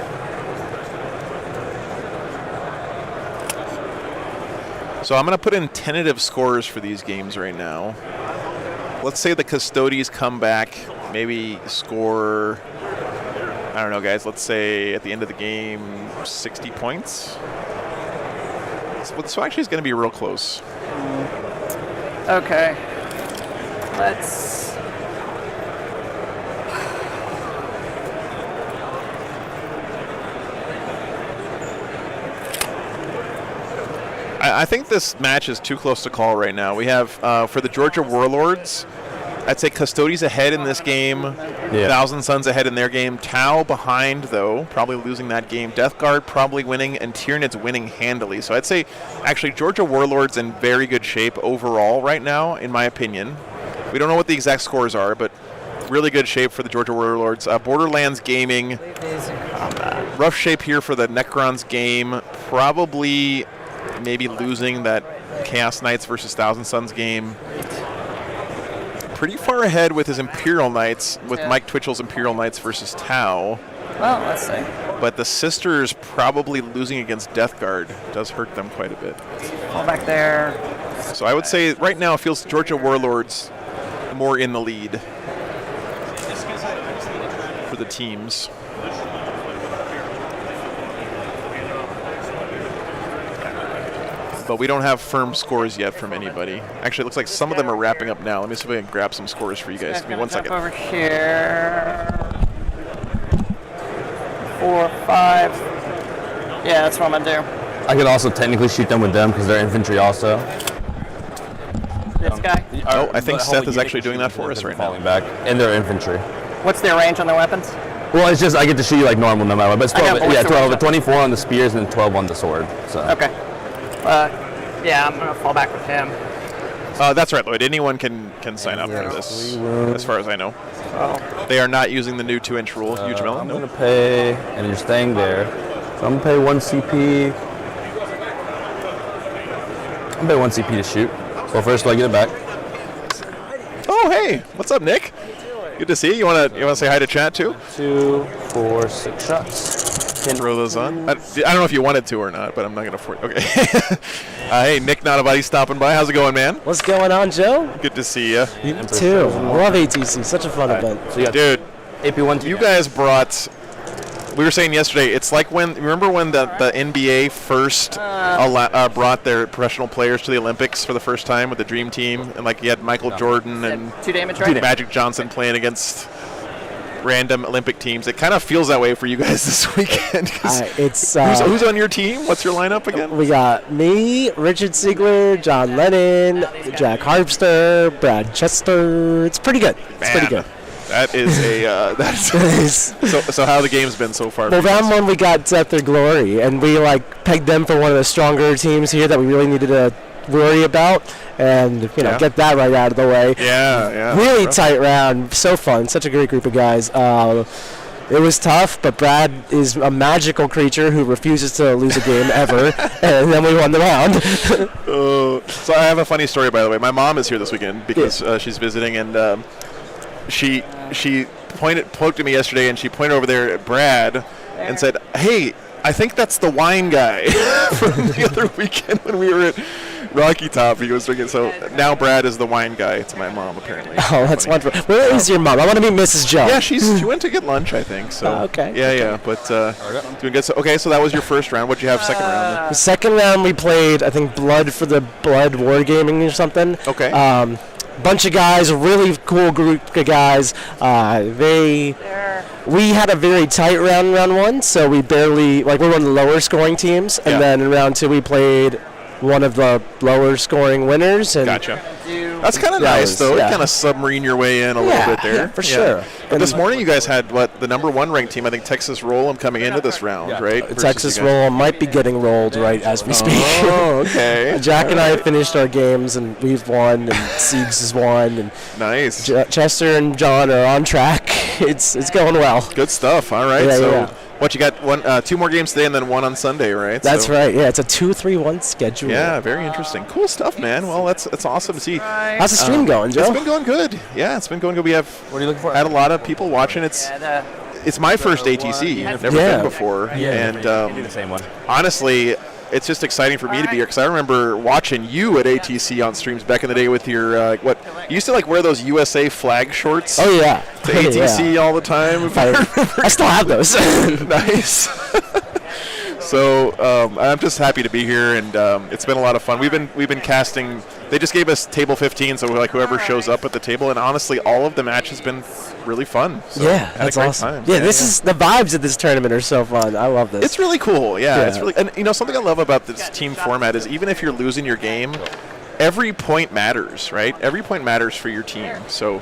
[SPEAKER 1] So I'm going to put in tentative scores for these games right now. Let's say the Custodes come back, maybe score, I don't know, guys, let's say at the end of the game, 60 points. So actually it's going to be real close.
[SPEAKER 8] Okay. Let's.
[SPEAKER 1] I think this match is too close to call right now. We have, for the Georgia Warlords, I'd say Custodes ahead in this game.
[SPEAKER 9] Yeah.
[SPEAKER 1] Thousand Suns ahead in their game. Tau behind, though, probably losing that game. Death Guard probably winning, and Tyranids winning handily. So I'd say, actually, Georgia Warlords in very good shape overall right now, in my opinion. We don't know what the exact scores are, but really good shape for the Georgia Warlords. Borderlands Gaming, rough shape here for the Necrons game. Probably maybe losing that Chaos Knights versus Thousand Suns game. Pretty far ahead with his Imperial Knights, with Mike Twitchell's Imperial Knights versus Tau.
[SPEAKER 8] Well, let's see.
[SPEAKER 1] But the Sisters probably losing against Death Guard does hurt them quite a bit.
[SPEAKER 8] Fall back there.
[SPEAKER 1] So I would say right now it feels Georgia Warlords more in the lead for the teams. But we don't have firm scores yet from anybody. Actually, it looks like some of them are wrapping up now. Let me see if I can grab some scores for you guys. Give me 1 second.
[SPEAKER 8] Over here. 4, 5. Yeah, that's what I'm gonna do.
[SPEAKER 9] I could also technically shoot them with them because they're infantry also.
[SPEAKER 8] This guy.
[SPEAKER 1] Oh, I think Seth is actually doing that for us right now.
[SPEAKER 9] Falling back, and they're infantry.
[SPEAKER 8] What's their range on their weapons?
[SPEAKER 9] Well, it's just I get to shoot you like normal no matter what. But it's 12,
[SPEAKER 8] what's
[SPEAKER 9] yeah,
[SPEAKER 8] the
[SPEAKER 9] 12,
[SPEAKER 8] range?
[SPEAKER 9] 24 on the spears and 12 on the sword. So.
[SPEAKER 8] Okay. Yeah, I'm gonna fall back with him.
[SPEAKER 1] That's right, Lloyd. Anyone can sign up for this, as far as I know.
[SPEAKER 8] Oh.
[SPEAKER 1] They are not using the new 2-inch rule. Huge melon.
[SPEAKER 9] I'm gonna pay, and you're staying there. So I'm gonna pay 1 CP. I'm gonna pay 1 CP to shoot. So first, do I get it back?
[SPEAKER 1] Oh, hey, what's up, Nick? Good to see you. You wanna say hi to chat too?
[SPEAKER 9] 2, 4, 6 shots.
[SPEAKER 1] Throw those on. I don't know if you wanted to or not, but I'm not gonna force. Okay. Hey, Nick Nonabody stopping by. How's it going, man?
[SPEAKER 12] What's going on, Joe?
[SPEAKER 1] Good to see you.
[SPEAKER 12] You too. Love ATC. Such a fun event.
[SPEAKER 9] So you
[SPEAKER 1] Dude,
[SPEAKER 9] AP1.
[SPEAKER 1] You guys brought. We were saying yesterday, it's like remember when the NBA first brought their professional players to the Olympics for the first time with the Dream Team, and like you had Michael Jordan and
[SPEAKER 8] 2 damage, right?
[SPEAKER 1] Magic Johnson playing against random Olympic teams. It kind of feels that way for you guys this weekend. Who's on your team? What's your lineup again?
[SPEAKER 12] We got me, Richard Siegler, John Lennon, Jack Harpster, Brad Chester. It's pretty good. It's pretty good.
[SPEAKER 1] That is so how the game's been so far?
[SPEAKER 12] Well, round 1 we got Death or Glory, and we pegged them for one of the stronger teams here that we really needed to worry about, and get that right out of the way.
[SPEAKER 1] Yeah.
[SPEAKER 12] Really tight round, so fun, such a great group of guys. It was tough, but Brad is a magical creature who refuses to lose a game ever, and then we won the round.
[SPEAKER 1] So I have a funny story, by the way. My mom is here this weekend because she's visiting, and she poked at me yesterday, and she pointed over there at Brad and said, "Hey, I think that's the wine guy from the other weekend when we were at Rocky Top." He was drinking. So now Brad is the wine guy to my mom, apparently.
[SPEAKER 12] Oh, that's wonderful. Where is your mom? I want to meet Mrs. Joe.
[SPEAKER 1] Yeah, she went to get lunch, I think. So
[SPEAKER 12] okay.
[SPEAKER 1] Yeah. But doing good. So so that was your first round. What'd you have second round?
[SPEAKER 12] The second round we played, I think, Blood for the Blood Wargaming or something.
[SPEAKER 1] Okay.
[SPEAKER 12] Bunch of guys, a really cool group of guys. We had a very tight round in round 1, so we barely, we're one of the lower scoring teams, and then in round 2 we played one of the lower scoring winners. And
[SPEAKER 1] gotcha. That's kind of nice, though. You kind of submarine your way in a little bit there.
[SPEAKER 12] Yeah, for sure.
[SPEAKER 1] But this morning you guys had, the number 1 ranked team, I think Texas Roll'em coming into this round, right?
[SPEAKER 12] Texas Roll'em might be getting rolled right as we speak.
[SPEAKER 1] Oh, okay.
[SPEAKER 12] Jack and I finished our games, and we've won, and Siegs has won. And
[SPEAKER 1] nice.
[SPEAKER 12] Chester and John are on track. It's going well.
[SPEAKER 1] Good stuff. All right. What you got? 2 more games today, and then 1 on Sunday, right?
[SPEAKER 12] That's right. Yeah, it's a 2-3-1 schedule.
[SPEAKER 1] Yeah, very interesting. Cool stuff, man. Well, that's awesome to see.
[SPEAKER 12] How's the stream going, Joe?
[SPEAKER 1] It's been going good. Yeah, it's been going good. We have.
[SPEAKER 9] What are you looking for?
[SPEAKER 1] Had a lot of people watching. It's my first ATC. I've never been before, and
[SPEAKER 9] do the same one.
[SPEAKER 1] Honestly, it's just exciting for me to be here because I remember watching you at ATC on streams back in the day with your you used to wear those USA flag shorts.
[SPEAKER 12] Oh yeah,
[SPEAKER 1] to ATC all the time.
[SPEAKER 12] I still have those.
[SPEAKER 1] Nice. So I'm just happy to be here, and it's been a lot of fun. We've been casting They just gave us table 15, so like whoever shows up at the table. And honestly, all of the match has been really fun. So
[SPEAKER 12] Yeah,
[SPEAKER 1] had
[SPEAKER 12] that's
[SPEAKER 1] a great
[SPEAKER 12] awesome.
[SPEAKER 1] time.
[SPEAKER 12] Yeah, this is the vibes of this tournament are so fun. I love this.
[SPEAKER 1] It's really cool. Yeah,
[SPEAKER 12] Yeah.
[SPEAKER 1] it's really. And you know, something I love about this team format is even if you're losing your game, every point matters, right? Every point matters for your team. So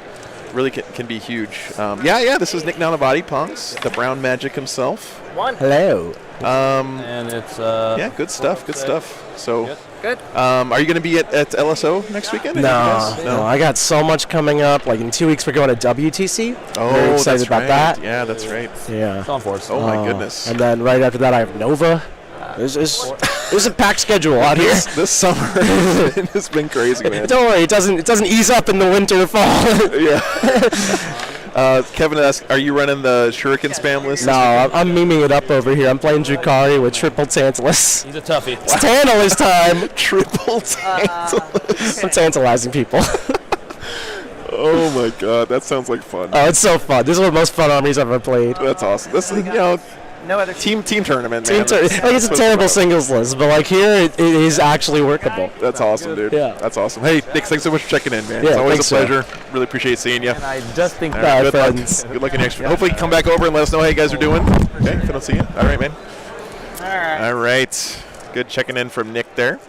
[SPEAKER 1] really can be huge. Yeah. This is Nick Nanavati, Punks, the Brown Magic himself.
[SPEAKER 12] Hello.
[SPEAKER 9] And it's
[SPEAKER 1] Yeah, good stuff. Good stuff. So.
[SPEAKER 8] Good.
[SPEAKER 1] Are you going to be at LSO next weekend?
[SPEAKER 12] No, I got so much coming up. Like in 2 weeks, we're going to WTC.
[SPEAKER 1] Oh,
[SPEAKER 12] Very excited
[SPEAKER 1] that's
[SPEAKER 12] about
[SPEAKER 1] right.
[SPEAKER 12] that.
[SPEAKER 1] Yeah, that's right.
[SPEAKER 12] Yeah.
[SPEAKER 9] It's on for us.
[SPEAKER 1] Oh my goodness.
[SPEAKER 12] And then right after that, I have Nova. There's a packed schedule out here.
[SPEAKER 1] This summer has been crazy, man.
[SPEAKER 12] Don't worry, it doesn't ease up in the winter or fall.
[SPEAKER 1] Yeah. Kevin asks, are you running the Shuriken spam list?
[SPEAKER 12] No, I'm memeing it up over here. I'm playing Drukari with triple Tantalus.
[SPEAKER 9] He's a toughie.
[SPEAKER 12] It's Tantalus time.
[SPEAKER 1] Triple Tantalus.
[SPEAKER 12] I'm tantalizing people.
[SPEAKER 1] Oh my god, that sounds like fun.
[SPEAKER 12] Oh, it's so fun. This is one of the most fun armies I've ever played.
[SPEAKER 1] That's awesome. This is,
[SPEAKER 8] No other
[SPEAKER 1] team tournament, man.
[SPEAKER 12] It's a terrible singles list, but like here, it is actually workable.
[SPEAKER 1] That's awesome, dude.
[SPEAKER 12] Yeah.
[SPEAKER 1] That's awesome. Hey, Nick, thanks so much for checking in, man.
[SPEAKER 12] Yeah,
[SPEAKER 1] it's always a
[SPEAKER 12] thanks,
[SPEAKER 1] pleasure. Really appreciate seeing you.
[SPEAKER 9] And I just think
[SPEAKER 1] All
[SPEAKER 12] Bye,
[SPEAKER 1] right, good
[SPEAKER 12] friends.
[SPEAKER 1] luck. Good luck in next week. Hopefully, come back over and let us know how you guys are doing. Okay, if I don't see you. All right, man. All right. Good checking in from Nick there.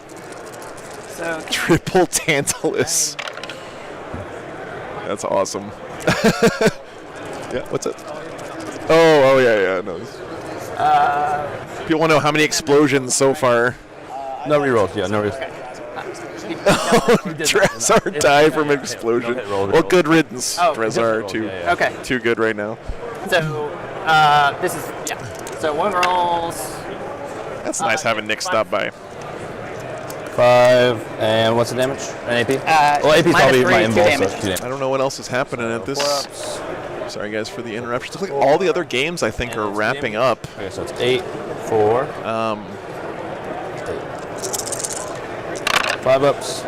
[SPEAKER 8] So
[SPEAKER 1] Triple Tantalus. That's awesome. Yeah, what's it? Oh, yeah, no. People want to know how many explosions so far.
[SPEAKER 9] No rerolls. Yeah, no rerolls.
[SPEAKER 1] Trezor died from an explosion. Well, good riddance,
[SPEAKER 8] Oh,
[SPEAKER 1] Trezor.
[SPEAKER 8] Okay.
[SPEAKER 1] Too good right now.
[SPEAKER 8] So this is So 1 rolls.
[SPEAKER 1] That's nice having Nick stop by.
[SPEAKER 9] 5, and what's the damage? An AP? Well, AP's probably my involved, so 2 damage.
[SPEAKER 1] I don't know what else is happening at this. Sorry, guys, for the interruption. Looks like all the other games, I think, are wrapping up.
[SPEAKER 9] Okay, so it's 8, 4. 5 ups.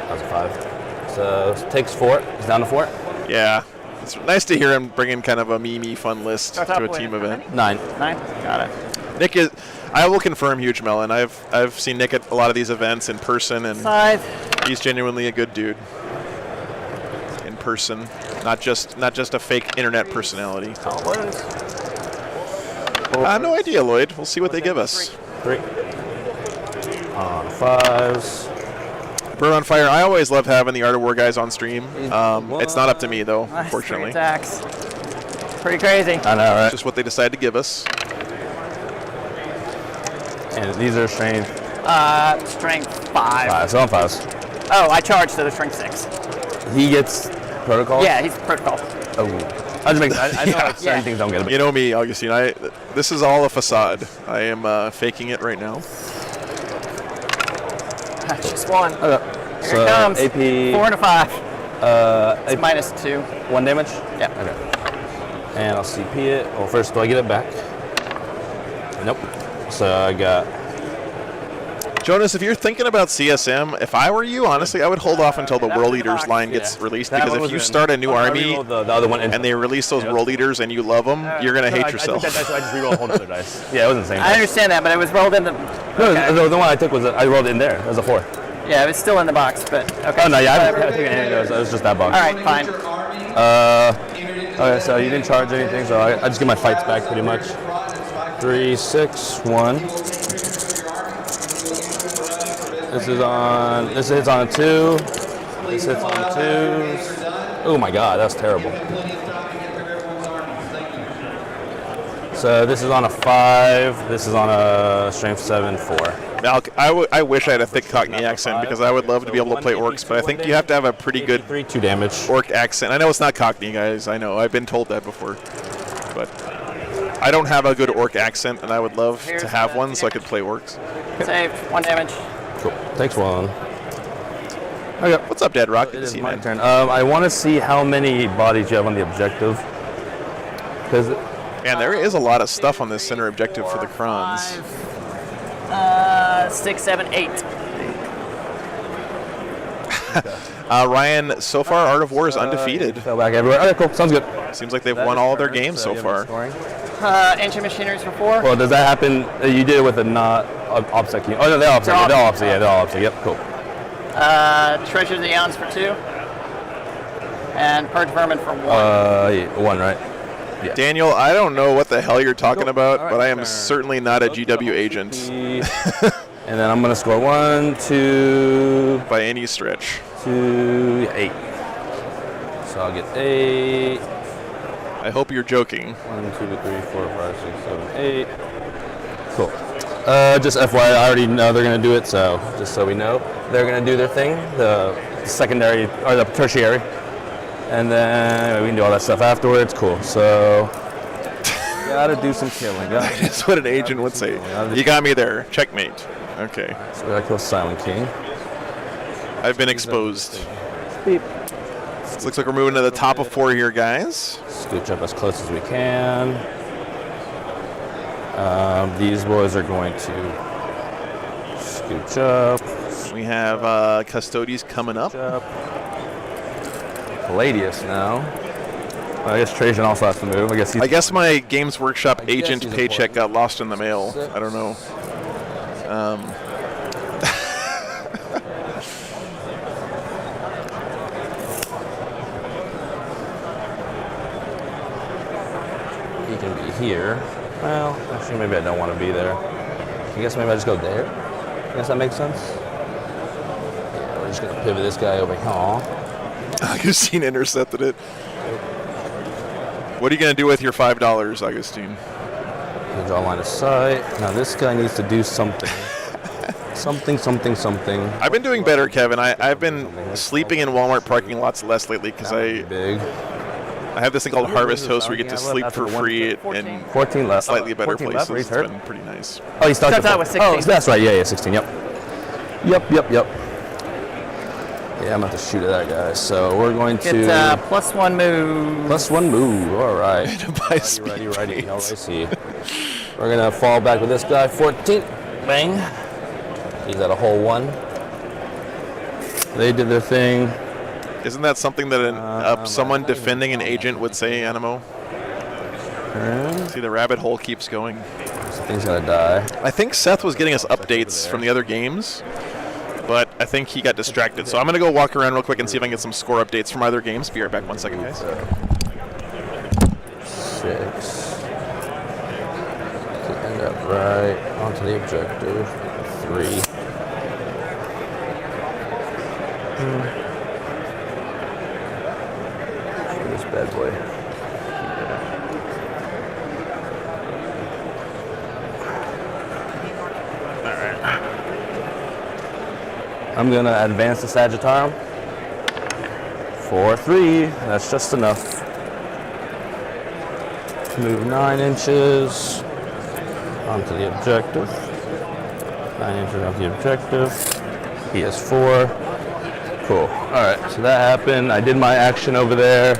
[SPEAKER 9] That was a 5. So it takes 4. It's down to 4.
[SPEAKER 1] Yeah. It's nice to hear him bringing kind of a meme fun list to a team event.
[SPEAKER 9] 9.
[SPEAKER 8] Got it.
[SPEAKER 1] Nick is. I will confirm, Huge Melon. I've seen Nick at a lot of these events in person, and
[SPEAKER 8] 5.
[SPEAKER 1] he's genuinely a good dude. In person, not just a fake internet personality. No idea, Lloyd. We'll see what they give us.
[SPEAKER 9] 3. 5s.
[SPEAKER 1] Bird on Fire. I always love having the Art of War guys on stream. It's not up to me though, unfortunately.
[SPEAKER 8] 3 attacks. Pretty crazy.
[SPEAKER 9] I know, right?
[SPEAKER 1] Just what they decide to give us.
[SPEAKER 9] And these are strength.
[SPEAKER 8] Strength 5.
[SPEAKER 9] 5. So I'm 5s.
[SPEAKER 8] Oh, I charged, so they're strength 6.
[SPEAKER 9] He gets protocol?
[SPEAKER 8] Yeah, he's protocol.
[SPEAKER 9] Oh. I know like certain things don't get it.
[SPEAKER 1] You know me, Augustine. This is all a facade. I am faking it right now.
[SPEAKER 8] Just 1.
[SPEAKER 9] Okay.
[SPEAKER 8] Here
[SPEAKER 9] So
[SPEAKER 8] it comes.
[SPEAKER 9] AP.
[SPEAKER 8] 4 and a 5.
[SPEAKER 9] It's
[SPEAKER 8] AP. Minus 2.
[SPEAKER 9] 1 damage?
[SPEAKER 8] Yeah.
[SPEAKER 9] Okay. And I'll CP it. Well, first, do I get it back? Nope. So I got.
[SPEAKER 1] Jonas, if you're thinking about CSM, if I were you, honestly, I would hold off until the World Eaters line gets released, because if you start a new army
[SPEAKER 9] the other one
[SPEAKER 1] and they release those World Eaters and you love them, you're going to hate yourself.
[SPEAKER 9] I just rerolled a whole other dice. Yeah, it wasn't the same.
[SPEAKER 8] I understand that, but it was rolled in the.
[SPEAKER 9] No, the one I took was I rolled it in there. It was a 4.
[SPEAKER 8] Yeah, it was still in the box, but okay.
[SPEAKER 9] Oh no, yeah, I haven't taken any of those. It was just that box.
[SPEAKER 8] All right, fine.
[SPEAKER 9] Okay, so you didn't charge anything, so I just get my fights back pretty much. 3, 6, 1. This hits on a 2. This hits on 2s. Oh my god, that's terrible. So this is on a 5. This is on a strength 7, 4.
[SPEAKER 1] Now, I wish I had a thick Cockney accent, because I would love to be able to play orcs, but I think you have to have a pretty good
[SPEAKER 9] 2 damage.
[SPEAKER 1] orc accent. I know it's not Cockney, guys. I know. I've been told that before. But I don't have a good orc accent, and I would love to have one so I could play orcs.
[SPEAKER 8] Saved. 1 damage.
[SPEAKER 9] Cool. Takes 1.
[SPEAKER 1] Okay. What's up, Dead Rock?
[SPEAKER 9] It is my turn. I want to see how many bodies you have on the objective. Because
[SPEAKER 1] man, there is a lot of stuff on this center objective for the Krons.
[SPEAKER 8] 6, 7, 8.
[SPEAKER 1] Ryan, so far Art of War is undefeated.
[SPEAKER 9] Fell back everywhere. Okay, cool. Sounds good.
[SPEAKER 1] Seems like they've won all of their games so far.
[SPEAKER 8] Ancient machineries for 4.
[SPEAKER 9] Well, does that happen? You did it with a not OPSEC. Oh no, they're OPSEC. Yeah, they're all OPSEC. Yep, cool.
[SPEAKER 8] Treasure the Eons for 2. And Purge Vermin for 1.
[SPEAKER 9] Yeah, 1, right? Yeah.
[SPEAKER 1] Daniel, I don't know what the hell you're talking about,
[SPEAKER 9] All right,
[SPEAKER 1] but I am
[SPEAKER 9] turn.
[SPEAKER 1] certainly not a GW agent
[SPEAKER 9] And then I'm going to score 1, 2,
[SPEAKER 1] by any stretch.
[SPEAKER 9] 2, 8. So I'll get 8.
[SPEAKER 1] I hope you're joking.
[SPEAKER 9] 1, 2, 3, 4, 5, 6, 7, 8. Cool. Just FYI, I already know they're going to do it, so just so we know. They're going to do their thing, the secondary, or the tertiary. And then we can do all that stuff afterwards. Cool. So, gotta do some killing.
[SPEAKER 1] That's what an agent would say. You got me there. Checkmate. Okay.
[SPEAKER 9] So we gotta kill Silent King.
[SPEAKER 1] I've been exposed.
[SPEAKER 9] Beep.
[SPEAKER 1] Looks like we're moving to the top of 4 here, guys.
[SPEAKER 9] Scooch up as close as we can. These boys are going to scooch up.
[SPEAKER 1] We have Custodes coming up.
[SPEAKER 9] Palladius now. Well, I guess Trajan also has to move.
[SPEAKER 1] I guess my Games Workshop agent paycheck got lost in the mail. I don't know.
[SPEAKER 9] He can be here. Well, actually, maybe I don't want to be there. I guess maybe I just go there. I guess that makes sense. Yeah, we're just gonna pivot this guy over here.
[SPEAKER 1] Augustine intercepted it. What are you going to do with your $5, Augustine?
[SPEAKER 9] Draw line of sight. Now this guy needs to do something. something.
[SPEAKER 1] I've been doing better, Kevin. I've been sleeping in Walmart parking lots less lately because I have this thing called Harvest Host where you get to sleep for free in
[SPEAKER 9] 14 left.
[SPEAKER 1] slightly better
[SPEAKER 9] 14
[SPEAKER 1] places.
[SPEAKER 9] left,
[SPEAKER 1] It's been pretty nice.
[SPEAKER 9] Oh, he starts
[SPEAKER 8] out with 16.
[SPEAKER 9] Oh, that's right. Yeah, 16. Yep. Yeah, I'm about to shoot at that guy. So we're going to
[SPEAKER 8] get +1 move.
[SPEAKER 9] +1 move. All right. Righty. LIC. We're gonna fall back with this guy. 14. Bang. He's at a hole 1. They did their thing.
[SPEAKER 1] Isn't that something that someone defending an agent would say, Animo? See, the rabbit hole keeps going.
[SPEAKER 9] Something's gonna die.
[SPEAKER 1] I think Seth was getting us updates from the other games, but I think he got distracted. So I'm going to go walk around real quick and see if I can get some score updates from other games. Be right back 1 second, guys.
[SPEAKER 9] 6. End up right onto the objective. 3. Shoot this bad boy. I'm gonna advance the Sagittarium for 3. That's just enough. Move 9 inches onto the objective. 9 inches onto the objective. He has 4. Cool. All right, so that happened. I did my action over there.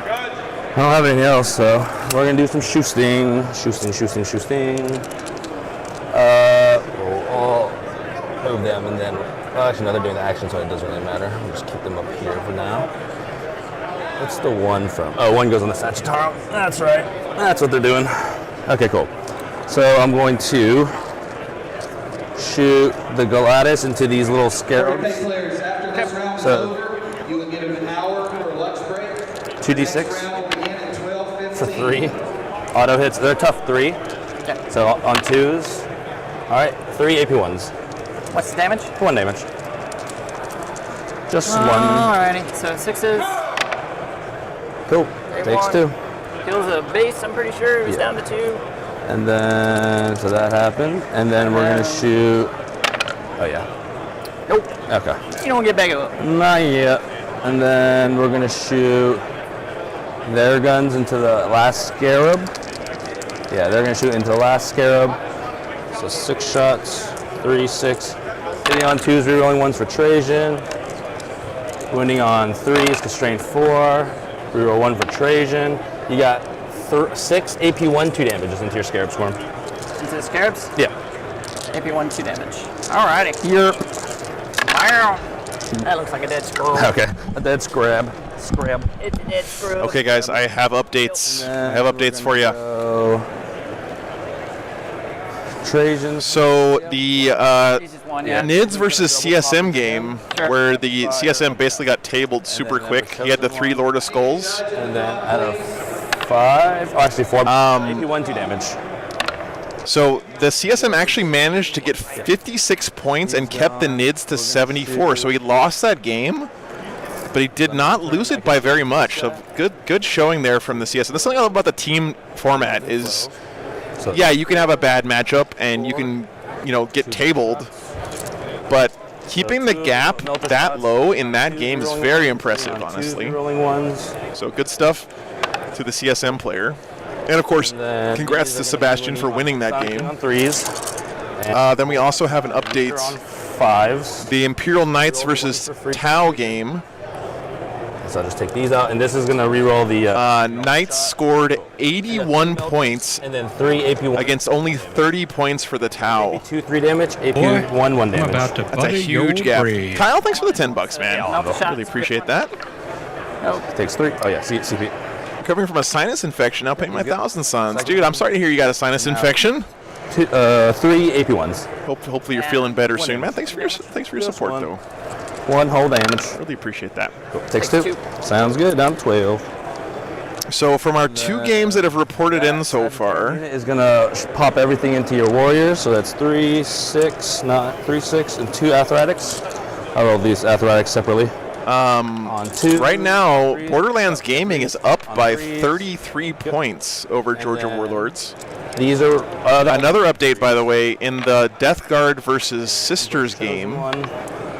[SPEAKER 9] I don't have anything else, so we're gonna do some shooting. We'll all move them and then. Well, actually, no, they're doing the action, so it doesn't really matter. We'll just keep them up here for now. What's the 1 from? Oh, 1 goes on the Sagittarium. That's right. That's what they're doing. Okay, cool. So I'm going to shoot the Galatis into these little scarabs.
[SPEAKER 7] Okay, players, after this round is over, you will get an hour for lunch break.
[SPEAKER 9] 2d6
[SPEAKER 7] Next round will begin at 12:15.
[SPEAKER 9] for 3. Auto hits. They're tough 3. So on 2s. All right, 3 AP1s.
[SPEAKER 8] What's the damage?
[SPEAKER 9] 1 damage. Just 1.
[SPEAKER 8] Alrighty, so 6s.
[SPEAKER 9] Cool. Takes 2.
[SPEAKER 8] Kills a base, I'm pretty sure. It was down to 2.
[SPEAKER 9] And then, so that happened. And then we're going to shoot. Oh, yeah.
[SPEAKER 8] Nope.
[SPEAKER 9] Okay.
[SPEAKER 8] You don't get back up.
[SPEAKER 9] Not yet. And then we're going to shoot their guns into the last scarab. Yeah, they're going to shoot into the last scarab. So 6 shots. 3, 6. Hitting on 2s, rerolling 1s for Trajan. Wounding on 3s, constrained 4. Reroll 1 for Trajan. You got 6 AP1 2 damages into your Scarab Swarm.
[SPEAKER 8] Into the Scarabs?
[SPEAKER 9] Yeah.
[SPEAKER 8] AP1 2 damage. Alrighty. Wow. That looks like a dead scroll.
[SPEAKER 9] Okay. A dead scrab.
[SPEAKER 8] It's a dead scroll.
[SPEAKER 1] Okay, guys, I have updates. I have updates for you.
[SPEAKER 9] Trajan.
[SPEAKER 1] So the
[SPEAKER 8] one, yeah.
[SPEAKER 1] Nids versus CSM game,
[SPEAKER 8] Sure.
[SPEAKER 1] where the CSM basically got tabled super quick. He had the 3 Lord of Skulls.
[SPEAKER 9] And then out of 5, oh, actually 4, AP1, 2 damage.
[SPEAKER 1] So the CSM actually managed to get 56 points and kept the Nids to 74. So he lost that game, but he did not lose it by very much. So good showing there from the CSM. That's something I love about the team format is, yeah, you can have a bad matchup and you can, get tabled, but keeping the gap that low in that game is very impressive, honestly.
[SPEAKER 9] Rolling ones.
[SPEAKER 1] So good stuff to the CSM player. And of course, congrats to Sebastian for winning that game.
[SPEAKER 9] On 3s.
[SPEAKER 1] Then we also have an update.
[SPEAKER 9] On 5s.
[SPEAKER 1] The Imperial Knights versus Tau game.
[SPEAKER 9] So I'll just take these out, and this is going to reroll the...
[SPEAKER 1] Knights scored 81 points
[SPEAKER 9] and then 3 AP1
[SPEAKER 1] against only 30 points for the Tau.
[SPEAKER 9] AP2, 3 damage, AP1, 1 damage.
[SPEAKER 1] That's a huge gap. Kyle, thanks for the $10, man. Really appreciate that.
[SPEAKER 9] Takes 3. Oh, yeah, CP.
[SPEAKER 1] Recovering from a sinus infection, now paying my 1,000 suns. Dude, I'm sorry to hear you got a sinus infection.
[SPEAKER 9] 3 AP1s.
[SPEAKER 1] Hopefully you're feeling better soon, man. Thanks for your support, though.
[SPEAKER 9] 1 whole damage.
[SPEAKER 1] Really appreciate that.
[SPEAKER 9] Cool. Takes 2. Sounds good. Down 12.
[SPEAKER 1] So from our 2 games that have reported in so far,
[SPEAKER 9] is gonna pop everything into your warriors. So that's 3, 6, 3, 6, and 2 athletics. I roll these athletics separately. On 2.
[SPEAKER 1] Right now, Borderlands Gaming is up by 33 points over Georgia Warlords.
[SPEAKER 9] These are
[SPEAKER 1] another update, by the way, in the Death Guard versus Sisters game.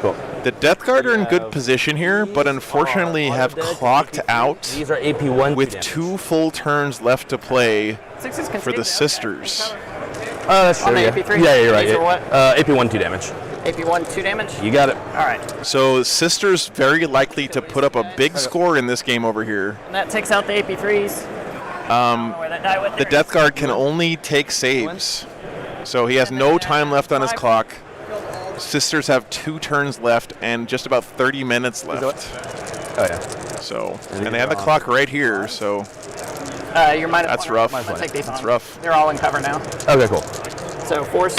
[SPEAKER 9] Cool.
[SPEAKER 1] The Death Guard are in good position here, but unfortunately have clocked out
[SPEAKER 9] These are AP1
[SPEAKER 1] with 2 full turns left to play for the Sisters.
[SPEAKER 9] That's true, yeah.
[SPEAKER 8] AP3?
[SPEAKER 9] Yeah, you're right.
[SPEAKER 8] These are what?
[SPEAKER 9] AP1, 2 damage.
[SPEAKER 8] AP1, 2 damage?
[SPEAKER 9] You got it.
[SPEAKER 8] All right.
[SPEAKER 1] So Sisters very likely to put up a big score in this game over here.
[SPEAKER 8] And that takes out the AP3s.
[SPEAKER 1] The Death Guard can only take saves, so he has no time left on his clock. Sisters have 2 turns left and just about 30 minutes left.
[SPEAKER 9] Oh yeah.
[SPEAKER 1] So, and they have the clock right here. So
[SPEAKER 8] you're minus
[SPEAKER 1] that's
[SPEAKER 8] 1.
[SPEAKER 1] rough.
[SPEAKER 8] I'll take these
[SPEAKER 1] That's
[SPEAKER 8] on.
[SPEAKER 1] rough.
[SPEAKER 8] They're all in cover now.
[SPEAKER 9] Okay, cool.
[SPEAKER 8] So force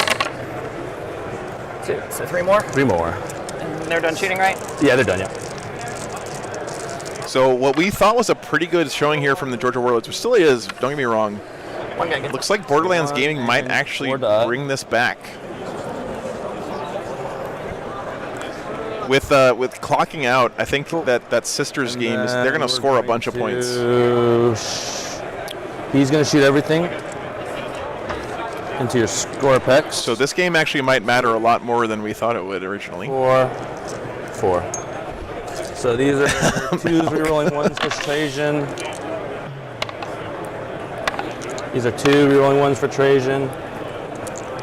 [SPEAKER 8] 2. So 3 more.
[SPEAKER 9] 3 more.
[SPEAKER 8] And they're done shooting, right?
[SPEAKER 9] Yeah, they're done. Yeah.
[SPEAKER 1] So what we thought was a pretty good showing here from the Georgia Warlords, which still is. Don't get me wrong.
[SPEAKER 8] One guy gets
[SPEAKER 1] Looks like Borderlands Gaming might actually bring this back. With clocking out, I think that Sisters game is they're going to score a bunch of points.
[SPEAKER 9] He's going to shoot everything into your score pecs.
[SPEAKER 1] So this game actually might matter a lot more than we thought it would originally.
[SPEAKER 9] 4. So these are 2s rerolling 1s for Trajan. These are 2 rerolling 1s for Trajan.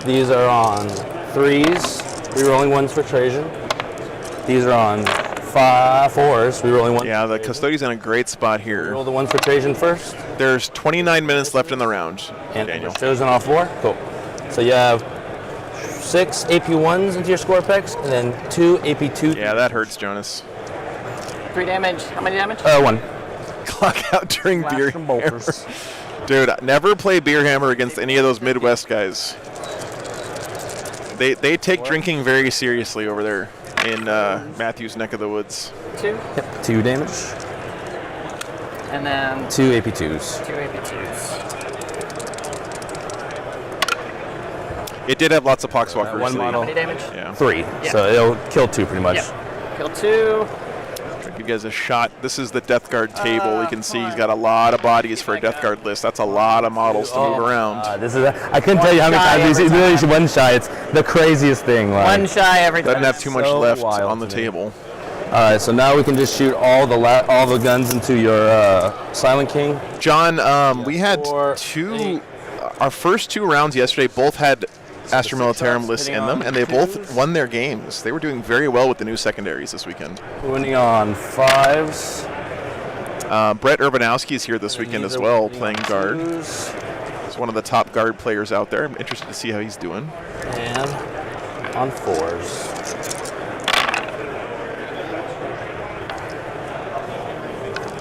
[SPEAKER 9] These are on 3s, rerolling 1s for Trajan. These are on 4s, rerolling 1s.
[SPEAKER 1] Yeah, the Custodian's in a great spot here.
[SPEAKER 9] Roll the 1 for Trajan first.
[SPEAKER 1] There's 29 minutes left in the round.
[SPEAKER 9] And
[SPEAKER 1] Daniel.
[SPEAKER 9] chosen off 4. Cool. So you have 6 AP1s into your score pecs, and then 2 AP2.
[SPEAKER 1] Yeah, that hurts, Jonas.
[SPEAKER 8] 3 damage. How many damage?
[SPEAKER 9] 1.
[SPEAKER 1] Clock out during Beer Hammer. Dude, never play Beer Hammer against any of those Midwest guys. They take drinking very seriously over there in Matthew's neck of the woods.
[SPEAKER 8] 2.
[SPEAKER 9] Yep. 2 damage.
[SPEAKER 8] And then
[SPEAKER 9] 2 AP2s.
[SPEAKER 8] 2 AP2s.
[SPEAKER 1] It did have lots of poxwalkers.
[SPEAKER 9] 1 model.
[SPEAKER 8] How many damage?
[SPEAKER 1] Yeah.
[SPEAKER 9] 3.
[SPEAKER 8] Yeah.
[SPEAKER 9] So it'll kill 2 pretty much.
[SPEAKER 8] Yeah. Kill 2.
[SPEAKER 1] Give you guys a shot. This is the Death Guard table. You can see he's got a lot of bodies for a Death Guard list. That's a lot of models to move around.
[SPEAKER 9] This is I couldn't tell you how many times he's literally 1 shy. It's the craziest thing. Like,
[SPEAKER 8] 1 shy every time.
[SPEAKER 1] Doesn't have too much
[SPEAKER 9] So
[SPEAKER 1] left
[SPEAKER 9] wild
[SPEAKER 1] on the
[SPEAKER 9] to me.
[SPEAKER 1] table.
[SPEAKER 9] All right, so now we can just shoot all the guns into your Silent King.
[SPEAKER 1] John, we had our first 2 rounds yesterday both had Astra Militarum lists in them, and they both won their games. They were doing very well with the new secondaries this weekend.
[SPEAKER 9] Winning on 5s.
[SPEAKER 1] Brett Urbanowski is here this weekend as well, playing guard.
[SPEAKER 9] 2s.
[SPEAKER 1] He's one of the top guard players out there. I'm interested to see how he's doing.
[SPEAKER 9] And on 4s.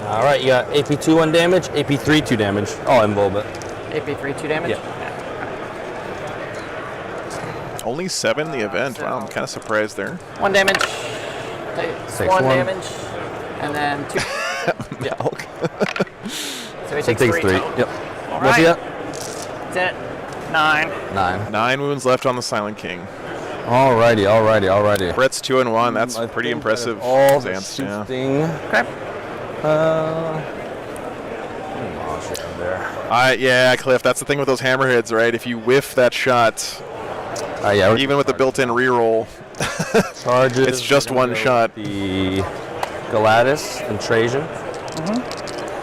[SPEAKER 9] All right, you got AP2 1 damage, AP3 2 damage. Oh, I'm Volbit.
[SPEAKER 8] AP3 2 damage?
[SPEAKER 9] Yeah.
[SPEAKER 1] Only 7 in the event. Wow, I'm kind of surprised there.
[SPEAKER 8] 1 damage.
[SPEAKER 9] Takes
[SPEAKER 8] 1
[SPEAKER 9] one.
[SPEAKER 8] damage. And then 2.
[SPEAKER 1] Milk.
[SPEAKER 8] So he
[SPEAKER 9] So
[SPEAKER 8] takes
[SPEAKER 9] takes
[SPEAKER 8] 3.
[SPEAKER 9] 3.
[SPEAKER 8] total.
[SPEAKER 9] Yep.
[SPEAKER 8] All
[SPEAKER 9] What's he
[SPEAKER 8] right.
[SPEAKER 9] at?
[SPEAKER 8] That's it. 9.
[SPEAKER 9] 9.
[SPEAKER 1] 9 wounds left on the Silent King.
[SPEAKER 9] Alrighty.
[SPEAKER 1] Brett's 2 and 1. That's
[SPEAKER 9] I
[SPEAKER 1] pretty
[SPEAKER 9] think that is
[SPEAKER 1] impressive.
[SPEAKER 9] all the
[SPEAKER 1] Zance, yeah.
[SPEAKER 9] shooting.
[SPEAKER 8] Okay.
[SPEAKER 9] There.
[SPEAKER 1] Yeah, Cliff, that's the thing with those hammerheads, right? If you whiff that shot,
[SPEAKER 9] Yeah.
[SPEAKER 1] even with the built-in reroll,
[SPEAKER 9] Charges.
[SPEAKER 1] it's just
[SPEAKER 9] we're gonna
[SPEAKER 1] one
[SPEAKER 9] go
[SPEAKER 1] shot.
[SPEAKER 9] with The Galatis and Trajan.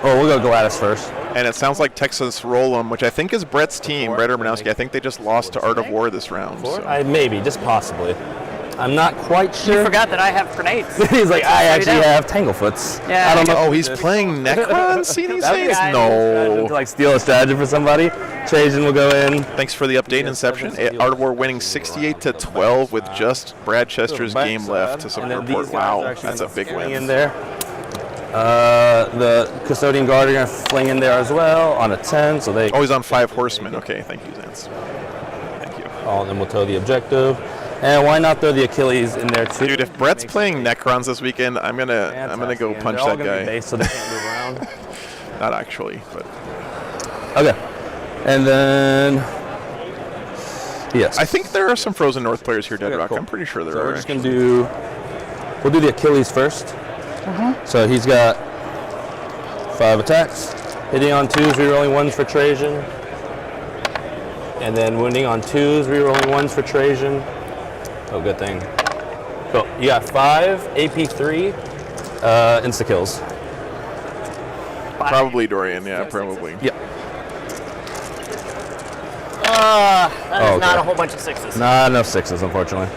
[SPEAKER 9] Oh, we'll go Galatis first.
[SPEAKER 1] And it sounds like Texas Roll'em, which I think is Brett's team, Brett Urbanowski. I think they just lost to Art of War this round. So.
[SPEAKER 9] Maybe, just possibly. I'm not quite sure.
[SPEAKER 8] You forgot that I have grenades.
[SPEAKER 9] He's like, I
[SPEAKER 8] Slow you
[SPEAKER 9] actually
[SPEAKER 8] down.
[SPEAKER 9] have Tanglefoots.
[SPEAKER 8] Yeah.
[SPEAKER 9] I don't know.
[SPEAKER 1] Oh, he's playing Necron, see these
[SPEAKER 9] That'd be
[SPEAKER 1] days?
[SPEAKER 9] nice.
[SPEAKER 1] No.
[SPEAKER 9] To like steal a strategy for somebody. Trajan will go in.
[SPEAKER 1] Thanks for the update, Inception. Art of War winning 68-12 with just Brad Chester's game left to
[SPEAKER 9] And then
[SPEAKER 1] support.
[SPEAKER 9] these guys are
[SPEAKER 1] Wow,
[SPEAKER 9] actually
[SPEAKER 1] that's a big
[SPEAKER 9] fling in
[SPEAKER 1] win.
[SPEAKER 9] there. The Custodian Guard are going to fling in there as well on a 10, so they.
[SPEAKER 1] Oh, he's on 5 horsemen. Okay, thank you, Zance. Thank you.
[SPEAKER 9] All of them will tow the objective. And why not throw the Achilles in there too?
[SPEAKER 1] Dude, if Brett's playing Necrons this weekend, I'm gonna go
[SPEAKER 9] And
[SPEAKER 1] punch
[SPEAKER 9] they're all
[SPEAKER 1] that
[SPEAKER 9] gonna be
[SPEAKER 1] guy.
[SPEAKER 9] based, so they can't move around.
[SPEAKER 1] Not actually, but
[SPEAKER 9] Okay. And then. Yes.
[SPEAKER 1] I think there are some Frozen North players here, Dead
[SPEAKER 9] Okay,
[SPEAKER 1] Rock.
[SPEAKER 9] cool.
[SPEAKER 1] I'm pretty sure there
[SPEAKER 9] So
[SPEAKER 1] are.
[SPEAKER 9] we're just going to do. We'll do the Achilles first. So he's got 5 attacks. Hitting on 2s, rerolling 1s for Trajan. And then wounding on 2s, rerolling 1s for Trajan. Oh, good thing. Cool. You got 5, AP3, insta kills.
[SPEAKER 1] Probably Dorian, yeah, probably.
[SPEAKER 9] Yep.
[SPEAKER 8] That is
[SPEAKER 9] Oh,
[SPEAKER 8] not
[SPEAKER 9] okay.
[SPEAKER 8] a whole bunch of 6s.
[SPEAKER 9] Not enough 6s, unfortunately.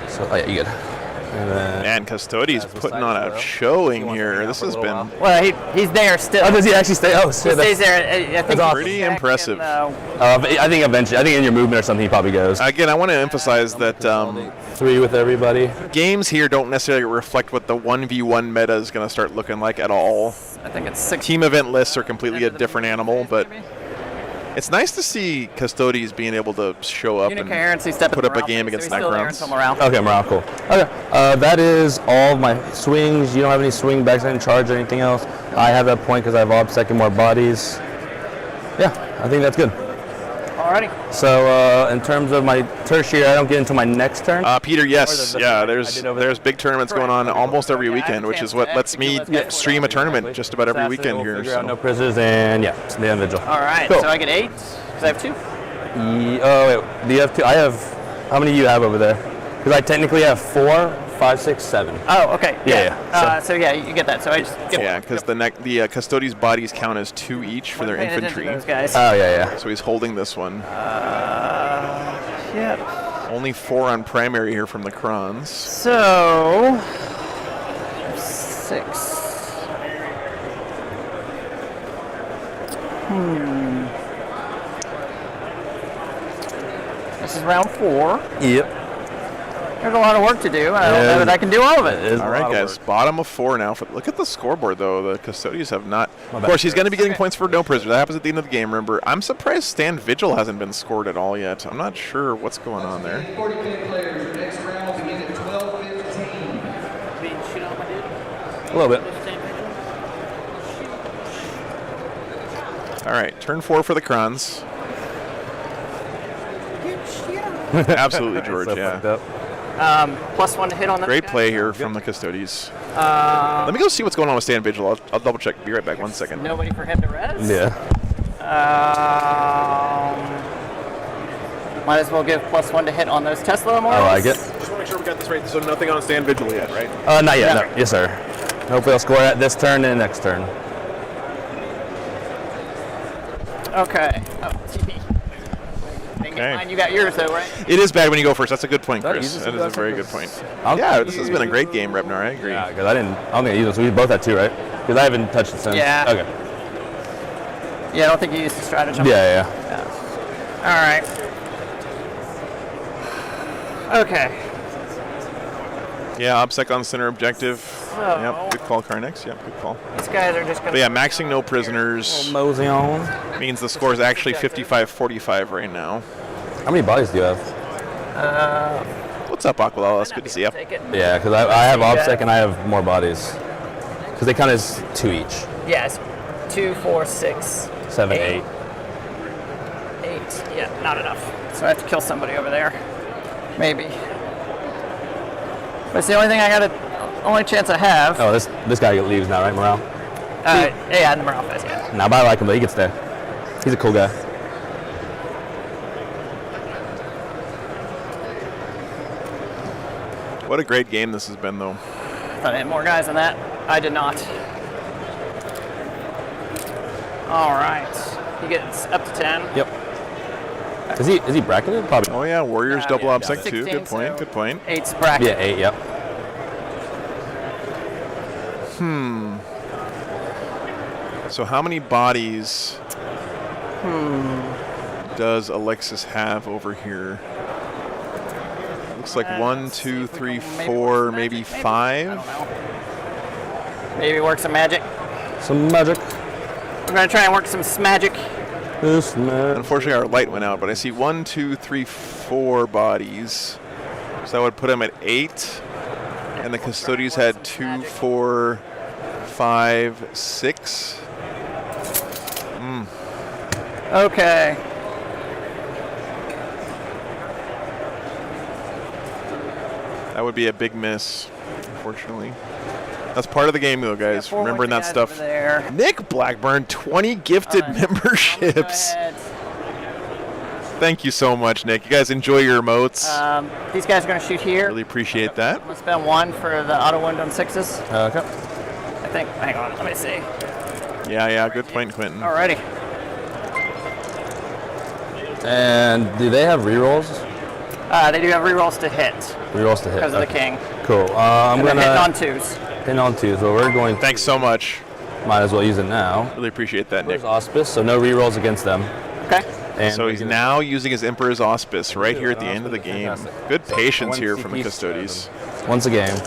[SPEAKER 9] So, yeah, you good. And then.
[SPEAKER 1] Man, Custodes putting on a showing here. This has been
[SPEAKER 8] Well, he's there still.
[SPEAKER 9] Oh, does he actually stay? Oh,
[SPEAKER 8] He
[SPEAKER 9] shit.
[SPEAKER 8] stays there. I think he's
[SPEAKER 1] pretty
[SPEAKER 8] back
[SPEAKER 1] impressive.
[SPEAKER 8] in,
[SPEAKER 9] I think eventually, I think in your movement or something, he probably goes.
[SPEAKER 1] Again, I want to emphasize that
[SPEAKER 9] 3 with everybody.
[SPEAKER 1] games here don't necessarily reflect what the 1v1 meta is going to start looking like at all.
[SPEAKER 8] I think it's 6.
[SPEAKER 1] Team event lists are completely a different animal, but it's nice to see Custodes being able to show up
[SPEAKER 8] Unit
[SPEAKER 1] and
[SPEAKER 8] coherency, step
[SPEAKER 1] put up a
[SPEAKER 8] morale,
[SPEAKER 1] game
[SPEAKER 8] so
[SPEAKER 1] against
[SPEAKER 8] he's still there
[SPEAKER 1] Necrons.
[SPEAKER 8] until morale.
[SPEAKER 9] Okay, morale, cool. Okay, that is all of my swings. You don't have any swing backs, I didn't charge or anything else. I have that point because I have obsec and more bodies. Yeah, I think that's good.
[SPEAKER 8] Alrighty.
[SPEAKER 9] So in terms of my tertiary, I don't get into my next turn.
[SPEAKER 1] Peter, yes,
[SPEAKER 9] Or the
[SPEAKER 1] yeah.
[SPEAKER 9] I
[SPEAKER 1] There's
[SPEAKER 9] did over there.
[SPEAKER 1] big tournaments going on almost every weekend, which is what lets me stream a tournament just about every
[SPEAKER 9] Assassin,
[SPEAKER 1] weekend
[SPEAKER 9] we'll
[SPEAKER 1] here.
[SPEAKER 9] figure out no
[SPEAKER 1] So.
[SPEAKER 9] prisoners, and yeah, it's the end vigil.
[SPEAKER 8] Alright,
[SPEAKER 9] Cool.
[SPEAKER 8] so I get 8, because I have 2.
[SPEAKER 9] Oh wait, do you have 2? I have. How many do you have over there? Because I technically have 4, 5, 6, 7.
[SPEAKER 8] Oh, okay.
[SPEAKER 9] Yeah.
[SPEAKER 8] So yeah, you get that. So I just get
[SPEAKER 1] Yeah, because the Custodes bodies count as 2 each for their
[SPEAKER 8] paying attention to
[SPEAKER 1] infantry.
[SPEAKER 8] those guys.
[SPEAKER 9] Oh yeah.
[SPEAKER 1] So he's holding this one.
[SPEAKER 8] Yep.
[SPEAKER 1] Only 4 on primary here from the Crons.
[SPEAKER 8] So 6. This is round 4.
[SPEAKER 9] Yep.
[SPEAKER 8] There's a lot of work to do. I don't know that I can do all of it.
[SPEAKER 1] All right, guys. Bottom of 4 now. Look at the scoreboard, though. The Custodians have not. Of course, he's going to be getting points for no prisoner. That happens at the end of the game, remember. I'm surprised Stand Vigil hasn't been scored at all yet. I'm not sure what's going on there.
[SPEAKER 7] 40K players, your next round will begin at 12:15.
[SPEAKER 9] A little bit.
[SPEAKER 1] All right, turn 4 for the Crons. Absolutely, George,
[SPEAKER 9] So
[SPEAKER 1] yeah.
[SPEAKER 9] fucked up.
[SPEAKER 8] +1 to hit on that.
[SPEAKER 1] Great play here from the Custodians. Let me go see what's going on with Stand Vigil. I'll double check. Be right back. 1 second.
[SPEAKER 8] Nobody for him to res.
[SPEAKER 9] Yeah.
[SPEAKER 8] Might as well give +1 to hit on those Tesla immortals.
[SPEAKER 9] I like it.
[SPEAKER 1] Just want to make sure we got this right. So nothing on Stand Vigil yet, right?
[SPEAKER 9] Not yet. No. Yes, sir. Hopefully, I'll score at this turn and next turn.
[SPEAKER 8] Okay. Oh, TP. Didn't get mine. You got yours though, right?
[SPEAKER 1] It is bad when you go first. That's a good point,
[SPEAKER 9] That
[SPEAKER 1] Chris.
[SPEAKER 9] uses
[SPEAKER 1] That is a
[SPEAKER 9] that's
[SPEAKER 1] very
[SPEAKER 9] like
[SPEAKER 1] good
[SPEAKER 9] a-
[SPEAKER 1] point.
[SPEAKER 9] I'll-
[SPEAKER 1] Yeah, this has been a great game, Rebnar. I agree.
[SPEAKER 9] Yeah, because I don't think I used it. So we both had 2, right? Because I haven't touched it since.
[SPEAKER 8] Yeah.
[SPEAKER 9] Okay.
[SPEAKER 8] Yeah, I don't think you used the stratagem.
[SPEAKER 9] Yeah.
[SPEAKER 8] All right. Okay.
[SPEAKER 1] Yeah, OBSEC on center objective.
[SPEAKER 8] So-
[SPEAKER 1] Yep, good call, Carnix. Yep, good call.
[SPEAKER 8] These guys are just gonna.
[SPEAKER 1] But yeah, maxing no prisoners
[SPEAKER 9] Mosey on.
[SPEAKER 1] means the score is actually 55-45 right now.
[SPEAKER 9] How many bodies do you have?
[SPEAKER 1] What's up, Aqualala? It's good to see you.
[SPEAKER 8] Take it.
[SPEAKER 9] Yeah, because I have OBSEC and I have more bodies. Because they count as 2 each.
[SPEAKER 8] Yes. 2, 4, 6,
[SPEAKER 9] 7, 8.
[SPEAKER 8] 8. Yeah, not enough. So I have to kill somebody over there. Maybe. But it's the only thing only chance I have.
[SPEAKER 9] Oh, this guy leaves now, right, Morale?
[SPEAKER 8] Yeah, the morale phase, yeah.
[SPEAKER 9] Nah, but I like him, but he gets there. He's a cool guy.
[SPEAKER 1] What a great game this has been, though.
[SPEAKER 8] Thought I had more guys than that. I did not. All right. He gets up to 10.
[SPEAKER 9] Yep. Is he bracketed? Probably.
[SPEAKER 1] Oh yeah, Warriors double
[SPEAKER 8] yeah,
[SPEAKER 1] OBSEC 2.
[SPEAKER 8] 16,
[SPEAKER 1] Good point.
[SPEAKER 8] so
[SPEAKER 1] Good point.
[SPEAKER 8] 8's bracket.
[SPEAKER 9] Yeah, 8. Yep.
[SPEAKER 1] So how many bodies does Alexis have over here? Looks like 1, 2, 3, 4, maybe 5.
[SPEAKER 8] I don't know. Maybe work some magic.
[SPEAKER 9] Some magic.
[SPEAKER 8] I'm gonna try and work some magic.
[SPEAKER 1] Unfortunately, our light went out, but I see 1, 2, 3, 4 bodies. So that would put him at 8. And the Custodies had 2, 4, 5, 6.
[SPEAKER 8] Okay.
[SPEAKER 1] That would be a big miss, unfortunately. That's part of the game, though, guys.
[SPEAKER 8] Yeah,
[SPEAKER 1] Remembering that
[SPEAKER 8] guys
[SPEAKER 1] stuff.
[SPEAKER 8] over there.
[SPEAKER 1] Nick Blackburn, 20 gifted memberships. Thank you so much, Nick. You guys enjoy your emotes.
[SPEAKER 8] These guys are going to shoot here.
[SPEAKER 1] Really appreciate that.
[SPEAKER 8] I'm going to spend 1 for the auto wound on 6s.
[SPEAKER 9] Okay.
[SPEAKER 8] I think. Hang on. Let me see.
[SPEAKER 1] Yeah. Good point, Quentin.
[SPEAKER 8] Alrighty.
[SPEAKER 9] And do they have rerolls?
[SPEAKER 8] They do have rerolls to hit.
[SPEAKER 9] Rerolls to hit.
[SPEAKER 8] Because of the king.
[SPEAKER 9] Cool. I'm
[SPEAKER 8] And
[SPEAKER 9] gonna
[SPEAKER 8] then hitting on 2s.
[SPEAKER 9] Hitting on 2s. So we're going.
[SPEAKER 1] Thanks so much.
[SPEAKER 9] Might as well use it now.
[SPEAKER 1] Really appreciate that, Nick.
[SPEAKER 9] There's Auspice, so no rerolls against them.
[SPEAKER 8] Okay.
[SPEAKER 9] And
[SPEAKER 1] so he's now using his Emperor's Auspice right here at the end of the game.
[SPEAKER 9] Fantastic.
[SPEAKER 1] Good patience
[SPEAKER 9] So
[SPEAKER 1] here
[SPEAKER 9] one
[SPEAKER 1] from the
[SPEAKER 9] CP
[SPEAKER 1] Custodies.
[SPEAKER 9] Once a game.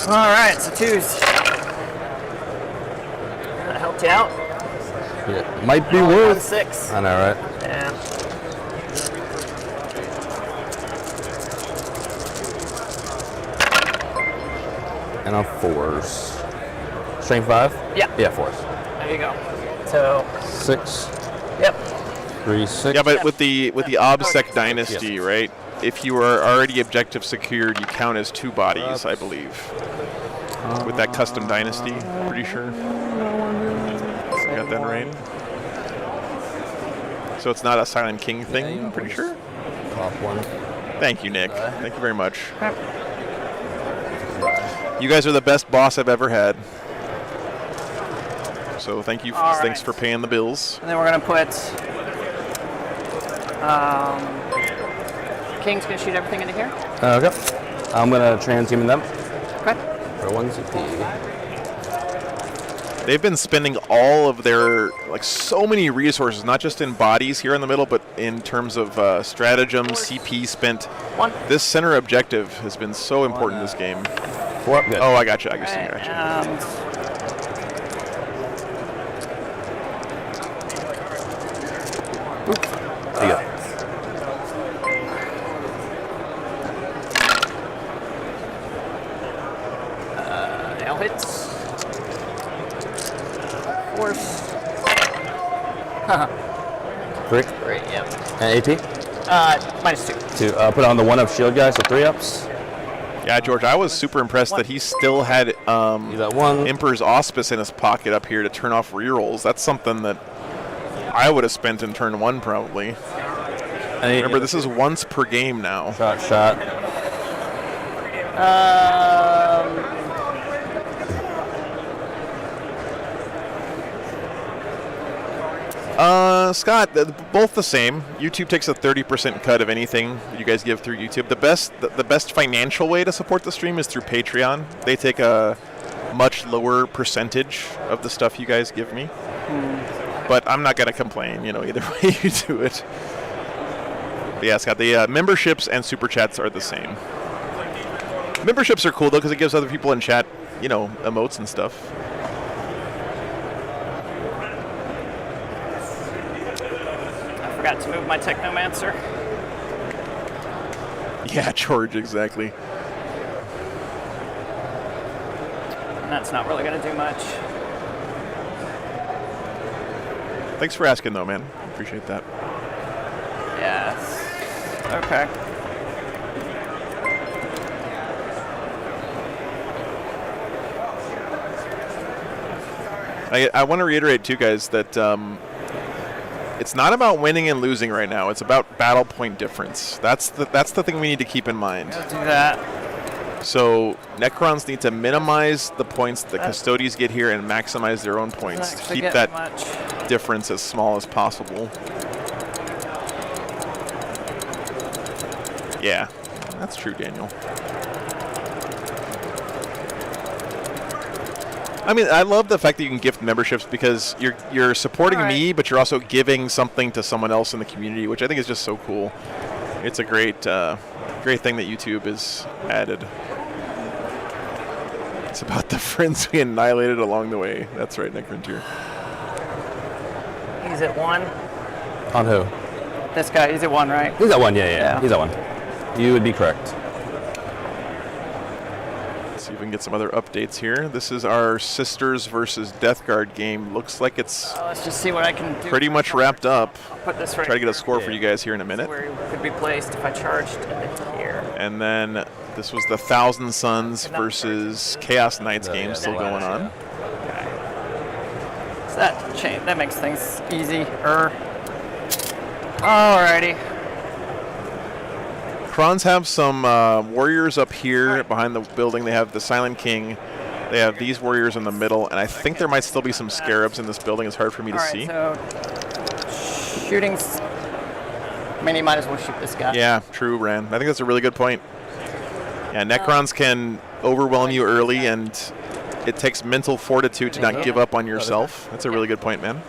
[SPEAKER 8] All right. So 2s. That helped you out.
[SPEAKER 9] Yeah, might be
[SPEAKER 8] On
[SPEAKER 9] worth.
[SPEAKER 8] 6.
[SPEAKER 9] I know, right?
[SPEAKER 8] Yeah.
[SPEAKER 9] And on 4s. Strength 5?
[SPEAKER 8] Yeah.
[SPEAKER 9] Yeah, 4s.
[SPEAKER 8] There you go. So.
[SPEAKER 9] 6.
[SPEAKER 8] Yep.
[SPEAKER 9] 3, 6.
[SPEAKER 1] Yeah, but with the OBSEC Dynasty, right? If you are already objective secured, you count as 2 bodies, I believe. With that custom Dynasty, pretty sure. Got that right. So it's not a Silent King thing, I'm pretty sure.
[SPEAKER 9] Top 1.
[SPEAKER 1] Thank you, Nick. Thank you very much. You guys are the best boss I've ever had. So thank you. Thanks for paying the bills.
[SPEAKER 8] And then we're gonna put. King's gonna shoot everything into here.
[SPEAKER 9] Okay. I'm gonna transhuman them.
[SPEAKER 8] Okay.
[SPEAKER 9] For 1 CP.
[SPEAKER 1] They've been spending all of their, so many resources, not just in bodies here in the middle, but in terms of stratagem, CP spent.
[SPEAKER 8] 1.
[SPEAKER 1] This center objective has been so important in this game.
[SPEAKER 9] 4. Good.
[SPEAKER 1] Oh, I got you.
[SPEAKER 9] There you go.
[SPEAKER 8] Nail hits. Force.
[SPEAKER 9] 3.
[SPEAKER 8] 3, yep.
[SPEAKER 9] And AT?
[SPEAKER 8] -2.
[SPEAKER 9] 2. Put on the 1-up shield guy, so 3 ups.
[SPEAKER 1] Yeah, George, I was super impressed that he still had Emperor's Auspice in his pocket up here to turn off rerolls. That's something that I would have spent in turn 1 probably. Remember, this is once per game now.
[SPEAKER 9] Shot.
[SPEAKER 1] Scott, both the same. YouTube takes a 30% cut of anything you guys give through YouTube. The best financial way to support the stream is through Patreon. They take a much lower percentage of the stuff you guys give me. But I'm not gonna complain, either way you do it. But yeah, Scott, the memberships and super chats are the same. Memberships are cool though because it gives other people in chat, emotes and stuff.
[SPEAKER 8] forgot to move my Technomancer.
[SPEAKER 1] Yeah, George, exactly.
[SPEAKER 8] And that's not really going to do much.
[SPEAKER 1] Thanks for asking, though, man. Appreciate that.
[SPEAKER 8] Yes. Okay.
[SPEAKER 1] I want to reiterate, too, guys, that it's not about winning and losing right now. It's about battle point difference. That's the thing we need to keep in mind.
[SPEAKER 8] Do that.
[SPEAKER 1] So Necrons need to minimize the points the Custodies get here and maximize their own points to keep that difference as small as possible. Yeah, that's true, Daniel. I mean, I love the fact that you can gift memberships because you're supporting me, but you're also giving something to someone else in the community, which I think is just so cool. It's a great thing that YouTube has added. It's about the friends we annihilated along the way. That's right, Nick Frontier.
[SPEAKER 8] He's at 1.
[SPEAKER 9] On who?
[SPEAKER 8] This guy, he's at 1, right?
[SPEAKER 9] He's at 1, yeah. He's at 1. You would be correct.
[SPEAKER 1] Let's see if we can get some other updates here. This is our Sisters versus Death Guard game. Looks like it's
[SPEAKER 8] let's just see what I can do.
[SPEAKER 1] Pretty much wrapped up.
[SPEAKER 8] I'll put this right
[SPEAKER 1] Try to get a score for you guys here in a minute.
[SPEAKER 8] Where it could be placed if I charged it here.
[SPEAKER 1] And then this was the Thousand Suns versus Chaos Knights game still going on.
[SPEAKER 8] So that makes things easier. Alrighty.
[SPEAKER 1] Krons have some warriors up here behind the building. They have the Silent King. They have these warriors in the middle, and I think there might still be some scarabs in this building. It's hard for me to see.
[SPEAKER 8] So shooting. I mean, you might as well shoot this guy.
[SPEAKER 1] Yeah, true, Ran. I think that's a really good point. Yeah, Necrons can overwhelm you early, and it takes mental fortitude to not give up on yourself. That's a really good point, man.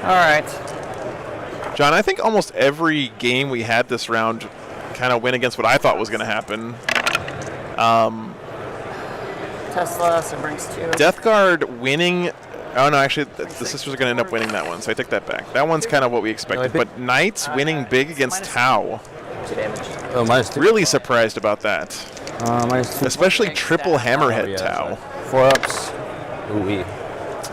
[SPEAKER 8] All right.
[SPEAKER 1] John, I think almost every game we had this round kind of went against what I thought was going to happen.
[SPEAKER 8] Tesla, so brings 2.
[SPEAKER 1] Death Guard winning. Oh, no, actually, the Sisters are going to end up winning that one, so I take that back. That one's kind of what we expected. But Knights winning big against Tau.
[SPEAKER 8] 2 damage.
[SPEAKER 9] Oh, -2.
[SPEAKER 1] Really surprised about that.
[SPEAKER 9] -2.
[SPEAKER 1] Especially triple Hammerhead Tau.
[SPEAKER 9] 4-ups. Ooh-wee.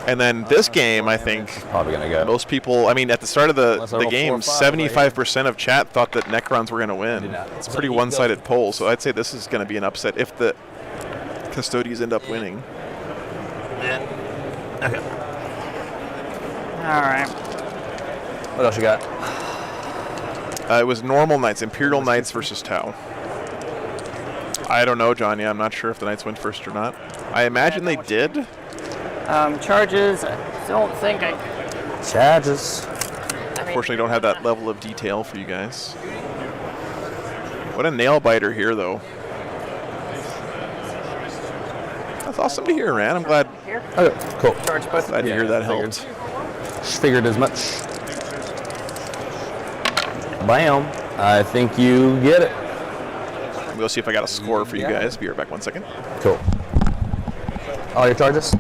[SPEAKER 1] And then this game, I think,
[SPEAKER 9] probably gonna go.
[SPEAKER 1] Most people, I mean, at the start of the
[SPEAKER 9] roll
[SPEAKER 1] game, 75% of chat thought that Necrons were going to win. It's a pretty one-sided poll, so I'd say this is going to be an upset if the Custodies end up winning.
[SPEAKER 9] Okay.
[SPEAKER 8] All right.
[SPEAKER 9] What else you got?
[SPEAKER 1] It was normal Knights, Imperial Knights versus Tau. I don't know, John. Yeah, I'm not sure if the Knights went first or not. I imagine they did.
[SPEAKER 8] Charges, I don't think I...
[SPEAKER 9] Charges.
[SPEAKER 1] Unfortunately, don't have that level of detail for you guys. What a nail biter here, though. That's awesome to hear, man. I'm glad.
[SPEAKER 9] Okay, cool.
[SPEAKER 1] Glad to hear that helped.
[SPEAKER 9] Figured as much. Bam. I think you get it.
[SPEAKER 1] Let me go see if I got a score for you guys. Be right back 1 second.
[SPEAKER 9] Cool. All your charges?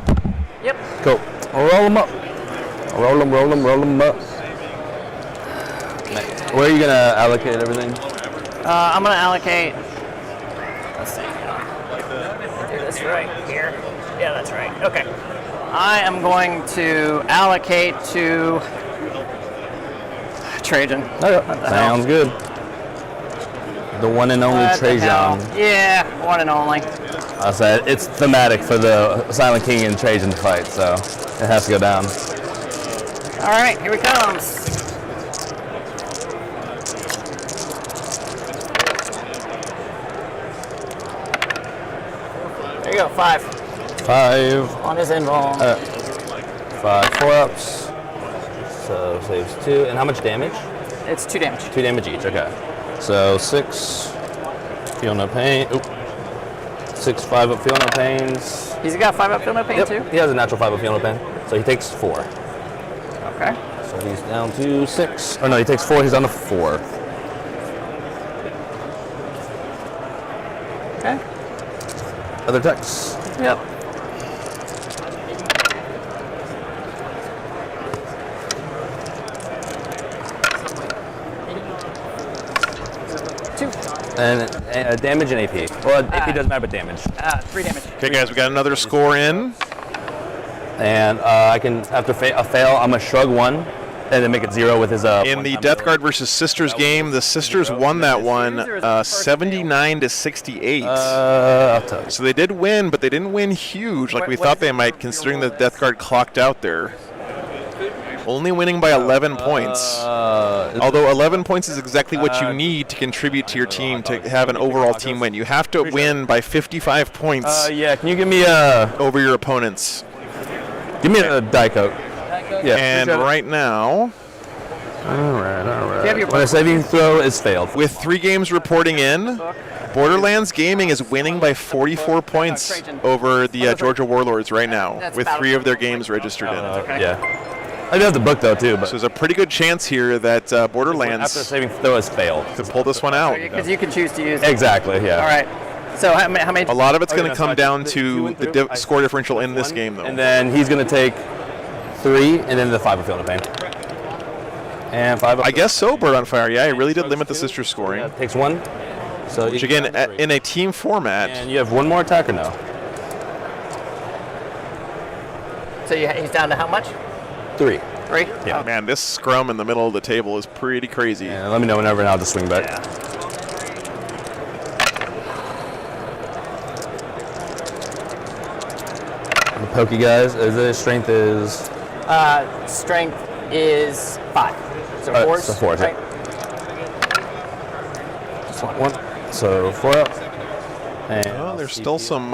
[SPEAKER 8] Yep.
[SPEAKER 9] Cool. Roll them up. Roll them up. Where are you going to allocate everything?
[SPEAKER 8] I'm going to allocate... Let's see. Do this right here. Yeah, that's right. Okay. I am going to allocate to Trajan.
[SPEAKER 9] Okay. Sounds good. The one and only Trajan.
[SPEAKER 8] Yeah, one and only.
[SPEAKER 9] I said it's thematic for the Silent King and Trajan fight, so it has to go down.
[SPEAKER 8] All right, here he comes. There you go, 5.
[SPEAKER 9] 5.
[SPEAKER 8] On his invuln.
[SPEAKER 9] 5 4-ups. So saves 2. And how much damage?
[SPEAKER 8] It's 2 damage.
[SPEAKER 9] 2 damage each, okay. So 6. Feel no pain. Oop. 6 5-up feel no pains.
[SPEAKER 8] He's got 5-up feel no pain too?
[SPEAKER 9] He has a natural 5-up feel no pain. So he takes 4.
[SPEAKER 8] Okay.
[SPEAKER 9] So he's down to 6. Oh no, he takes 4, he's down to 4.
[SPEAKER 8] Okay.
[SPEAKER 9] Other attacks?
[SPEAKER 8] Yep.
[SPEAKER 9] And damage and AP. Well, AP doesn't matter, but damage.
[SPEAKER 8] 3 damage.
[SPEAKER 1] Okay, guys, we got another score in.
[SPEAKER 9] And I can, after a fail, I'm going to shrug 1 and then make it 0 with his...
[SPEAKER 1] In the Death Guard versus Sisters game, the Sisters won that one 79-68. So they did win, but they didn't win huge like we thought they might, considering the Death Guard clocked out there. Only winning by 11 points. Although 11 points is exactly what you need to contribute to your team to have an overall team win. You have to win by 55 points.
[SPEAKER 9] Yeah, can you give me
[SPEAKER 1] over your opponents?
[SPEAKER 9] Give me a Die Coat. Yeah.
[SPEAKER 1] And right now...
[SPEAKER 9] All right. When a saving throw is failed.
[SPEAKER 1] With 3 games reporting in, Borderlands Gaming is winning by 44 points over the Georgia Warlords right now, with 3 of their games registered in.
[SPEAKER 9] Yeah. I do have the book though too, but
[SPEAKER 1] so there's a pretty good chance here that Borderlands
[SPEAKER 9] after saving throw has failed
[SPEAKER 1] to pull this one out.
[SPEAKER 8] Because you can choose to use
[SPEAKER 9] exactly. Yeah.
[SPEAKER 8] All right. So how many?
[SPEAKER 1] A lot of it's going to come down to the score differential in this game, though.
[SPEAKER 9] And then he's going to take 3, and then the 5 of Field of Pain. And 5.
[SPEAKER 1] I guess so. Bird on Fire. Yeah, it really did limit the Sisters scoring.
[SPEAKER 9] Yeah, takes 1. So
[SPEAKER 1] which again, in a team format.
[SPEAKER 9] And you have 1 more attack or no?
[SPEAKER 8] So he's down to how much?
[SPEAKER 9] 3.
[SPEAKER 8] 3?
[SPEAKER 1] Yeah, oh. Man, this scrum in the middle of the table is pretty crazy.
[SPEAKER 9] Yeah, let me know whenever, and I'll just swing back.
[SPEAKER 8] Yeah.
[SPEAKER 9] The pokey guys, the strength is?
[SPEAKER 8] Strength is 5. So 4s?
[SPEAKER 9] So 4s,
[SPEAKER 8] right?
[SPEAKER 9] Just 1. So 4 up. And
[SPEAKER 1] there's still some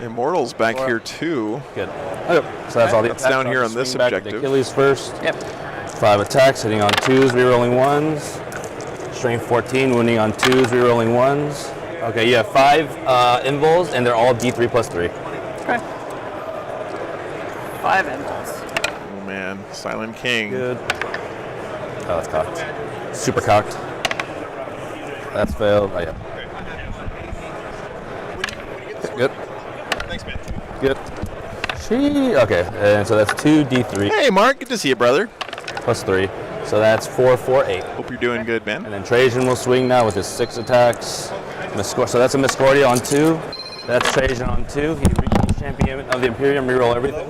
[SPEAKER 1] Immortals back here too.
[SPEAKER 9] Good. Okay. So that's all the
[SPEAKER 1] attacks down here on this objective.
[SPEAKER 9] Achilles first.
[SPEAKER 8] Yep.
[SPEAKER 9] 5 attacks, hitting on 2s, rerolling 1s. Strength 14, wounding on 2s, rerolling 1s. Okay, you have 5 invols, and they're all D3 plus 3.
[SPEAKER 8] Okay. 5 invols.
[SPEAKER 1] Oh man, Silent King.
[SPEAKER 9] Good. Oh, that's cocked. Super cocked. That's failed. Oh yeah. Good.
[SPEAKER 1] Thanks, man.
[SPEAKER 9] Good. Okay, and so that's 2 D3.
[SPEAKER 1] Hey, Mark, good to see you, brother.
[SPEAKER 9] Plus 3. So that's 4, 4, 8.
[SPEAKER 1] Hope you're doing good, man.
[SPEAKER 9] And then Trajan will swing now with his 6 attacks. So that's a Miscordia on 2. That's Trajan on 2. He reaches champion of the Imperium, reroll everything.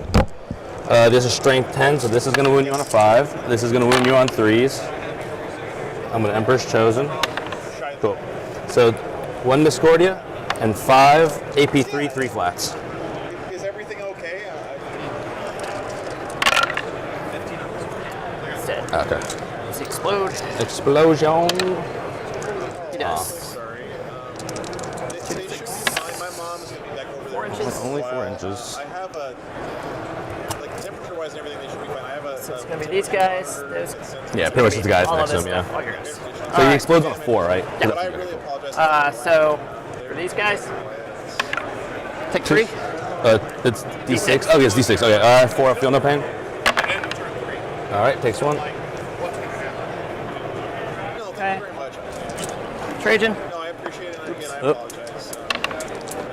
[SPEAKER 9] This is strength 10, so this is going to wound you on a 5. This is going to wound you on 3s. I'm going to Emperor's Chosen. Cool. So 1 Miscordia and 5 AP3, 3 flats.
[SPEAKER 5] Is everything okay?
[SPEAKER 9] Okay.
[SPEAKER 8] Does he explode?
[SPEAKER 9] Explosion.
[SPEAKER 8] He does.
[SPEAKER 5] Sorry. My mom's going to be back over there.
[SPEAKER 8] 4 inches?
[SPEAKER 9] Only 4 inches.
[SPEAKER 5] I have a, like temperature-wise and everything, they should be fine. I have a...
[SPEAKER 8] So it's going to be these guys, those.
[SPEAKER 9] Yeah, pretty much the guys
[SPEAKER 8] all
[SPEAKER 9] next
[SPEAKER 8] of
[SPEAKER 9] to
[SPEAKER 8] this
[SPEAKER 9] him,
[SPEAKER 8] stuff,
[SPEAKER 9] yeah.
[SPEAKER 8] all your guys.
[SPEAKER 9] So he explodes on a 4, right?
[SPEAKER 8] Yeah.
[SPEAKER 5] But I really apologize.
[SPEAKER 8] So for these guys, take 3.
[SPEAKER 9] It's D6. Oh, yes, D6. Okay, 4, feel no pain. All right, takes 1.
[SPEAKER 8] Okay. Trajan.
[SPEAKER 5] No, I appreciate it. And again, I
[SPEAKER 9] Oh.
[SPEAKER 5] apologize.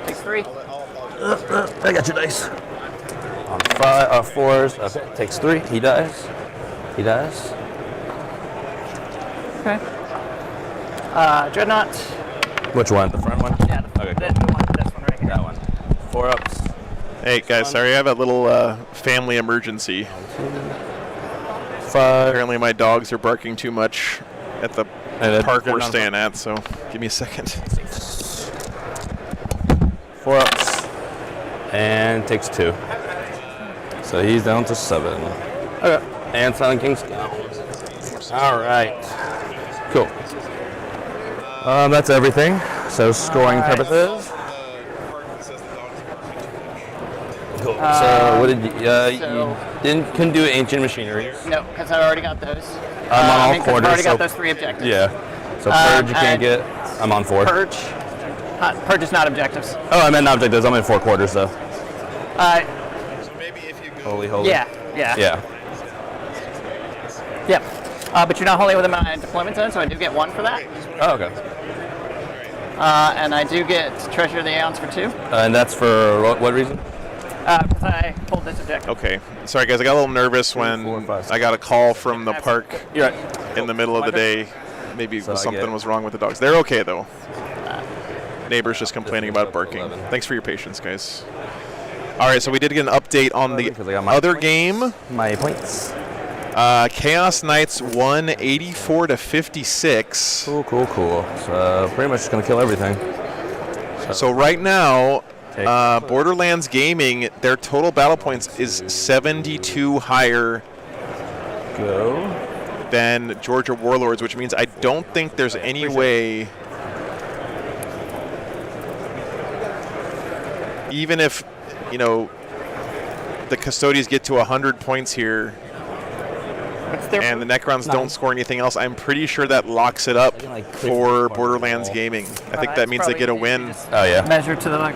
[SPEAKER 8] Takes 3.
[SPEAKER 5] I'll apologize.
[SPEAKER 9] I got your dice. On 4s. Okay, takes 3. He dies. He dies.
[SPEAKER 8] Okay. Dreadnought.
[SPEAKER 9] Which one? The front one?
[SPEAKER 8] Yeah,
[SPEAKER 9] Okay, cool.
[SPEAKER 8] this one right here.
[SPEAKER 9] That one. 4 ups.
[SPEAKER 1] Hey guys, sorry, I have a little family emergency.
[SPEAKER 9] 5.
[SPEAKER 1] Apparently my dogs are barking too much at the park we're
[SPEAKER 9] Dreadnought.
[SPEAKER 1] staying at, so give me a second.
[SPEAKER 9] 4 ups. And takes 2. So he's down to 7. Okay. And Silent King's down. All right. Cool. That's everything. So scoring purposes. Cool. So what did you couldn't do ancient machinery?
[SPEAKER 8] No, because I already got those.
[SPEAKER 9] I'm on all
[SPEAKER 8] 'cause
[SPEAKER 9] quarters.
[SPEAKER 8] I've already got
[SPEAKER 9] so
[SPEAKER 8] those 3 objectives.
[SPEAKER 9] yeah. So purge you can't
[SPEAKER 8] and
[SPEAKER 9] get. I'm on 4.
[SPEAKER 8] Purge. Purge is not objectives.
[SPEAKER 9] Oh, I meant not objectives. I'm in 4 quarters though.
[SPEAKER 8] Uh,
[SPEAKER 5] So maybe if you go...
[SPEAKER 9] Holy, holy.
[SPEAKER 8] yeah.
[SPEAKER 9] Yeah.
[SPEAKER 8] Yep. But you're not wholly within my deployment zone, so I do get 1 for that.
[SPEAKER 9] Oh, okay.
[SPEAKER 8] And I do get Treasure of the Aeons for 2.
[SPEAKER 9] And that's for what reason?
[SPEAKER 8] Because I pulled this objective.
[SPEAKER 1] Okay. Sorry guys, I got a little nervous when
[SPEAKER 9] 4, 5, 6.
[SPEAKER 1] I got a call from the park
[SPEAKER 9] You're right.
[SPEAKER 1] in the middle of the day maybe
[SPEAKER 9] So I
[SPEAKER 1] something
[SPEAKER 9] get-
[SPEAKER 1] was wrong with the dogs. They're okay though. Neighbors just complaining about barking. Thanks for your patience, guys. All right, so we did get an update on the
[SPEAKER 9] Because I got my
[SPEAKER 1] other
[SPEAKER 9] points.
[SPEAKER 1] game.
[SPEAKER 9] My points.
[SPEAKER 1] Chaos Knights won 84 to 56.
[SPEAKER 9] Cool. So pretty much just gonna kill everything.
[SPEAKER 1] So right now,
[SPEAKER 9] Take
[SPEAKER 1] Borderlands Gaming, their total battle points is 72 higher
[SPEAKER 9] Go.
[SPEAKER 1] than Georgia Warlords, which means I don't think there's any way, even if, you know, the Custodians get to 100 points here and the Necrons don't score anything else, I'm pretty sure that locks it up for Borderlands Gaming. I think that means they get a win.
[SPEAKER 9] Oh yeah.
[SPEAKER 8] Measure to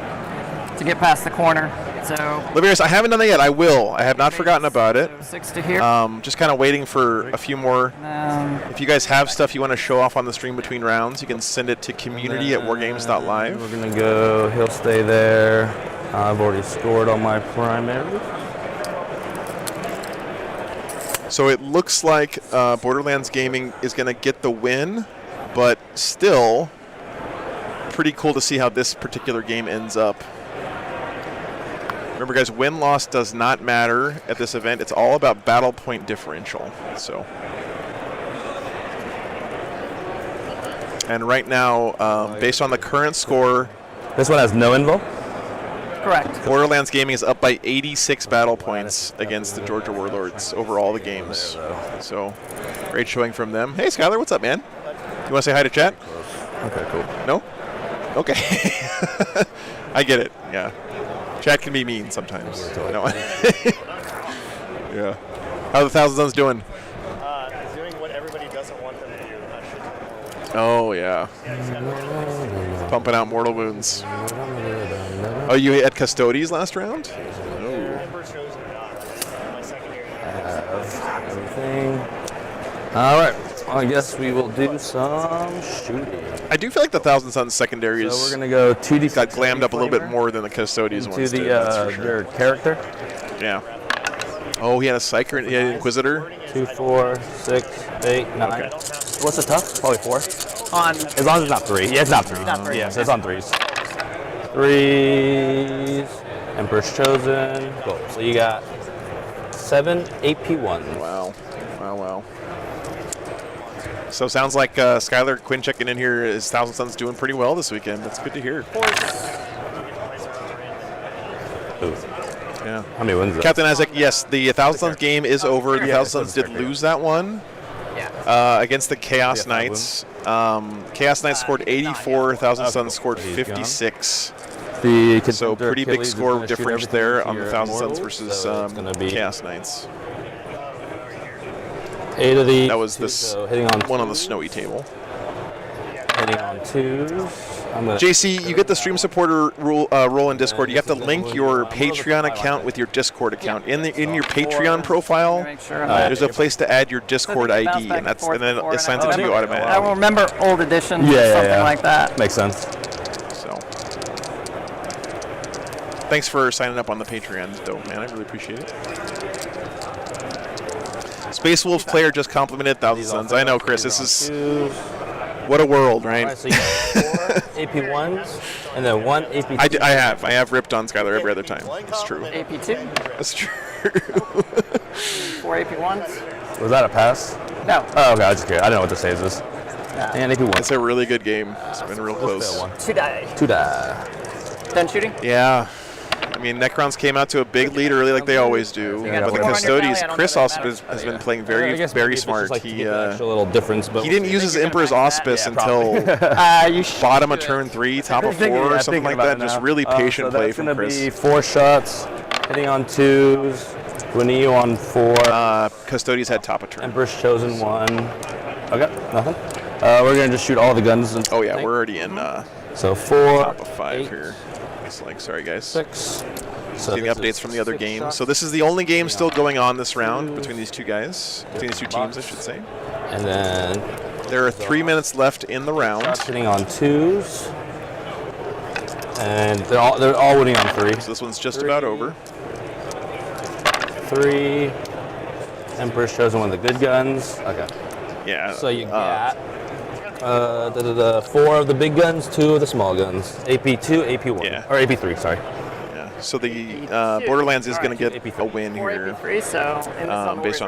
[SPEAKER 8] get past the corner. So
[SPEAKER 1] Liberius, I haven't done that yet. I will. I have not forgotten about it.
[SPEAKER 8] 6 to here.
[SPEAKER 1] Just kind of waiting for a few more. If you guys have stuff you want to show off on the stream between rounds, you can send it to community@wargames.live.
[SPEAKER 9] We're gonna go. He'll stay there. I've already scored on my primary.
[SPEAKER 1] So it looks like Borderlands Gaming is going to get the win, but still pretty cool to see how this particular game ends up. Remember, guys, win-loss does not matter at this event. It's all about battle point differential. So, and right now, based on the current score,
[SPEAKER 9] this one has no invo.
[SPEAKER 8] Correct.
[SPEAKER 1] Borderlands Gaming is up by 86 battle points against the Georgia Warlords over all the games. So, great showing from them. Hey, Skylar, what's up, man? You want to say hi to chat?
[SPEAKER 9] Okay, cool.
[SPEAKER 1] No? Okay. I get it. Yeah. Chat can be mean sometimes. No. Yeah. How the Thousand Suns doing?
[SPEAKER 11] Doing what everybody doesn't want them to do.
[SPEAKER 1] Oh, yeah. Pumping out mortal wounds. Oh, you had Custodes last round?
[SPEAKER 9] Everything. All right. Well, I guess we will do some shooting.
[SPEAKER 1] I do feel like the Thousand Suns secondaries
[SPEAKER 9] So we're gonna go 2D.
[SPEAKER 1] got glammed up a little bit more than the Custodes
[SPEAKER 9] to
[SPEAKER 1] ones
[SPEAKER 9] the
[SPEAKER 1] did, that's for sure.
[SPEAKER 9] their character.
[SPEAKER 1] Yeah. Oh, he had a Psyker, he had an Inquisitor.
[SPEAKER 9] 2, 4, 6, 8, 9. What's the tough? Probably 4.
[SPEAKER 8] On.
[SPEAKER 9] As long as it's not 3. Yeah, it's not 3.
[SPEAKER 8] Not 3.
[SPEAKER 9] Yeah, so it's on 3s. 3s. Emperor's Chosen. Cool. So you got 7 AP1s.
[SPEAKER 1] Wow. Wow. So sounds like Skylar Quinn checking in here. His Thousand Suns doing pretty well this weekend. That's good to hear.
[SPEAKER 9] Ooh.
[SPEAKER 1] Yeah.
[SPEAKER 9] How many wins?
[SPEAKER 1] Captain Isaac, yes, the Thousand Suns game is over. The Thousand Suns did lose that one against the Chaos Knights. Chaos Knights scored 84. Thousand Suns scored 56. So pretty big score difference there on the Thousand Suns versus Chaos Knights.
[SPEAKER 9] 8 of the.
[SPEAKER 1] That was this
[SPEAKER 9] hitting on
[SPEAKER 1] one on the snowy table.
[SPEAKER 9] Hitting on 2s.
[SPEAKER 1] JC, you get the stream supporter role in Discord. You have to link your Patreon account with your Discord account. In your Patreon profile, there's a place to add your Discord ID, and then it signs it to you automatically.
[SPEAKER 8] I will remember old editions or something like that.
[SPEAKER 9] Makes sense.
[SPEAKER 1] So, thanks for signing up on the Patreon, though, man. I really appreciate it. Space Wolf player just complimented Thousand Suns. I know, Chris. This is what a world, right?
[SPEAKER 9] Alright, so you got 4 AP1s and then 1 AP2.
[SPEAKER 1] I have ripped on Skylar every other time. It's true.
[SPEAKER 8] AP2.
[SPEAKER 1] That's true.
[SPEAKER 8] 4 AP1s.
[SPEAKER 9] Was that a pass?
[SPEAKER 8] No.
[SPEAKER 9] Oh, okay. I just care. I don't know what this is. And AP1.
[SPEAKER 1] It's a really good game. It's been real close.
[SPEAKER 8] 2 die.
[SPEAKER 9] 2 die.
[SPEAKER 8] Done shooting?
[SPEAKER 1] Yeah. I mean, Necrons came out to a big lead early like they always do. But the Custodians, Chris also has been playing very smart. He
[SPEAKER 9] little difference, but
[SPEAKER 1] he didn't use his Emperor's Auspice until bottom of turn 3, top of 4, or something like that. Just really patient play from Chris.
[SPEAKER 9] Be 4 shots, hitting on 2s, Guineo on 4.
[SPEAKER 1] Custodians had top of turn.
[SPEAKER 9] Emperor's Chosen 1. Okay, nothing. We're gonna just shoot all the guns.
[SPEAKER 1] Oh yeah, we're already in.
[SPEAKER 9] So 4,
[SPEAKER 1] top of 5
[SPEAKER 9] 8,
[SPEAKER 1] here. Sorry guys.
[SPEAKER 9] 6. So
[SPEAKER 1] getting updates from the other games. So this is the only game still going on this round between these two guys, between these two teams, I should say.
[SPEAKER 9] And then
[SPEAKER 1] there are 3 minutes left in the round.
[SPEAKER 9] Hitting on 2s, and they're all winning on 3.
[SPEAKER 1] So this one's just about over.
[SPEAKER 9] 3. Emperor's Chosen one of the good guns. Okay.
[SPEAKER 1] Yeah.
[SPEAKER 9] So you got 4 of the big guns, 2 of the small guns. AP2, AP1.
[SPEAKER 1] Yeah.
[SPEAKER 9] Or AP3, sorry.
[SPEAKER 1] Yeah. So the Borderlands is going to get a win here based on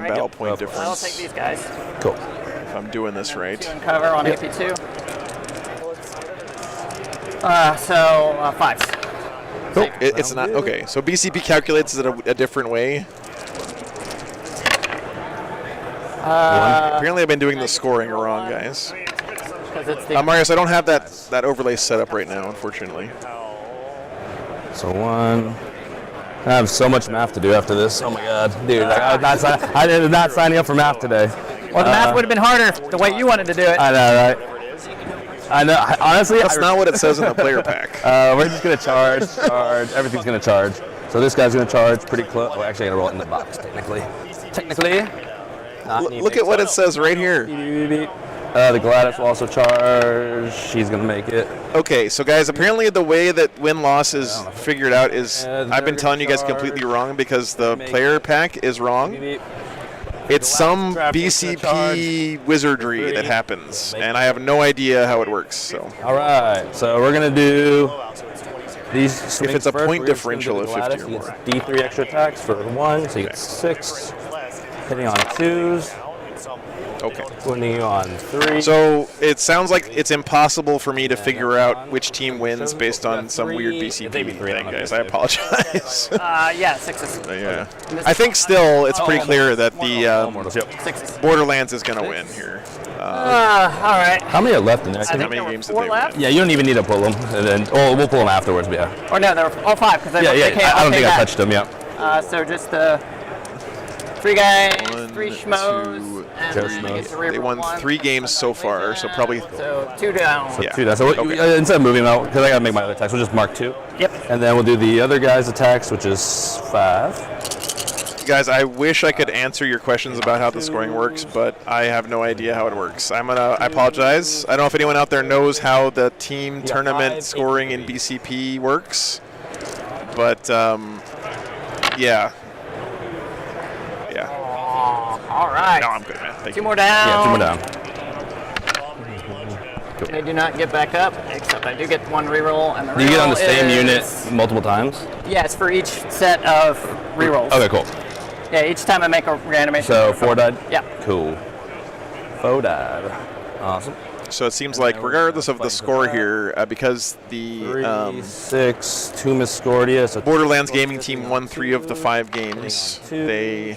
[SPEAKER 1] battle point difference.
[SPEAKER 8] I'll take these guys.
[SPEAKER 9] Cool.
[SPEAKER 1] If I'm doing this right.
[SPEAKER 8] 2 and cover on AP2. So 5s.
[SPEAKER 1] Cool. It's not okay. So BCP calculates it a different way. Apparently, I've been doing the scoring wrong, guys. Marius, I don't have that overlay set up right now, unfortunately.
[SPEAKER 9] So 1. I have so much math to do after this. Oh my god, dude! Like, I did not signing up for math today.
[SPEAKER 8] Well, the math would have been harder the way you wanted to do it.
[SPEAKER 9] I know, right? I know. Honestly,
[SPEAKER 1] that's not what it says in the player pack.
[SPEAKER 9] We're just gonna charge. Everything's gonna charge. So this guy's gonna charge pretty close. Oh, actually, I'm gonna roll it in the box technically.
[SPEAKER 1] Look at what it says right here.
[SPEAKER 9] The Gladys will also charge. She's gonna make it.
[SPEAKER 1] Okay, so guys, apparently the way that win-loss is figured out is I've been telling you guys completely wrong because the player pack is wrong. It's some BCP wizardry that happens, and I have no idea how it works. So.
[SPEAKER 9] All right, so we're gonna do these.
[SPEAKER 1] If it's a point differential of 50 or more.
[SPEAKER 9] D3 extra attacks for 1, so you get 6. Hitting on 2s.
[SPEAKER 1] Okay.
[SPEAKER 9] Winning on 3.
[SPEAKER 1] So it sounds like it's impossible for me to figure out which team wins based on some weird BCP thing, guys. I apologize.
[SPEAKER 8] Yeah, 6s.
[SPEAKER 1] Yeah. I think still it's pretty clear that the Borderlands is going to win here.
[SPEAKER 8] All right.
[SPEAKER 9] How many are left in there?
[SPEAKER 1] How many games did they win?
[SPEAKER 9] Yeah, you don't even need to pull them. And then, we'll pull them afterwards, but yeah.
[SPEAKER 8] Or no, they're all 5 because
[SPEAKER 9] I don't think I touched them. Yeah.
[SPEAKER 8] So just the 3 guys, 3 schmoes, and then
[SPEAKER 1] they won 3 games so far, so probably.
[SPEAKER 8] So 2 down.
[SPEAKER 9] So 2 down. So instead of moving out, because I got to make my other attacks, we'll just mark 2.
[SPEAKER 8] Yep.
[SPEAKER 9] And then we'll do the other guy's attacks, which is 5.
[SPEAKER 1] Guys, I wish I could answer your questions about how the scoring works, but I have no idea how it works. I apologize. I don't know if anyone out there knows how the team tournament scoring in BCP works, but yeah.
[SPEAKER 8] All right.
[SPEAKER 1] No, I'm good, man. Thank
[SPEAKER 8] 2
[SPEAKER 1] you.
[SPEAKER 8] more down.
[SPEAKER 9] Yeah, 2 more down.
[SPEAKER 8] Cool. They do not get back up, except I do get 1 reroll. And the
[SPEAKER 9] do you get on the same unit multiple times?
[SPEAKER 8] Yeah, it's for each set of rerolls.
[SPEAKER 9] Okay, cool.
[SPEAKER 8] Yeah, each time I make a reanimation.
[SPEAKER 9] So 4 died?
[SPEAKER 8] Yeah.
[SPEAKER 9] Cool. 4 died. Awesome.
[SPEAKER 1] So it seems like regardless of the score here, because the
[SPEAKER 9] 3, 6, 2 Miscordia. So
[SPEAKER 1] Borderlands gaming team won 3 of the 5 games, they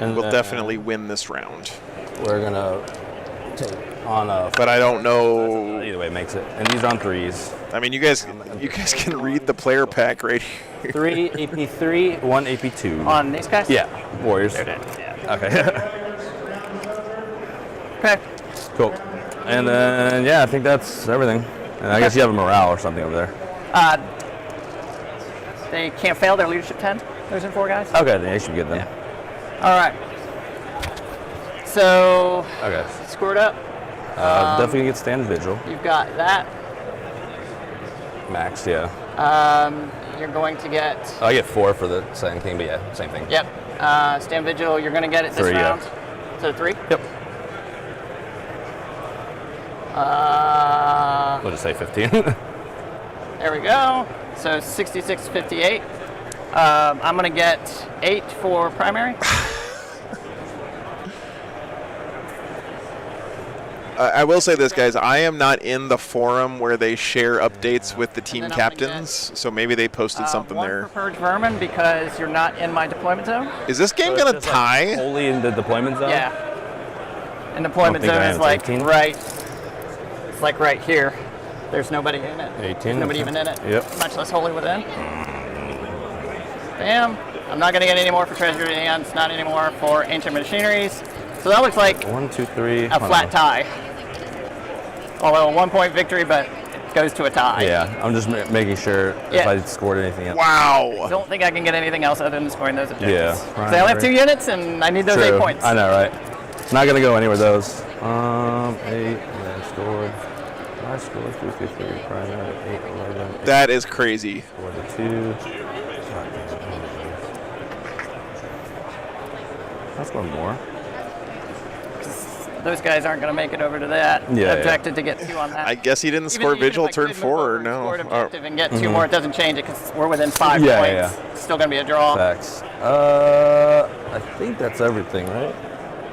[SPEAKER 1] will definitely win this round.
[SPEAKER 9] We're gonna take on a.
[SPEAKER 1] But I don't know.
[SPEAKER 9] Either way, it makes it. And these are on 3s.
[SPEAKER 1] I mean, you guys can read the player pack right here.
[SPEAKER 9] 3 AP3, 1 AP2.
[SPEAKER 8] On these guys?
[SPEAKER 9] Yeah, Warriors.
[SPEAKER 8] They're dead. Yeah.
[SPEAKER 9] Okay.
[SPEAKER 8] Okay.
[SPEAKER 9] Cool. And then I think that's everything. And I guess you have a morale or something over there.
[SPEAKER 8] They can't fail their leadership 10. Those are 4 guys.
[SPEAKER 9] Okay, then they should be good then.
[SPEAKER 8] Yeah. All right. So.
[SPEAKER 9] Okay.
[SPEAKER 8] Scored up.
[SPEAKER 9] Definitely get stand vigil.
[SPEAKER 8] You've got that.
[SPEAKER 9] Max, yeah.
[SPEAKER 8] You're going to get.
[SPEAKER 9] I get 4 for the same thing, but yeah, same thing.
[SPEAKER 8] Yep. Stand vigil. You're going to get it this
[SPEAKER 9] 3,
[SPEAKER 8] round.
[SPEAKER 9] Yeah.
[SPEAKER 8] So 3.
[SPEAKER 9] Yep. We'll just say 15.
[SPEAKER 8] There we go. So 66.58. I'm going to get 8 for primary.
[SPEAKER 1] I will say this, guys. I am not in the forum where they share updates with the team captains, so maybe they posted something
[SPEAKER 8] 1
[SPEAKER 1] there.
[SPEAKER 8] for Purge Vermin because you're not in my deployment zone.
[SPEAKER 1] Is this game going to tie?
[SPEAKER 9] Like only in the deployment zone?
[SPEAKER 8] Yeah. And deployment zone is like
[SPEAKER 9] 18.
[SPEAKER 8] right. It's like right here. There's nobody in it.
[SPEAKER 9] 18.
[SPEAKER 8] There's nobody even in it.
[SPEAKER 9] Yep.
[SPEAKER 8] Much less wholly within. Bam. I'm not going to get any more for treasure hands. Not anymore for ancient machineries. So that looks like
[SPEAKER 9] 1, 2, 3.
[SPEAKER 8] a flat tie. Although a 1-point victory, but it goes to a tie.
[SPEAKER 9] Yeah, I'm just making sure if I scored anything else.
[SPEAKER 1] Wow.
[SPEAKER 8] I don't think I can get anything else other than scoring those objectives.
[SPEAKER 9] Yeah.
[SPEAKER 8] Because I only have 2 units and I need those 8 points.
[SPEAKER 9] I know, right? Not going to go anywhere with those. 8, and then scored. I scored 3, 3, 3, primary, 8, 11. 8.
[SPEAKER 1] That is crazy.
[SPEAKER 9] Scored the 2. I scored more.
[SPEAKER 8] those guys aren't going to make it over to that.
[SPEAKER 9] Yeah,
[SPEAKER 8] Objected to get 2 on that.
[SPEAKER 1] I guess he didn't score
[SPEAKER 8] Even
[SPEAKER 1] vigil
[SPEAKER 8] if I
[SPEAKER 1] turn
[SPEAKER 8] could move
[SPEAKER 1] 4,
[SPEAKER 8] over
[SPEAKER 1] or
[SPEAKER 8] and
[SPEAKER 1] no?
[SPEAKER 8] score an
[SPEAKER 1] Oh.
[SPEAKER 8] objective and get 2 more, it doesn't change it because we're within 5
[SPEAKER 9] Yeah,
[SPEAKER 8] points.
[SPEAKER 9] yeah.
[SPEAKER 8] It's still going to be a draw.
[SPEAKER 9] Facts. I think that's everything, right?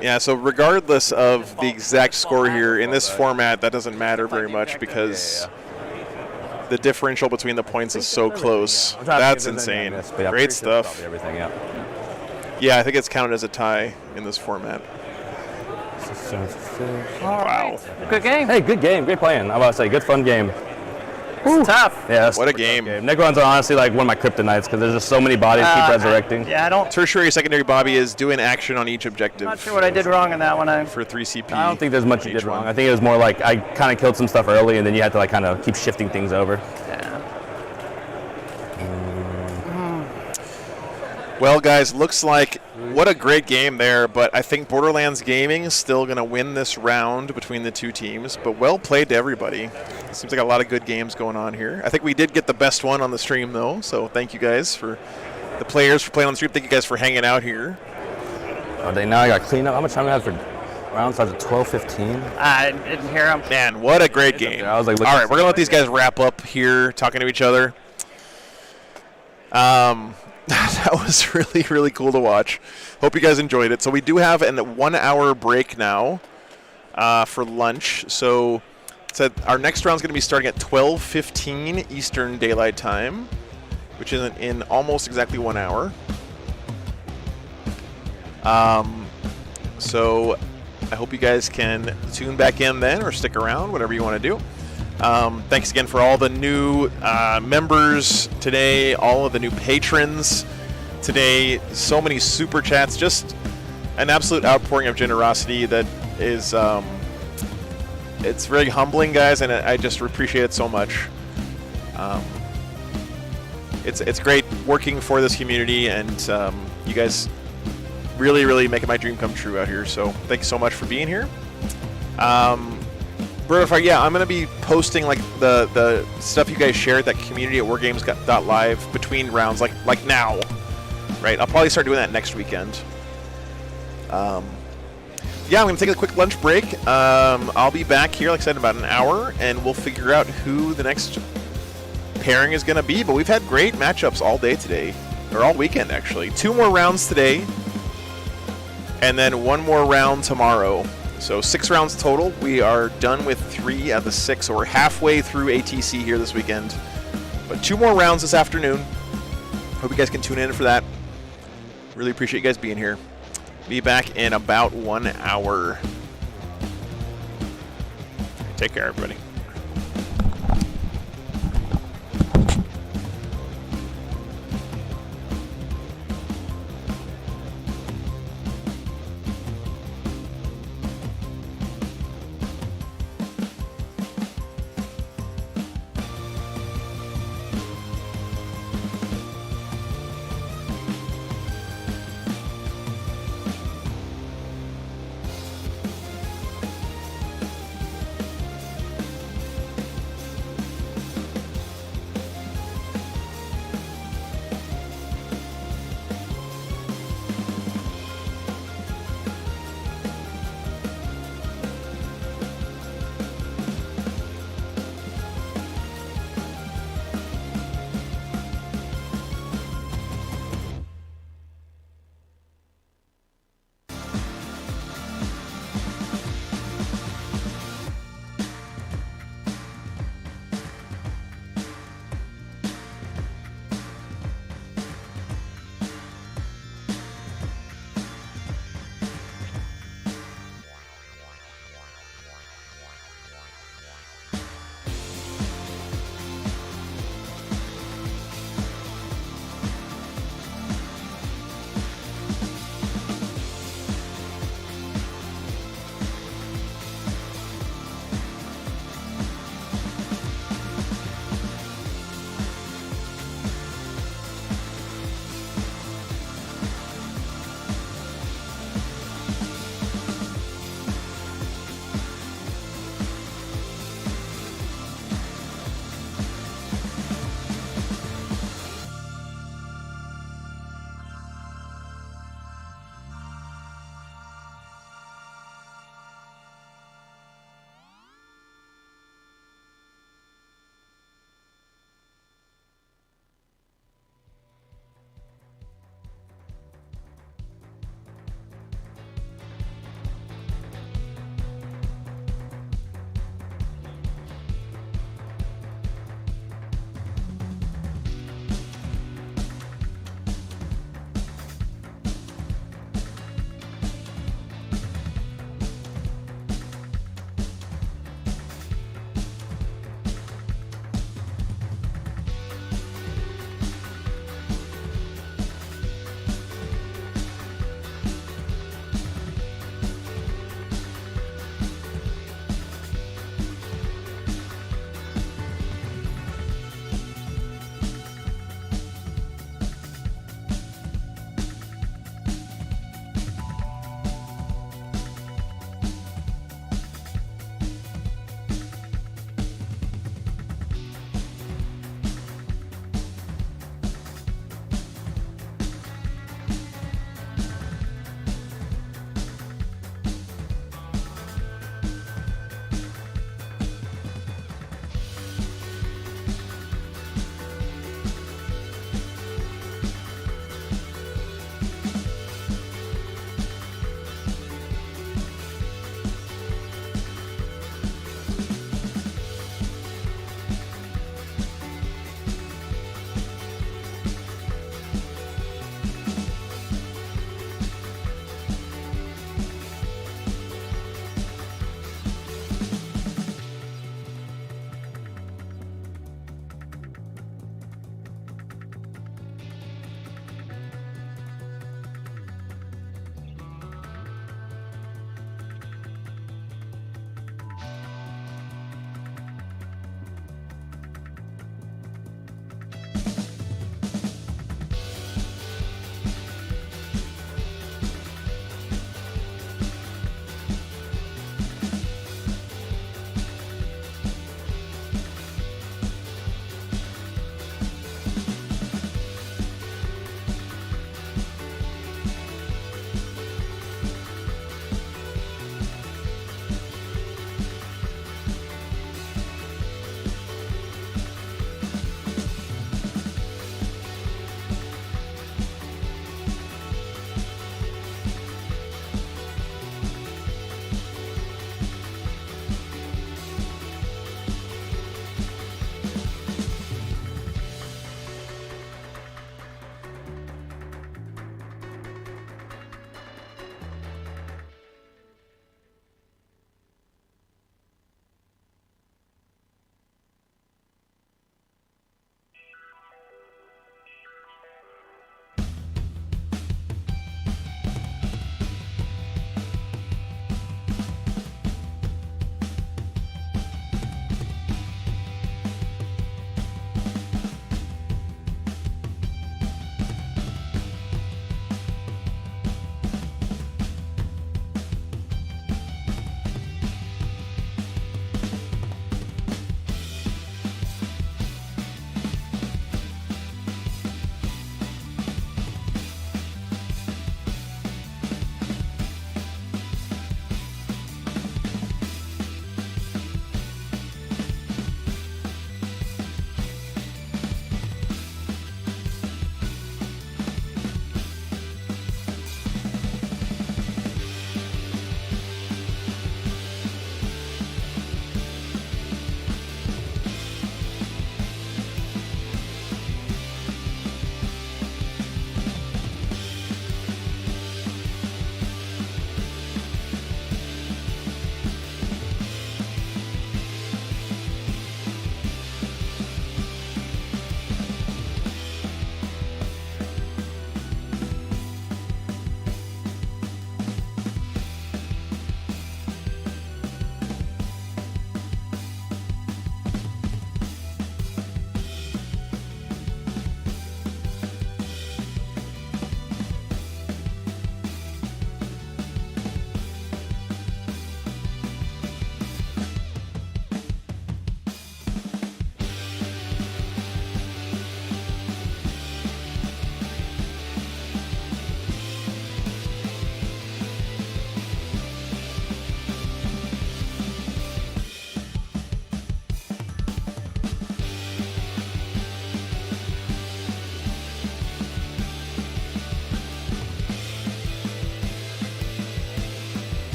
[SPEAKER 1] Yeah, so regardless of the exact score here, in this format, that doesn't matter very much because the differential between the points is so close. That's insane. Great stuff.
[SPEAKER 9] Everything, yeah.
[SPEAKER 1] Yeah, I think it's counted as a tie in this format. Wow.
[SPEAKER 8] Good game.
[SPEAKER 9] Hey, good game. Great playing. I'm about to say, good fun game.
[SPEAKER 8] It's tough.
[SPEAKER 9] Yeah,
[SPEAKER 1] What a game.
[SPEAKER 9] Necrons are honestly like one of my kryptonites because there's just so many bodies keep resurrecting.
[SPEAKER 8] Yeah, I don't.
[SPEAKER 1] Tertiary, secondary Bobby is doing action on each objective.
[SPEAKER 8] I'm not sure what I did wrong in that one.
[SPEAKER 1] For 3 CP.
[SPEAKER 9] I don't think there's much you did wrong. I think it was more like I kind of killed some stuff early and then you had to like kind of keep shifting things over.
[SPEAKER 8] Yeah.
[SPEAKER 1] Well, guys, looks like what a great game there, but I think Borderlands Gaming is still going to win this round between the two teams, but well played to everybody. Seems like a lot of good games going on here. I think we did get the best one on the stream, though, so thank you guys for the players for playing on the stream. Thank you guys for hanging out here.
[SPEAKER 9] Oh, now I got to clean up. How much time do I have for round size of 12:15?
[SPEAKER 8] I didn't hear him.
[SPEAKER 1] Man, what a great game.
[SPEAKER 9] I was like,
[SPEAKER 1] all right, we're going to let these guys wrap up here, talking to each other. That was really, really cool to watch. Hope you guys enjoyed it. So we do have a 1 hour break now for lunch. So our next round is going to be starting at 12:15 Eastern Daylight Time, which is in almost exactly 1 hour. So I hope you guys can tune back in then or stick around, whatever you want to do. Thanks again for all the new members today, all of the new patrons today, so many super chats, just an absolute outpouring of generosity that is, it's very humbling, guys, and I just appreciate it so much. It's great working for this community, and you guys really, really making my dream come true out here, so thanks so much for being here. Yeah, I'm going to be posting like the stuff you guys shared, that community at wargames.live between rounds, like now, right? I'll probably start doing that next weekend. Yeah, I'm going to take a quick lunch break. I'll be back here, like I said, in about an hour, and we'll figure out who the next pairing is going to be. But we've had great matchups all day today, or all weekend, actually. 2 more rounds today, and then 1 more round tomorrow. So 6 rounds total. We are done with 3 out of the 6, so we're halfway through ATC here this weekend. But 2 more rounds this afternoon. Hope you guys can tune in for that. Really appreciate you guys being here. Be back in about 1 hour. Take care, everybody.